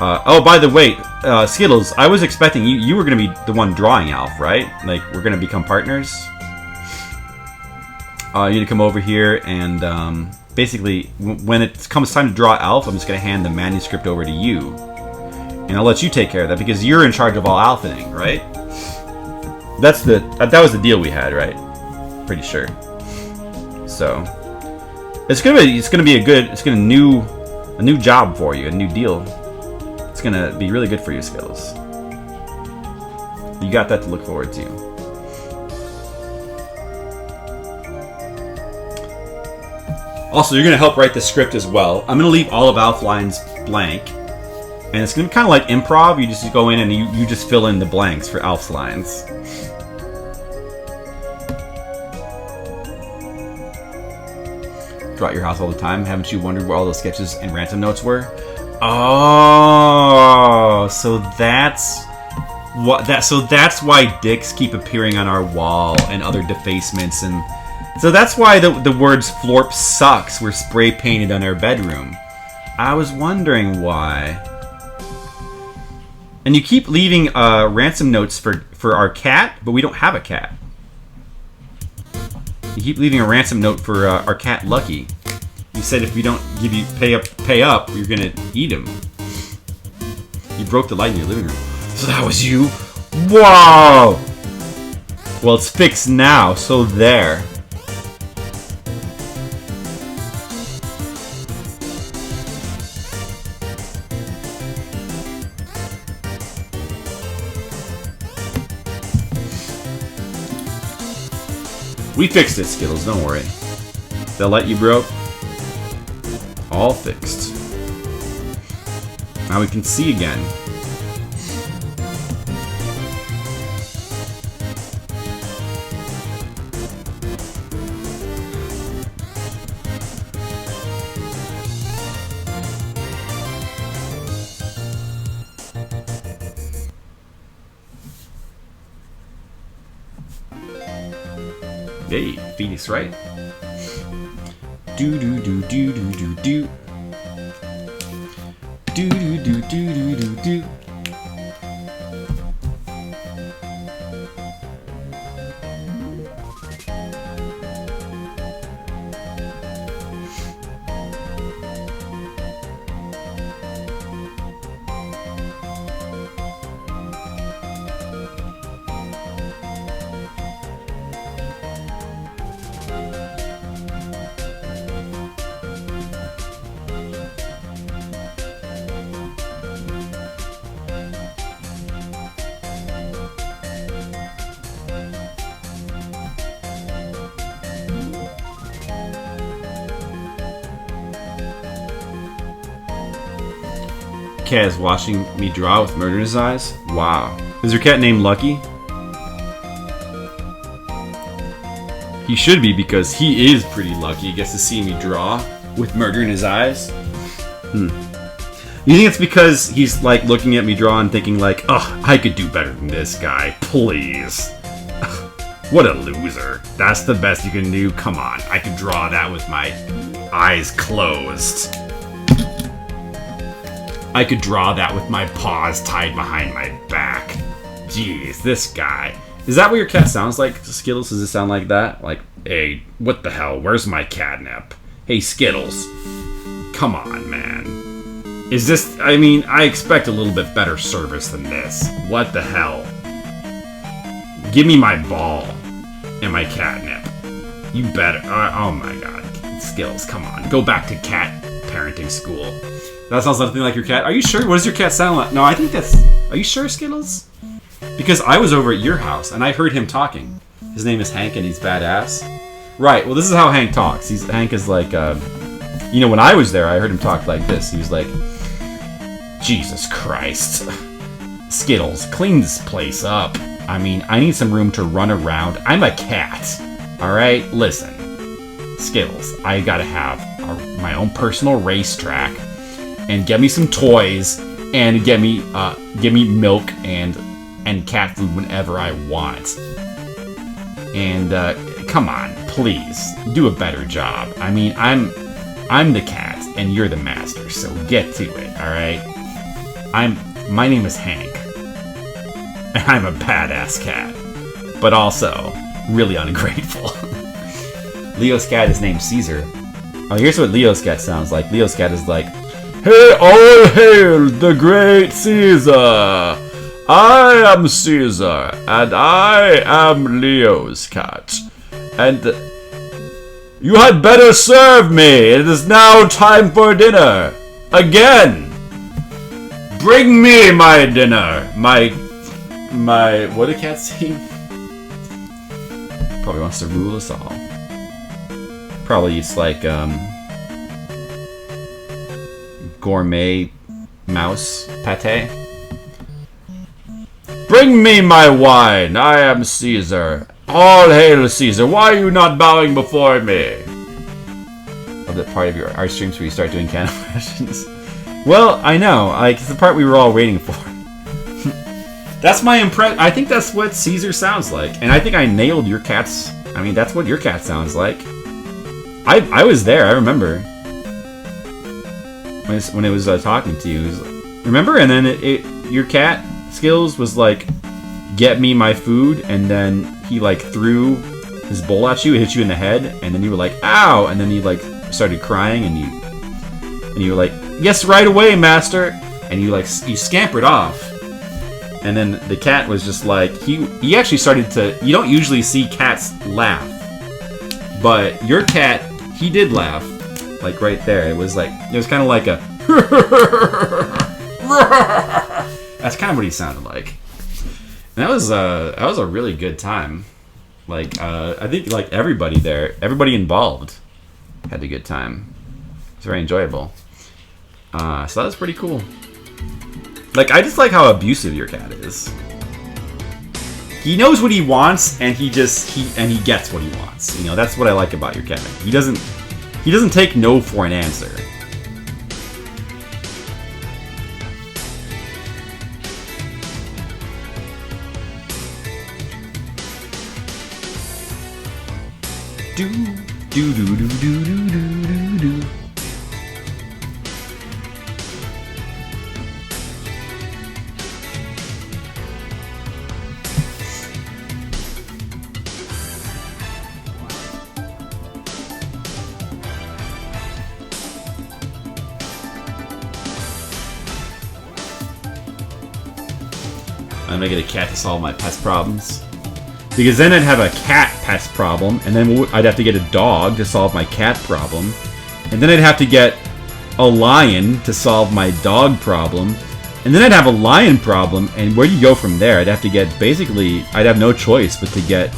oh, by the way, Skittles, I was expecting you were going to be the one drawing Alf, right? Like, we're going to become partners. You need to come over here and... basically, when it comes time to draw Alf, I'm just going to hand the manuscript over to you. And I'll let you take care of that, because you're in charge of all Alfing, right? That was the deal we had, right? Pretty sure. So, it's gonna be a new job for you, a new deal. It's gonna be really good for you, Skittles. You got that to look forward to. Also, you're going to help write the script as well. I'm going to leave all of Alf lines blank. And it's going to be kind of like improv. You just go in and you just fill in the blanks for Alf's lines. Draw at your house all the time. Haven't you wondered where all those sketches and ransom notes were? Oh, so that's why dicks keep appearing on our wall and other defacements, and so that's why the words "Florp sucks" were spray painted on our bedroom. I was wondering why. And you keep leaving ransom notes for our cat, but we don't have a cat. You keep leaving a ransom note for our cat Lucky. You said if we don't pay up, you're gonna eat him. You broke the light in your living room. So that was you? Whoa! Well, it's fixed now, so there. We fixed it, Skittles, don't worry. That light you broke? All fixed. Now we can see again. Hey, Phoenix, right? Do do do do do do do. Do do do do do do do. Cat is watching me draw with murder in his eyes? Wow. Is your cat named Lucky? He should be, because he is pretty lucky. He gets to see me draw with murder in his eyes. You think it's because he's like looking at me draw and thinking like, oh, I could do better than this guy, please. What a loser. That's the best you can do? Come on, I could draw that with my eyes closed. I could draw that with my paws tied behind my back. Jeez, this guy. Is that what your cat sounds like, Skittles? Does it sound like that? Like, hey, what the hell? Where's my catnip? Hey, Skittles. Come on, man. Is this... I mean, I expect a little bit better service than this. What the hell? Give me my ball and my catnip. You better... oh my god. Skittles, come on. Go back to cat parenting school. That sounds something like your cat. Are you sure? What does your cat sound like? No, I think that's... Are you sure, Skittles? Because I was over at your house, and I heard him talking. His name is Hank, and he's badass. Right, well, this is how Hank talks. Hank is like, you know, when I was there, I heard him talk like this. He was like, Jesus Christ. Skittles, clean this place up. I mean, I need some room to run around. I'm a cat. Alright? Listen. Skittles, I gotta have my own personal racetrack. And get me some toys, and give me milk and cat food whenever I want. And come on, please do a better job. I mean, I'm the cat, and you're the master, so get to it. All right? My name is Hank, and I'm a badass cat, but also really ungrateful. Leo's cat is named Caesar. Oh, here's what Leo's cat sounds like. Leo's cat is like, "Hey, all hail the great Caesar! I am Caesar, and I am Leo's cat. And you had better serve me. It is now time for dinner. Again! Bring me my dinner. My, what do cats say? Probably wants to rule us all. Probably it's like, gourmet mouse pate. Bring me my wine. I am Caesar. All hail Caesar. Why are you not bowing before me? Love that part of our streams where you start doing canon questions. Well, I know. Like, it's the part we were all waiting for. That's my impression. I think that's what Caesar sounds like. And I think I nailed your cat's... I mean, that's what your cat sounds like. I was there. I remember. When it was talking to you. It was like, remember? And then your cat, Skills, was like, get me my food. And then he like threw his bowl at you. It hit you in the head. And then you were like, ow. And then he like started crying. And you were like, yes, right away, master. And you scampered off. And then the cat was just like, he actually started to, you don't usually see cats laugh. But your cat, he did laugh. Like right there. It was kind of like a that's kind of what he sounded like. And that was a really good time. Like, I think like everybody involved had a good time. It's very enjoyable. So that was pretty cool. Like, I just like how abusive your cat is. He knows what he wants, and he gets what he wants. You know, that's what I like about your cat. He doesn't take no for an answer. do do do do do do do do. I'm gonna get a cat to solve my pest problems. Because then I'd have a cat pest problem, and then I'd have to get a dog to solve my cat problem. And then I'd have to get a lion to solve my dog problem. And then I'd have a lion problem, and where do you go from there? I'd have to get, basically, I'd have no choice but to get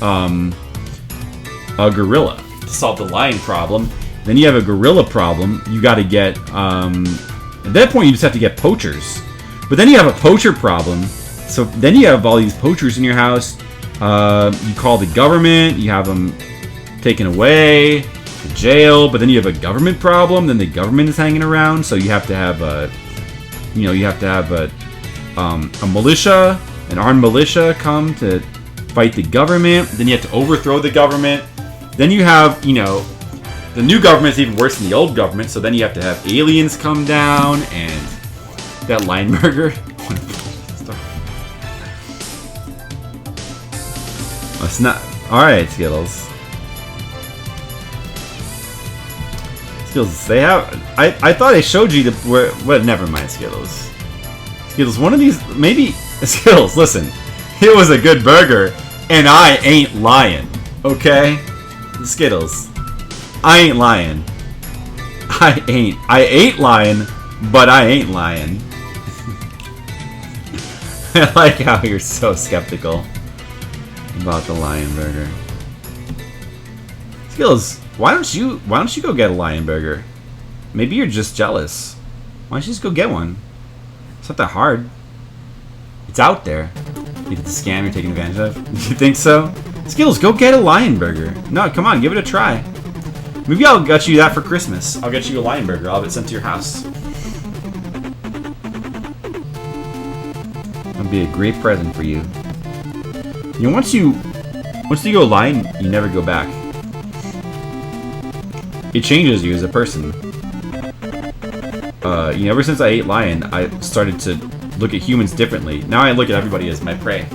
a gorilla to solve the lion problem. Then you have a gorilla problem, you gotta get, at that point you just have to get poachers. But then you have a poacher problem, so then you have all these poachers in your house. You call the government, you have them taken away to jail, but then you have a government problem, then the government is hanging around, so you have to have a militia, an armed militia come to fight the government, then you have to overthrow the government, then you have, the new government is even worse than the old government, so then you have to have aliens come down, and that lion burger. It's not. Alright, Skittles. Skittles, they have. I thought I showed you well, never mind, Skittles. Skittles, one of these. Maybe. Skittles, listen. It was a good burger, and I ain't lying. Okay? Skittles. I ain't lying. I ain't lying, but I ain't lying. I like how you're so skeptical about the lion burger. Skills, why don't you go get a lion burger? Maybe you're just jealous. Why don't you just go get one? It's not that hard. It's out there. You get the scam you're taking advantage of? You think so? Skills, go get a lion burger. No, come on, give it a try. Maybe I'll get you that for Christmas. I'll get you a lion burger. I'll have it sent to your house. That'll be a great present for you. Once you go lion, you never go back. It changes you as a person. Ever since I ate lion, I started to look at humans differently. Now I look at everybody as my prey.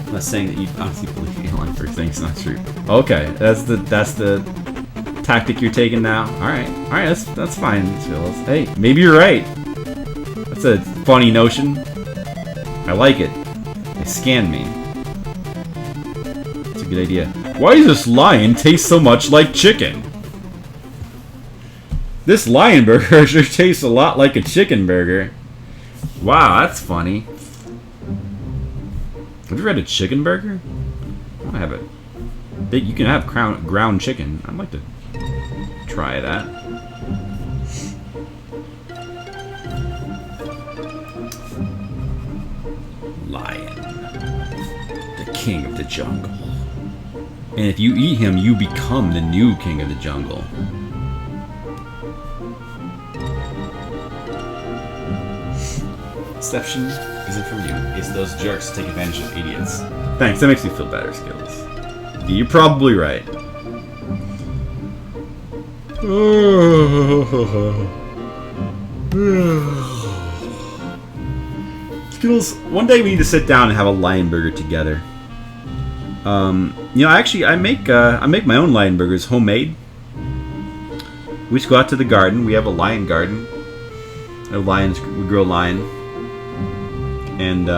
I'm not saying that you honestly believe in lion for things, not true. Okay, that's the tactic you're taking now. All right, that's fine. Hey, maybe you're right. That's a funny notion. I like it. Scan me. That's a good idea. Why does this lion taste so much like chicken? This lion burger sure tastes a lot like a chicken burger. Wow, that's funny. Have you ever had a chicken burger? I have it. You can have ground chicken. I'd like to try that. Lion. King of the jungle. And if you eat him, you become the new king of the jungle. Deception isn't from you. It's those jerks who take advantage of idiots. Thanks, that makes me feel better, Skills. You're probably right. Skittles, one day we need to sit down and have a lion burger together. Actually, I make my own lion burgers homemade. We just go out to the garden. We have a lion garden. We grow lion, and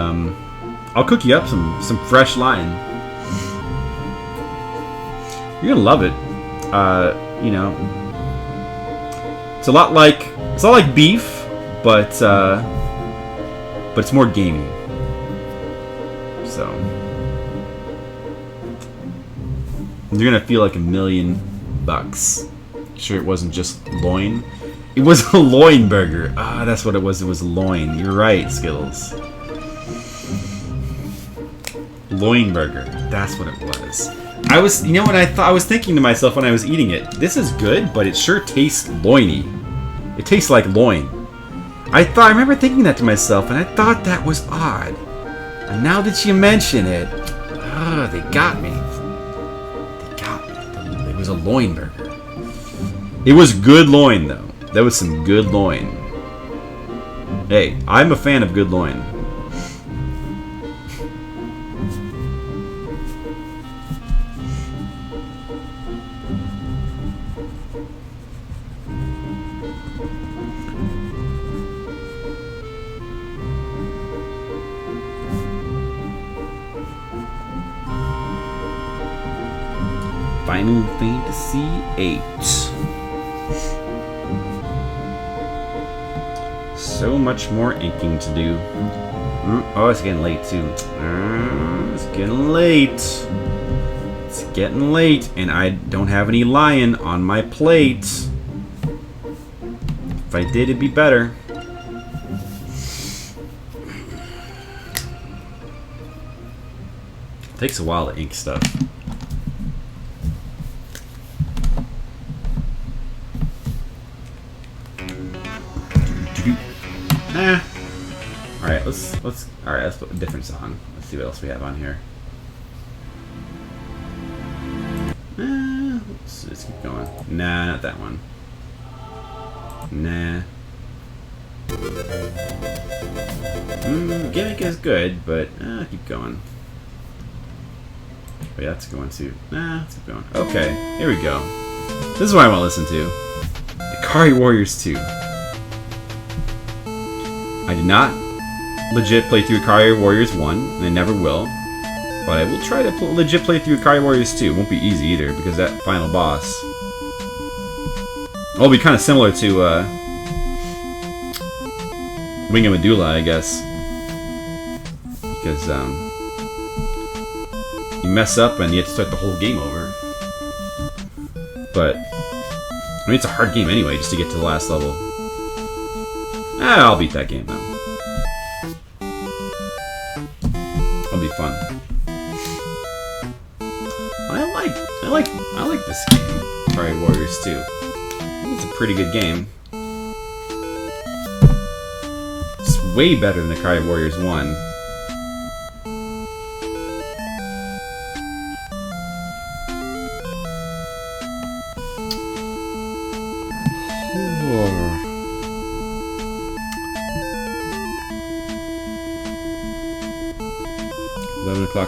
I'll cook you up some fresh lion. You're gonna love it. It's a lot like beef, but it's more gamey. So you're gonna feel like $1,000,000. Sure, it wasn't just loin. It was a loin burger. Ah, that's what it was. It was loin. You're right, Skittles. Loin burger. That's what it was. I was thinking to myself when I was eating it, this is good, but it sure tastes loiny. It tastes like loin. I remember thinking that to myself, and I thought that was odd. And now that you mention it, they got me. They was a loin burger. It was good loin, though. That was some good loin. Hey, I'm a fan of good loin. Final Fantasy VIII. So much more inking to do. Oh, it's getting late too. It's getting late. It's getting late, and I don't have any lion on my plate. If I did, it'd be better. It takes a while to ink stuff. Alright, let's put a different song. Let's see what else we have on here. Let's keep going. Nah, not that one. Nah. Gimmick is good, but keep going. Oh yeah, that's a good one too. Nah, let's keep going. Okay, here we go. This is what I want to listen to. Ikari Warriors 2. I did not legit play through Ikari Warriors 1, and I never will. But I will try to legit play through Ikari Warriors 2. It won't be easy either, because that final boss will be kind of similar to Wing of Medulla, I guess. Because you mess up and you have to start the whole game over. But I mean, it's a hard game anyway, just to get to the last level. I'll beat that game though. It'll be fun. I like this game, Ikari Warriors 2. I think it's a pretty good game. It's way better than Ikari Warriors 1.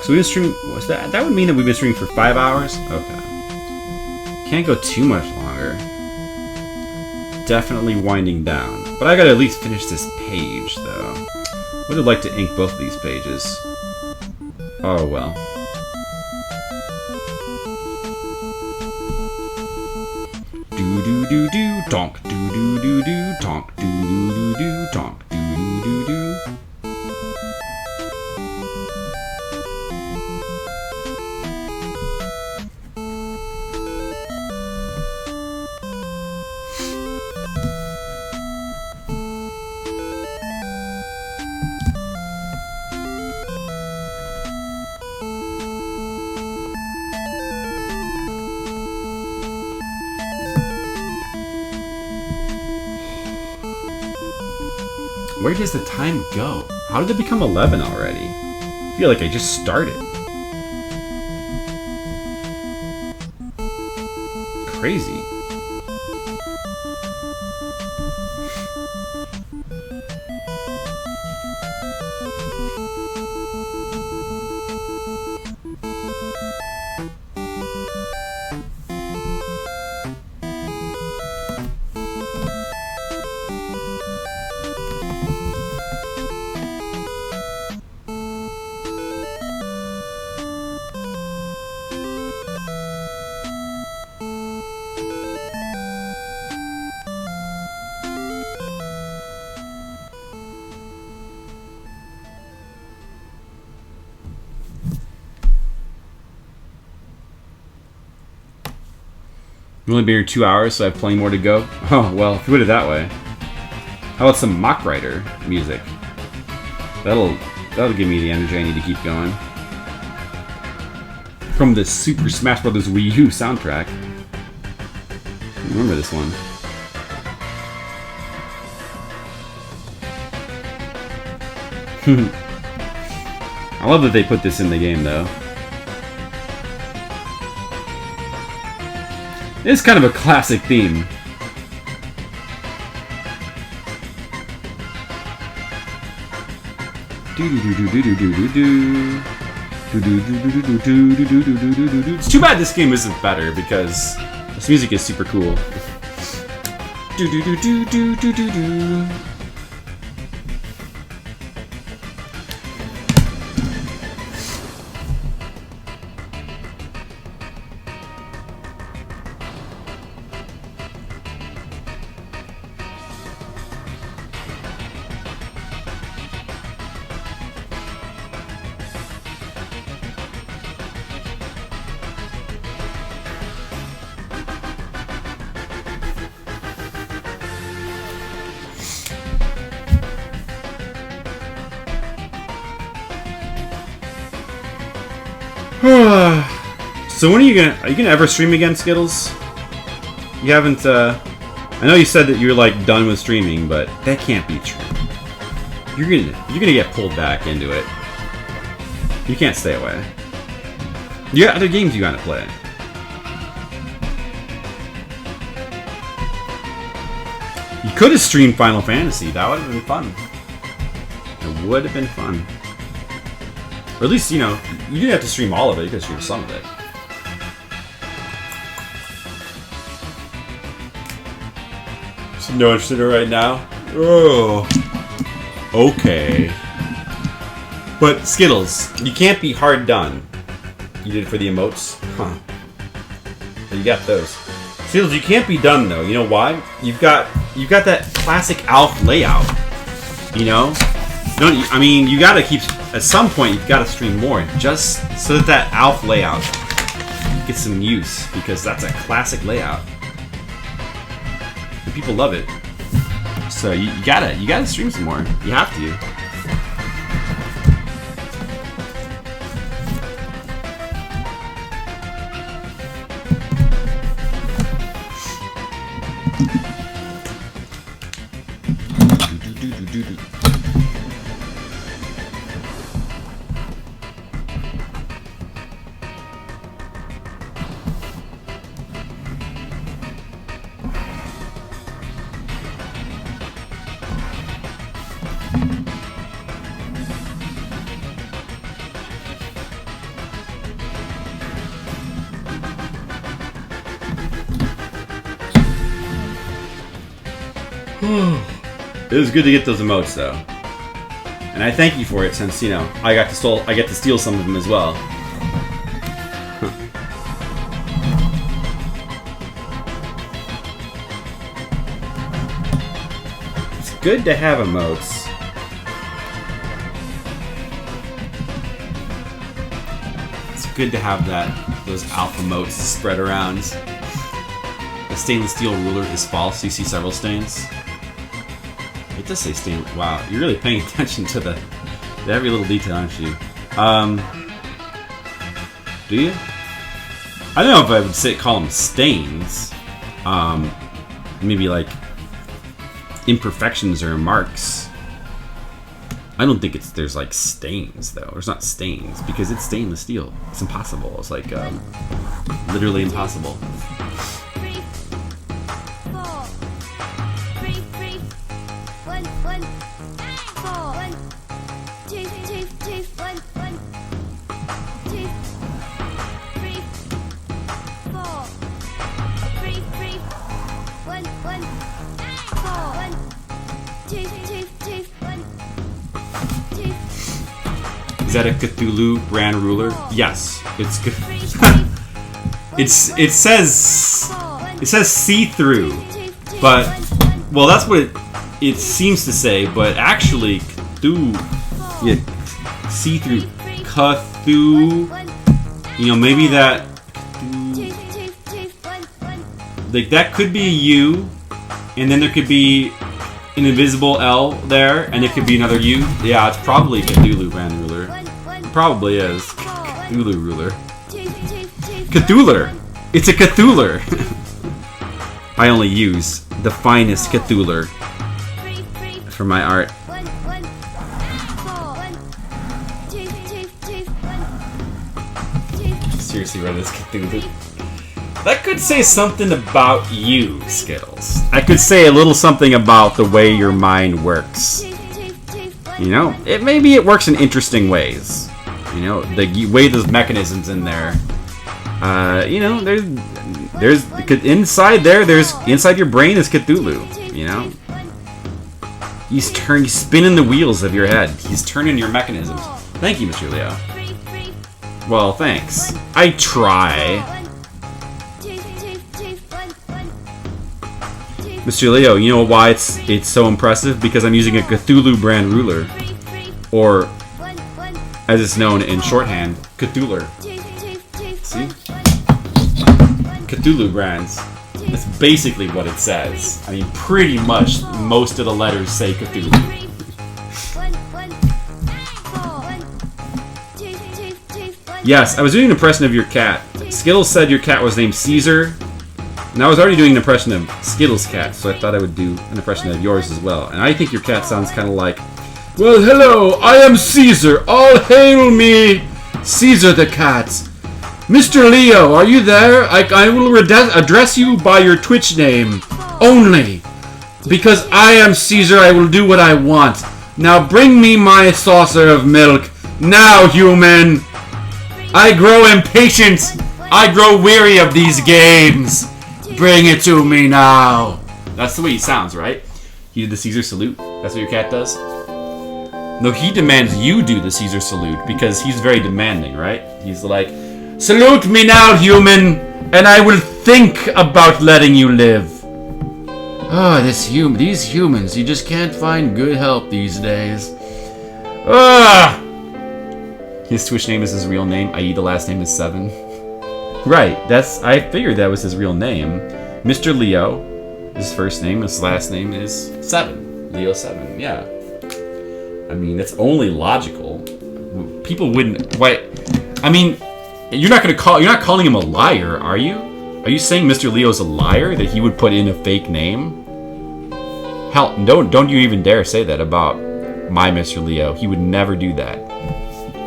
So we've been streaming. What's that? That would mean that we've been streaming for 5 hours? Okay. Can't go too much longer. Definitely winding down. But I gotta at least finish this page, though. Would have liked to ink both of these pages. Oh well. Do do do do donk. Do do do do donk. Do do do do donk. Do do do do. Where does the time go? How did it become 11 already? I feel like I just started. Crazy. We've only been here 2 hours, so I have plenty more to go. Oh, well, if you put it that way. How about some Mach Rider music? That'll give me the energy I need to keep going. From the Super Smash Bros. Wii U soundtrack. I remember this one. I love that they put this in the game, though. It's kind of a classic theme. It's too bad this game isn't better because this music is super cool. So when are you gonna ever stream again, Skittles? You haven't, I know you said that you're like done with streaming, but that can't be true. You're gonna get pulled back into it. You can't stay away. You got other games you gotta play. You could have streamed Final Fantasy. That would have been fun. It would have been fun. Or at least, you know, you didn't have to stream all of it. You could stream some of it. So no interest in it right now? Oh. Okay. But, Skittles, you can't be hard done. You did it for the emotes? Huh. You got those. Skittles, you can't be done, though. You know why? You've got that classic Alf layout. You know? I mean, you gotta keep... At some point, you've got to stream more, just so that Alf layout gets some use, because that's a classic layout. And people love it. So you gotta stream some more. You have to. It was good to get those emotes, though, and I thank you for it, since you know I get to steal some of them as well. It's good to have emotes. It's good to have those alpha emotes spread around. The stainless steel ruler is false. You see several stains. It does say stain. Wow, you're really paying attention to the every little detail, aren't you? Do you? I don't know if I would call them stains. Maybe like imperfections or marks. I don't think there's like stains though. There's not stains because it's stainless steel. It's impossible. It's like literally impossible. Is that a Cthulhu brand ruler? Yes, it's it says see-through, but well, that's what it seems to say. But actually, Cthulhu, yeah, see-through, Cthulhu. You know, maybe that like that could be a U, and then there could be an invisible L there, and it could be another U. Yeah, it's probably Cthulhu brand ruler. It probably is. Cthulhu ruler. Cthulhu! It's a Cthulhu! I only use the finest Cthulhu for my art. Seriously, what is Cthulhu? That could say something about you, Skittles. I could say a little something about the way your mind works. You know, maybe it works in interesting ways. You know, the way there's mechanisms in there. You know, there's inside your brain is Cthulhu. You know, he's spinning the wheels of your head. He's turning your mechanisms. Thank you, Mr. Leo. Well, thanks. I try. Mr. Leo, you know why it's so impressive? Because I'm using a Cthulhu brand ruler. Or, as it's known in shorthand, Cthulhu. See? Cthulhu brands. That's basically what it says. I mean, pretty much most of the letters say Cthulhu. Yes, I was doing an impression of your cat. Skittles said your cat was named Caesar. And I was already doing an impression of Skittles' cat, so I thought I would do an impression of yours as well. And I think your cat sounds kind of like, well, hello, I am Caesar. All hail me, Caesar the cat. Mr. Leo, are you there? I will address you by your Twitch name only. Because I am Caesar, I will do what I want. Now bring me my saucer of milk. Now, human. I grow impatient. I grow weary of these games. Bring it to me now. That's the way he sounds, right? He did the Caesar salute. That's what your cat does? No, he demands you do the Caesar salute because he's very demanding, right? He's like, salute me now, human, and I will think about letting you live. Ah, these humans, you just can't find good help these days. Ah! His Twitch name is his real name, i.e. the last name is Seven. Right, I figured that was his real name. Mr. Leo, his first name, his last name is Seven. Leo 7, yeah. I mean, that's only logical. People wouldn't, why, I mean, you're not calling him a liar, are you? Are you saying Mr. Leo's a liar, that he would put in a fake name? Hell, don't you even dare say that about my Mr. Leo. He would never do that.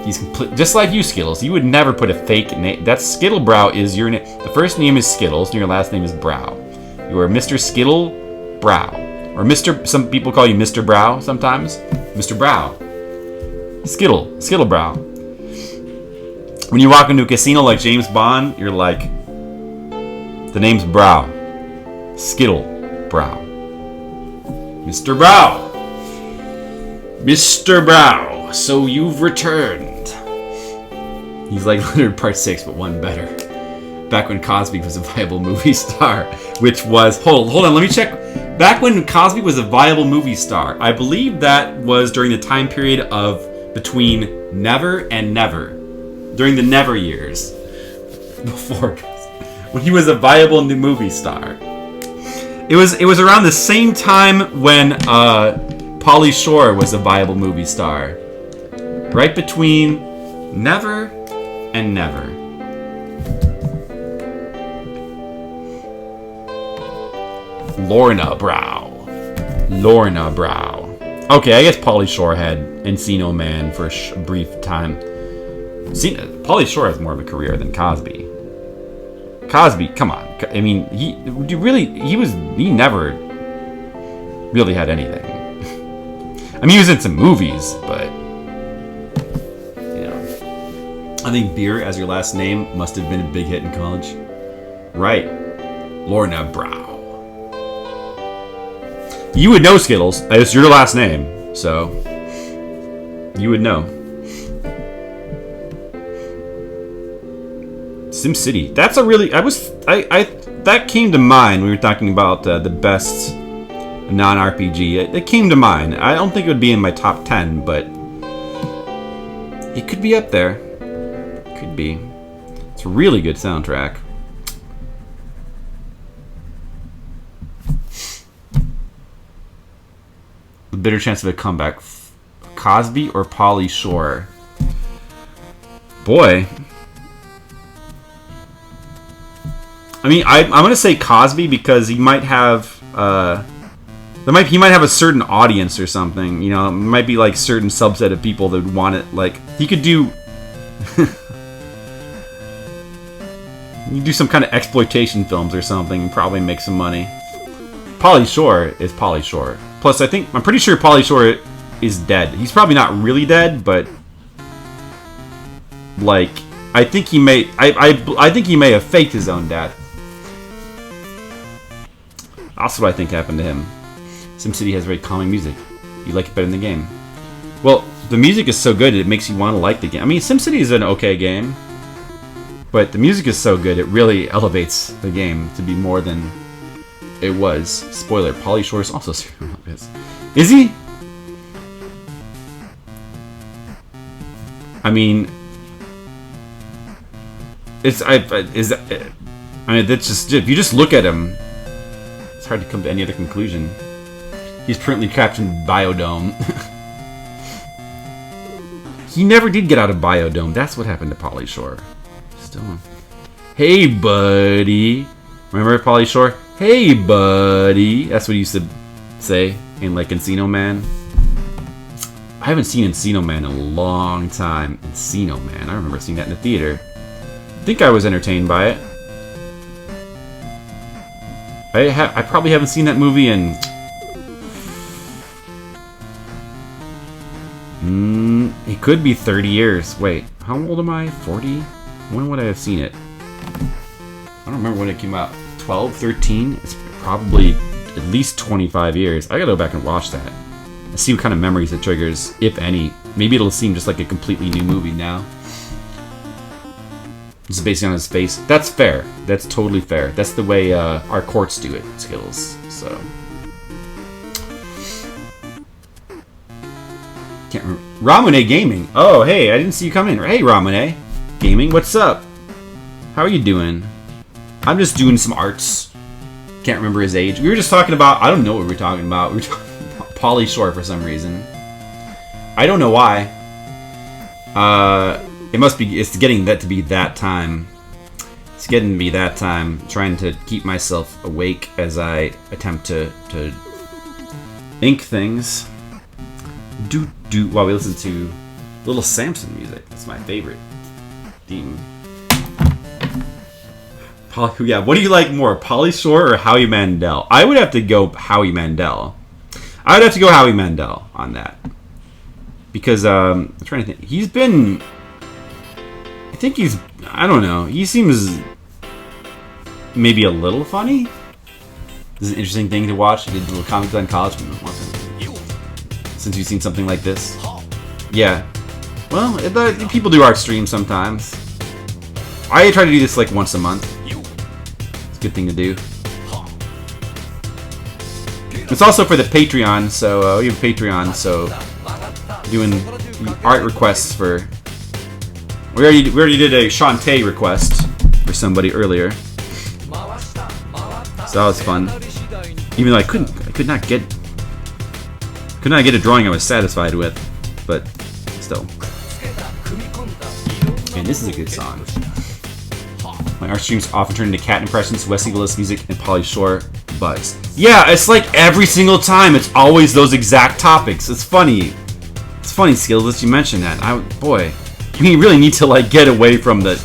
He's just like you, Skittles. You would never put a fake name. That's Skittlebrow is your name. The first name is Skittles, and your last name is Brow. You are Mr. Skittlebrow, or Mr. Some people call you Mr. Brow sometimes. Mr. Brow. Skittlebrow. When you walk into a casino like James Bond, you're like, the name's Brow. Skittlebrow. Mr. Brow. Mr. Brow. So you've returned. He's like Leonard Part 6, but one better. Back when Cosby was a viable movie star, which was... Hold on, let me check. Back when Cosby was a viable movie star, I believe that was during the time period of between Never and Never. During the Never years. Before... When he was a viable new movie star. It was around the same time when Pauly Shore was a viable movie star. Right between Never and Never. Lorna Brow. Okay, I guess Pauly Shore had Encino Man for a brief time. Pauly Shore has more of a career than Cosby. Cosby, come on. I mean, he never really had anything. I mean, he was in some movies, but I think Beer as your last name must have been a big hit in college. Right. Lorna Brow. You would know, Skittles. It's your last name, so you would know. SimCity. That's a really... that came to mind when we were talking about the best non-RPG. It came to mind. I don't think it would be in my top 10, but it could be up there. Could be. It's a really good soundtrack. The bitter chance of a comeback. Cosby or Pauly Shore? Boy. I mean, I'm gonna say Cosby because he might have he might have a certain audience or something. You know, it might be like certain subset of people that would want it. Like he could do. You do some kind of exploitation films or something, and probably make some money. Pauly Shore is Pauly Shore. Plus, I'm pretty sure Pauly Shore is dead. He's probably not really dead, but like, I think he may. I think he may have faked his own death. That's what I think happened to him. SimCity has very calming music. You like it better than the game. Well, the music is so good it makes you want to like the game. I mean, SimCity is an okay game, but the music is so good it really elevates the game to be more than it was. Spoiler: Pauly Shore is also serial rapist. Is he? I mean, that's just, if you just look at him, it's hard to come to any other conclusion. He's currently trapped in Biodome. He never did get out of Biodome. That's what happened to Pauly Shore. Still. Hey, buddy. Remember Pauly Shore? Hey, buddy. That's what he used to say in like Encino Man. I haven't seen Encino Man in a long time. Encino Man. I remember seeing that in the theater. I think I was entertained by it. I probably haven't seen that movie in... it could be 30 years. Wait, how old am I? 40? When would I have seen it? I don't remember when it came out. 12, 13? It's probably at least 25 years. I gotta go back and watch that. And see what kind of memories it triggers, if any. Maybe it'll seem just like a completely new movie now. Just based on his face. That's fair. That's totally fair. That's the way our courts do it, Skittles. So... can't remember. Ramune Gaming. Oh, hey, I didn't see you come in. Hey, Ramune Gaming, what's up? How are you doing? I'm just doing some arts. Can't remember his age. We were just talking about... I don't know what we were talking about. We were talking about Pauly Shore for some reason. I don't know why. It must be... It's getting that to be that time. It's getting to be that time. Trying to keep myself awake as I attempt to ink things. While we listen to Little Samson music. That's my favorite theme. Yeah, what do you like more, Pauly Shore or Howie Mandel? I would have to go Howie Mandel. I would have to go Howie Mandel on that. Because, I'm trying to think. He's been... I think he's... I don't know. He seems maybe a little funny. This is an interesting thing to watch. He did little comics on college. Since you've seen something like this. Yeah. Well, people do art streams sometimes. I try to do this like once a month. It's a good thing to do. It's also for the Patreon, so we have a Patreon, so doing art requests for... We already did a Shantae request for somebody earlier. So that was fun. Even though I could not get a drawing I was satisfied with, but still. And this is a good song. My art streams often turn into cat impressions, Wesley Willis music, and Pauly Shore buzz. Yeah, it's like every single time, it's always those exact topics. It's funny. It's funny, Skills, that you mentioned that. Boy, we really need to like get away from the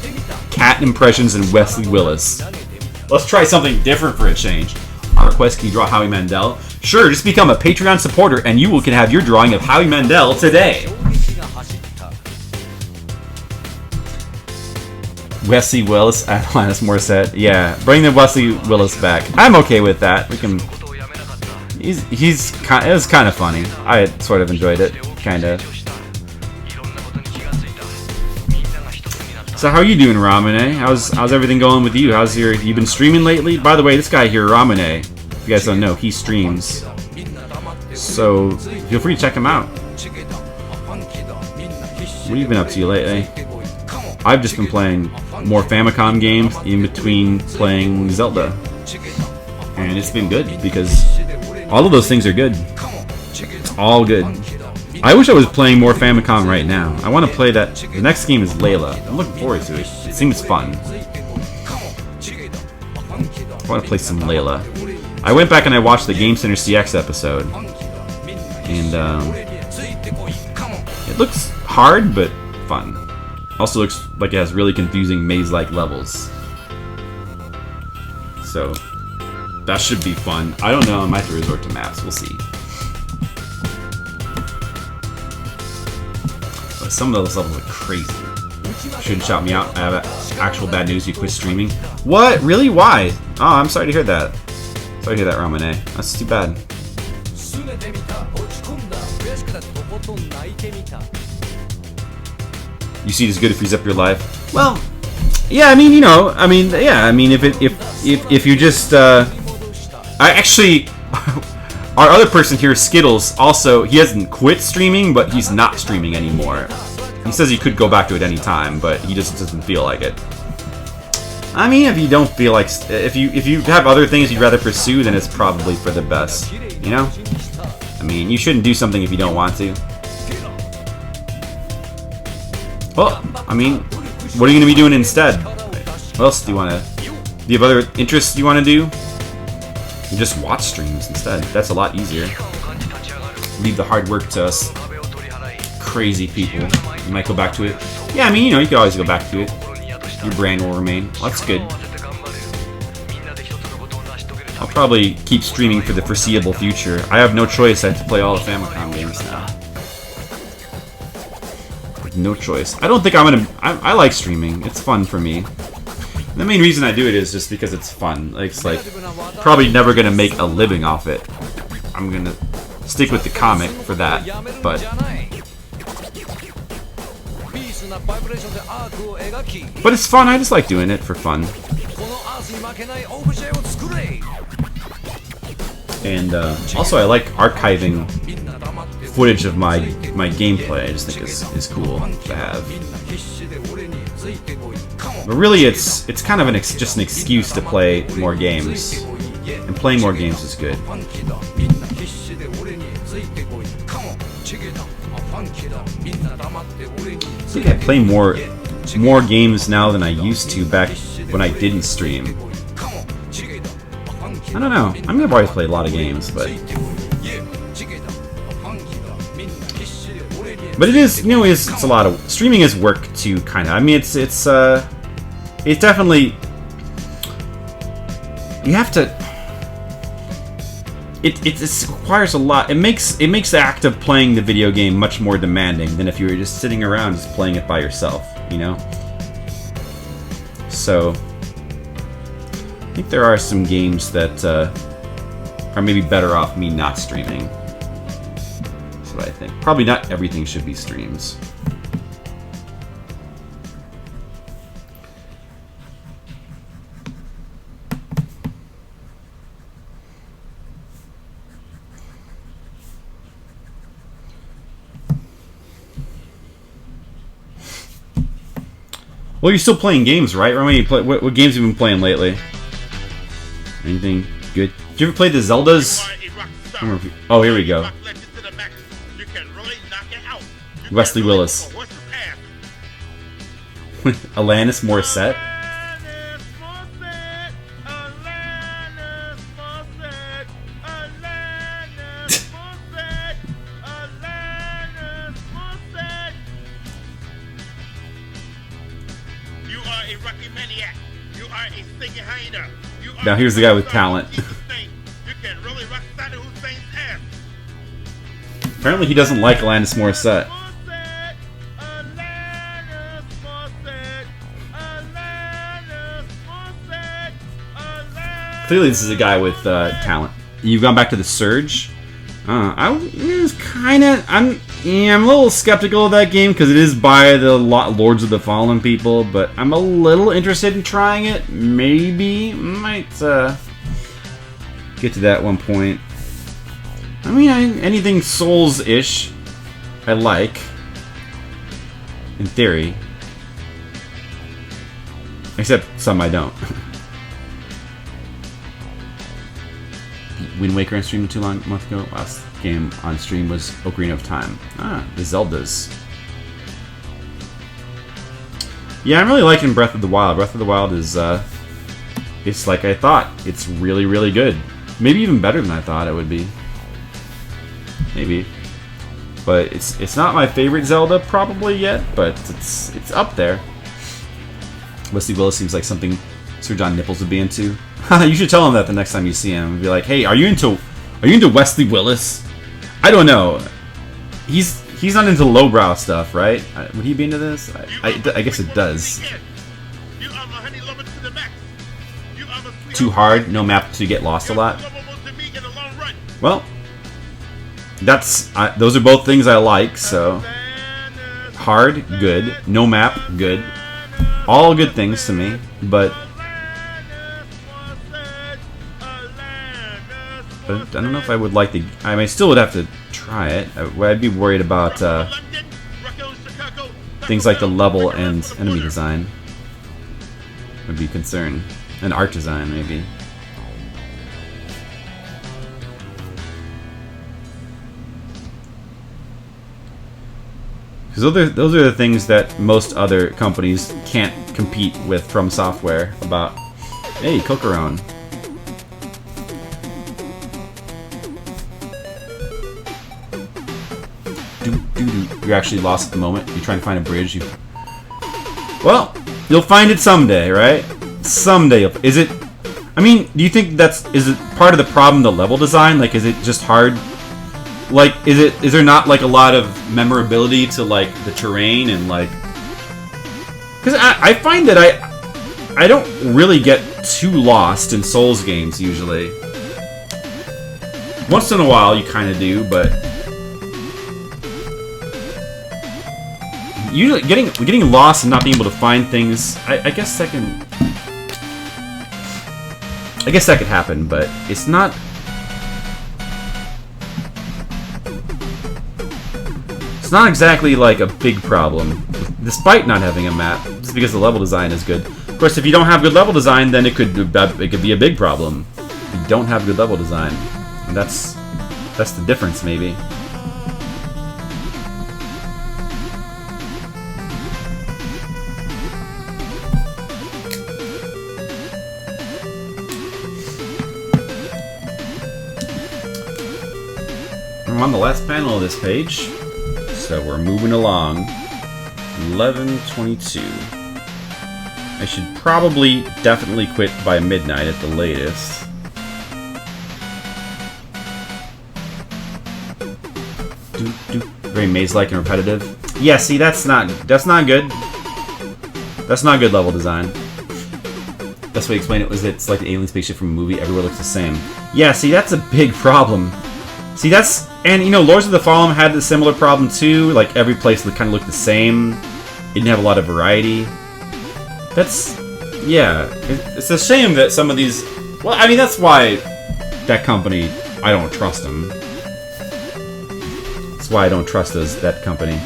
cat impressions and Wesley Willis. Let's try something different for a change. Art request, can you draw Howie Mandel? Sure, just become a Patreon supporter and you can have your drawing of Howie Mandel today. Wesley Willis, Alanis Morissette. Yeah, bring the Wesley Willis back. I'm okay with that. We can... It was kind of funny. I sort of enjoyed it. Kind of. So how are you doing, Ramune? How's everything going with you? You been streaming lately? By the way, this guy here, Ramune, if you guys don't know, he streams. So feel free to check him out. What have you been up to lately? I've just been playing more Famicom games in between playing Zelda. And it's been good because all of those things are good. It's all good. I wish I was playing more Famicom right now. I want to play that. The next game is Layla. I'm looking forward to it. It seems fun. I want to play some Layla. I went back and I watched the Game Center CX episode. And it looks hard, but fun. Also looks like it has really confusing maze-like levels. So that should be fun. I don't know. I might have to resort to maps. We'll see. But some of those levels are crazy. Shouldn't shout me out. I have actual bad news. You quit streaming. What? Really? Why? Oh, I'm sorry to hear that. Sorry to hear that, Ramune. That's too bad. You see, it's good if you zip your life. Well, yeah. I mean, you know. I mean, yeah. I mean, if you just, I actually, our other person here, Skittles, also he hasn't quit streaming, but he's not streaming anymore. He says he could go back to it any time, but he just doesn't feel like it. I mean, if you don't feel like, if you have other things you'd rather pursue, then it's probably for the best. You know? I mean, you shouldn't do something if you don't want to. Well, I mean, what are you going to be doing instead? What else do you want to... Do you have other interests you want to do? You just watch streams instead. That's a lot easier. Leave the hard work to us crazy people. You might go back to it. Yeah, I mean, you know, you could always go back to it. Your brand will remain. Well, that's good. I'll probably keep streaming for the foreseeable future. I have no choice. I have to play all the Famicom games now. No choice. I don't think I'm gonna... I like streaming. It's fun for me. The main reason I do it is just because it's fun. Like, it's like... Probably never gonna make a living off it. I'm gonna stick with the comic for that. But... But it's fun. I just like doing it for fun. And also I like archiving footage of my gameplay. I just think is cool to have. But really, it's kind of just an excuse to play more games, and playing more games is good. I think I play more games now than I used to back when I didn't stream. I don't know. I mean, I've always played a lot of games, but it is, you know, it's a lot of streaming is work too, kind of. I mean, it's definitely, you have to. It requires a lot. It makes the act of playing the video game much more demanding than if you were just sitting around just playing it by yourself, you know? So, I think there are some games that are maybe better off me not streaming. That's what I think. Probably not everything should be streams. Well, you're still playing games, right? Romy, what games have you been playing lately? Anything good? Did you ever play the Zeldas? Oh, here we go. Wesley Willis. Alanis Morissette? Now here's the guy with talent. Apparently he doesn't like Alanis Morissette. Clearly this is a guy with talent. You've gone back to the Surge? I'm a little skeptical of that game because it is by the Lords of the Fallen people, but I'm a little interested in trying it. Maybe might get to that one point. I mean, anything Souls-ish, I like. In theory, except some I don't. Wind Waker on stream too long a month ago. Last game on stream was Ocarina of Time. The Zeldas. Yeah, I'm really liking Breath of the Wild. Breath of the Wild is, it's like I thought. It's really, really good. Maybe even better than I thought it would be. Maybe. But it's not my favorite Zelda probably yet, but it's up there. Wesley Willis seems like something Sir John Nipples would be into. You should tell him that the next time you see him. Be like, hey, are you into Wesley Willis? I don't know. He's not into lowbrow stuff, right? Would he be into this? I guess it does. You are my honey lover to the max. You are my sweet Too hard, no map to get lost a lot. Well, those are both things I like. So hard, good. No map, good. All good things to me, but I don't know if I would like the. I mean, I still would have to try it. I'd be worried about things like the level and enemy design. Would be a concern. And art design, maybe. Because those are the things that most other companies can't compete with From Software about. Hey, Kokoron. You're actually lost at the moment. You're trying to find a bridge. Well, you'll find it someday, right? Someday. Is it? I mean, do you think is it part of the problem? The level design, like, is it just hard? Like, is there not like a lot of memorability to like the terrain and like? Because I find that I don't really get too lost in Souls games usually. Once in a while, you kind of do, but. Usually, getting lost and not being able to find things, I guess that can. I guess that could happen, but it's not. It's not exactly like a big problem, despite not having a map, just because the level design is good. Of course, if you don't have good level design, then it could be a big problem. If you don't have good level design, and that's the difference, maybe. I'm on the last panel of this page, so we're moving along. 11:22. I should probably definitely quit by midnight at the latest. Very maze-like and repetitive. Yeah, see, that's not good. That's not good level design. Best way to explain it was that it's like the alien spaceship from a movie. Everywhere looks the same. Yeah, see, that's a big problem. See, and you know, Lords of the Fallen had a similar problem too. Like every place kind of looked the same. It didn't have a lot of variety. Yeah, it's a shame that some of these. Well, I mean, that's why that company, I don't trust them. That's why I don't trust that company.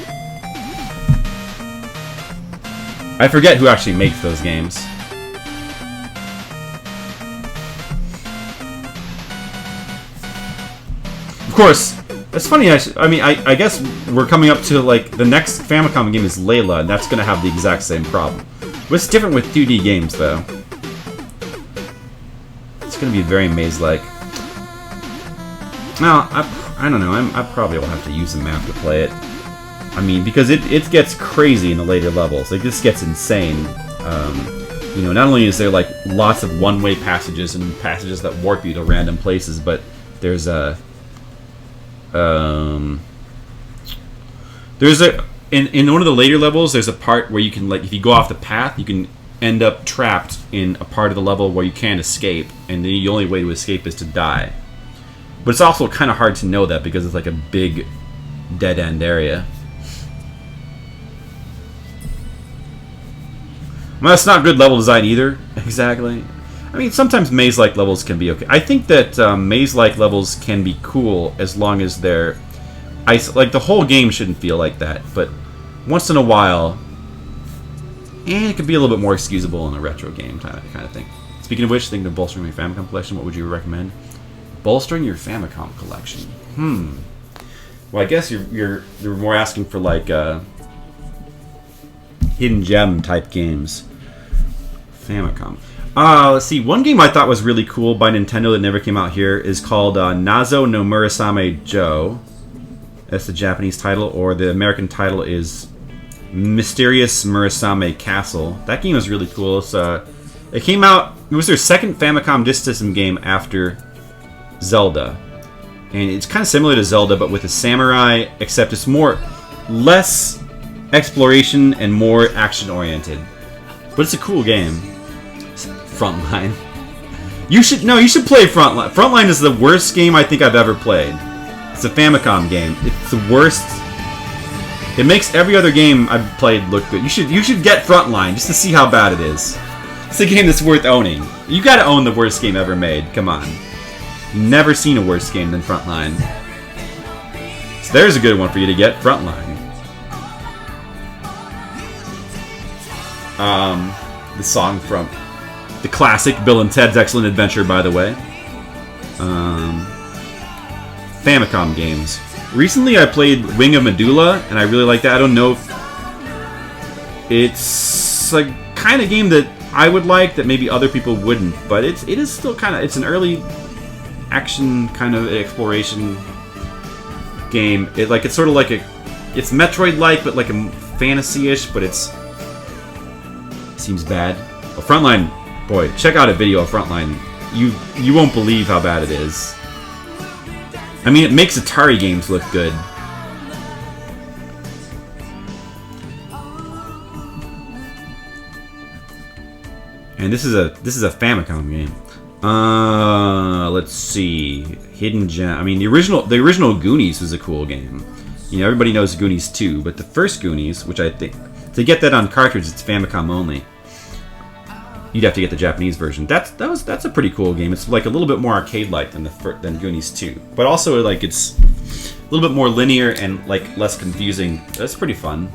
I forget who actually makes those games. Of course, it's funny. I guess we're coming up to like the next Famicom game is Layla, and that's going to have the exact same problem. What's different with 2D games, though? It's going to be very maze-like. Now, I don't know. I probably will have to use a map to play it. I mean, because it gets crazy in the later levels. Like this gets insane. You know, not only is there like lots of one-way passages and passages that warp you to random places, but there's in one of the later levels, there's a part where you can, like, if you go off the path, you can end up trapped in a part of the level where you can't escape, and the only way to escape is to die. But it's also kind of hard to know that because it's like a big dead-end area. Well, that's not good level design either, exactly. I mean, sometimes maze-like levels can be okay. I think that maze-like levels can be cool as long as they're... like, the whole game shouldn't feel like that, but once in a while, it could be a little bit more excusable in a retro game kind of thing. Speaking of which, thinking of bolstering my Famicom collection, what would you recommend? Bolstering your Famicom collection. Well, I guess you're more asking for, like, hidden gem type games. Famicom. Let's see. One game I thought was really cool by Nintendo that never came out here is called Nazo no Murasame Jo. That's the Japanese title, or the American title is Mysterious Murasame Castle. That game is really cool. It's It came out. It was their second Famicom Disk System game after Zelda, and it's kind of similar to Zelda, but with a samurai, except it's less exploration and more action-oriented. But it's a cool game. Frontline. You should play Frontline. Frontline is the worst game I think I've ever played. It's a Famicom game. It's the worst. It makes every other game I've played look good. You should get Frontline just to see how bad it is. It's a game that's worth owning. You gotta own the worst game ever made. Come on. Never seen a worse game than Frontline. So there's a good one for you to get, Frontline. The song from the classic Bill and Ted's Excellent Adventure, by the way. Famicom games. Recently I played Wing of Medulla, and I really like that. I don't know if it's a kind of game that I would like that maybe other people wouldn't, but it is still kind of, it's an early action kind of exploration game. It's sort of like it's Metroid-like, but like a fantasy-ish, but seems bad. Well, Frontline, boy, check out a video of Frontline. You won't believe how bad it is. I mean, it makes Atari games look good. And this is a Famicom game. Let's see. Hidden Gem. I mean, the original Goonies was a cool game. You know, everybody knows Goonies 2, but the first Goonies, which I think to get that on cartridge, it's Famicom only. You'd have to get the Japanese version. That's a pretty cool game. It's like a little bit more arcade-like than Goonies 2, but also like it's a little bit more linear and like less confusing. That's pretty fun.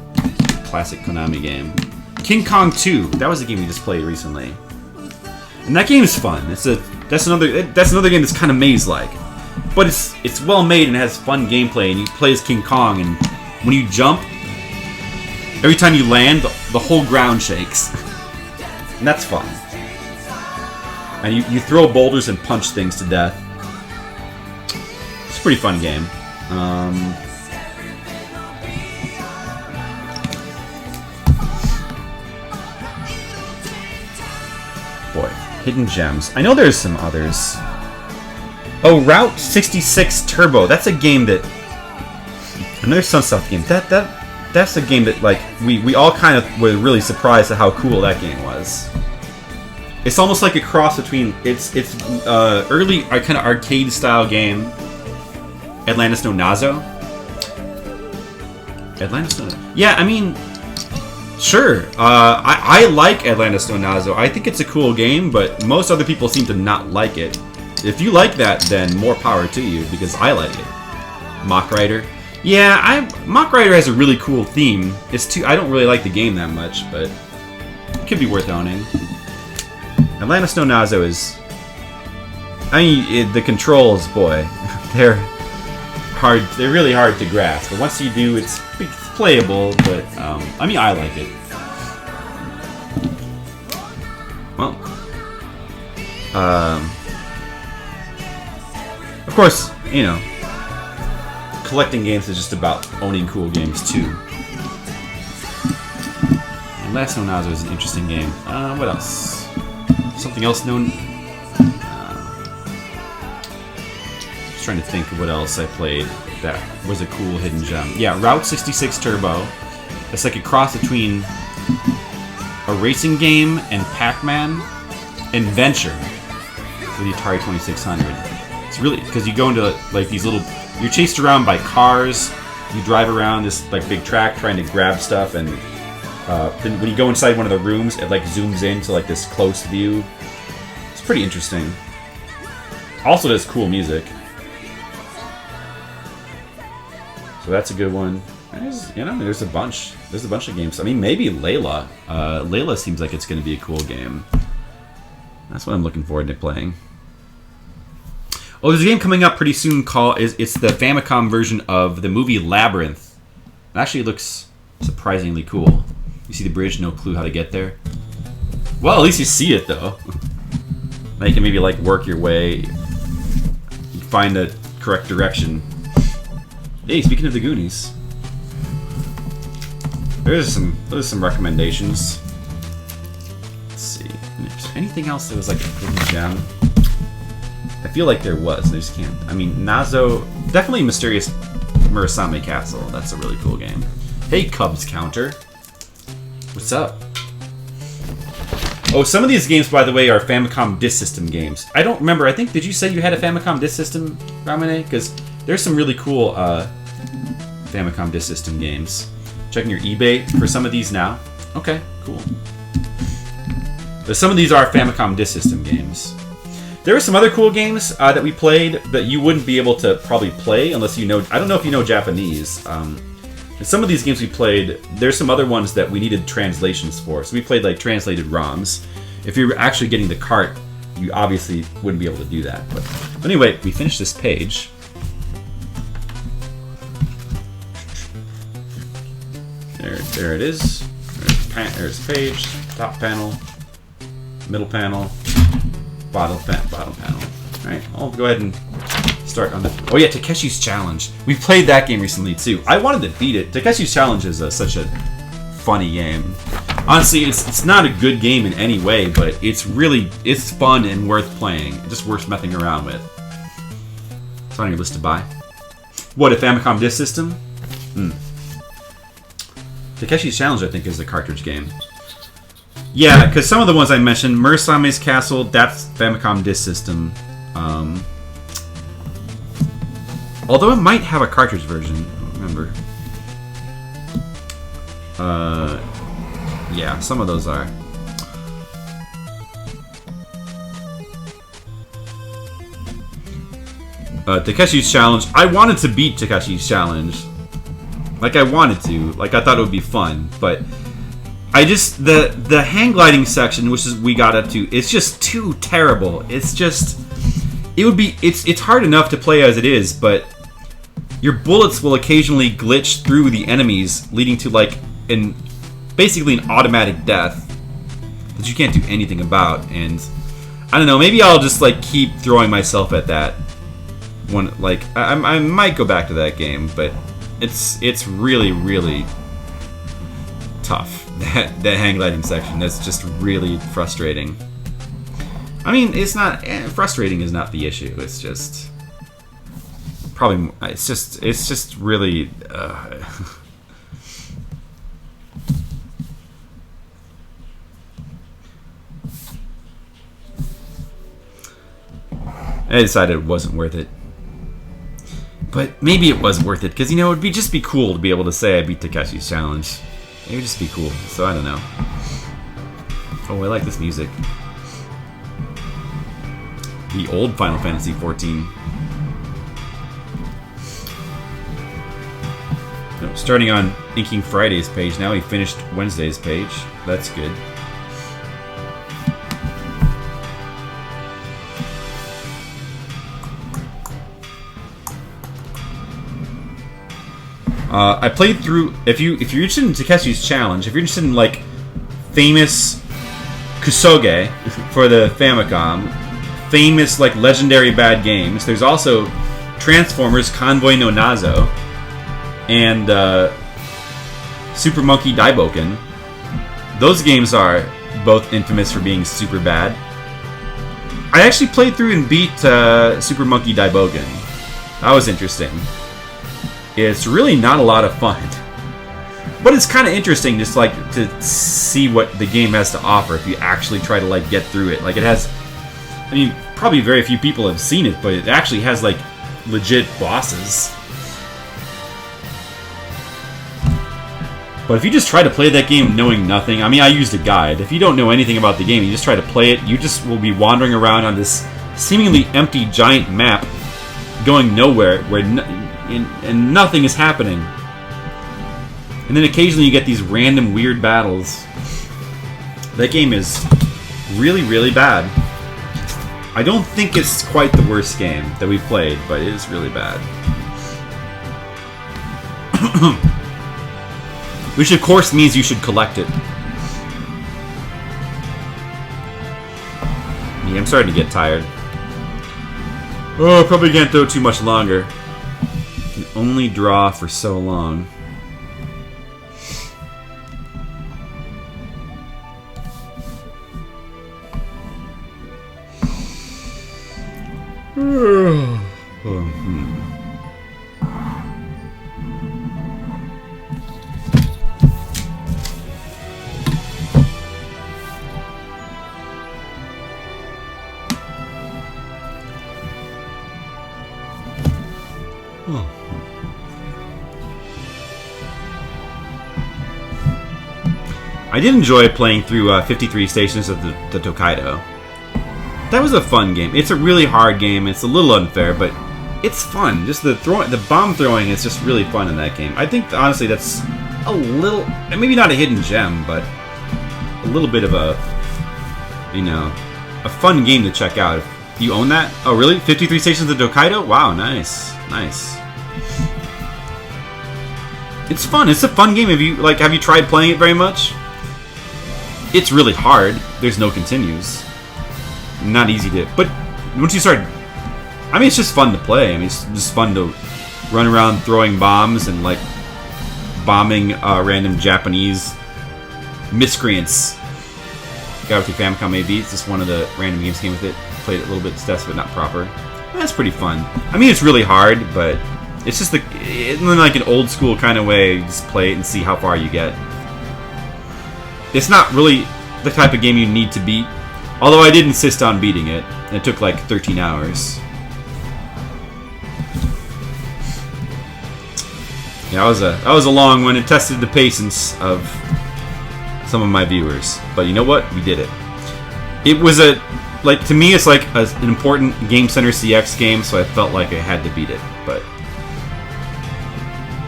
Classic Konami game. King Kong 2. That was a game we just played recently, and that game is fun. That's another game that's kind of maze-like, but it's well made and has fun gameplay. And you play as King Kong, and when you jump, every time you land, the whole ground shakes. And that's fun. And you throw boulders and punch things to death. It's a pretty fun game. Boy, Hidden Gems. I know there's some others. Oh, Route 66 Turbo. That's a game that... Another Sunsoft game. That's a game that, like, we all kind of were really surprised at how cool that game was. It's almost like a cross between it's early kind of arcade style game. Atlantis no Nazo. Atlantis no. Yeah, I mean, sure. I like Atlantis no Nazo. I think it's a cool game, but most other people seem to not like it. If you like that, then more power to you, because I like it. Mach Rider. Yeah, Mach Rider has a really cool theme. I don't really like the game that much, but it could be worth owning. Atlantis no Nazo is... I mean, the controls, boy, they're hard. They're really hard to grasp. But once you do, it's playable. But I mean, I like it. Well, of course, you know. Collecting games is just about owning cool games too. Atlantis no Nazo is an interesting game. What else? Something else known? Just trying to think of what else I played that was a cool hidden gem. Yeah, Route 66 Turbo. It's like a cross between a racing game and Pac-Man and Venture for the Atari 2600. It's really because you go into like these little. You're chased around by cars. You drive around this like big track trying to grab stuff, and then when you go inside one of the rooms, it like zooms into like this close view. It's pretty interesting. Also, does cool music. So that's a good one. There's a bunch. There's a bunch of games. I mean, maybe Layla. Layla seems like it's going to be a cool game. That's what I'm looking forward to playing. Oh, there's a game coming up pretty soon it's the Famicom version of the movie Labyrinth. It actually looks surprisingly cool. You see the bridge, no clue how to get there. Well, at least you see it though. Now you can maybe like work your way, find the correct direction. Hey, speaking of the Goonies, there's some recommendations. Let's see. anything else that was like a hidden gem? I feel like there was. I just can't. I mean, Nazo, definitely Mysterious Murasame Castle. That's a really cool game. Hey, Cubs Counter. What's up? Oh, some of these games, by the way, are Famicom Disk System games. I don't remember. I think, did you say you had a Famicom Disk System, Ramune? Because there's some really cool Famicom Disk System games. Checking your eBay for some of these now. Okay, cool. But some of these are Famicom Disk System games. There were some other cool games that we played that you wouldn't be able to probably play unless you know... I don't know if you know Japanese. And some of these games we played, there's some other ones that we needed translations for. So we played like translated ROMs. If you're actually getting the cart, you obviously wouldn't be able to do that. But anyway, we finished this page. There it is. There's the page, top panel, middle panel, bottom panel. Alright, I'll go ahead and start on the... Oh yeah, Takeshi's Challenge. We played that game recently too. I wanted to beat it. Takeshi's Challenge is such a funny game. Honestly, it's not a good game in any way, but it's fun and worth playing. Just worth messing around with. It's on your list to buy. What, a Famicom Disk System? Takeshi's Challenge, I think, is the cartridge game. Yeah, because some of the ones I mentioned, Murasame's Castle, that's Famicom Disk System. Although it might have a cartridge version, I don't remember. Yeah, some of those are. Takeshi's Challenge. I wanted to beat Takeshi's Challenge. Like, I wanted to. Like, I thought it would be fun, but I just... The hang gliding section, which is we got up to, it's just too terrible. It's just... It would be... It's hard enough to play as it is, but your bullets will occasionally glitch through the enemies, leading to, like, basically an automatic death that you can't do anything about, and I don't know, maybe I'll just, like, keep throwing myself at that one. Like, I might go back to that game, but it's really, really tough. That hang gliding section, that's just really frustrating. I mean, it's not... frustrating is not the issue, it's just... Probably... It's just really... I decided it wasn't worth it. But maybe it was worth it, because, you know, it would just be cool to be able to say I beat Takeshi's Challenge. It would just be cool, so I don't know. Oh, I like this music. The old Final Fantasy XIV. No, starting on Inking Friday's page, now we finished Wednesday's page. That's good. I played through. If you're interested in Takeshi's Challenge, if you're interested in like famous Kusoge for the Famicom, famous like legendary bad games, there's also Transformers Convoy no Nazo and Super Monkey Daiboken. Those games are both infamous for being super bad. I actually played through and beat Super Monkey Daiboken. That was interesting. It's really not a lot of fun, but it's kind of interesting just like to see what the game has to offer if you actually try to like get through it. Like it has, I mean, probably very few people have seen it, but it actually has like legit bosses. But if you just try to play that game knowing nothing, I mean, I used a guide. If you don't know anything about the game, you just try to play it, you just will be wandering around on this seemingly empty giant map, going nowhere, where and nothing is happening. And then occasionally you get these random weird battles. That game is really, really bad. I don't think it's quite the worst game that we've played, but it is really bad. Which of course means you should collect it. Yeah, I'm starting to get tired. Oh, I probably can't throw too much longer. Can only draw for so long. I did enjoy playing through 53 stations of the Tokaido. That was a fun game. It's a really hard game. It's a little unfair, but it's fun. Just the bomb throwing is just really fun in that game. I think honestly that's a little, maybe not a hidden gem, but a little bit of a, a fun game to check out. If you own that? Oh, really? 53 stations of Tokaido? Wow, nice. It's fun. It's a fun game. Have you tried playing it very much? It's really hard. There's no continues. Not easy to... But once you start... it's just fun to play. it's just fun to run around throwing bombs and, bombing random Japanese miscreants. Got it with your Famicom AV. It's just one of the random games came with it. Played it a little bit to test, but not proper. That's pretty fun. It's really hard, but it's just in an old school kind of way. You just play it and see how far you get. It's not really the type of game you need to beat. Although I did insist on beating it. It took 13 hours. Yeah, that was a long one. It tested the patience of some of my viewers. But you know what? We did it. It was to me, it's an important Game Center CX game, so I felt like I had to beat it. But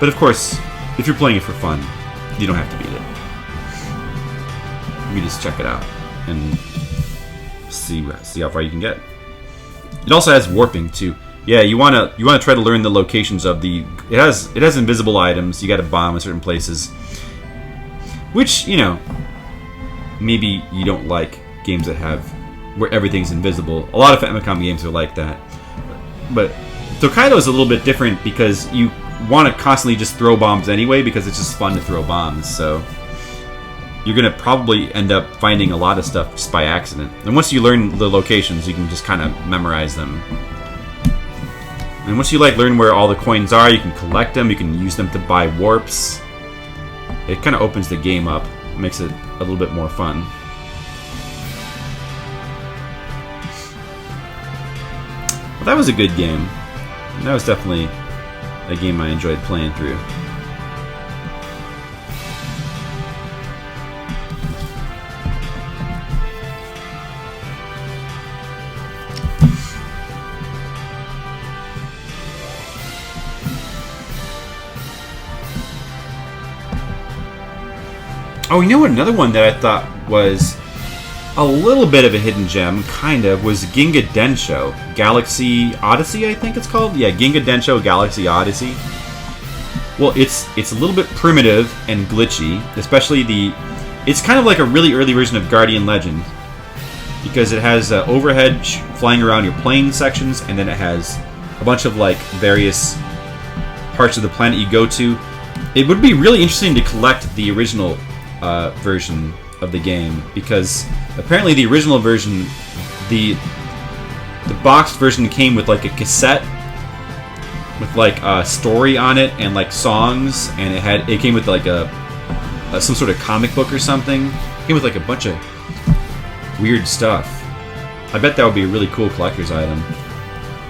of course, if you're playing it for fun, you don't have to beat it. You just check it out and see how far you can get. It also has warping too. Yeah, you wanna try to learn the locations of the. It has invisible items. You got to bomb in certain places, which maybe you don't like games that have where everything's invisible. A lot of Famicom games are like that, but Tokaido is a little bit different because you want to constantly just throw bombs anyway because it's just fun to throw bombs. So you're going to probably end up finding a lot of stuff just by accident. And once you learn the locations, you can just kind of memorize them. And once you learn where all the coins are, you can collect them, you can use them to buy warps. It kind of opens the game up, makes it a little bit more fun. Well, that was a good game. That was definitely a game I enjoyed playing through. Oh, you know what? Another one that I thought was a little bit of a hidden gem, kind of, was Ginga Densho. Galaxy Odyssey, I think it's called? Yeah, Ginga Densho Galaxy Odyssey. Well, it's a little bit primitive and glitchy, especially it's kind of like a really early version of Guardian Legend, because it has overhead flying around your plane sections, and then it has a bunch of various parts of the planet you go to. It would be really interesting to collect the original version of the game, because apparently the original version, the boxed version came with a cassette with a story on it and songs, and it came with some sort of comic book or something. It came with a bunch of weird stuff. I bet that would be a really cool collector's item.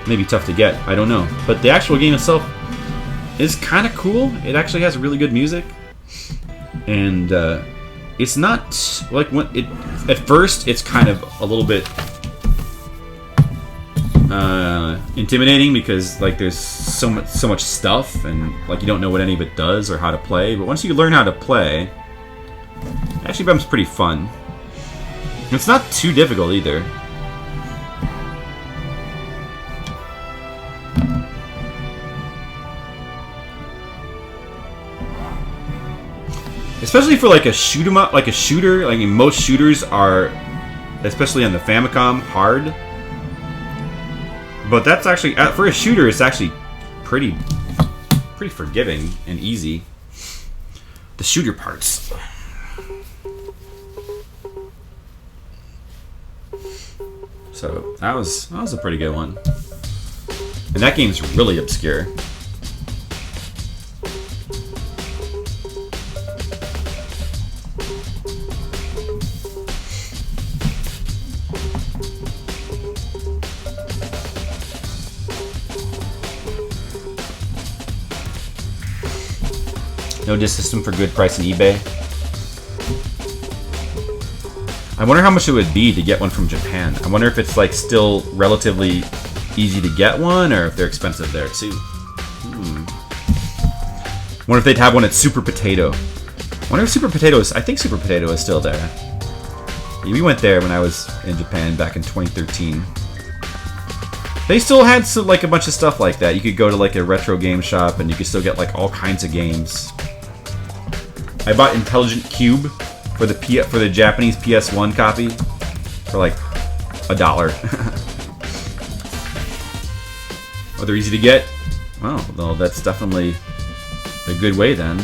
Maybe tough to get, I don't know. But the actual game itself is kind of cool. It actually has really good music. And it's not at first it's kind of a little bit intimidating, because there's so much stuff, and you don't know what any of it does or how to play. But once you learn how to play, it actually becomes pretty fun. And it's not too difficult either. Especially for a shoot 'em up, a shooter. Most shooters are, especially on the Famicom, hard. But that's actually, for a shooter, it's actually pretty forgiving and easy. The shooter parts. So that was a pretty good one. And that game's really obscure. No disc system for good price on eBay. I wonder how much it would be to get one from Japan. I wonder if it's like still relatively easy to get one, or if they're expensive there too. Wonder if they'd have one at Super Potato. Wonder if Super Potato is. I think Super Potato is still there. We went there when I was in Japan back in 2013. They still had like a bunch of stuff like that. You could go to like a retro game shop and you could still get like all kinds of games. I bought Intelligent Cube for the Japanese PS1 copy for like $1. Oh, they're easy to get? Well, that's definitely a good way then.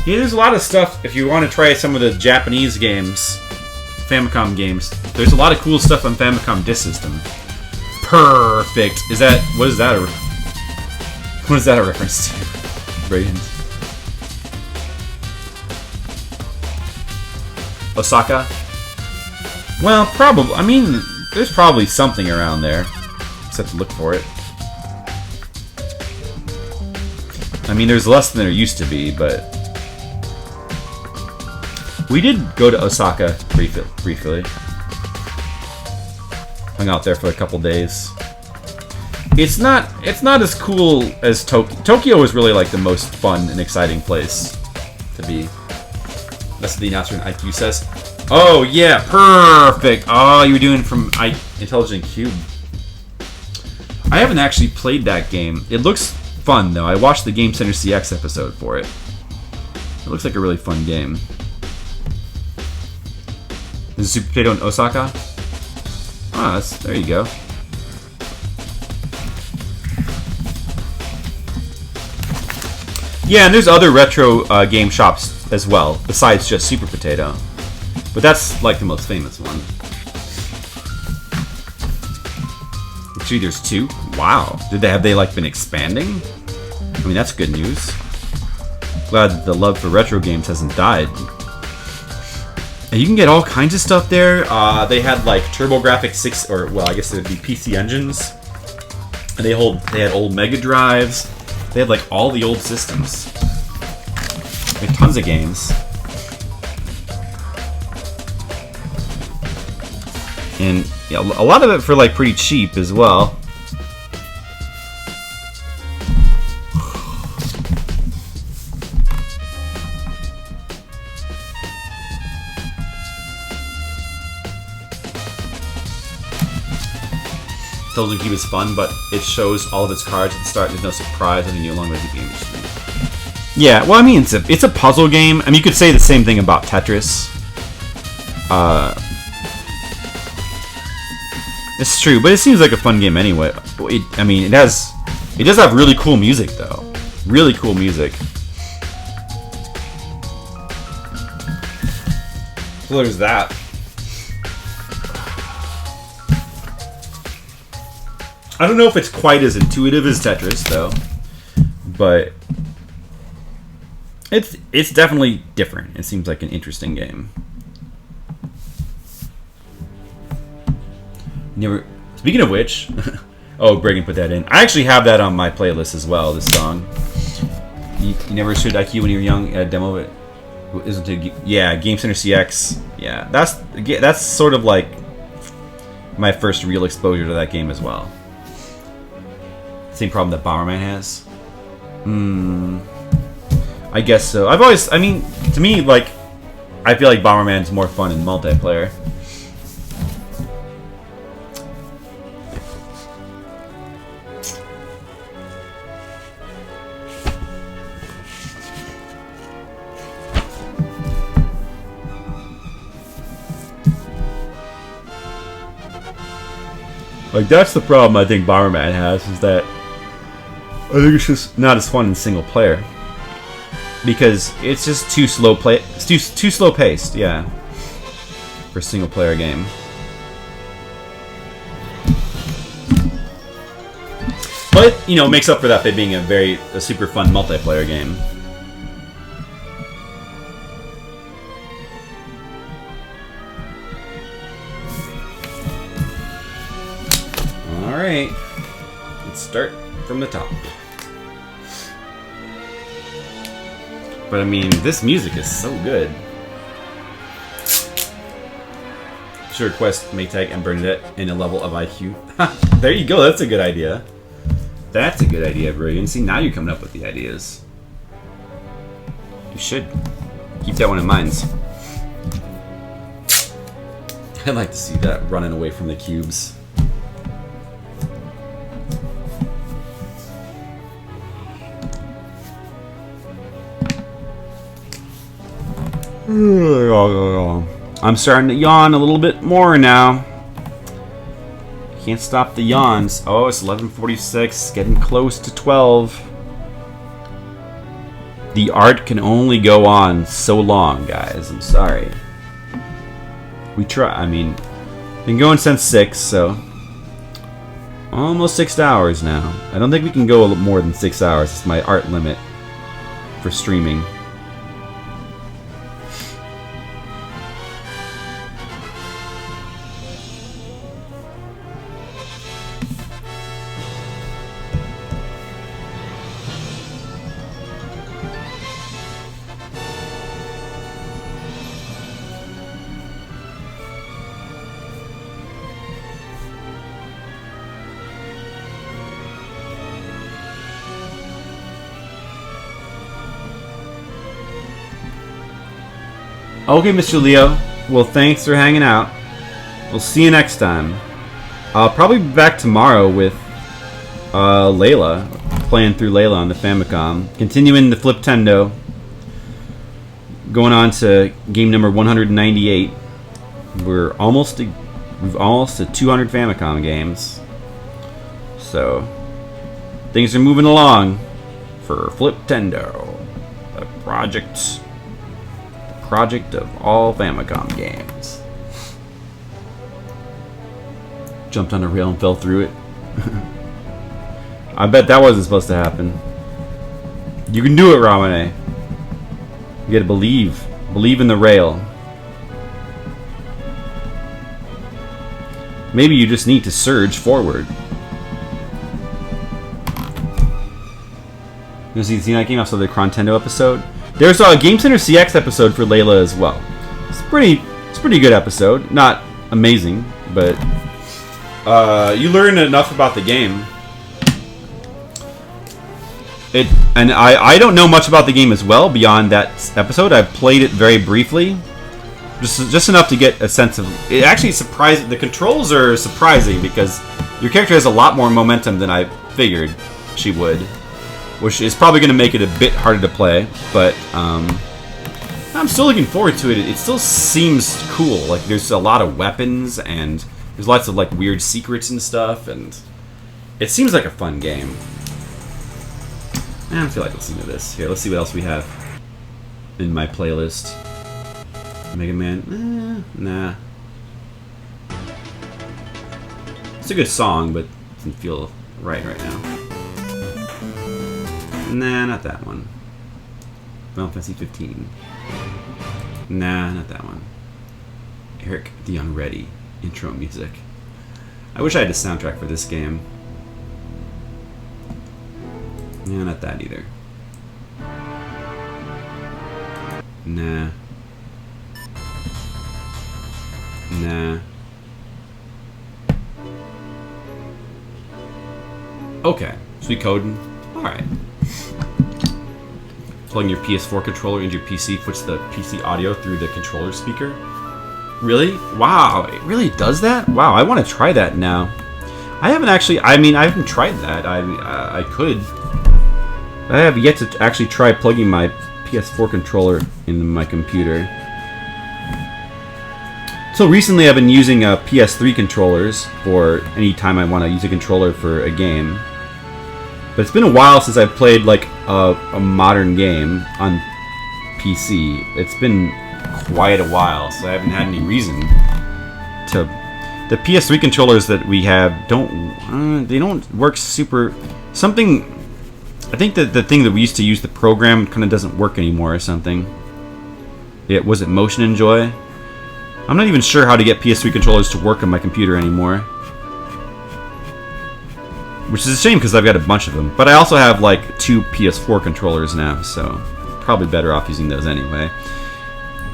Yeah, there's a lot of stuff if you want to try some of the Japanese games, Famicom games. There's a lot of cool stuff on Famicom Disk System. Perfect. What is that a reference to? Brilliant. Osaka? Well, probably. I mean, there's probably something around there. Just have to look for it. I mean, there's less than there used to be, but we did go to Osaka briefly. Hung out there for a couple days. It's not as cool as Tokyo. Tokyo is really like the most fun and exciting place to be. That's what the announcer in IQ says. Oh yeah, perfect. Oh, you were doing from Intelligent Cube. I haven't actually played that game. It looks fun though. I watched the Game Center CX episode for it. It looks like a really fun game. Is Super Potato in Osaka? Ah, there you go. Yeah, and there's other retro game shops as well, besides just Super Potato. But that's like the most famous one. Actually, there's two. Wow. Have they like been expanding? I mean, that's good news. Glad that the love for retro games hasn't died. And you can get all kinds of stuff there. They had like TurboGrafx 6, or well, I guess it would be PC Engines. And they had old Mega Drives. They had like all the old systems. They had tons of games. And yeah, a lot of it for like pretty cheap as well. Intelligent Cube is fun, but it shows all of its cards at the start. There's no surprise. I think you along with the game. Yeah, well, I mean, it's a puzzle game. I mean, you could say the same thing about Tetris. It's true, but it seems like a fun game anyway. It does have really cool music though. Really cool music. So there's that. I don't know if it's quite as intuitive as Tetris though, but it's definitely different. It seems like an interesting game. Speaking of which, oh, Bregan put that in. I actually have that on my playlist as well. This song. You never showed IQ when you were young. A demo of it. Isn't it? Yeah, Game Center CX. Yeah, that's sort of like my first real exposure to that game as well. Same problem that Bomberman has. I guess so. To me, like, I feel like Bomberman's more fun in multiplayer. Like, that's the problem I think Bomberman has, is that I think it's just not as fun in single player. Because it's just too slow paced, yeah. For a single player game. But, you know, it makes up for that by being a super fun multiplayer game. Alright. Let's start from the top. But I mean, this music is so good. Should request Maytag and Bernadette in a level of IQ. There you go, that's a good idea. That's a good idea, Brilliant. See, now you're coming up with the ideas. You should keep that one in mind. I'd like to see that running away from the cubes. I'm starting to yawn a little bit more now. Can't stop the yawns. Oh, it's 11:46, getting close to 12. The art can only go on so long, guys. I'm sorry. We try. I mean, been going since 6, so almost 6 hours now. I don't think we can go a little more than 6 hours. It's my art limit for streaming. Okay, Mr. Leo. Well, thanks for hanging out. We'll see you next time. I'll probably be back tomorrow with Layla. Playing through Layla on the Famicom. Continuing the Fliptendo. Going on to game number 198. We've almost to 200 Famicom games. So, things are moving along for Fliptendo. A project of all Famicom games. Jumped on a rail and fell through it. I bet that wasn't supposed to happen. You can do it, Ramune. You gotta believe. Believe in the rail. Maybe you just need to surge forward. You see that game also the Crontendo episode? There's a Game Center CX episode for Layla as well. It's a pretty good episode. Not amazing, but you learn enough about the game. And I don't know much about the game as well beyond that episode. I played it very briefly, just enough to get a sense of it. Actually, the controls are surprising because your character has a lot more momentum than I figured she would, which is probably going to make it a bit harder to play. But I'm still looking forward to it. It still seems cool. Like there's a lot of weapons and there's lots of like weird secrets and stuff, and it seems like a fun game. I don't feel like listening to this. Here, let's see what else we have in my playlist. Mega Man, nah. It's a good song, but it doesn't feel right now. Nah, not that one. Final Fantasy 15. Nah, not that one. Eric the Unready intro music. I wish I had a soundtrack for this game. Yeah, not that either. Nah. Nah. Okay, Suikoden. Alright. Plugging your PS4 controller into your PC puts the PC audio through the controller speaker. Really? Wow, it really does that? Wow, I want to try that now. I haven't actually, I haven't tried that. I could. I have yet to actually try plugging my PS4 controller into my computer. So recently I've been using PS3 controllers for any time I want to use a controller for a game. But it's been a while since I've played like a modern game on PC. It's been quite a while, so I haven't had any reason to. The PS3 controllers that we have they don't work super something. I think that the thing that we used to use the program kind of doesn't work anymore or something. Was it Motion Enjoy? I'm not even sure how to get PS3 controllers to work on my computer anymore. Which is a shame because I've got a bunch of them. But I also have like 2 PS4 controllers now, so probably better off using those anyway.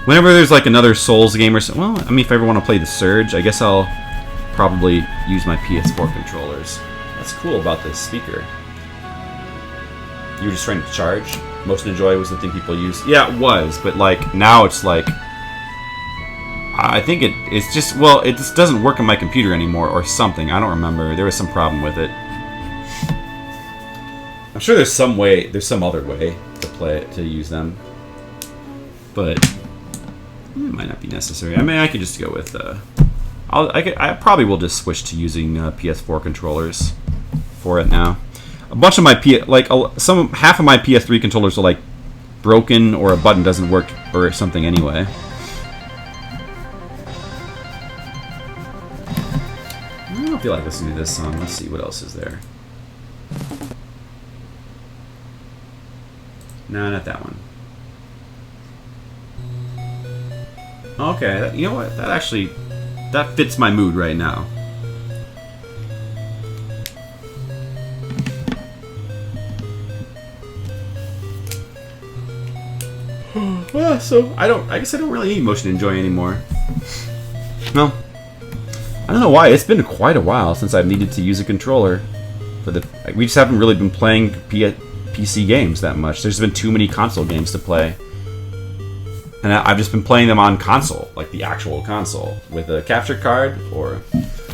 Whenever there's like another Souls game or something, well, I mean, if I ever want to play The Surge, I guess I'll probably use my PS4 controllers. That's cool about this speaker. You were just trying to charge? Motion Enjoy was the thing people used. Yeah, it was, but like now it's like I think it's just, well, it just doesn't work on my computer anymore or something. I don't remember. There was some problem with it. I'm sure there's some other way to play it, to use them, but it might not be necessary. I mean, I could just go with. I probably will just switch to using PS4 controllers for it now. A bunch of my half of my PS3 controllers are like broken, or a button doesn't work, or something anyway. I don't feel like listening to this song. Let's see what else is there. No, not that one. Okay, you know what? That fits my mood right now. Well, so I guess I don't really need Motion Enjoy anymore. No. I don't know why. It's been quite a while since I've needed to use a controller. We just haven't really been playing PC games that much. There's been too many console games to play. And I've just been playing them on console, like the actual console, with a capture card, or...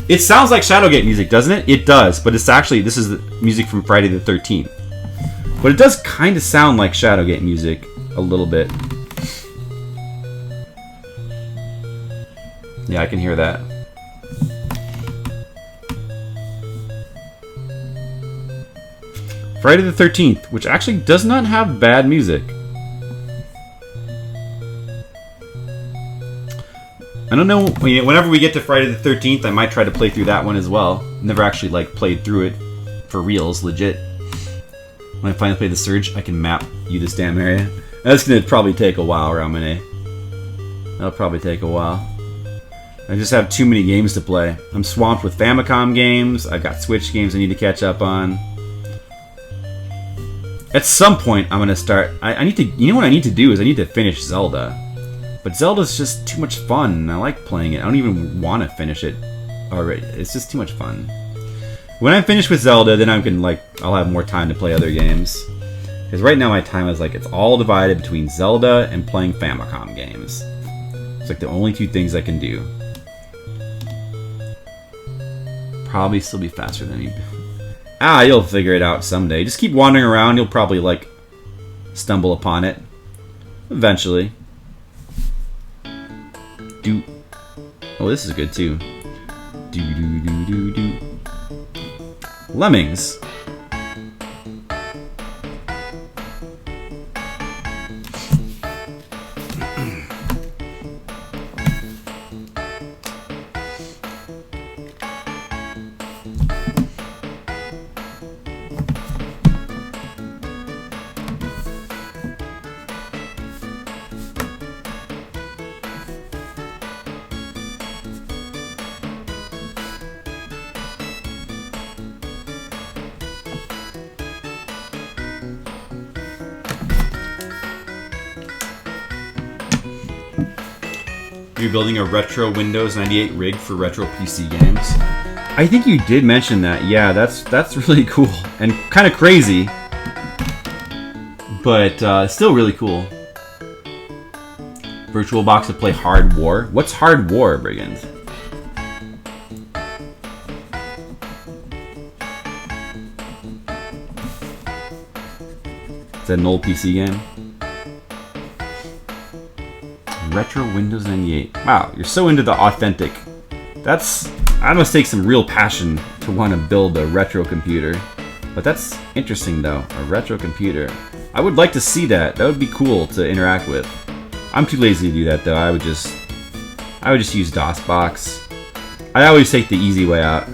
It sounds like Shadowgate music, doesn't it? It does, but it's actually, this is the music from Friday the 13th. But it does kind of sound like Shadowgate music, a little bit. Yeah, I can hear that. Friday the 13th, which actually does not have bad music. I don't know, whenever we get to Friday the 13th, I might try to play through that one as well. Never actually played through it for reals, legit. When I finally play The Surge, I can map you this damn area. That's gonna probably take a while, Ramune. That'll probably take a while. I just have too many games to play. I'm swamped with Famicom games, I've got Switch games I need to catch up on. At some point, I'm gonna start... I need to... You know what I need to do is I need to finish Zelda. But Zelda's just too much fun, and I like playing it. I don't even want to finish it already. It's just too much fun. When I'm finished with Zelda, then I'll have more time to play other games. Because right now my time is it's all divided between Zelda and playing Famicom games. It's like the only 2 things I can do. Probably still be faster than me. You'll figure it out someday. Just keep wandering around, you'll probably stumble upon it. Eventually. Oh, this is good too. Lemmings. You're building a retro Windows 98 rig for retro PC games. I think you did mention that. Yeah, that's really cool and kind of crazy, but still really cool. VirtualBox to play Hard War. What's Hard War, Brigand? Is that an old PC game? Retro Windows 98. Wow, you're so into the authentic. That must take some real passion to want to build a retro computer. But that's interesting though, a retro computer. I would like to see that. That would be cool to interact with. I'm too lazy to do that though. I would just use DOSBox. I always take the easy way out.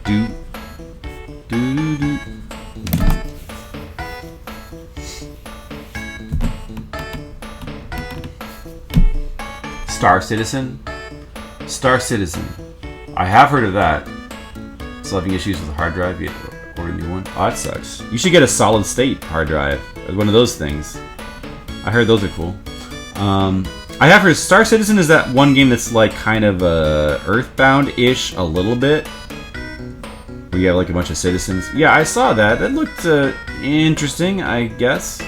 do. Do do. Star Citizen? Star Citizen. I have heard of that. Still having issues with the hard drive, you have to order a new one. Oh, that sucks. You should get a solid state hard drive. One of those things. I heard those are cool. I have heard Star Citizen is that one game that's like kind of Earthbound-ish a little bit. Where you have like a bunch of citizens. Yeah, I saw that. That looked interesting, I guess.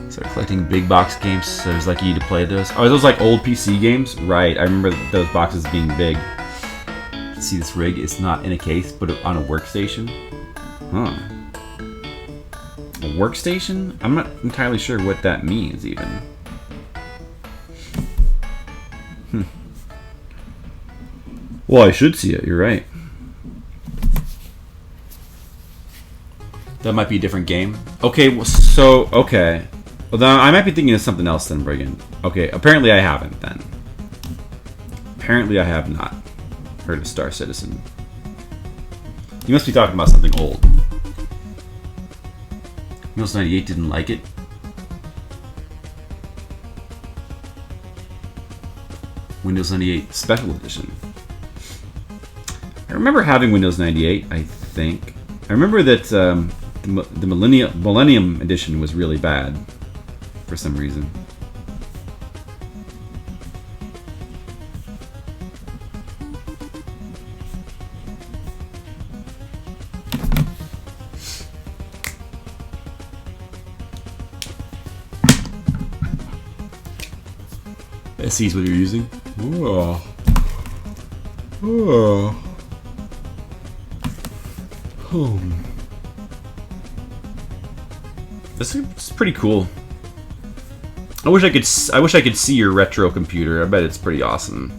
Start collecting big box games, so there's like you need to play those. Oh, are those like old PC games? Right, I remember those boxes being big. See this rig? It's not in a case, but on a workstation. Huh. A workstation? I'm not entirely sure what that means, even. Well, I should see it. You're right. That might be a different game. Okay, well, so okay. Well, then I might be thinking of something else then, Brigand. Okay, apparently I haven't then. Apparently I have not heard of Star Citizen. You must be talking about something old. Windows 98 didn't like it? Windows 98 Special Edition. I remember having Windows 98, I think. I remember that the Millennium Edition was really bad. For some reason. SE is what you're using? Oh. Oh. Oh. This is pretty cool. I wish I could see your retro computer. I bet it's pretty awesome.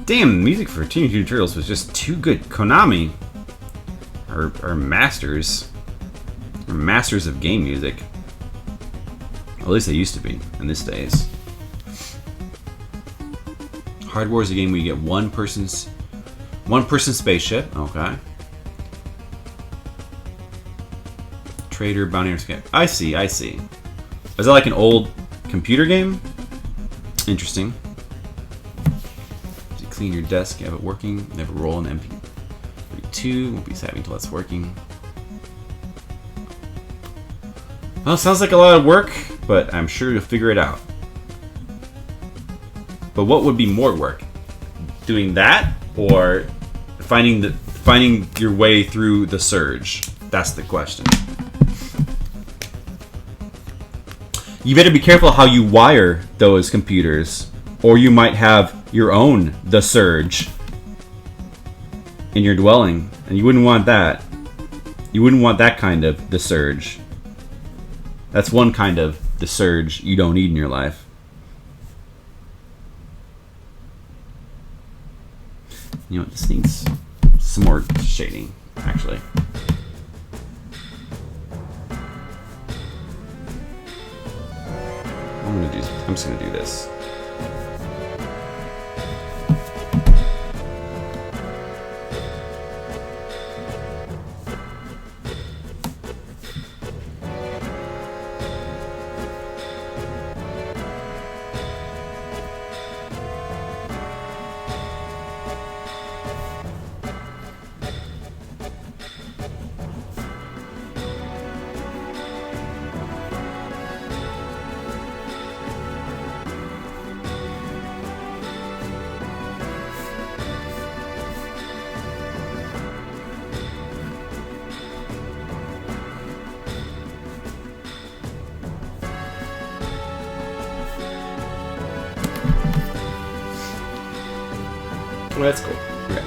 Damn, music for Teenage Mutant Ninja Turtles was just too good. Konami are masters. Are masters of game music. Well, at least they used to be in this days. Hard War is a game where you get one person spaceship. Okay. Trader, bounty hunter. I see. Is that like an old computer game? Interesting. Clean your desk, you have it working, never roll an MP2, won't be saving until it's working. Well, sounds like a lot of work, but I'm sure you'll figure it out. But what would be more work? Doing that, or finding your way through the surge? That's the question. You better be careful how you wire those computers, or you might have your own The Surge in your dwelling, and you wouldn't want that. You wouldn't want that kind of The Surge. That's one kind of The Surge you don't need in your life. You know what, this needs some more shading, actually. I'm just gonna do this. Well, that's cool. Okay.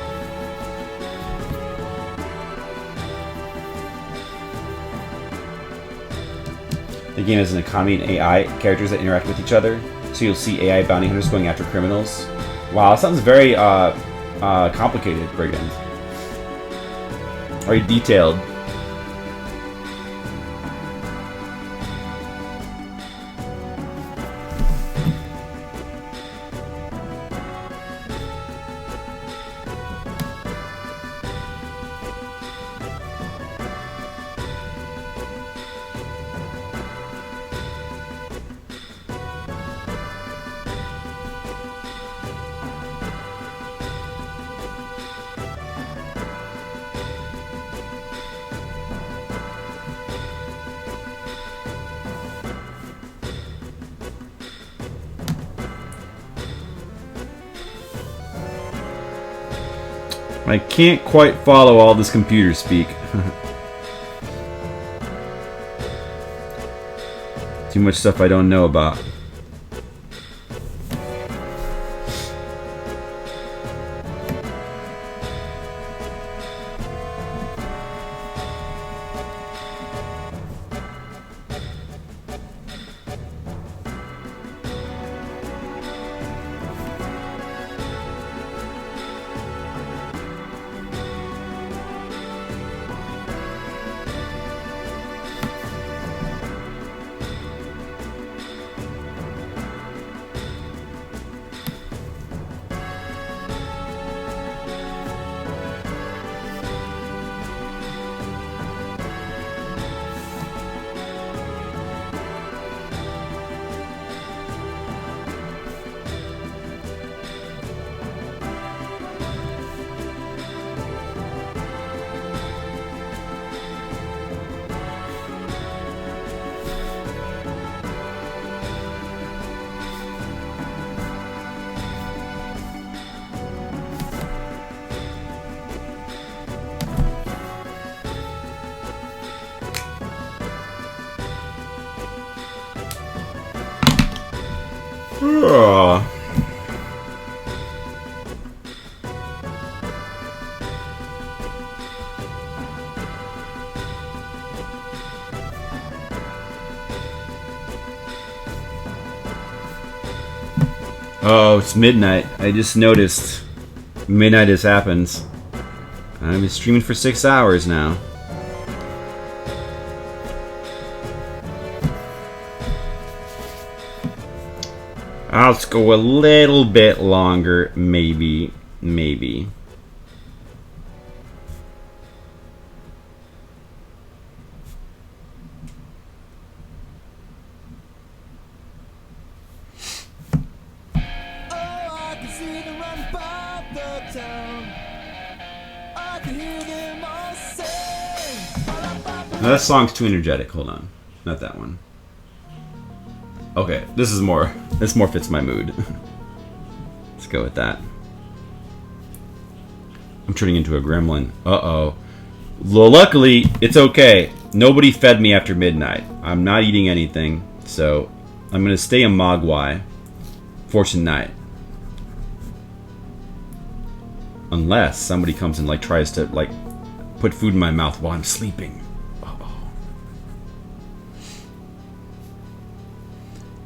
The game has an economy and AI characters that interact with each other, so you'll see AI bounty hunters going after criminals. Wow, that sounds very complicated, Brigand. Very detailed. I can't quite follow all this computer speak. Too much stuff I don't know about. Oh, it's midnight. I just noticed. Midnight has happened. I've been streaming for 6 hours now. I'll go a little bit longer, maybe. Maybe. No, that song's too energetic. Hold on. Not that one. Okay, this more fits my mood. Let's go with that. I'm turning into a gremlin. Uh-oh. Well, luckily, it's okay. Nobody fed me after midnight. I'm not eating anything, so I'm gonna stay a Mogwai for tonight. Unless somebody comes and like tries to like put food in my mouth while I'm sleeping. Uh-oh.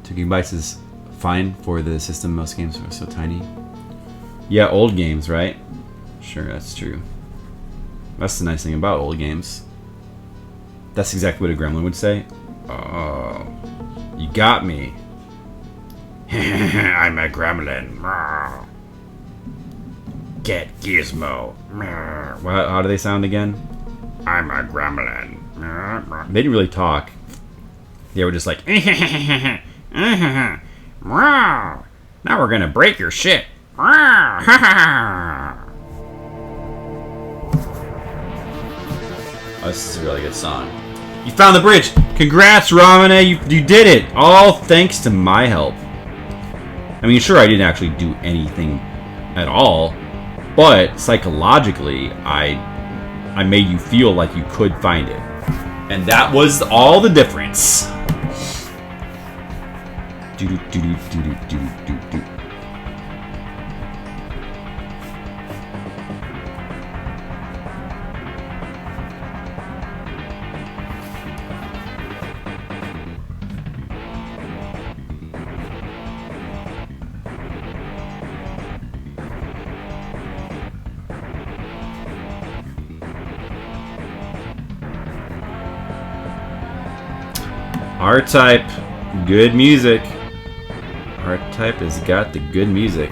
2 gigabytes is fine for the system. Most games are so tiny. Yeah, old games, right? Sure, that's true. That's the nice thing about old games. That's exactly what a gremlin would say. Oh, you got me. I'm a gremlin. Get Gizmo. How do they sound again? I'm a gremlin. They didn't really talk. They were just like, now we're gonna break your shit. Oh, this is a really good song. You found the bridge. Congrats, Ramune. You did it. All thanks to my help. I mean, sure, I didn't actually do anything at all, but psychologically, I made you feel like you could find it. And that was all the difference. R-Type, good music. R-Type has got the good music.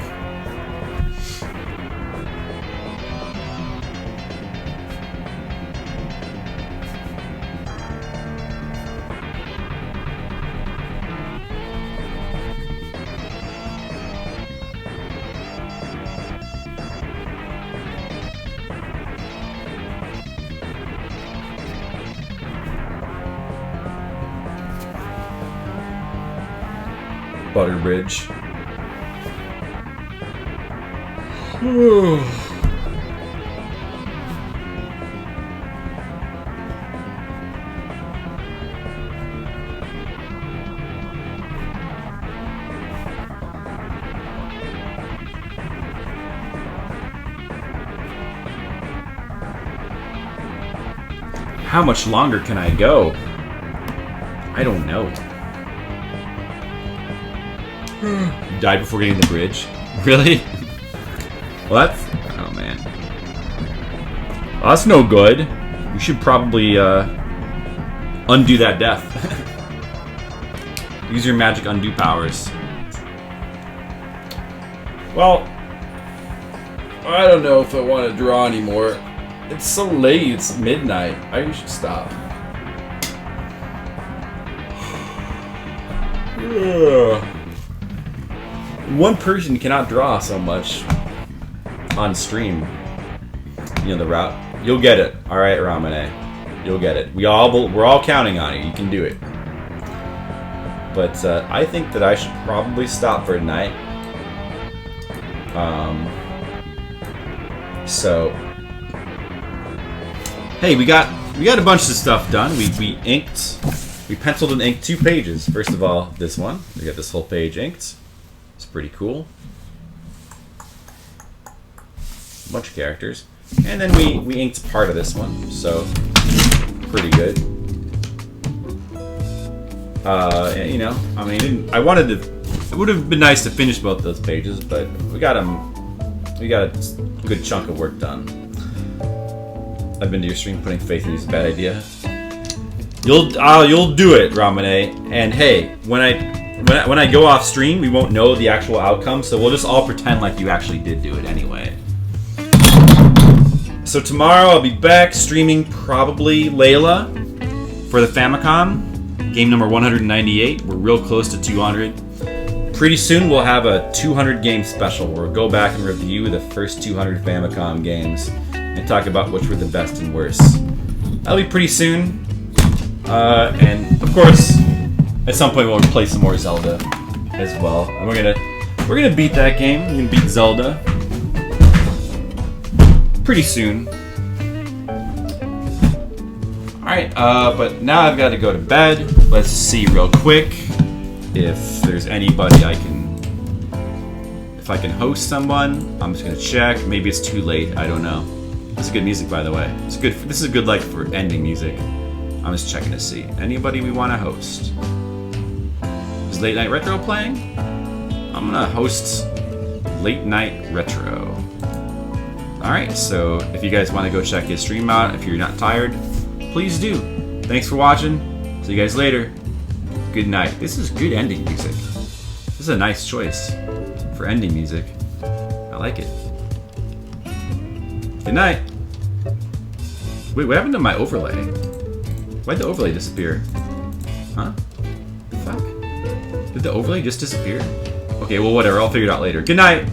Butterbridge. How much longer can I go? I don't know. Died before getting the bridge. Really? Well, that's... Oh, man. Well, that's no good. We should probably undo that death. Use your magic undo powers. Well, I don't know if I want to draw anymore. It's so late. It's midnight. I should stop. Ugh. One person cannot draw so much on stream. You know the route. You'll get it. All right, Ramune. You'll get it. We're all counting on it. You can do it. But I think that I should probably stop for tonight. So hey, we got a bunch of stuff done. We penciled and inked 2 pages. First of all, this one. We got this whole page inked. It's pretty cool. A bunch of characters. And then we inked part of this one. So, pretty good. You know, I mean, it would have been nice to finish both those pages, but we got a good chunk of work done. I've been to your stream. Putting faith in you is a bad idea. You'll do it, Ramune. And hey, when I go off stream, we won't know the actual outcome, so we'll just all pretend like you actually did do it anyway. So tomorrow I'll be back streaming probably Layla for the Famicom, game number 198. We're real close to 200. Pretty soon we'll have a 200 game special where we'll go back and review the first 200 Famicom games and talk about which were the best and worst. That'll be pretty soon. And of course, at some point we'll play some more Zelda as well. And we're gonna beat that game. We're gonna beat Zelda pretty soon. Alright, but now I've got to go to bed. Let's see real quick if there's anybody if I can host someone. I'm just gonna check. Maybe it's too late. I don't know. This is good music, by the way. It's good. This is good, like, for ending music. I'm just checking to see anybody we want to host. Is Late Night Retro playing? I'm gonna host Late Night Retro. Alright, so if you guys want to go check his stream out, if you're not tired, please do. Thanks for watching. See you guys later. Good night. This is good ending music. This is a nice choice for ending music. I like it. Good night. Wait, what happened to my overlay? Why'd the overlay disappear? Huh? The fuck? Did the overlay just disappear? Okay, well, whatever. I'll figure it out later. Good night!